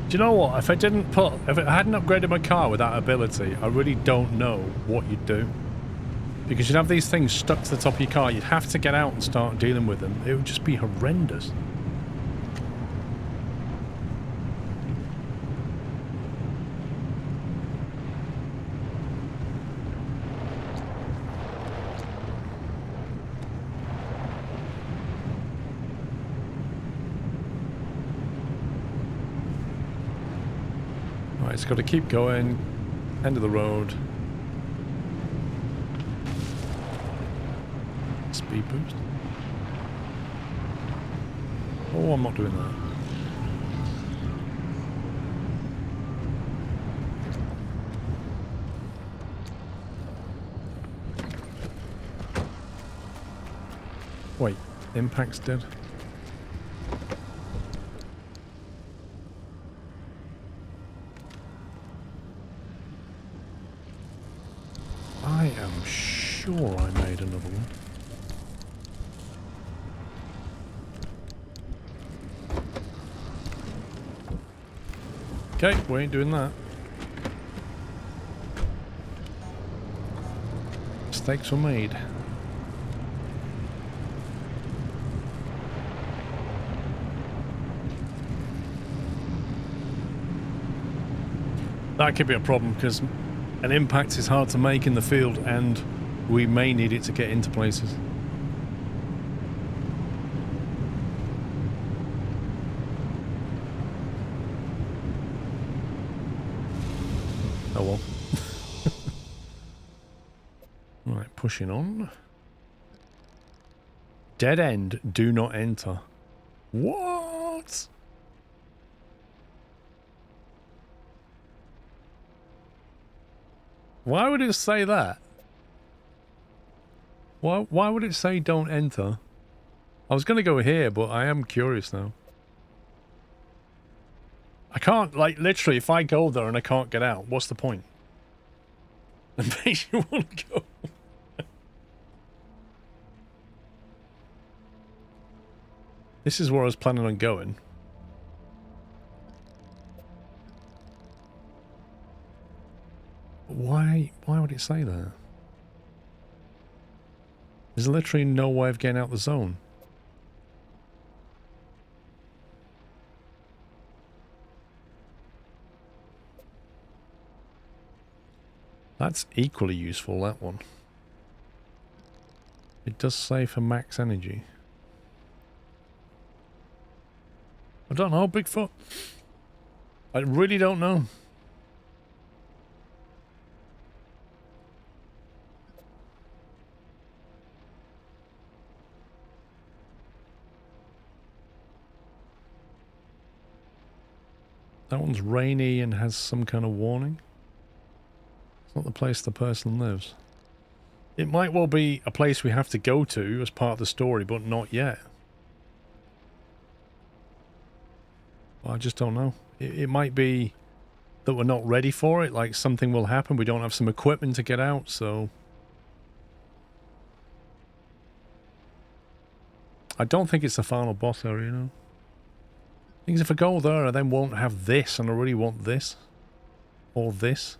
A: Do you know what? If I hadn't upgraded my car with that ability, I really don't know what you'd do. Because you'd have these things stuck to the top of your car, you'd have to get out and start dealing with them. It would just be horrendous. It's got to keep going. End of the road. Speed boost. Oh, I'm not doing that. Wait, impact's dead. I am sure I made another one. Okay, we ain't doing that. Mistakes were made. That could be a problem because an impact is hard to make in the field and we may need it to get into places. pushing on. Dead end, do not enter. What? Why would it say that? Why would it say don't enter? I was going to go here, but I am curious now. I can't, like, literally, if I go there and I can't get out, what's the point? It makes you want to go. This is where I was planning on going. Why would it say that? There's literally no way of getting out the zone. That's equally useful, that one. It does say for max energy. I don't know, Bigfoot. I really don't know. That one's rainy and has some kind of warning. It's not the place the person lives. It might well be a place we have to go to as part of the story, but not yet. I just don't know. It might be that we're not ready for it, like something will happen, we don't have some equipment to get out, so... I don't think it's the final boss area, you know. Things if I go there, I then won't have this, and I really want this. Or this.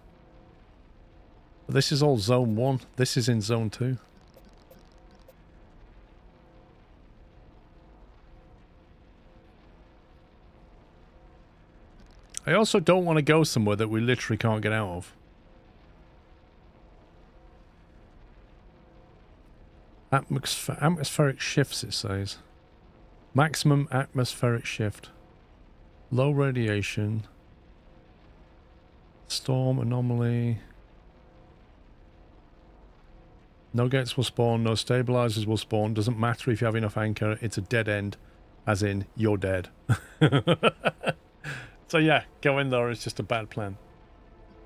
A: But this is all zone 1. This is in zone 2. I also don't want to go somewhere that we literally can't get out of. Atmospheric shifts, it says. Maximum atmospheric shift. Low radiation. Storm anomaly. No gates will spawn, no stabilizers will spawn. Doesn't matter if you have enough anchor, it's a dead end. As in, you're dead. So yeah, go in there, it's just a bad plan.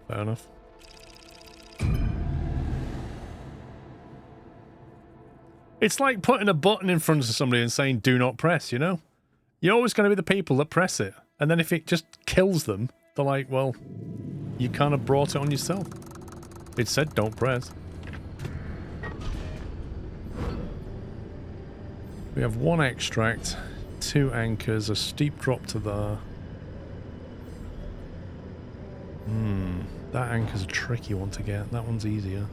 A: Fair enough. It's like putting a button in front of somebody and saying, do not press, you know? You're always going to be the people that press it. And then if it just kills them, they're like, well, you kind of brought it on yourself. It said don't press. We have 1 extract, 2 anchors, a steep drop to there. That anchor's a tricky one to get. That one's easier.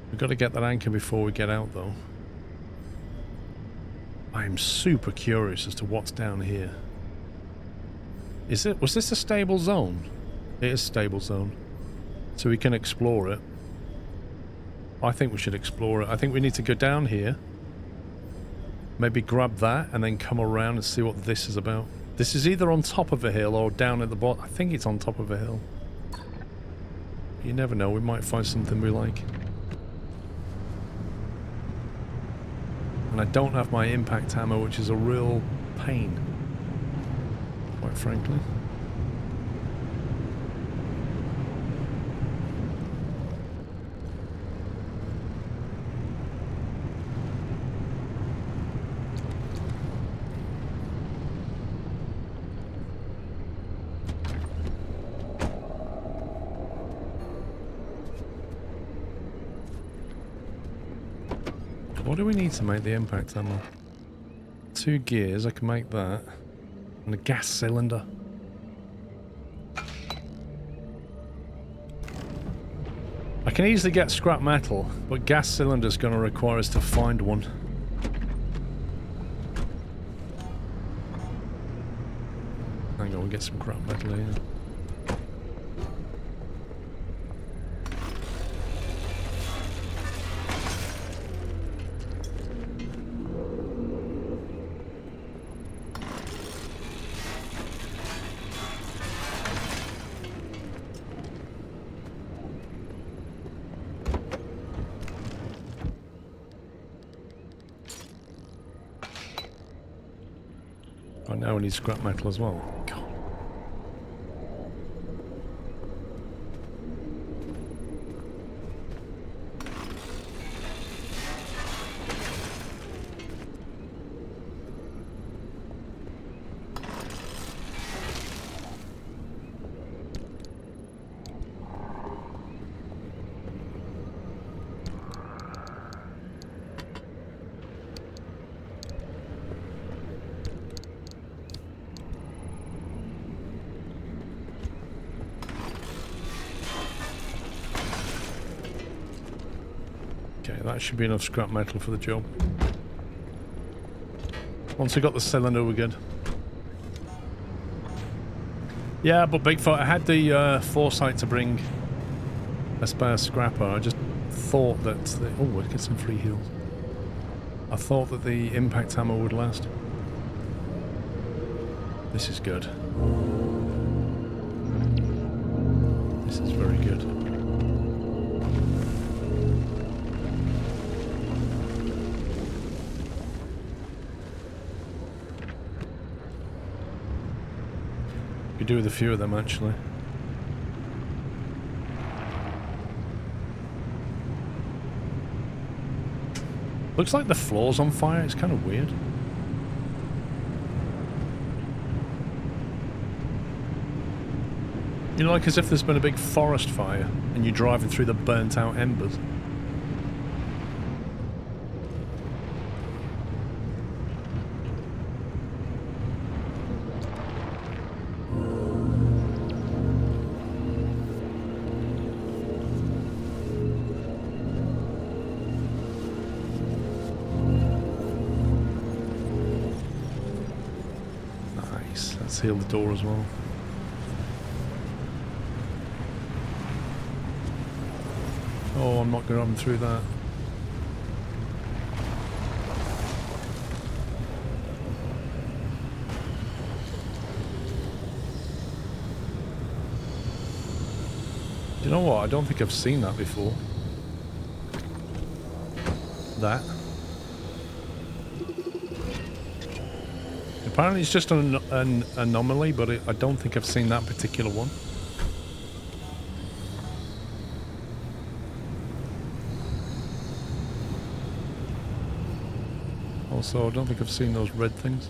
A: We've got to get that anchor before we get out, though. I am super curious as to what's down here. Was this a stable zone? It is a stable zone. So we can explore it. I think we should explore it. I think we need to go down here. Maybe grab that and then come around and see what this is about. This is either on top of a hill or down at the bottom. I think it's on top of a hill. You never know, we might find something we like. And I don't have my impact hammer, which is a real pain, quite frankly. What do we need to make the impact ammo? 2 gears, I can make that. And a gas cylinder. I can easily get scrap metal, but gas cylinder's going to require us to find one. Hang on, we'll get some scrap metal here. Oh, now we need scrap metal as well. God. Okay, that should be enough scrap metal for the job. Once we got the cylinder, we're good. Yeah, but Bigfoot, I had the foresight to bring a spare scrapper. I just thought that... oh, we'll get some free heals. I thought that the impact hammer would last. This is good. This is very good. Could do with a few of them, actually. Looks like the floor's on fire. It's kind of weird. You know, like as if there's been a big forest fire and you're driving through the burnt out embers. Nice. Let's heal the door as well. Oh, I'm not going to run through that. You know what? I don't think I've seen that before. That. Apparently it's just an anomaly, but I don't think I've seen that particular one. Also, I don't think I've seen those red things.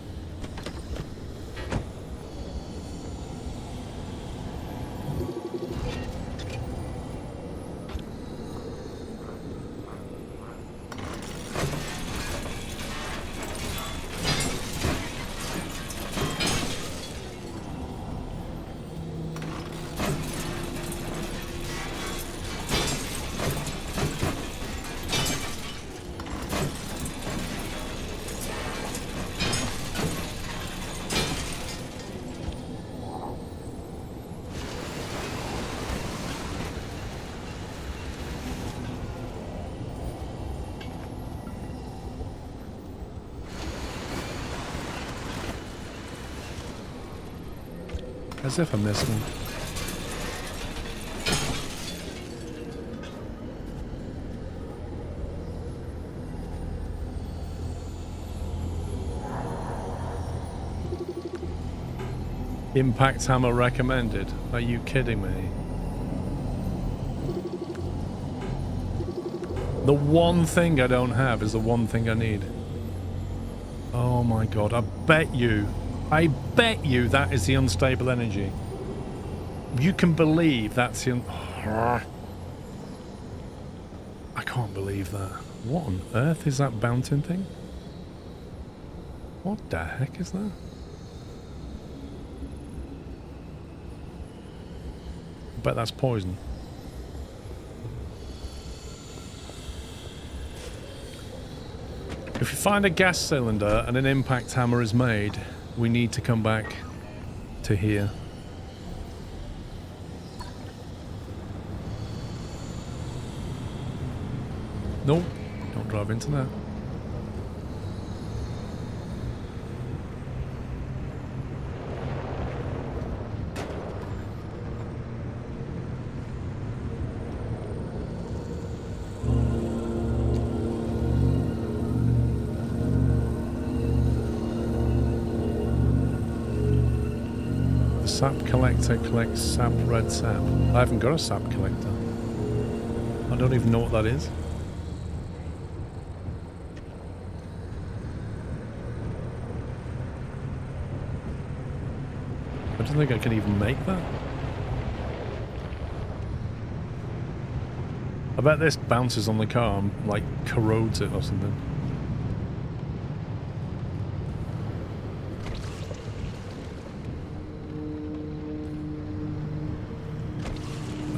A: As if I missed one. Impact hammer recommended. Are you kidding me? The one thing I don't have is the one thing I need. Oh my god, I bet you that is the unstable energy. You can believe that's the I can't believe that. What on earth is that bouncing thing? What the heck is that? I bet that's poison. If you find a gas cylinder and an impact hammer is made, we need to come back to here. Nope, don't drive into that. Sap collector collects sap, red sap. I haven't got a sap collector. I don't even know what that is. I don't think I can even make that. I bet this bounces on the car and like corrodes it or something.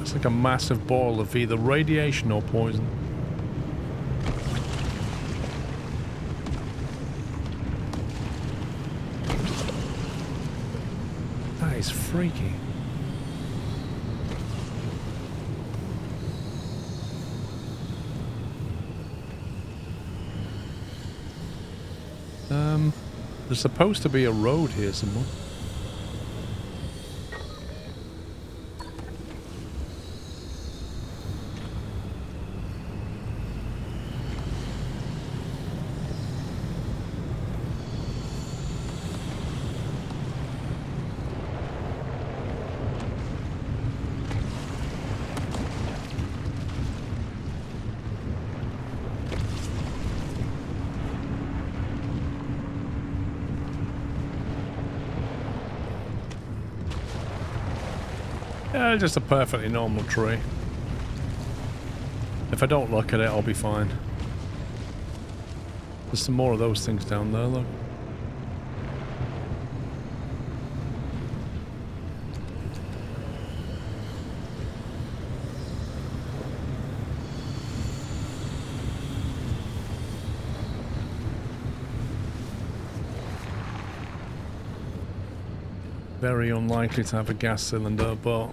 A: It's like a massive ball of either radiation or poison. That is freaky. There's supposed to be a road here somewhere. Yeah, just a perfectly normal tree. If I don't look at it, I'll be fine. There's some more of those things down there, look. Very unlikely to have a gas cylinder, but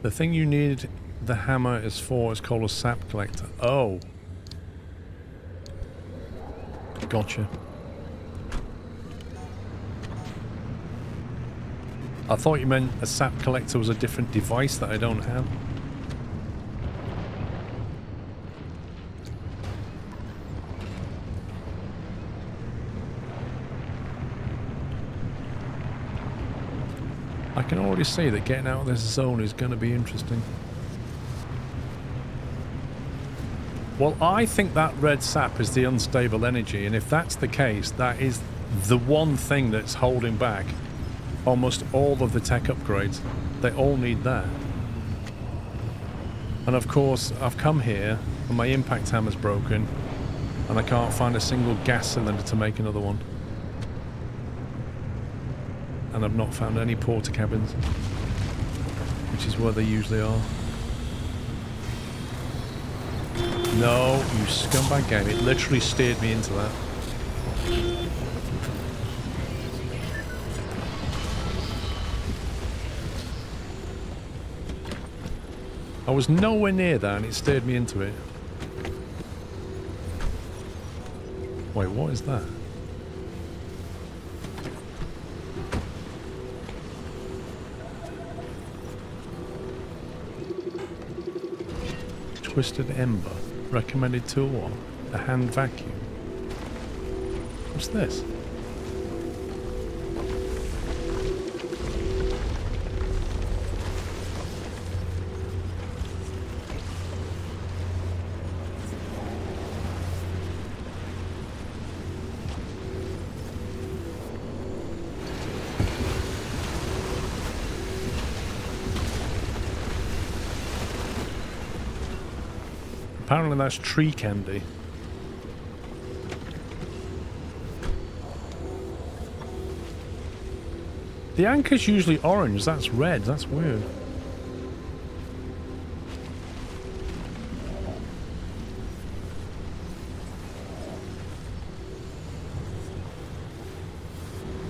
A: the thing you need the hammer is for is called a sap collector. Oh. Gotcha. I thought you meant a sap collector was a different device that I don't have. I can already see that getting out of this zone is going to be interesting. Well, I think that red sap is the unstable energy, and if that's the case, that is the one thing that's holding back almost all of the tech upgrades. They all need that. And of course, I've come here, and my impact hammer's broken, and I can't find a single gas cylinder to make another one. And I've not found any porter cabins, which is where they usually are. No, you scumbag game. It literally steered me into that. I was nowhere near that and it steered me into it. Wait, what is that? Twisted ember. Recommended tool what? A hand vacuum. What's this? Apparently that's tree candy. The anchor's usually orange, that's red, that's weird.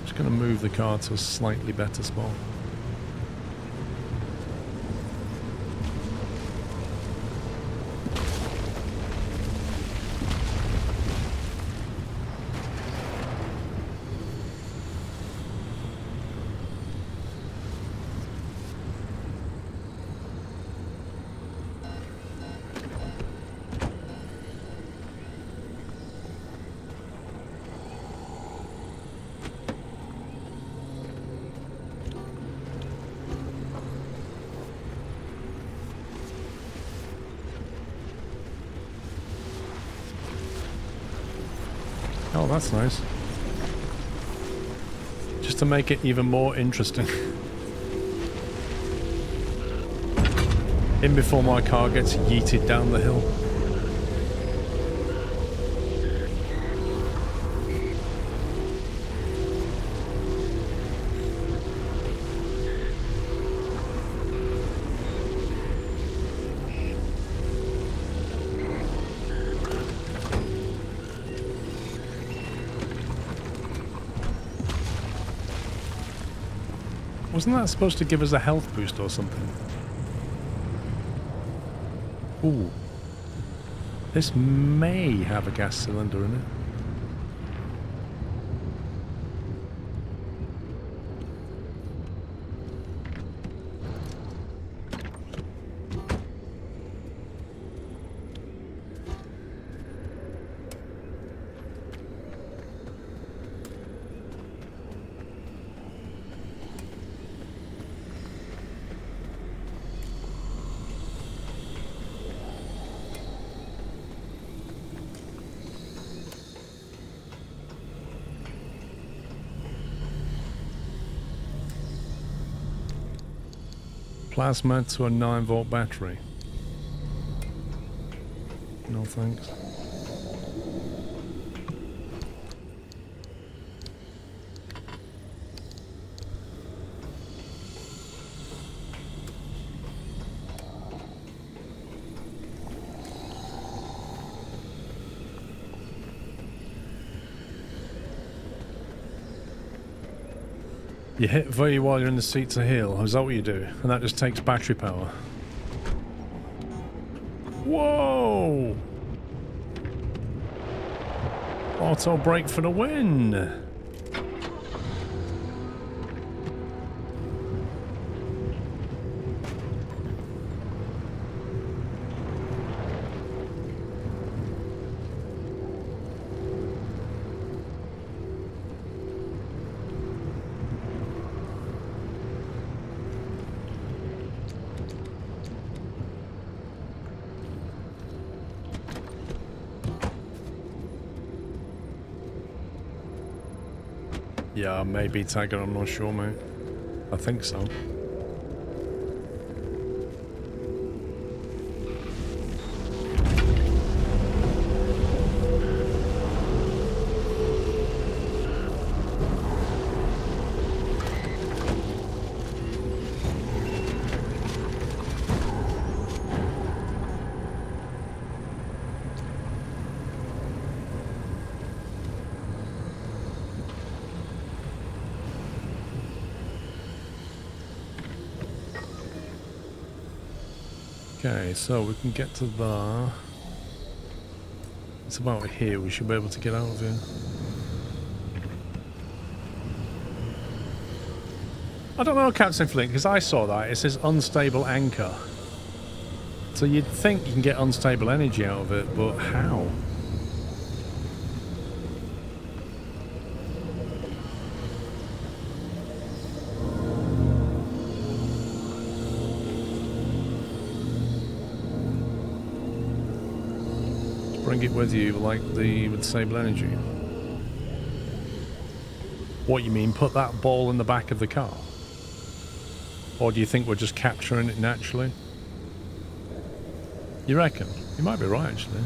A: Just gonna move the car to a slightly better spot. that's nice. Just to make it even more interesting. In before my car gets yeeted down the hill. Wasn't that supposed to give us a health boost or something? Ooh. This may have a gas cylinder in it. Plasma to a 9-volt battery. No thanks. You hit V while you're in the seat to heal. Is that what you do? And that just takes battery power. Whoa! Auto brake for the win! Yeah, maybe Tagger, I'm not sure, mate. I think so. Okay, so we can get to there. It's about here. We should be able to get out of here. I don't know, Captain Flint, because I saw that. It says unstable anchor. So you'd think you can get unstable energy out of it, but how? Bring it with you like with stable energy. What you mean, put that ball in the back of the car? Or do you think we're just capturing it naturally? You reckon? You might be right, actually.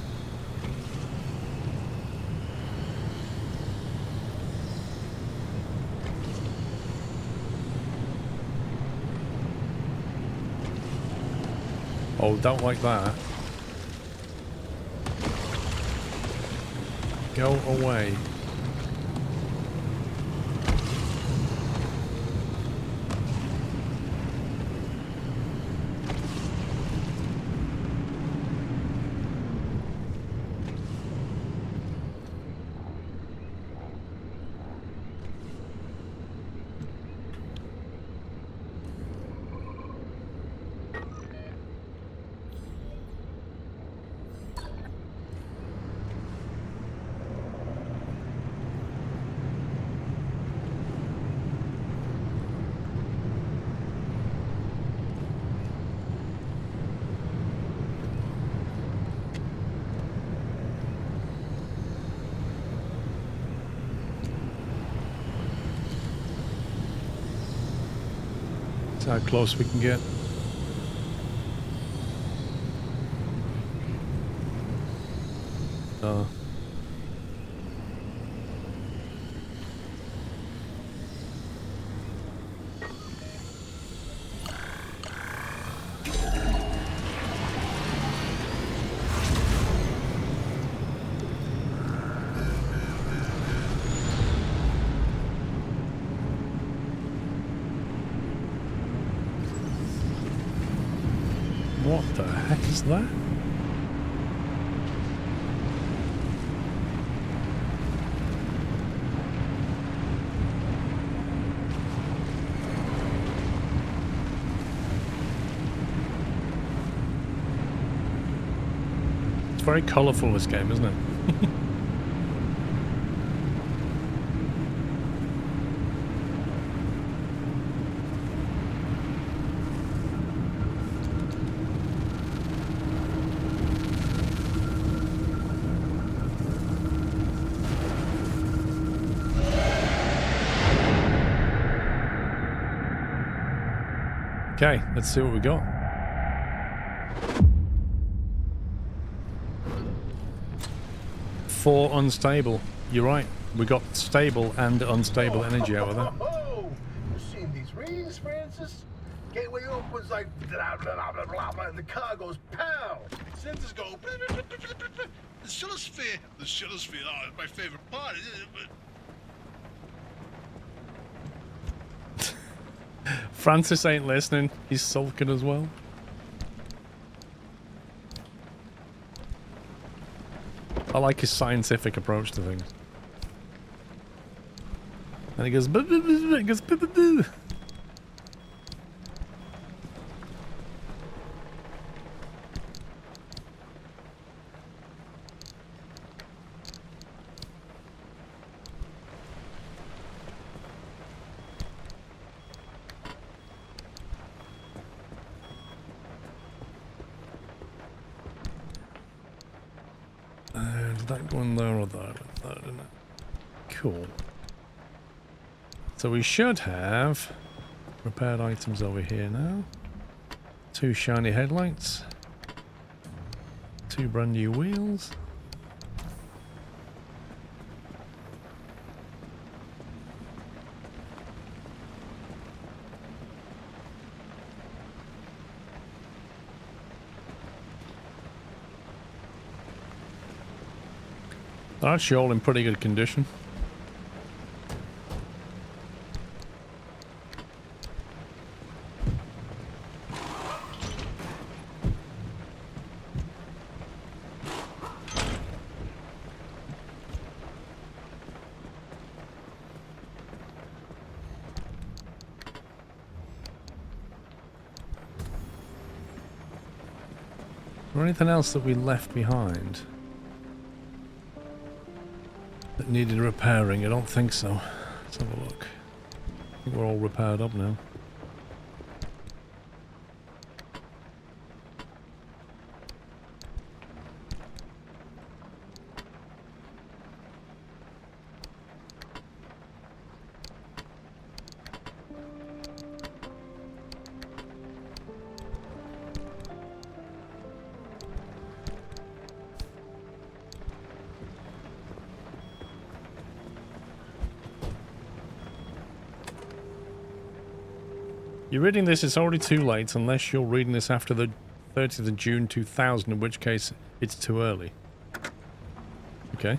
A: Oh, don't like that. Go away. That's how close we can get. What the heck is that? It's very colourful, this game, isn't it? Okay, let's see what we got. For unstable. You're right. We got stable and unstable energy out of that.
F: Oh, you seen these readings, Francis? Gateway opens like blah, blah, blah, blah, blah, and the car goes pow.
H: Sensors go. The Shuttlesphere. The Shuttlesphere. Oh, it's my favorite part.
A: Francis ain't listening. He's sulking as well. I like his scientific approach to things. And he goes, boo, boo, boo, boo. He goes, boo, boo, boo. Did that go in there or there? There, didn't it? Cool. So we should have repaired items over here now. 2 shiny headlights. 2 brand new wheels. They're actually all in pretty good condition. Is there anything else that we left behind that needed repairing? I don't think so. Let's have a look. I think we're all repaired up now. You're reading this, it's already too late, unless you're reading this after the 30th of June 2000, in which case it's too early. Okay.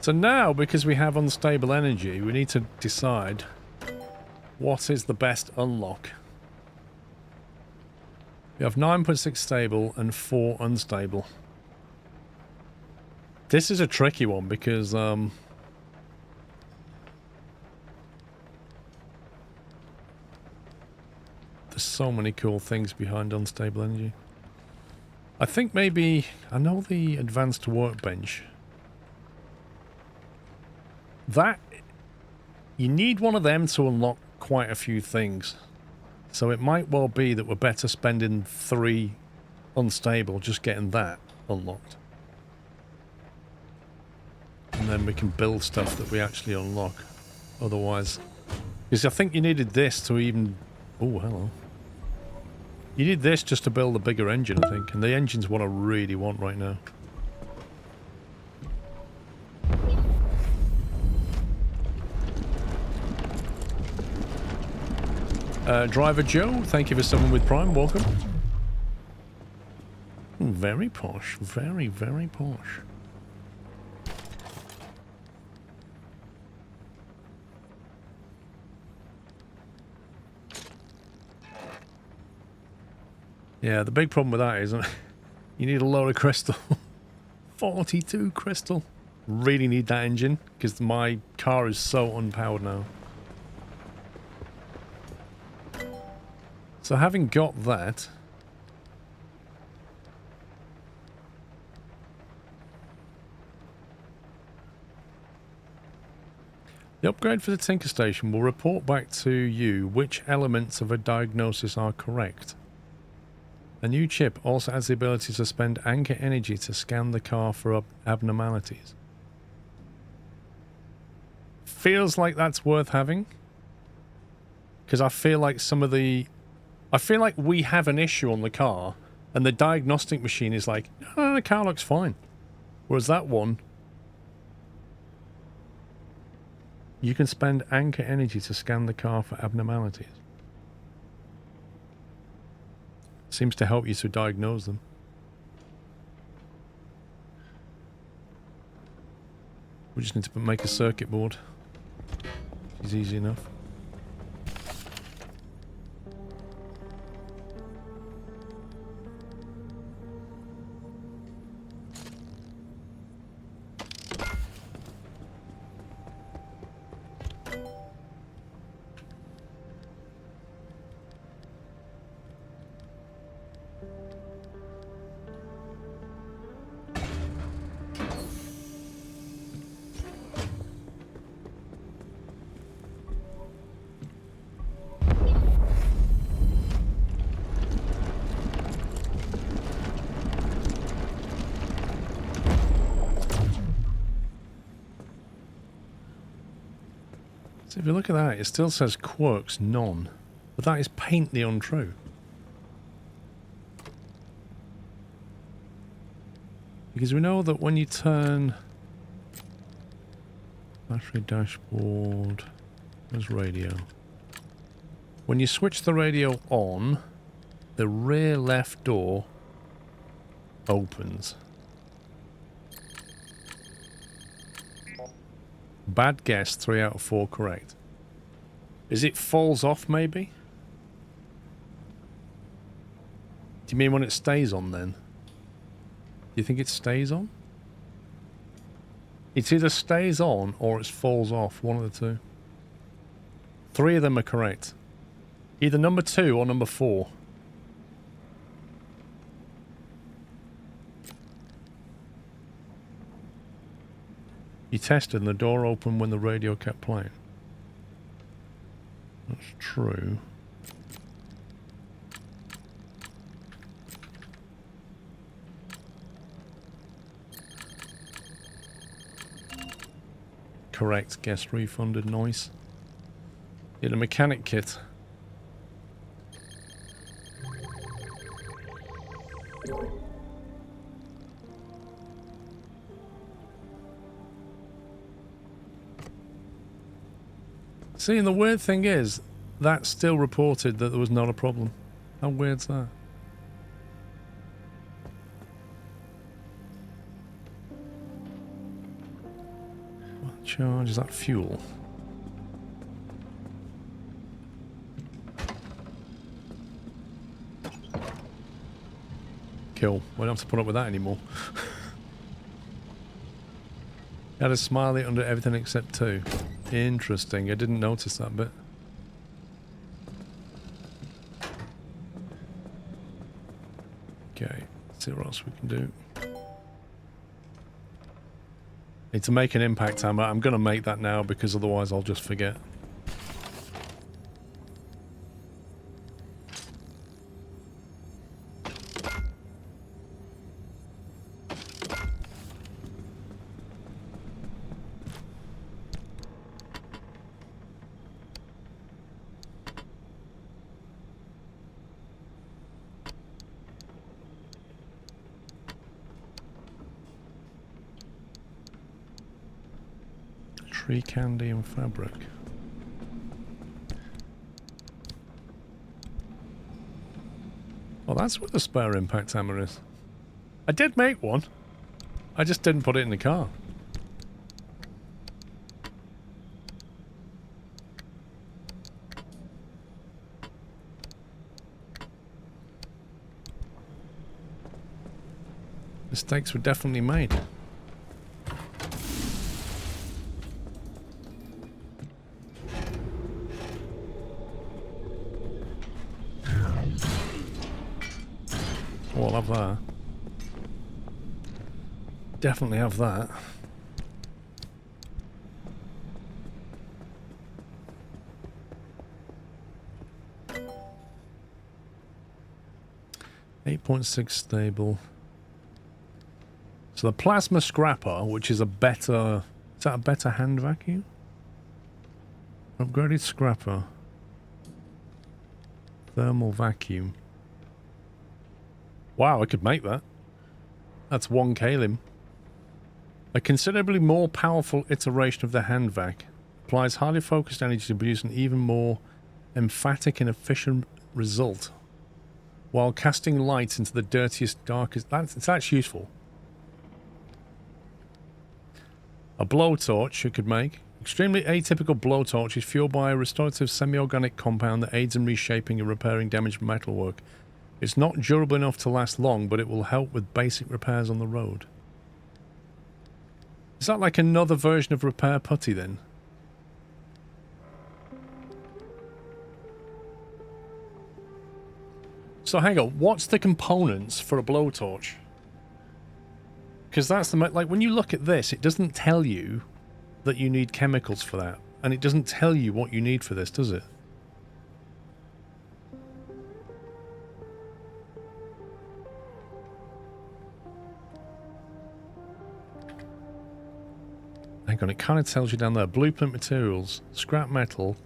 A: So now, because we have unstable energy, we need to decide what is the best unlock. We have 9.6 stable and 4 unstable. This is a tricky one because, there's so many cool things behind unstable energy. I think maybe, I know the advanced workbench. That, you need one of them to unlock quite a few things. So it might well be that we're better spending 3 unstable just getting that unlocked. And then we can build stuff that we actually unlock. Otherwise, Because I think you needed this to even... Oh, hello. You need this just to build a bigger engine, I think. And the engine's what I really want right now. Driver Joe, thank you for someone with Prime. Welcome. Very posh. Very, very posh. Yeah, the big problem with that is you need a lot of crystal. 42 crystal. Really need that engine because my car is so unpowered now. So having got that, the upgrade for the Tinker Station will report back to you which elements of a diagnosis are correct. A new chip also has the ability to spend anchor energy to scan the car for abnormalities. Feels like that's worth having. Because I feel like some of the... I feel like we have an issue on the car, and the diagnostic machine is like, oh, the car looks fine. Whereas that one, you can spend anchor energy to scan the car for abnormalities. Seems to help you to diagnose them. We just need to make a circuit board. It's easy enough. So if you look at that, it still says quirks none, but that is patently untrue. Because we know that when you turn battery dashboard, there's radio. When you switch the radio on, the rear left door opens. Bad guess, 3 out of 4 correct. Is it falls off maybe? Do you mean when it stays on then? Do you think it stays on? It either stays on or it falls off, one of the two. 3 of them are correct. Either number 2 or number 4. You tested and the door opened when the radio kept playing. That's true. Correct. Guest refunded. Nice. Yeah, the mechanic kit. See, and the weird thing is, that still reported that there was not a problem. How weird's that? What charge is that? Fuel? Cool. We don't have to put up with that anymore. Had a smiley under everything except 2. Interesting. I didn't notice that bit. Okay. Let's see what else we can do. Need to make an impact hammer. I'm going to make that now because otherwise I'll just forget. Tree candy and fabric. Well, that's where the spare impact hammer is. I did make one. I just didn't put it in the car. Mistakes were definitely made. Oh, I'll have that. Definitely have that. .6 stable. So the plasma scrapper, which is a better... Is that a better hand vacuum? Upgraded scrapper. Thermal vacuum. Wow, I could make that. That's 1 kalim. A considerably more powerful iteration of the hand vac. Applies highly focused energy to produce an even more emphatic and efficient result. While casting light into the dirtiest, darkest... That's useful. A blowtorch you could make. Extremely atypical blowtorch is fueled by a restorative semi-organic compound that aids in reshaping and repairing damaged metalwork. It's not durable enough to last long, but it will help with basic repairs on the road. Is that like another version of repair putty then? So hang on, what's the components for a blowtorch? Because that's the... Like, when you look at this, it doesn't tell you that you need chemicals for that. And it doesn't tell you what you need for this, does it? Hang on, it kind of tells you down there. Blueprint materials, scrap metal,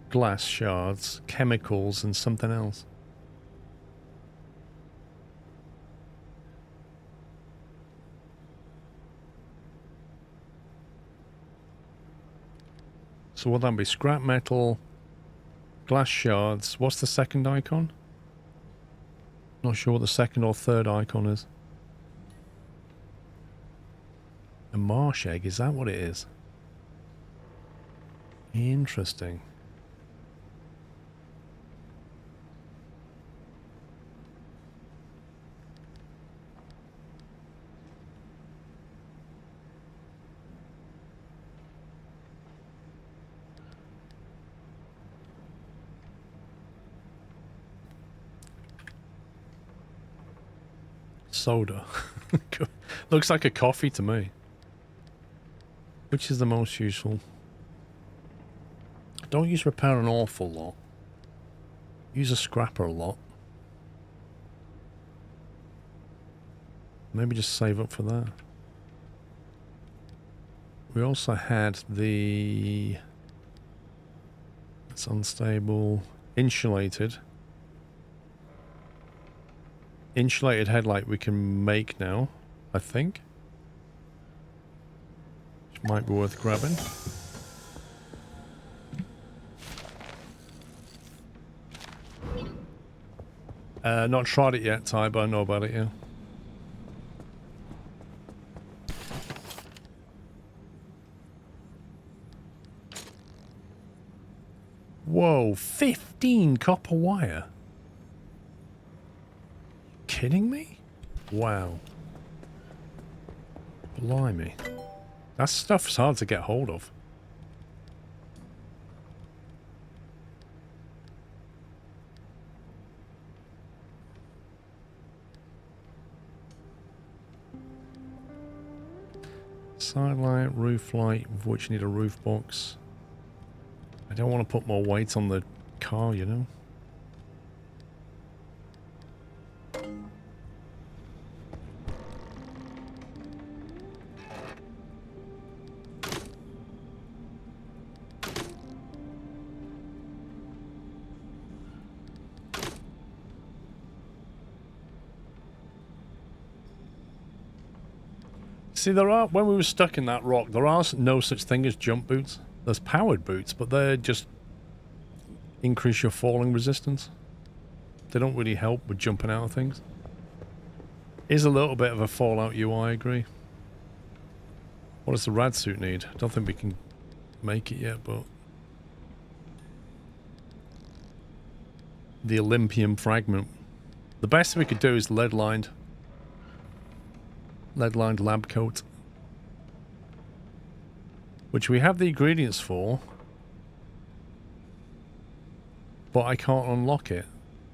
A: glass shards, chemicals, and something else. So what would that be? Scrap metal, glass shards. What's the second icon? Not sure what the second or third icon is. A marsh egg, is that what it is? Interesting. Soda. Looks like a coffee to me. Which is the most useful? Don't use repair an awful lot. Use a scrapper a lot. Maybe just save up for that. We also had the... It's unstable. Insulated. Insulated headlight we can make now, I think. Which might be worth grabbing. Not tried it yet, Ty, but I know about it, yeah. Whoa, 15 copper wire. Kidding me? Wow. Blimey. That stuff's hard to get hold of. Side light, roof light, of which you need a roof box. I don't want to put more weight on the car, you know. See, there are, when we were stuck in that rock, there are no such thing as jump boots. There's powered boots, but they just increase your falling resistance. They don't really help with jumping out of things. Is a little bit of a Fallout UI, I agree. What does the rad suit need? I don't think we can make it yet, but... The Olympium fragment. The best we could do is lead-lined lab coat. Which we have the ingredients for. But I can't unlock it.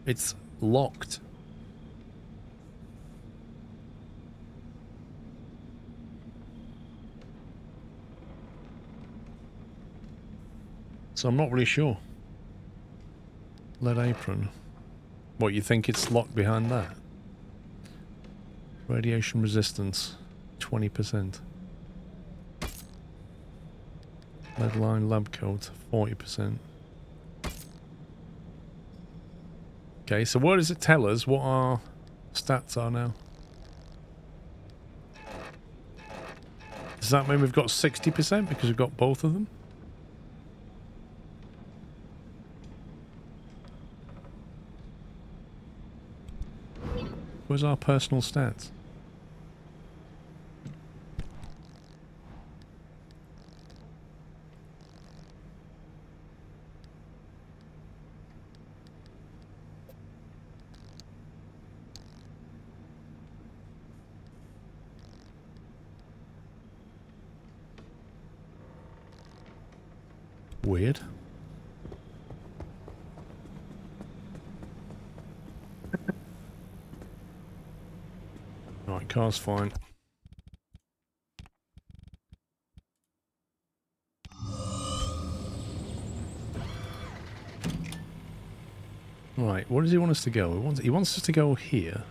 A: It's locked. So I'm not really sure. Lead apron. What, you think it's locked behind that? Radiation resistance, 20%. Lead line lab coat, 40%. Okay, so what does it tell us what our stats are now? Does that mean we've got 60% because we've got both of them? Where's our personal stats? Weird. Right, car's fine. Right, where does he want us to go? He wants us to go here.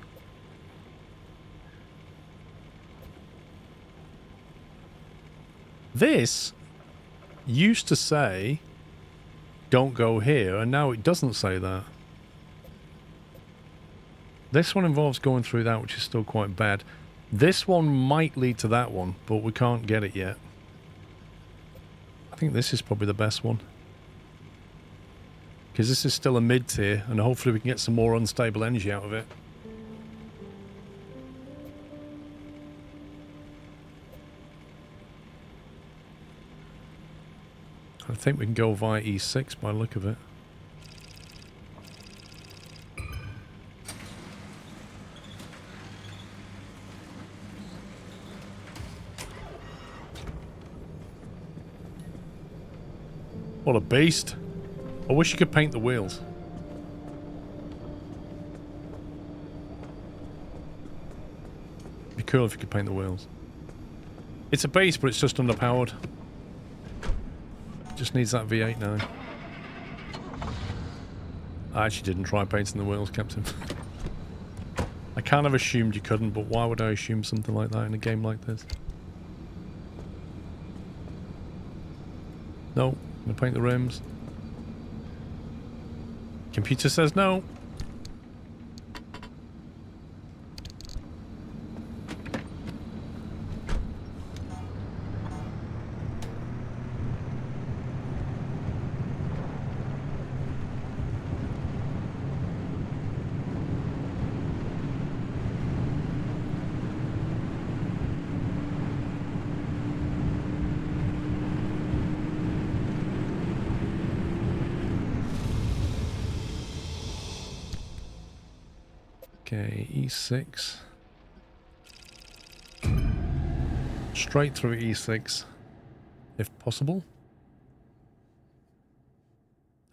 A: This used to say, don't go here, and now it doesn't say that. This one involves going through that, which is still quite bad. This one might lead to that one, but we can't get it yet. I think this is probably the best one. Because this is still a mid-tier, and hopefully we can get some more unstable energy out of it. I think we can go via E6 by the look of it. What a beast. I wish you could paint the wheels. It'd be cool if you could paint the wheels. It's a beast, but it's just underpowered. Just needs that V8 now. I actually didn't try painting the wheels, Captain. I kind of assumed you couldn't, but why would I assume something like that in a game like this? No, I'm gonna paint the rims. Computer says no. Okay, E6. Straight through E6, if possible.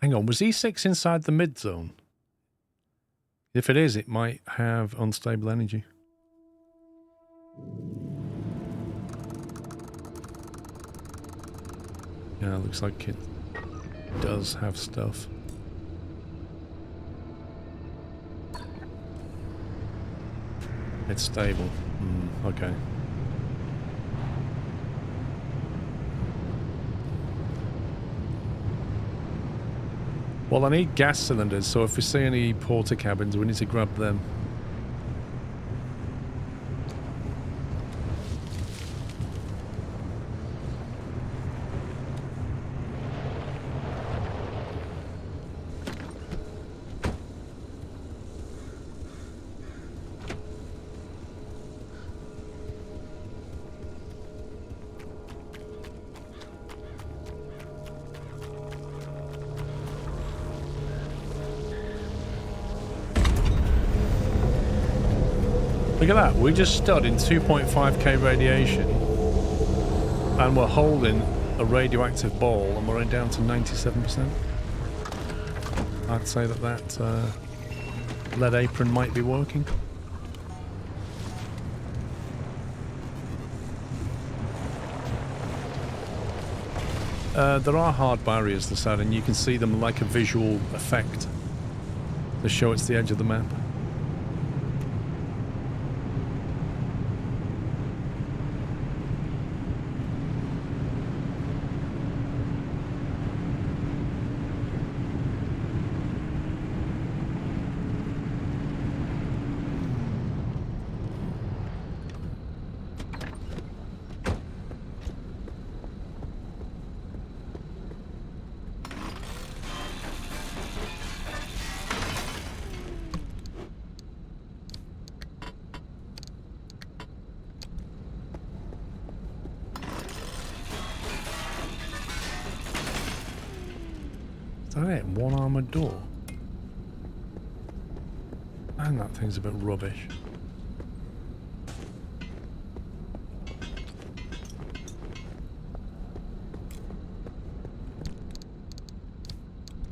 A: Hang on, was E6 inside the mid zone? If it is, it might have unstable energy. Yeah, looks like it does have stuff. It's stable. Okay. Well, I need gas cylinders, so if we see any porter cabins, we need to grab them. Look at that. We just stood in 2.5k radiation and we're holding a radioactive ball and we're down to 97%. I'd say that lead apron might be working. There are hard barriers this side, and you can see them like a visual effect to show it's the edge of the map. Is that it? One armoured door? Man, that thing's a bit rubbish.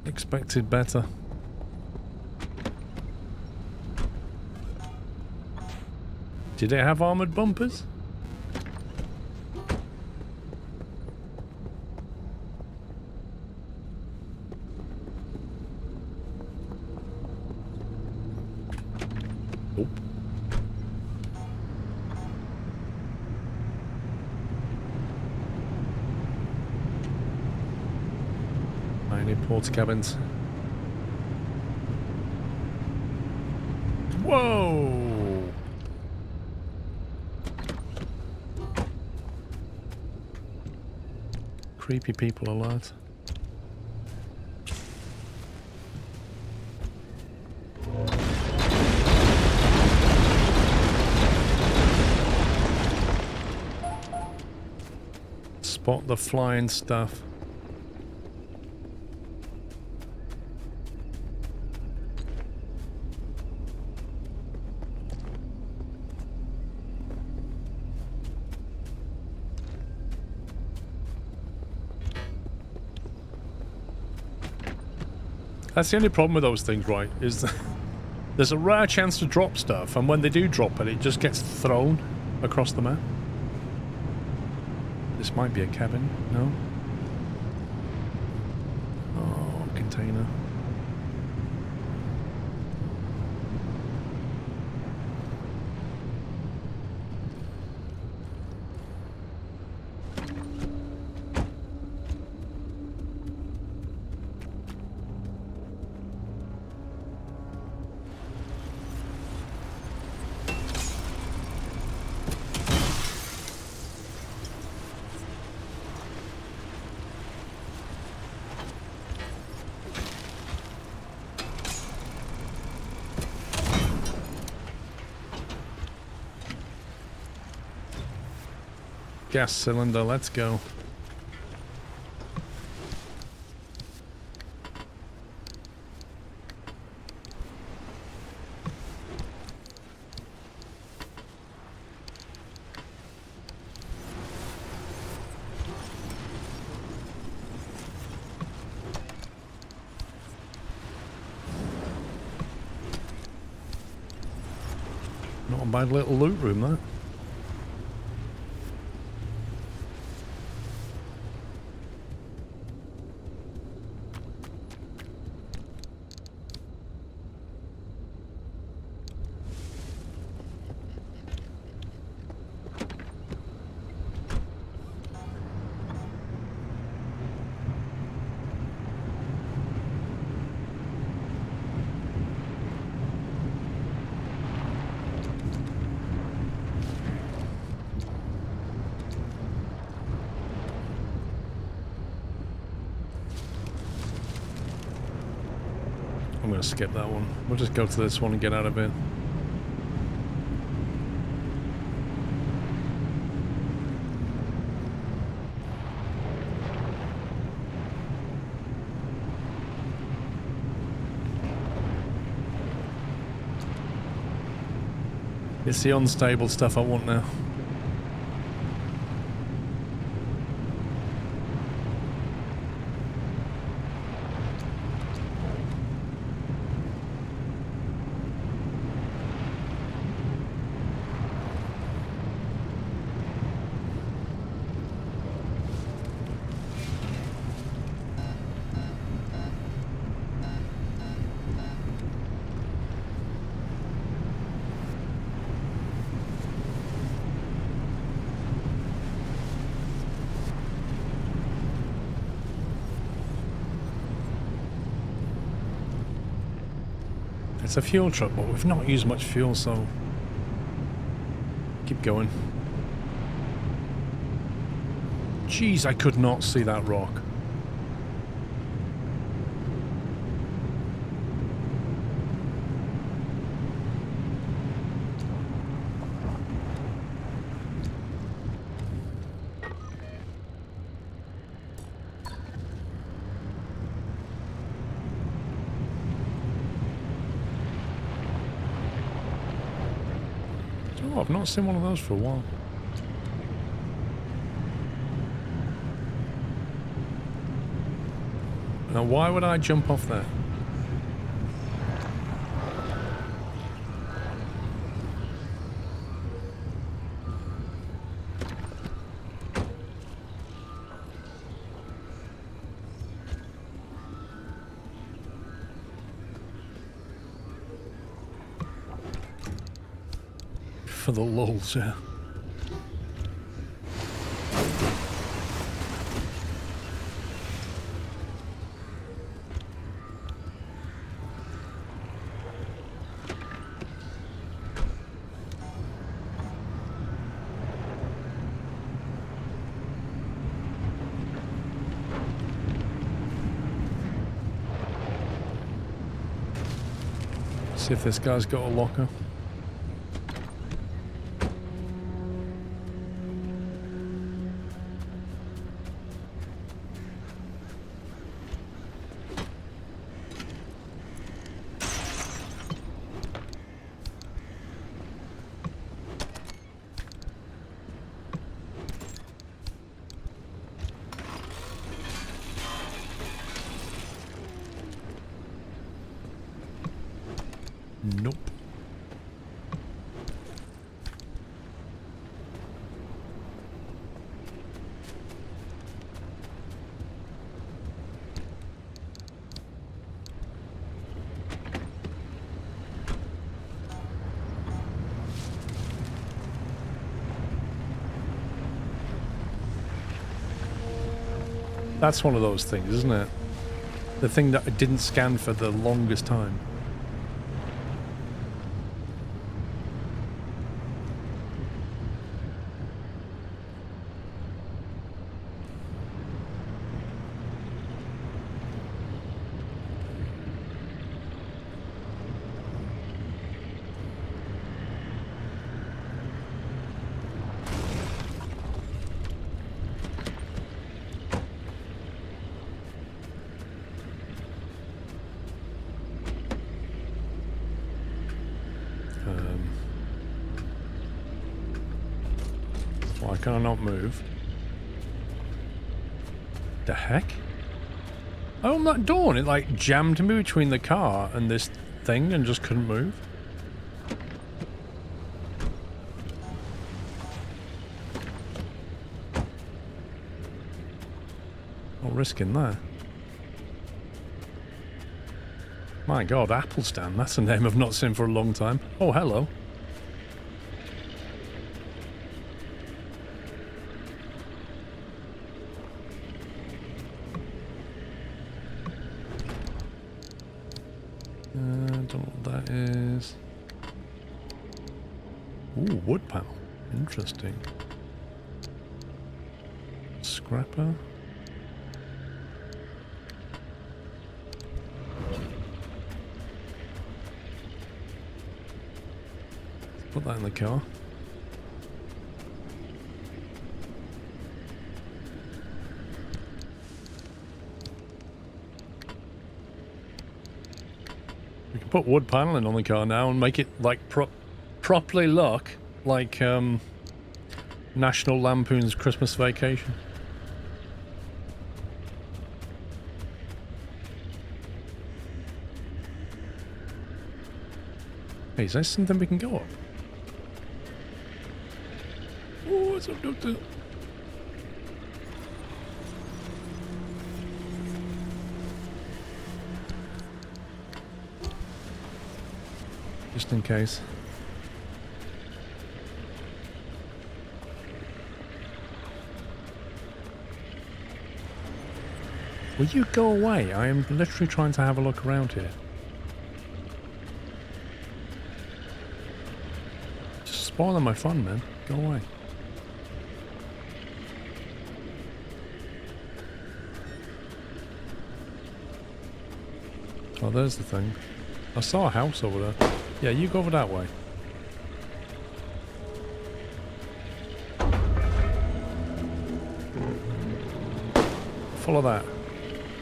A: Expected better. Did it have armoured bumpers? Porta cabins. Whoa! Creepy people alert. Spot the flying stuff. That's the only problem with those things, right? Is there's a rare chance to drop stuff, and when they do drop it, it just gets thrown across the map. This might be a cabin, no? Oh, container. Gas cylinder, let's go. Not a bad little loot room, that. I'm going to skip that one. We'll just go to this one and get out of here. It's the unstable stuff I want now. It's a fuel truck, but we've not used much fuel, so keep going. Jeez, I could not see that rock. Oh, I've not seen one of those for a while. Now, why would I jump off there? For the lulz, yeah. See if this guy's got a locker. Nope. That's one of those things, isn't it? The thing that I didn't scan for the longest time. Why can I not move? The heck? Oh, on that dawn, it like jammed me between the car and this thing and just couldn't move. No risk in there. My god, Apple Stand, that's a name I've not seen for a long time. Oh, hello. Don't know what that is. Ooh, wood panel. Interesting. Scrapper. Put that in the car. We can put wood paneling on the car now and make it like properly look like National Lampoon's Christmas Vacation. Hey, is there something we can go up? Oh, what's up, Doctor? Just in case. Will you go away? I am literally trying to have a look around here. Just spoiling my fun, man. Go away. Oh, there's the thing. I saw a house over there. Yeah, you go over that way. Follow that.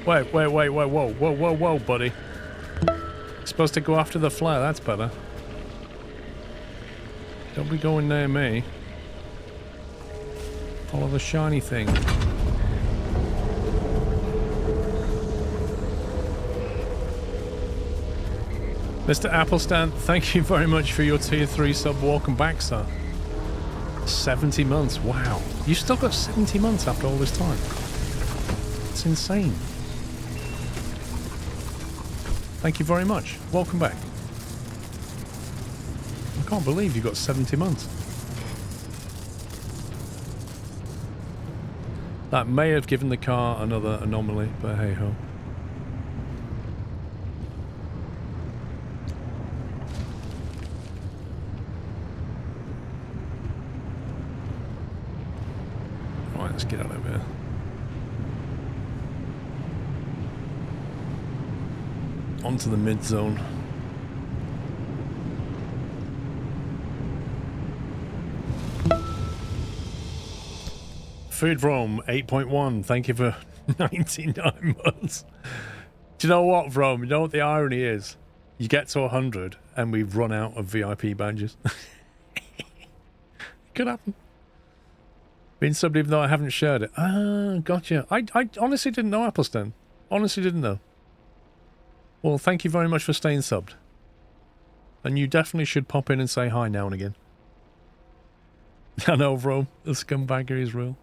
A: Wait, whoa, buddy. You're supposed to go after the flare, that's better. Don't be going near me. Follow the shiny thing. Mr. Applestan, thank you very much for your tier 3 sub. Welcome back, sir. 70 months, wow. You still got 70 months after all this time. It's insane. Thank you very much. Welcome back. I can't believe you got 70 months. That may have given the car another anomaly, but hey ho. Right, let's get out of here. Onto the mid zone. Food Rome 8.1. Thank you for 99 months. Do you know what, Rome? You know what the irony is? You get to 100 and we've run out of VIP badges. Could happen. Been subbed even though I haven't shared it. Ah, gotcha. I honestly didn't know, Appleston. Honestly didn't know. Well, thank you very much for staying subbed. And you definitely should pop in and say hi now and again. I know, Rome. The scumbaggery is real.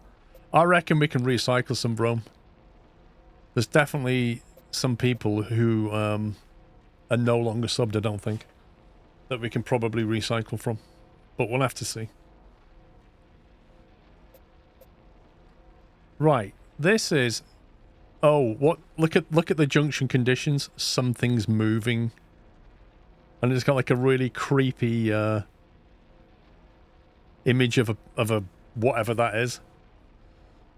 A: I reckon we can recycle some, Rome. There's definitely some people who are no longer subbed, I don't think, that we can probably recycle from. But we'll have to see. Right. This is... Oh, what? Look at the junction conditions. Something's moving, and it's got like a really creepy image of a whatever that is.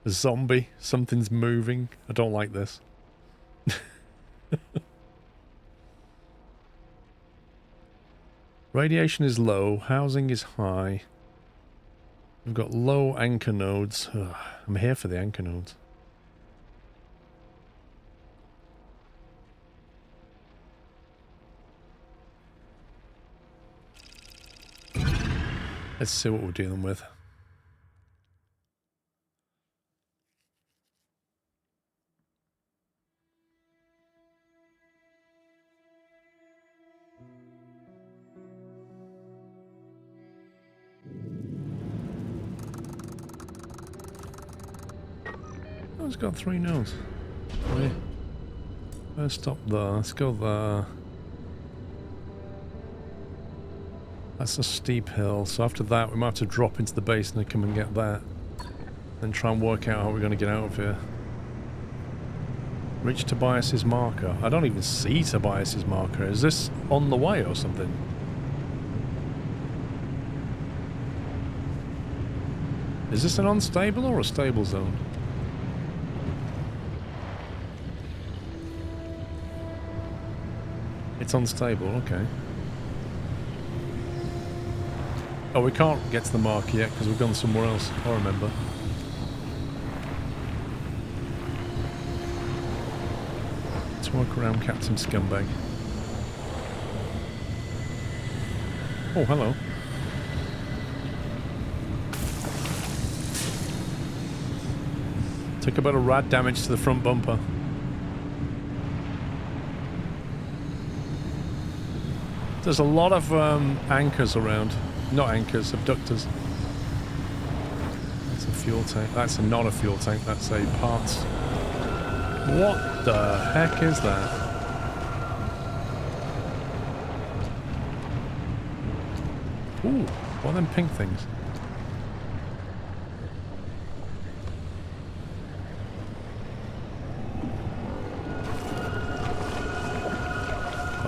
A: A zombie. Something's moving. I don't like this. Radiation is low. Housing is high. We've got low anchor nodes. Ugh, I'm here for the anchor nodes. Let's see what we're dealing with. Oh, it's got 3 nodes. Wait. Let's stop there. Let's go there. That's a steep hill, so after that we might have to drop into the basin and come and get that. Then try and work out how we're going to get out of here. Reach Tobias's marker. I don't even see Tobias's marker. Is this on the way or something? Is this an unstable or a stable zone? It's unstable, okay. Oh, we can't get to the marker yet because we've gone somewhere else, I remember. Let's walk around Captain Scumbag. Oh, hello. Took a bit of rad damage to the front bumper. There's a lot of anchors around. Not anchors, abductors. That's a fuel tank. That's not a fuel tank, that's a parts. What the heck is that? Ooh, what are them pink things?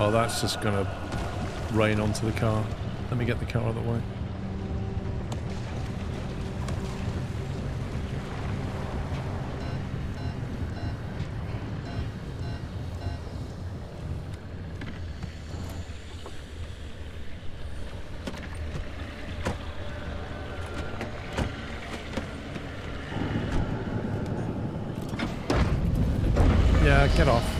A: Oh, that's just gonna rain onto the car. Let me get the car out of the way. Yeah, get off.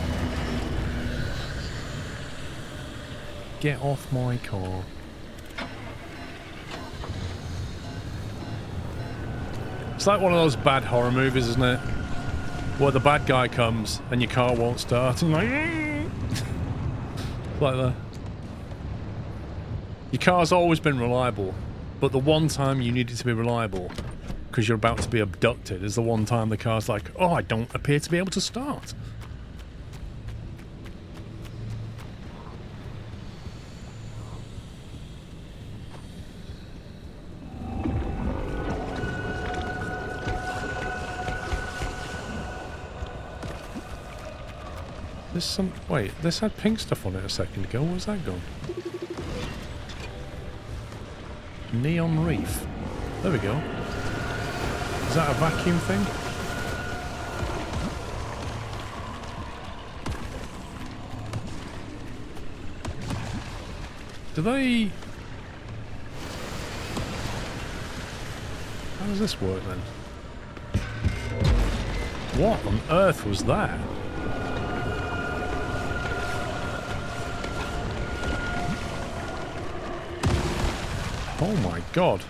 A: Get off my car. It's like one of those bad horror movies, isn't it? Where the bad guy comes and your car won't start and like that. Your car's always been reliable, but the one time you need it to be reliable because you're about to be abducted is the one time the car's like, oh, I don't appear to be able to start. There's some... Wait, this had pink stuff on it a second ago. Where's that gone? Neon Reef. There we go. Is that a vacuum thing? Do they... How does this work then? What on earth was that? Oh my god.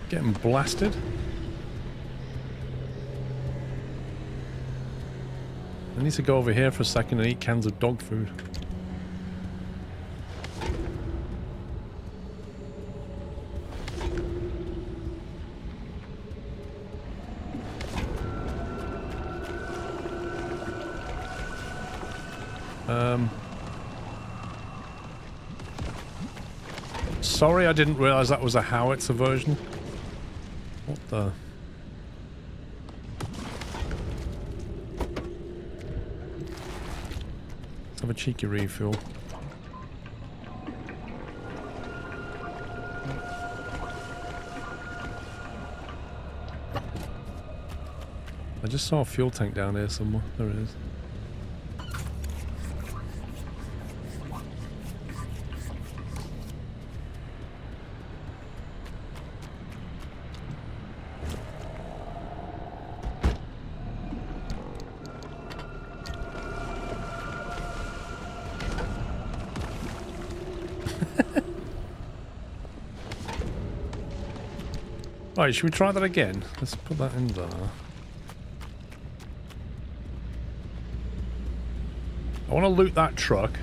A: Getting blasted. I need to go over here for a second and eat cans of dog food. Sorry, I didn't realise that was a howitzer version. What the... Let's have a cheeky refuel. I just saw a fuel tank down here somewhere. There it is. Right, should we try that again? Let's put that in there. I want to loot that truck.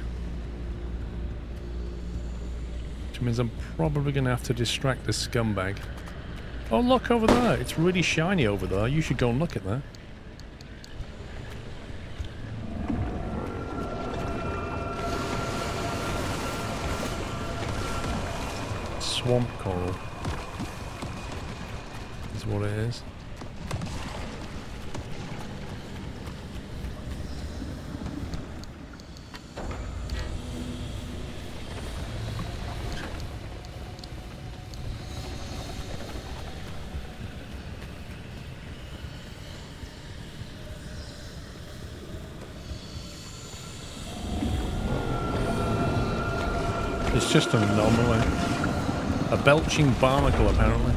A: Which means I'm probably going to have to distract this scumbag. Oh, look over there. It's really shiny over there. You should go and look at that. Swamp coral. Is what it is. It's just an anomaly. A belching barnacle, apparently.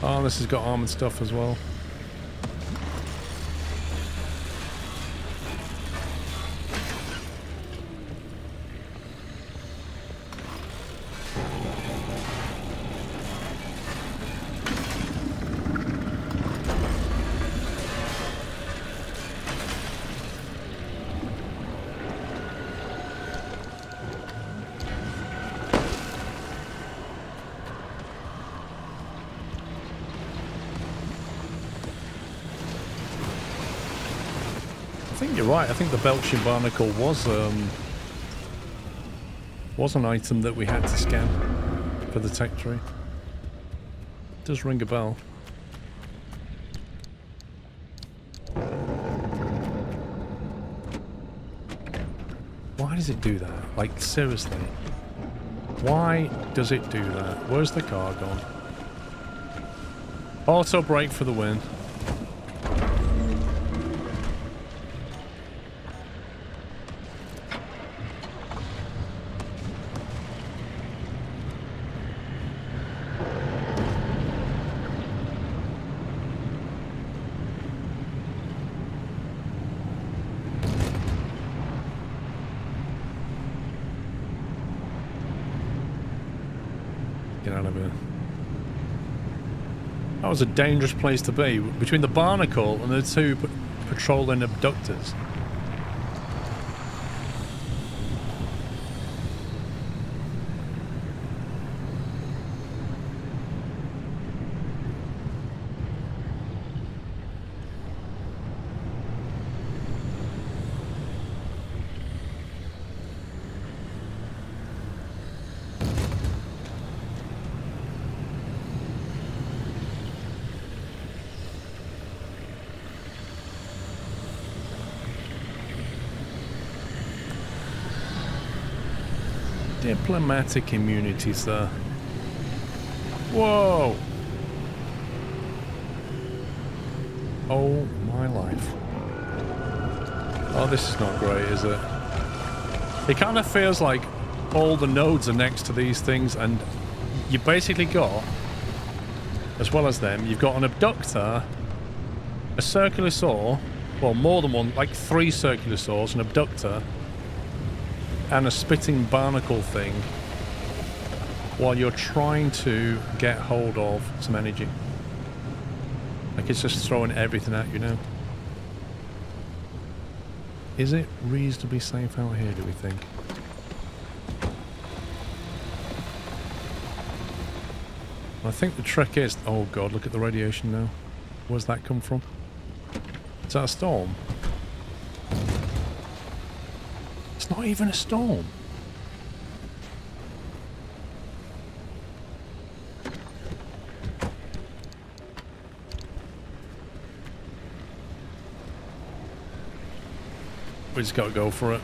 A: Oh, this has got armored stuff as well. think you're right. I think the belching barnacle was an item that we had to scan for the tech tree. Does ring a bell. Why does it do that? Like, seriously. Why does it do that? Where's the car gone? Auto brake for the win. Get out of here. That was a dangerous place to be, between the barnacle and the two patrolling abductors. Diplomatic immunity, sir. Whoa! Oh my life. Oh, this is not great, is it? It kind of feels like all the nodes are next to these things, and you basically got, as well as them, you've got an abductor, a circular saw, well, more than one, like 3 circular saws, an abductor, and a spitting barnacle thing while you're trying to get hold of some energy. Like, it's just throwing everything at you now. Is it reasonably safe out here, do we think? I think the trick is... Oh god, look at the radiation now. Where's that come from? Is that a storm? It's not even a storm. We just gotta go for it.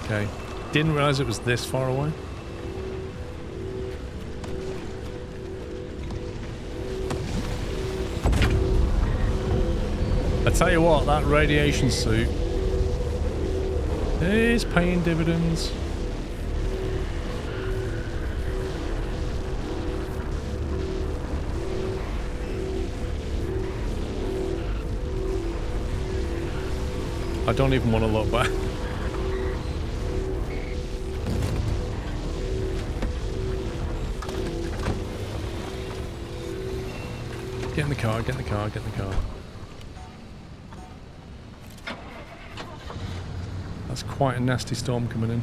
A: Okay. Didn't realize it was this far away. I tell you what, that radiation suit is paying dividends. I don't even want to look back. Get in the car, get in the car, get in the car. That's quite a nasty storm coming in.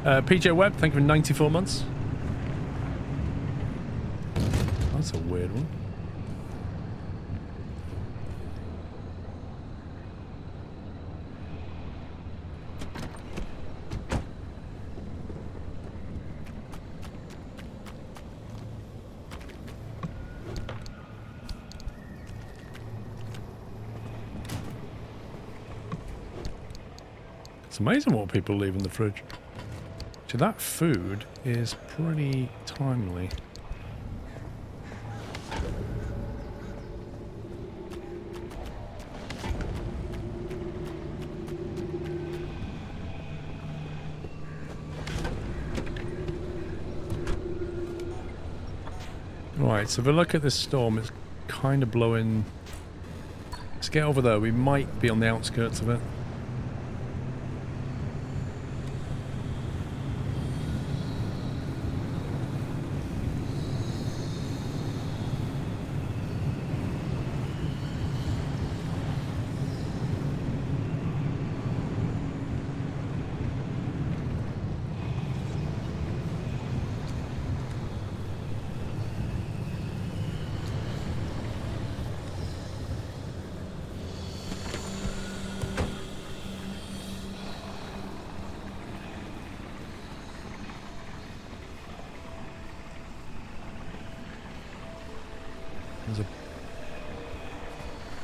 A: PJ Webb, thank you for 94 months. That's a weird one. It's amazing what people leave in the fridge. So that food is pretty timely. Right, so if we look at this storm, it's kind of blowing. Let's get over there. We might be on the outskirts of it.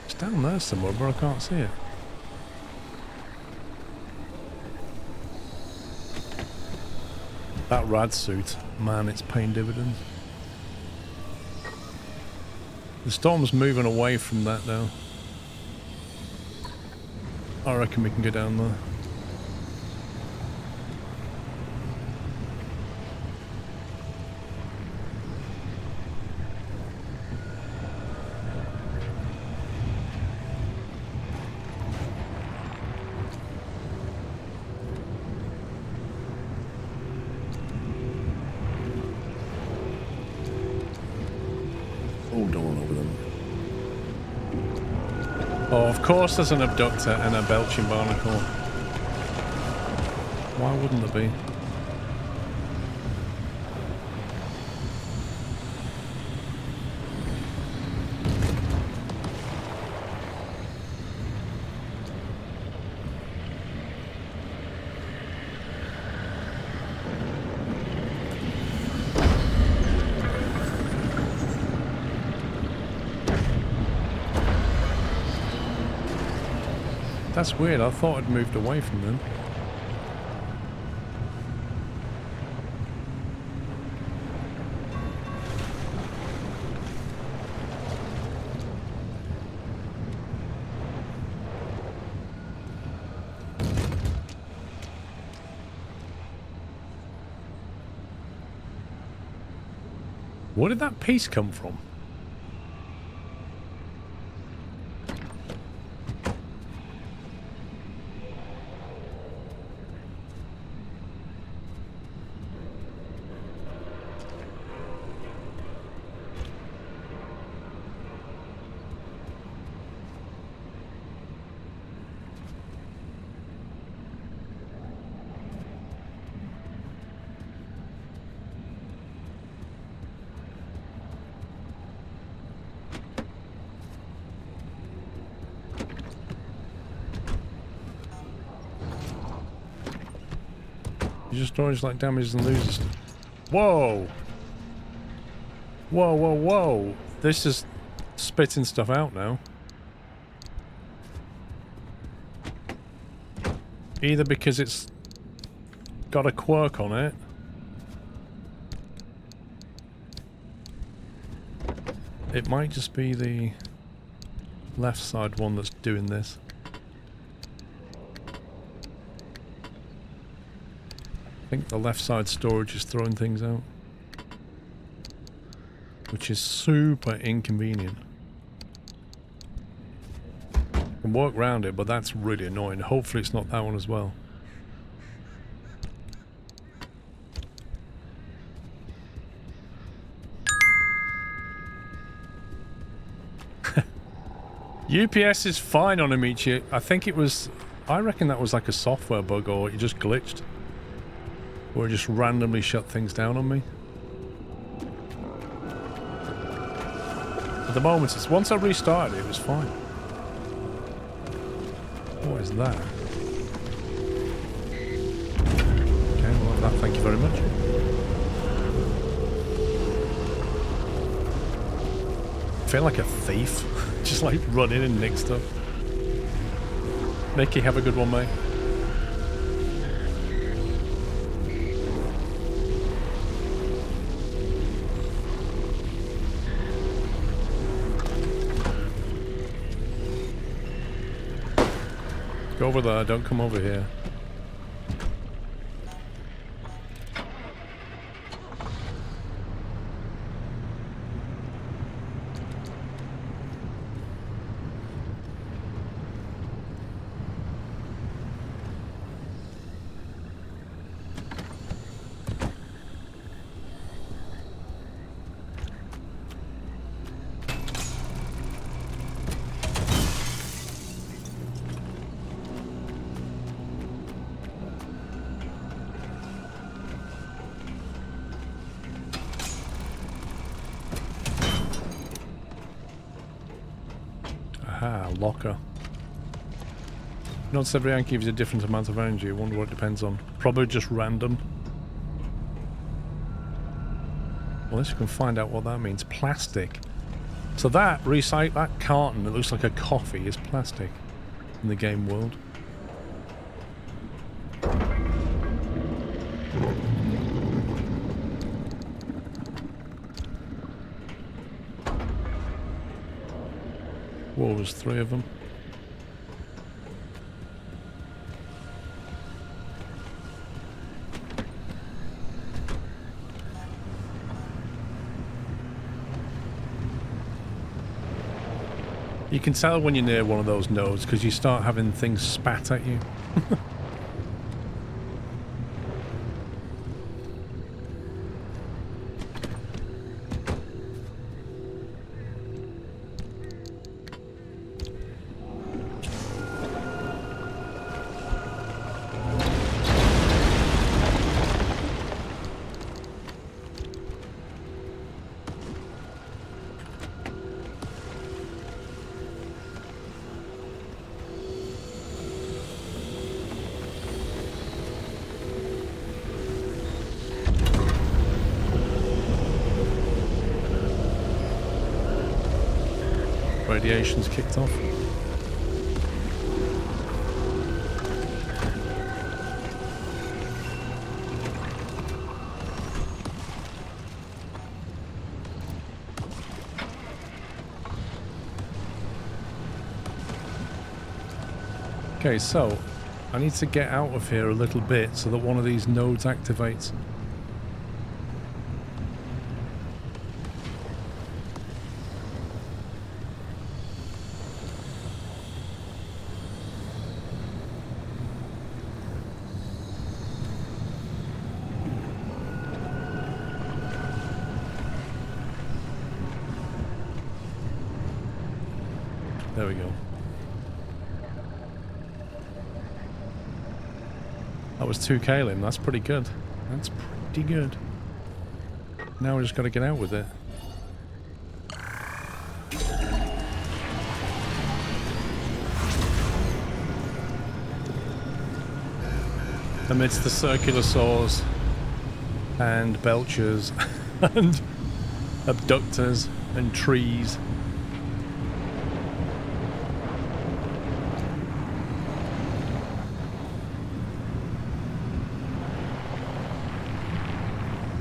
A: It's down there somewhere, but I can't see it. That rad suit, man, it's paying dividends. The storm's moving away from that now. I reckon we can go down there. Oh, of course there's an abductor and a belching barnacle. Why wouldn't there be? That's weird, I thought I'd moved away from them. Where did that piece come from? Your storage like damages and loses. Whoa! Whoa, whoa, whoa! This is spitting stuff out now. Either because it's got a quirk on it. It might just be the left side one that's doing this. I think the left side storage is throwing things out, which is super inconvenient. I can work around it, but that's really annoying. Hopefully it's not that one as well. UPS is fine on Amici. I think it was... I reckon that was like a software bug, or it just glitched. Or just randomly shut things down on me. At the moment, it's once I restarted it was fine. What is that? Okay, well that, thank you very much. I feel like a thief. Just like run in and nick stuff. Mickey, have a good one, mate. Go over there, don't come over here. Locker. Not every anchor gives you a different amount of energy. I wonder what it depends on. Probably just random. Unless you can find out what that means. Plastic. So that carton that looks like a coffee is plastic in the game world. Whoa, there's 3 of them. You can tell when you're near one of those nodes because you start having things spat at you. Radiation's kicked off. Okay, so I need to get out of here a little bit so that one of these nodes activates. There we go. That was 2 kalim. That's pretty good. That's pretty good. Now we just got to get out with it. Amidst the circular saws and belchers and abductors and trees.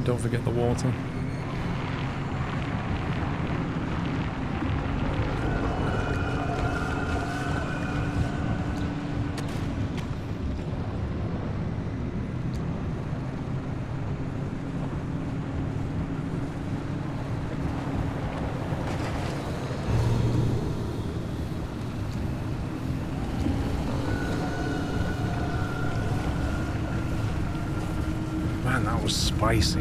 A: Don't forget the water. Man, that was spicy.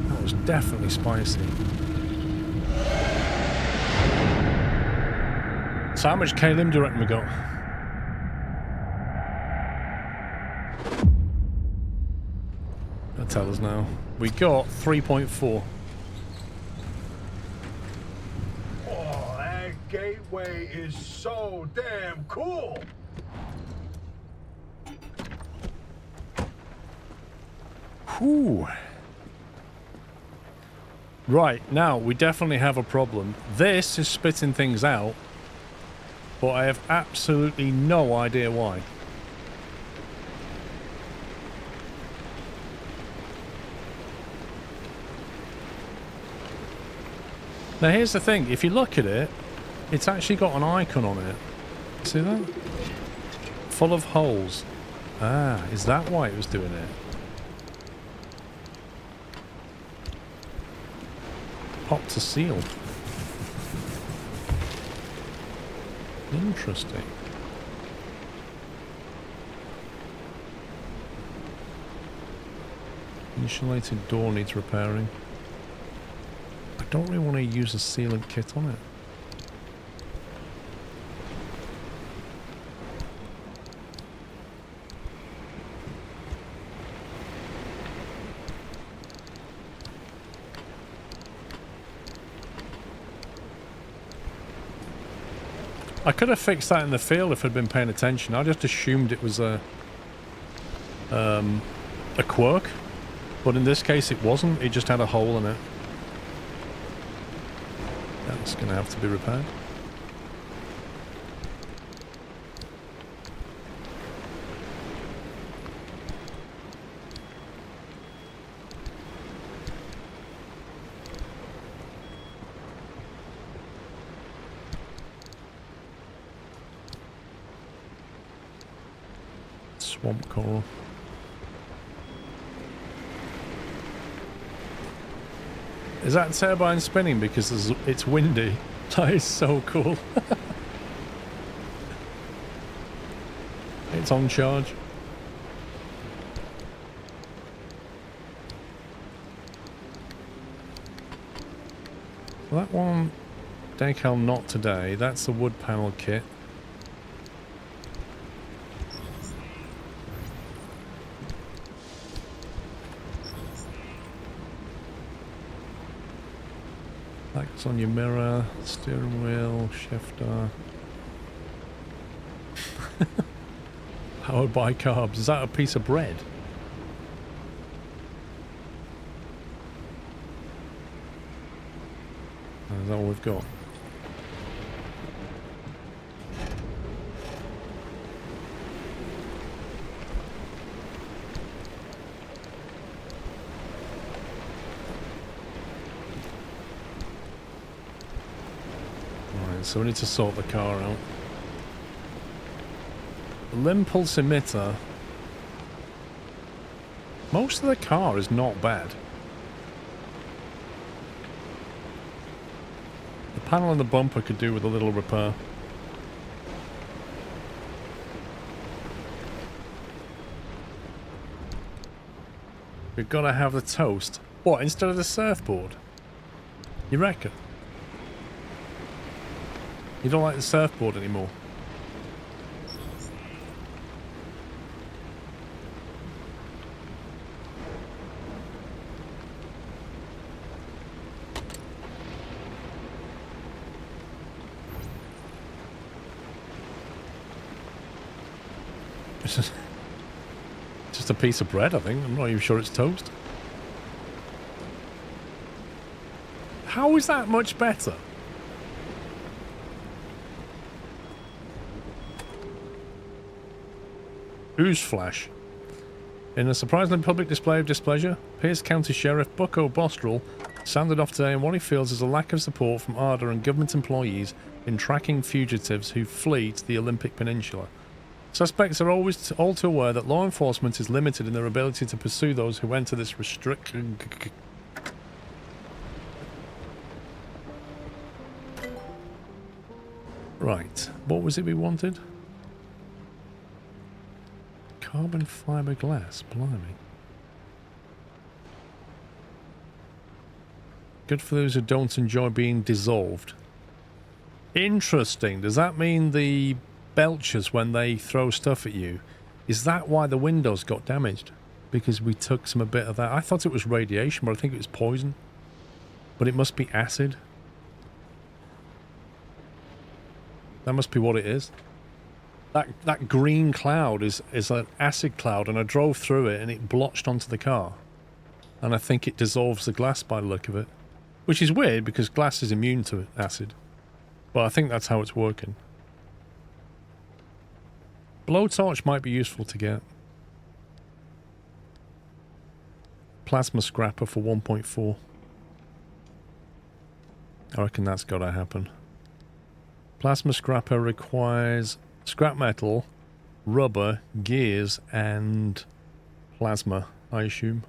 A: That was definitely spicy. So how much kalim do you reckon we got? That'll tell us now. We got 3.4.
F: Oh, that gateway is so damn cool.
A: Whew. Right, now we definitely have a problem. This is spitting things out, but I have absolutely no idea why. Now here's the thing, if you look at it, it's actually got an icon on it. See that? Full of holes. Ah, is that why it was doing it? Popped a seal. Interesting. Insulated door needs repairing. I don't really want to use a sealant kit on it. I could have fixed that in the field if I'd been paying attention. I just assumed it was a quirk, but in this case it wasn't. It just had a hole in it. It's going to have to be repaired. Swamp coral. Is that turbine spinning because it's windy? That is so cool. It's on charge. That one, decal not today. That's the wood panel kit. That's on your mirror, steering wheel, shifter. Powered by carbs. Is that a piece of bread? Is that all we've got? Right, so we need to sort the car out. The impulse emitter. Most of the car is not bad. The panel and the bumper could do with a little repair. We've got to have the toast. What, instead of the surfboard? You reckon? You don't like the surfboard anymore? It's just a piece of bread, I think. I'm not even sure it's toast. How is that much better? Oozeflash. In a surprisingly public display of displeasure, Pierce County Sheriff Bucko Bostrel sounded off today on what he feels is a lack of support from ARDA and government employees in tracking fugitives who flee to the Olympic Peninsula. Suspects are always all too aware that law enforcement is limited in their ability to pursue those who enter this restricted... Right, what was it we wanted? Carbon fibre glass, blimey. Good for those who don't enjoy being dissolved. Interesting, does that mean the belchers when they throw stuff at you, is that why the windows got damaged? Because we took a bit of that. I thought it was radiation, but I think it was poison. But it must be acid. That must be what it is. That green cloud is an acid cloud, and I drove through it and it blotched onto the car. And I think it dissolves the glass by the look of it. Which is weird because glass is immune to acid. But I think that's how it's working. Blowtorch might be useful to get. Plasma scrapper for 1.4. I reckon that's got to happen. Plasma scrapper requires scrap metal, rubber, gears, and plasma, I assume.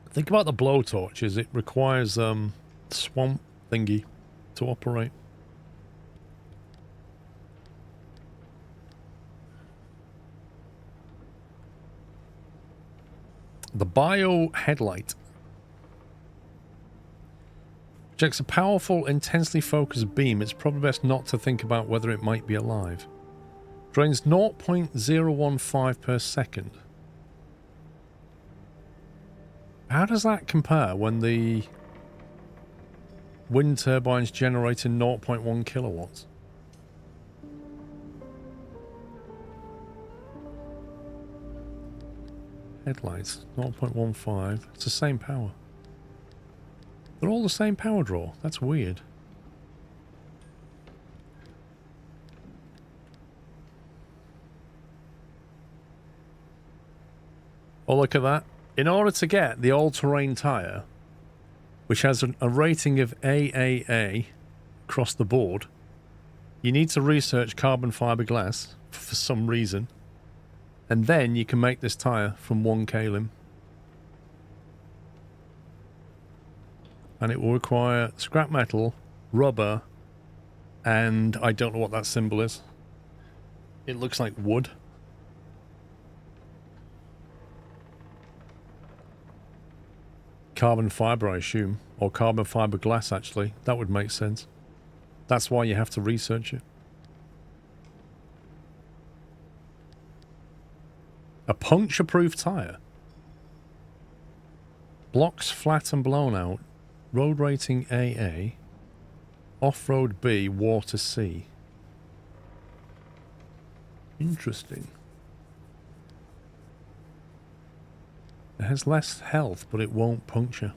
A: Think about the blowtorches. It requires swamp thingy to operate. The bio headlight projects a powerful, intensely focused beam. It's probably best not to think about whether it might be alive. Drains 0.015 per second. How does that compare when the wind turbine's generating 0.1 kilowatts? Headlights, 0.15. It's the same power. They're all the same power draw. That's weird. Oh, look at that. In order to get the all-terrain tyre, which has a rating of AAA across the board, you need to research carbon fiberglass for some reason. And then you can make this tyre from 1 kalim. And it will require scrap metal, rubber, and I don't know what that symbol is. It looks like wood. Carbon fiber, I assume. Or carbon fiber glass, actually. That would make sense. That's why you have to research it. A puncture-proof tyre. Blocks flat and blown out. Road rating AA. Off-road B, water C. Interesting. It has less health, but it won't puncture.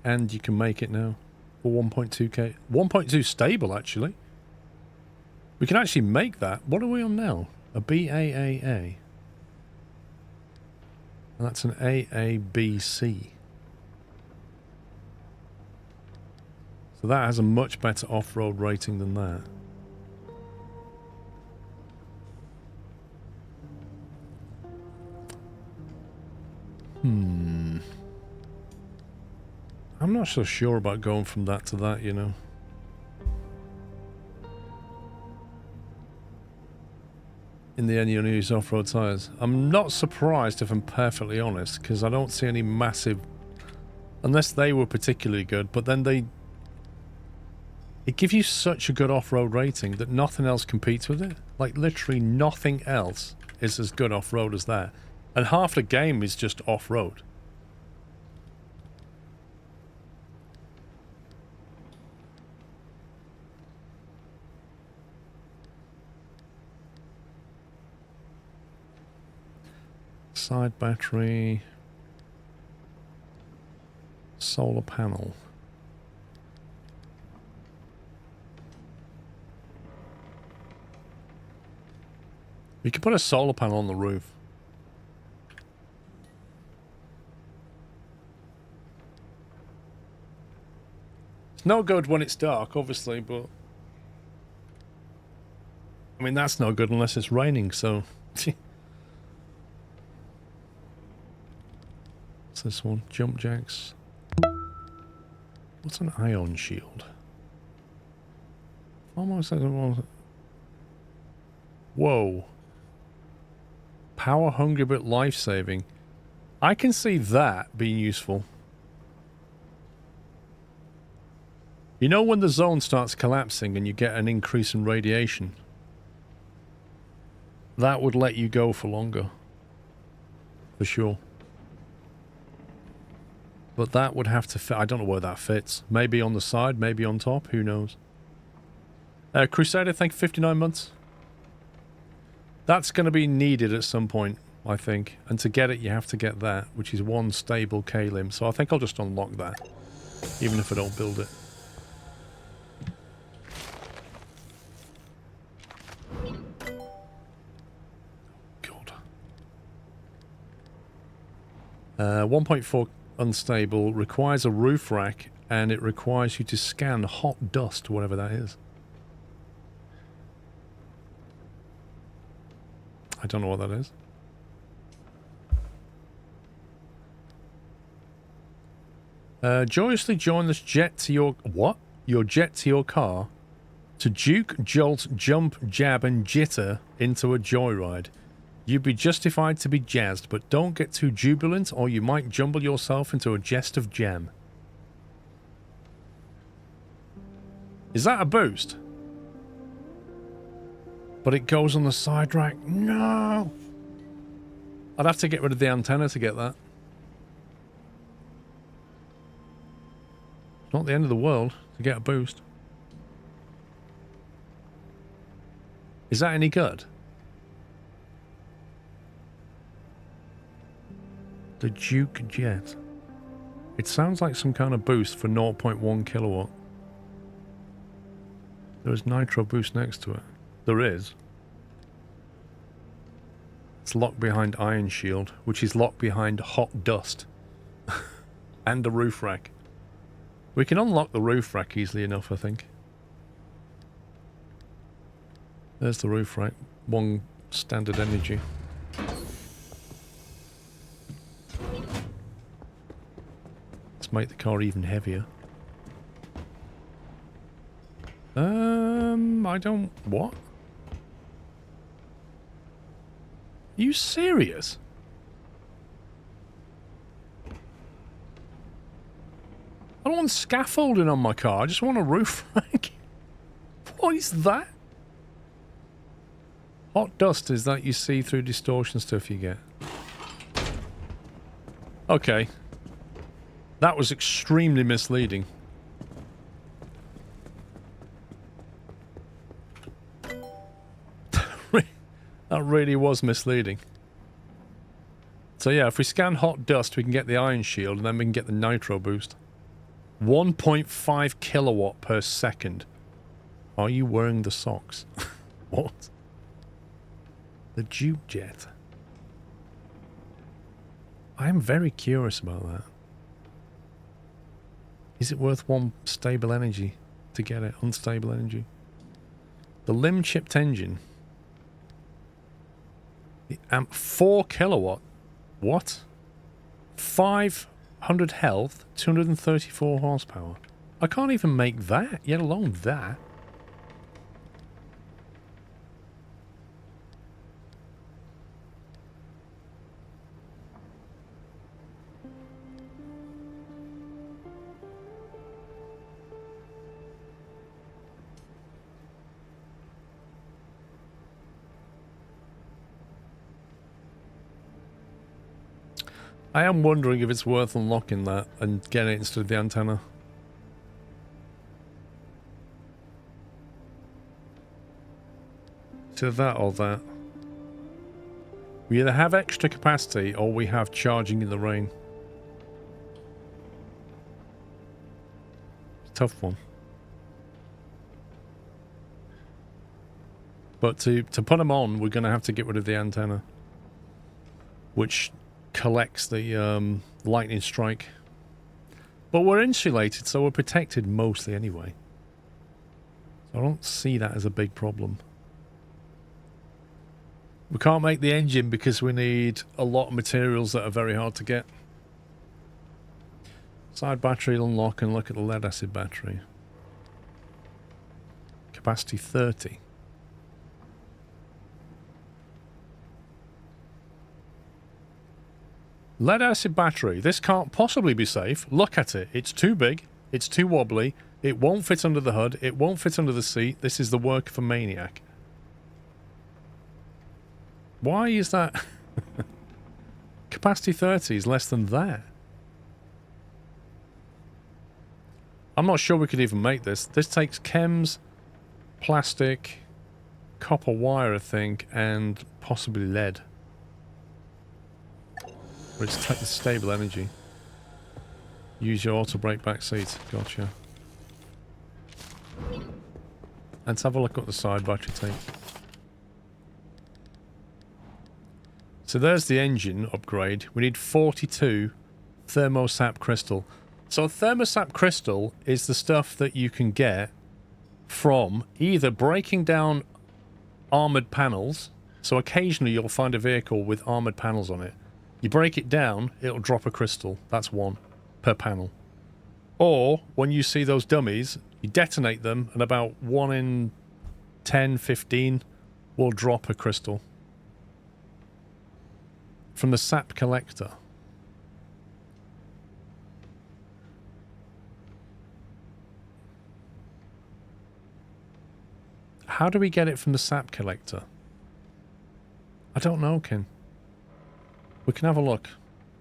A: And you can make it now for 1.2k. 1.2 stable, actually. We can actually make that. What are we on now? A BAAA. And that's an AABC. So that has a much better off-road rating than that. I'm not so sure about going from that to that, you know. In the end, you only use off-road tyres. I'm not surprised, if I'm perfectly honest, because I don't see any massive... Unless they were particularly good, but then they... It gives you such a good off-road rating that nothing else competes with it. Like, literally nothing else is as good off-road as that. And half the game is just off-road. Side battery. Solar panel. We could put a solar panel on the roof. It's no good when it's dark, obviously, but... I mean, that's no good unless it's raining, so... What's this one? Jump jacks. What's an ion shield? Almost like a... Whoa. Power hungry but life-saving. I can see that being useful. You know when the zone starts collapsing and you get an increase in radiation? That would let you go for longer. For sure. But that would have to fit. I don't know where that fits. Maybe on the side, maybe on top. Who knows? Crusader, thank you, 59 months. That's going to be needed at some point, I think. And to get it, you have to get that, which is 1 stable kalim. So I think I'll just unlock that, even if I don't build it. God. 1.4 unstable, requires a roof rack, and it requires you to scan hot dust, whatever that is. I don't know what that is. Joyously join this jet to your... What? Your jet to your car to juke, jolt, jump, jab, and jitter into a joyride. You'd be justified to be jazzed, but don't get too jubilant or you might jumble yourself into a jest of jam. Is that a boost? But it goes on the side rack. No! I'd have to get rid of the antenna to get that. Not the end of the world to get a boost. Is that any good? The Duke Jet. It sounds like some kind of boost for 0.1 kilowatt. There is nitro boost next to it. There is. It's locked behind Iron Shield, which is locked behind Hot Dust. And the roof rack. We can unlock the roof rack easily enough, I think. There's the roof rack. 1 standard energy. Let's make the car even heavier. I don't... What? Are you serious? I don't want scaffolding on my car. I just want a roof rack. What is that? Hot dust is that you see through distortion stuff you get. Okay. That was extremely misleading. That really was misleading. So yeah, if we scan hot dust, we can get the iron shield, and then we can get the nitro boost. 1.5 kilowatt per second. Are you wearing the socks? What? The Duke Jet. I am very curious about that. Is it worth 1 stable energy to get it? Unstable energy. The limb chipped engine. The amp 4 kilowatt. What? 500 health, 234 horsepower. I can't even make that, yet alone that. I am wondering if it's worth unlocking that and getting it instead of the antenna. To that or that. We either have extra capacity or we have charging in the rain. It's a tough one. But to put them on, we're going to have to get rid of the antenna. Which collects the lightning strike. But we're insulated, so we're protected mostly anyway. So I don't see that as a big problem. We can't make the engine because we need a lot of materials that are very hard to get. Side battery unlock and look at the lead acid battery. Capacity 30. Lead acid battery. This can't possibly be safe. Look at it. It's too big. It's too wobbly. It won't fit under the hood. It won't fit under the seat. This is the work of a maniac. Why is that? Capacity 30 is less than that. I'm not sure we could even make this. This takes chems, plastic, copper wire, I think, and possibly lead. But it's stable energy. Use your auto brake back seat. Gotcha. Let's have a look at what the side battery takes. So there's the engine upgrade. We need 42 thermosap crystal. So thermosap crystal is the stuff that you can get from either breaking down armored panels. So occasionally you'll find a vehicle with armored panels on it. You break it down, it'll drop a crystal. That's 1 per panel. Or, when you see those dummies, you detonate them, and about 1 in 10, 15 will drop a crystal. From the sap collector. How do we get it from the sap collector? I don't know, Ken. We can have a look.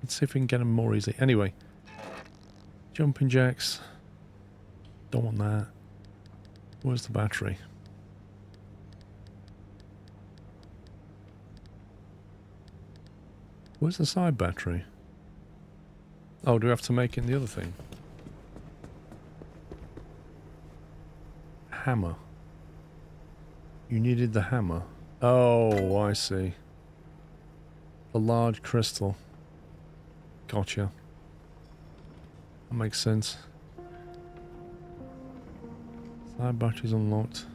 A: Let's see if we can get them more easily. Anyway. Jumping jacks. Don't want that. Where's the battery? Where's the side battery? Oh, do we have to make it in the other thing? Hammer. You needed the hammer. Oh, I see. The large crystal. Gotcha. That makes sense. Side batteries unlocked.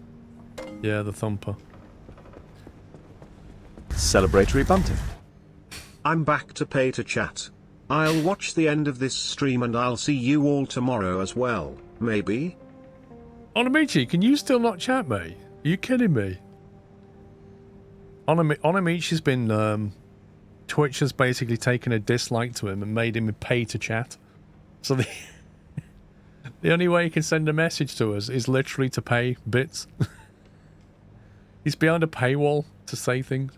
A: Yeah, the thumper.
J: Celebratory bunting.
C: I'm back to pay to chat. I'll watch the end of this stream and I'll see you all tomorrow as well, maybe?
A: Onamichi, can you still not chat, mate? Are you kidding me? Onamichi's been... Twitch has basically taken a dislike to him and made him pay to chat. So the only way he can send a message to us is literally to pay bits. He's behind a paywall to say things.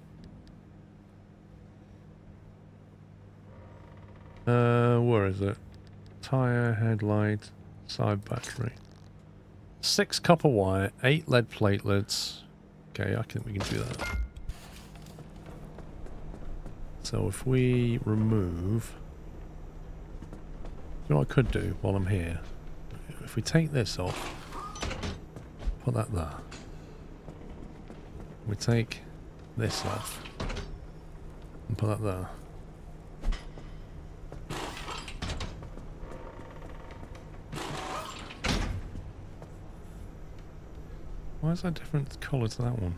A: Where is it? Tire, headlight, side battery. 6 copper wire, 8 lead platelets. Okay, I think we can do that. So if we remove... You know what I could do while I'm here? If we take this off, put that there. We take this off and put that there. Why is that different colour to that one?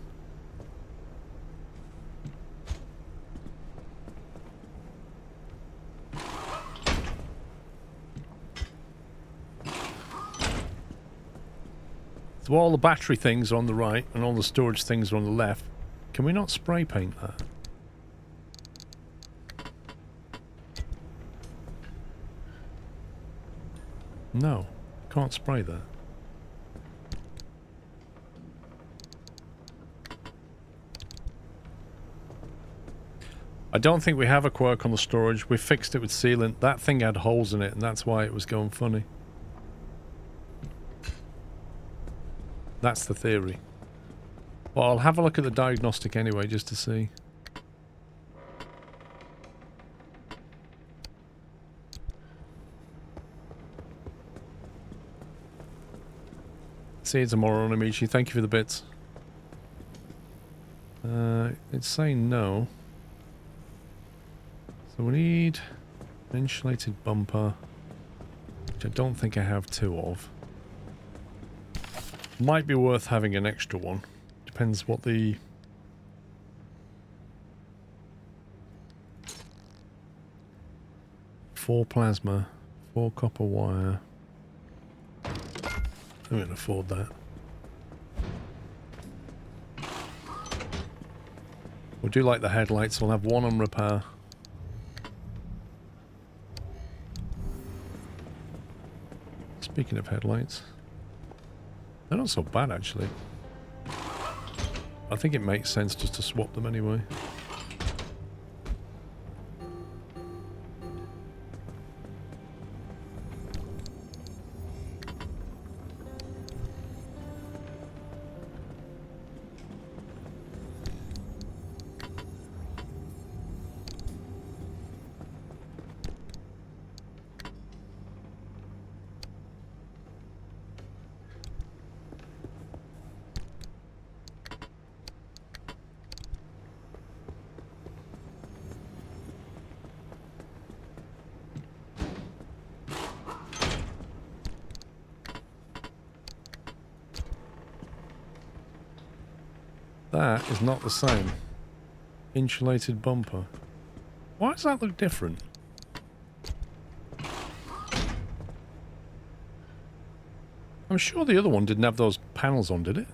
A: So all the battery things are on the right and all the storage things are on the left. Can we not spray paint that? No, can't spray that. I don't think we have a quirk on the storage. We fixed it with sealant. That thing had holes in it and that's why it was going funny. That's the theory. Well, I'll have a look at the diagnostic anyway, just to see. See you tomorrow, Amici. Thank you for the bits. It's saying no. So we need an insulated bumper, which I don't think I have 2 of. Might be worth having an extra one. Depends what the... Four plasma, 4 copper wire. I can afford that. We'll do like the headlights. We'll have 1 on repair. Speaking of headlights, they're not so bad actually. I think it makes sense just to swap them anyway. That is not the same. Insulated bumper. Why does that look different? I'm sure the other one didn't have those panels on, did it?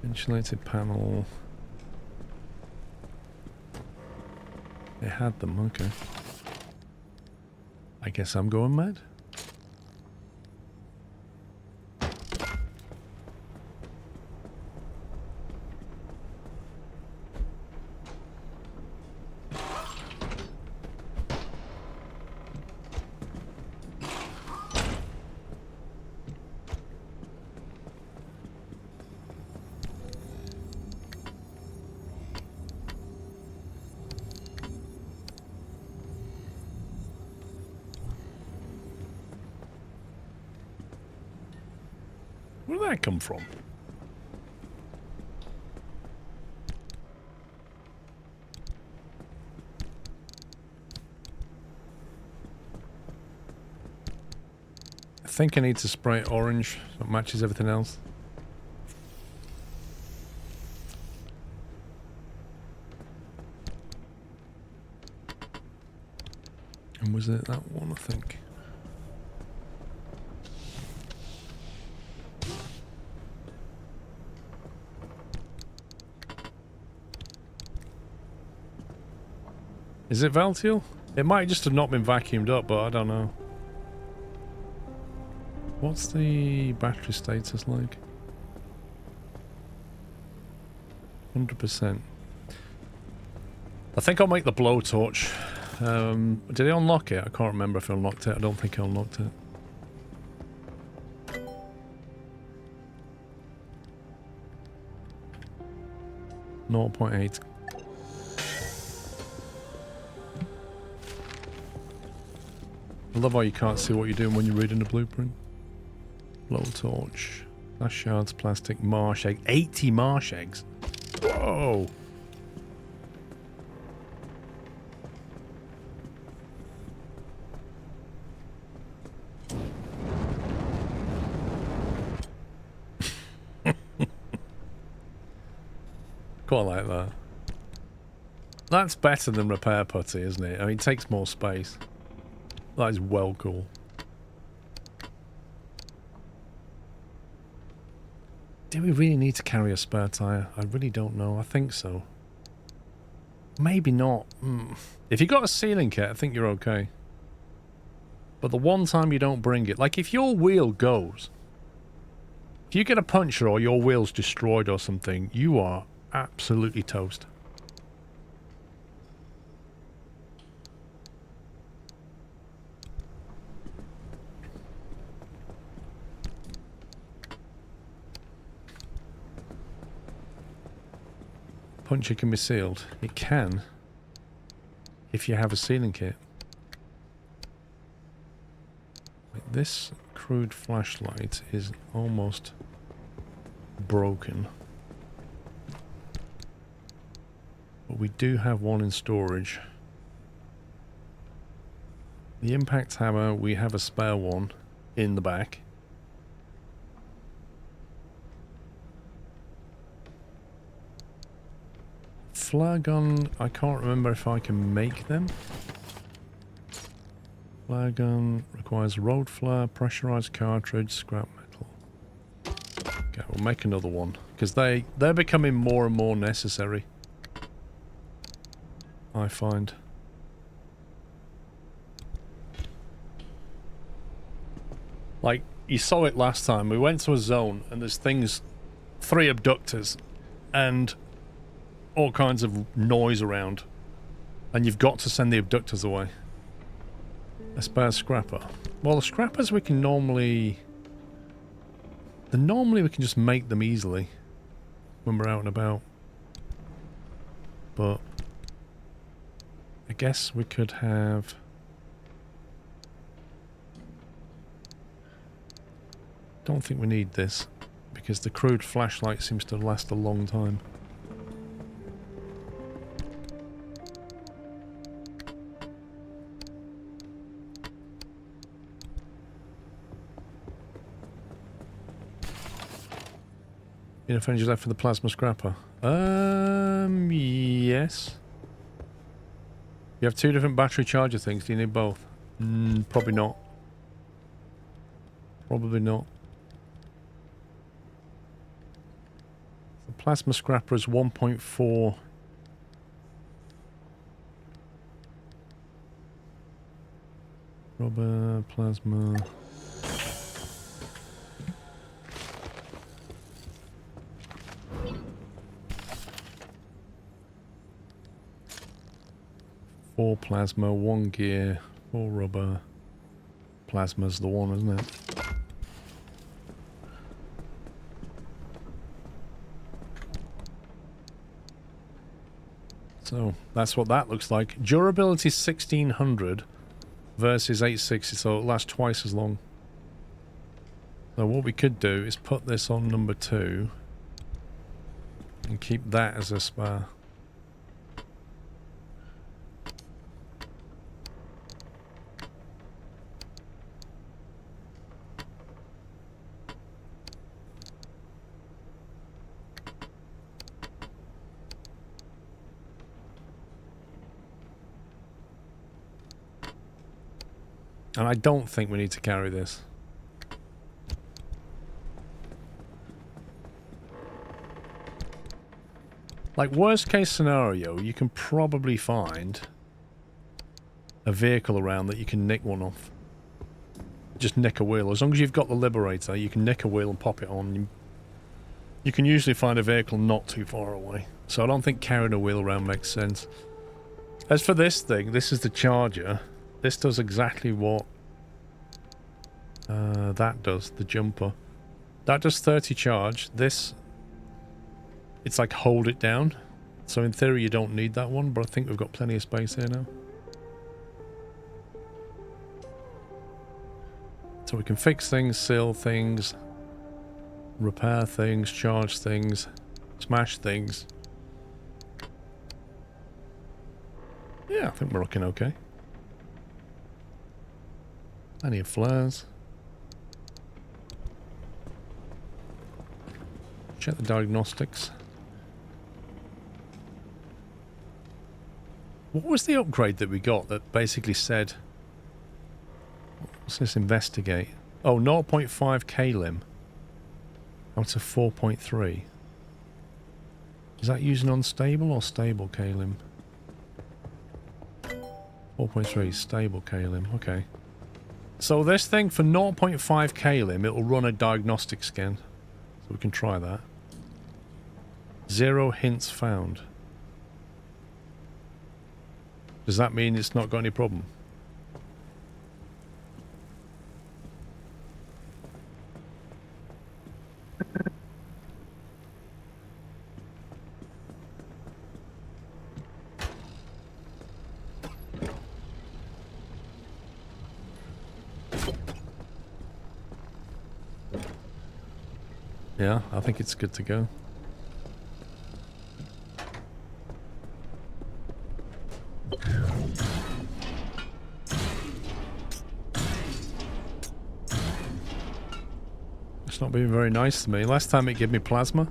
A: Insulated panel. It had them, okay. I guess I'm going mad. did that come from? I think I need to spray it orange so it matches everything else. And was it that one, I think? Is it Valtiel? It might just have not been vacuumed up, but I don't know. What's the battery status like? 100%. I think I'll make the blowtorch. Did I unlock it? I can't remember if I unlocked it. I don't think I unlocked it. .8. I love how you can't see what you're doing when you're reading the blueprint. Blowtorch. Glass shards, plastic, marsh egg. 80 marsh eggs. Whoa! Quite like that. That's better than repair putty, isn't it? I mean, it takes more space. That is well cool. Do we really need to carry a spare tyre? I really don't know. I think so. Maybe not. If you got a sealing kit, I think you're okay. But the one time you don't bring it, like if your wheel goes, if you get a puncture or your wheel's destroyed or something, you are absolutely toast. Puncture can be sealed. It can, if you have a sealing kit. This crude flashlight is almost broken. But we do have one in storage. The impact hammer, we have a spare one in the back. Flare gun, I can't remember if I can make them. Flare gun requires road flare, pressurized cartridge, scrap metal. Okay, we'll make another one because they're becoming more and more necessary, I find. Like, you saw it last time. We went to a zone and there's things, 3 abductors and all kinds of noise around. And you've got to send the abductors away. A spare scrapper. Well, the scrappers we can normally... Normally we can just make them easily when we're out and about. But I guess we could have... Don't think we need this because the crude flashlight seems to last a long time. Enough energy left for the plasma scrapper. Yes. You have 2 different battery charger things. Do you need both? Probably not. Probably not. The plasma scrapper is 1.4. Rubber, plasma. Four plasma, 1 gear, 4 rubber. Plasma's the one, isn't it? So that's what that looks like. Durability 1600 versus 860, so it'll last twice as long. So what we could do is put this on number 2 and keep that as a spare. And I don't think we need to carry this. Like, worst case scenario, you can probably find a vehicle around that you can nick one off. Just nick a wheel. As long as you've got the Liberator, you can nick a wheel and pop it on. You can usually find a vehicle not too far away. So I don't think carrying a wheel around makes sense. As for this thing, this is the charger. This does exactly what that does, the jumper. That does 30 charge. This, it's like hold it down. So in theory you don't need that one, but I think we've got plenty of space here now. So we can fix things, seal things, repair things, charge things, smash things. Yeah, I think we're looking okay. Plenty of flares. Check the diagnostics. What was the upgrade that we got that basically said... What's this? Investigate. Oh, 0.5 K-lim. Out of 4.3. Is that using unstable or stable K-lim? 4.3 stable K-lim. Okay. So this thing for 0.5 K-lim, it will run a diagnostic scan. So we can try that. 0 hints found. Does that mean it's not got any problem? Yeah, I think it's good to go. It's not being very nice to me. Last time it gave me plasma.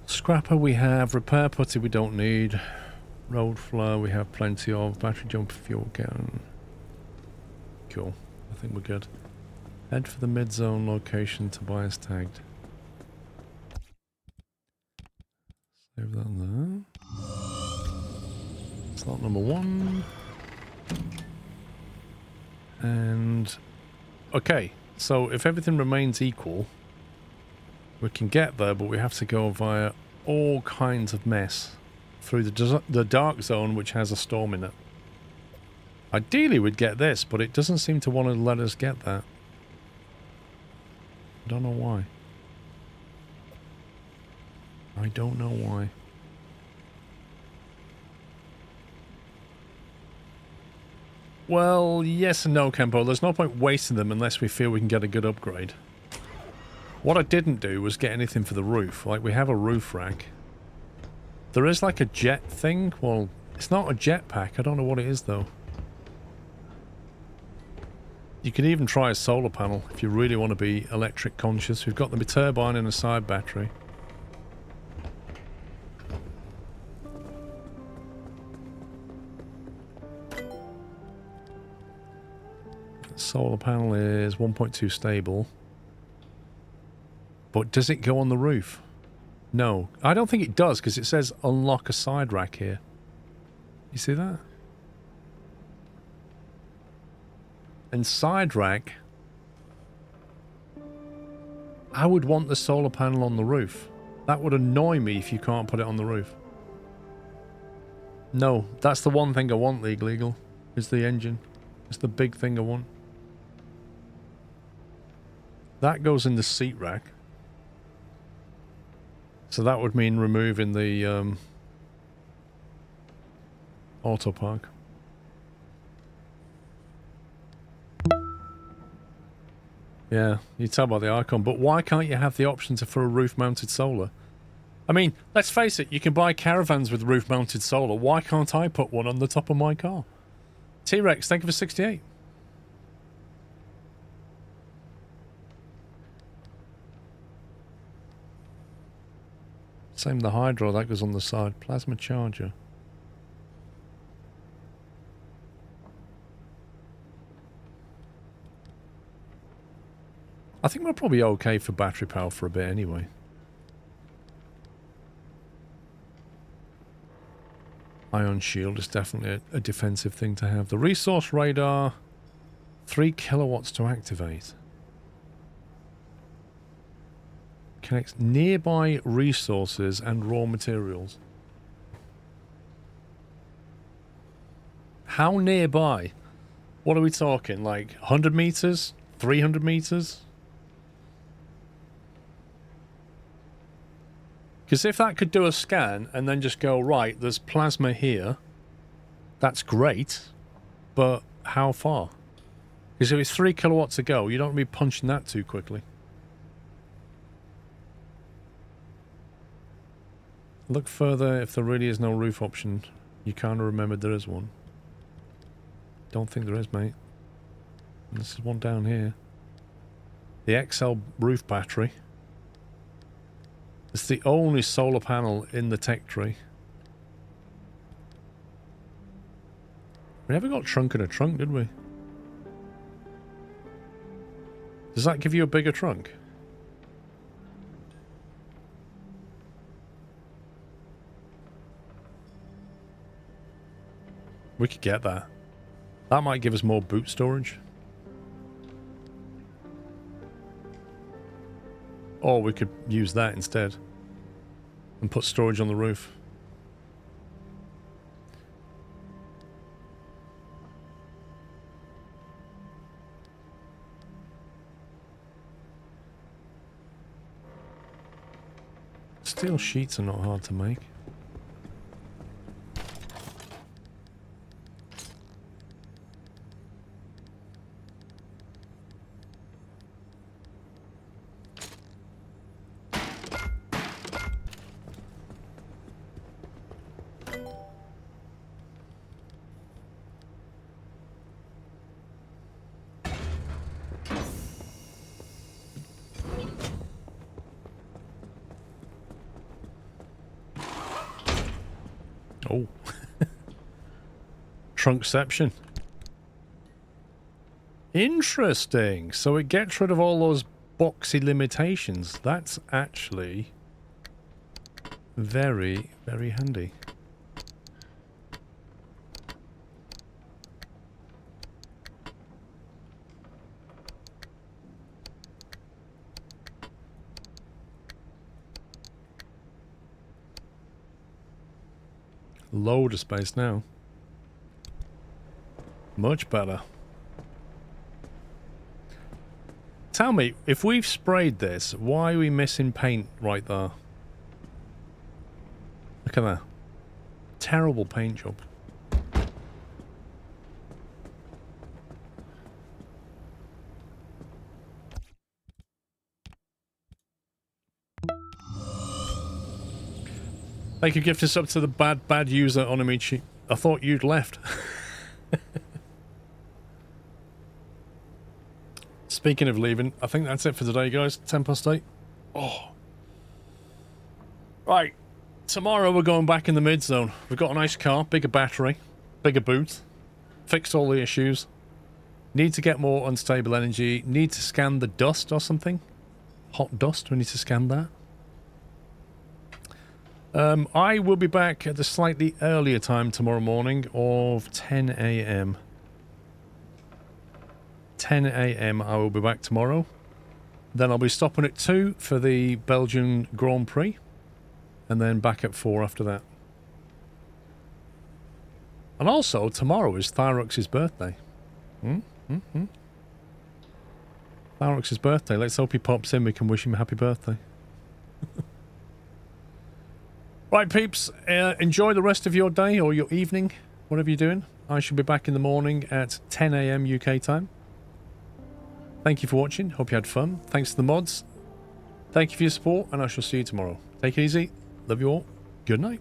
A: Scrapper we have. Repair putty we don't need. Road floor we have plenty of. Battery jumper fuel can. Cool. I think we're good. Head for the mid-zone location Tobias tagged. Save that there. Slot number 1. And... okay, so if everything remains equal, we can get there, but we have to go via all kinds of mess through the dark zone, which has a storm in it. Ideally we'd get this, but it doesn't seem to want to let us get that. I don't know why. I don't know why. Well, yes and no, Kempo. There's no point wasting them unless we feel we can get a good upgrade. What I didn't do was get anything for the roof. Like, we have a roof rack. There is like a jet thing. Well, it's not a jetpack. I don't know what it is, though. You can even try a solar panel if you really want to be electric conscious. We've got the turbine and a side battery. Solar panel is 1.2 stable. But does it go on the roof? No. I don't think it does, because it says unlock a side rack here. You see that? And side rack, I would want the solar panel on the roof. That would annoy me if you can't put it on the roof. No, that's the one thing I want, Legal, is the engine. It's the big thing I want. That goes in the seat rack. So that would mean removing the auto park. Yeah, you tell by the icon, but why can't you have the option for a roof-mounted solar? I mean, let's face it, you can buy caravans with roof-mounted solar. Why can't I put one on the top of my car? T-Rex, thank you for 68. Same the Hydro, that goes on the side. Plasma charger. I think we're probably okay for battery power for a bit anyway. Ion shield is definitely a defensive thing to have. The resource radar, 3 kilowatts to activate. Connects nearby resources and raw materials. How nearby? What are we talking? Like 100 meters? 300 meters? Because if that could do a scan and then just go, right, there's plasma here, that's great, but how far? Because if it's 3 kilowatts to go, you don't want to be punching that too quickly. Look further if there really is no roof option. You kind of remembered there is one. Don't think there is, mate. And this is one down here. The XL roof battery. It's the only solar panel in the tech tree. We never got trunk in a trunk, did we? Does that give you a bigger trunk? We could get that. That might give us more boot storage. Or we could use that instead. And put storage on the roof. Steel sheets are not hard to make. Oh. Trunkception. Interesting. So it gets rid of all those boxy limitations. That's actually very, very handy. Load of space now. Much better. Tell me, if we've sprayed this, why are we missing paint right there? Look at that. Terrible paint job. Thank you, gift us up to the bad user Onamichi. I thought you'd left. Speaking of leaving, I think that's it for today, guys. 8:10. Oh. Right. Tomorrow we're going back in the mid-zone. We've got a nice car, bigger battery, bigger boot. Fixed all the issues. Need to get more unstable energy. Need to scan the dust or something. Hot dust, we need to scan that. I will be back at the slightly earlier time tomorrow morning of 10 AM. 10 AM I will be back tomorrow. Then I'll be stopping at 2 for the Belgian Grand Prix. And then back at 4 after that. And also, tomorrow is Thyrox's birthday. Thyrox's birthday. Let's hope he pops in. We can wish him a happy birthday. Right, peeps, enjoy the rest of your day or your evening, whatever you're doing. I shall be back in the morning at 10 AM UK time. Thank you for watching. Hope you had fun. Thanks to the mods. Thank you for your support, and I shall see you tomorrow. Take it easy. Love you all. Good night.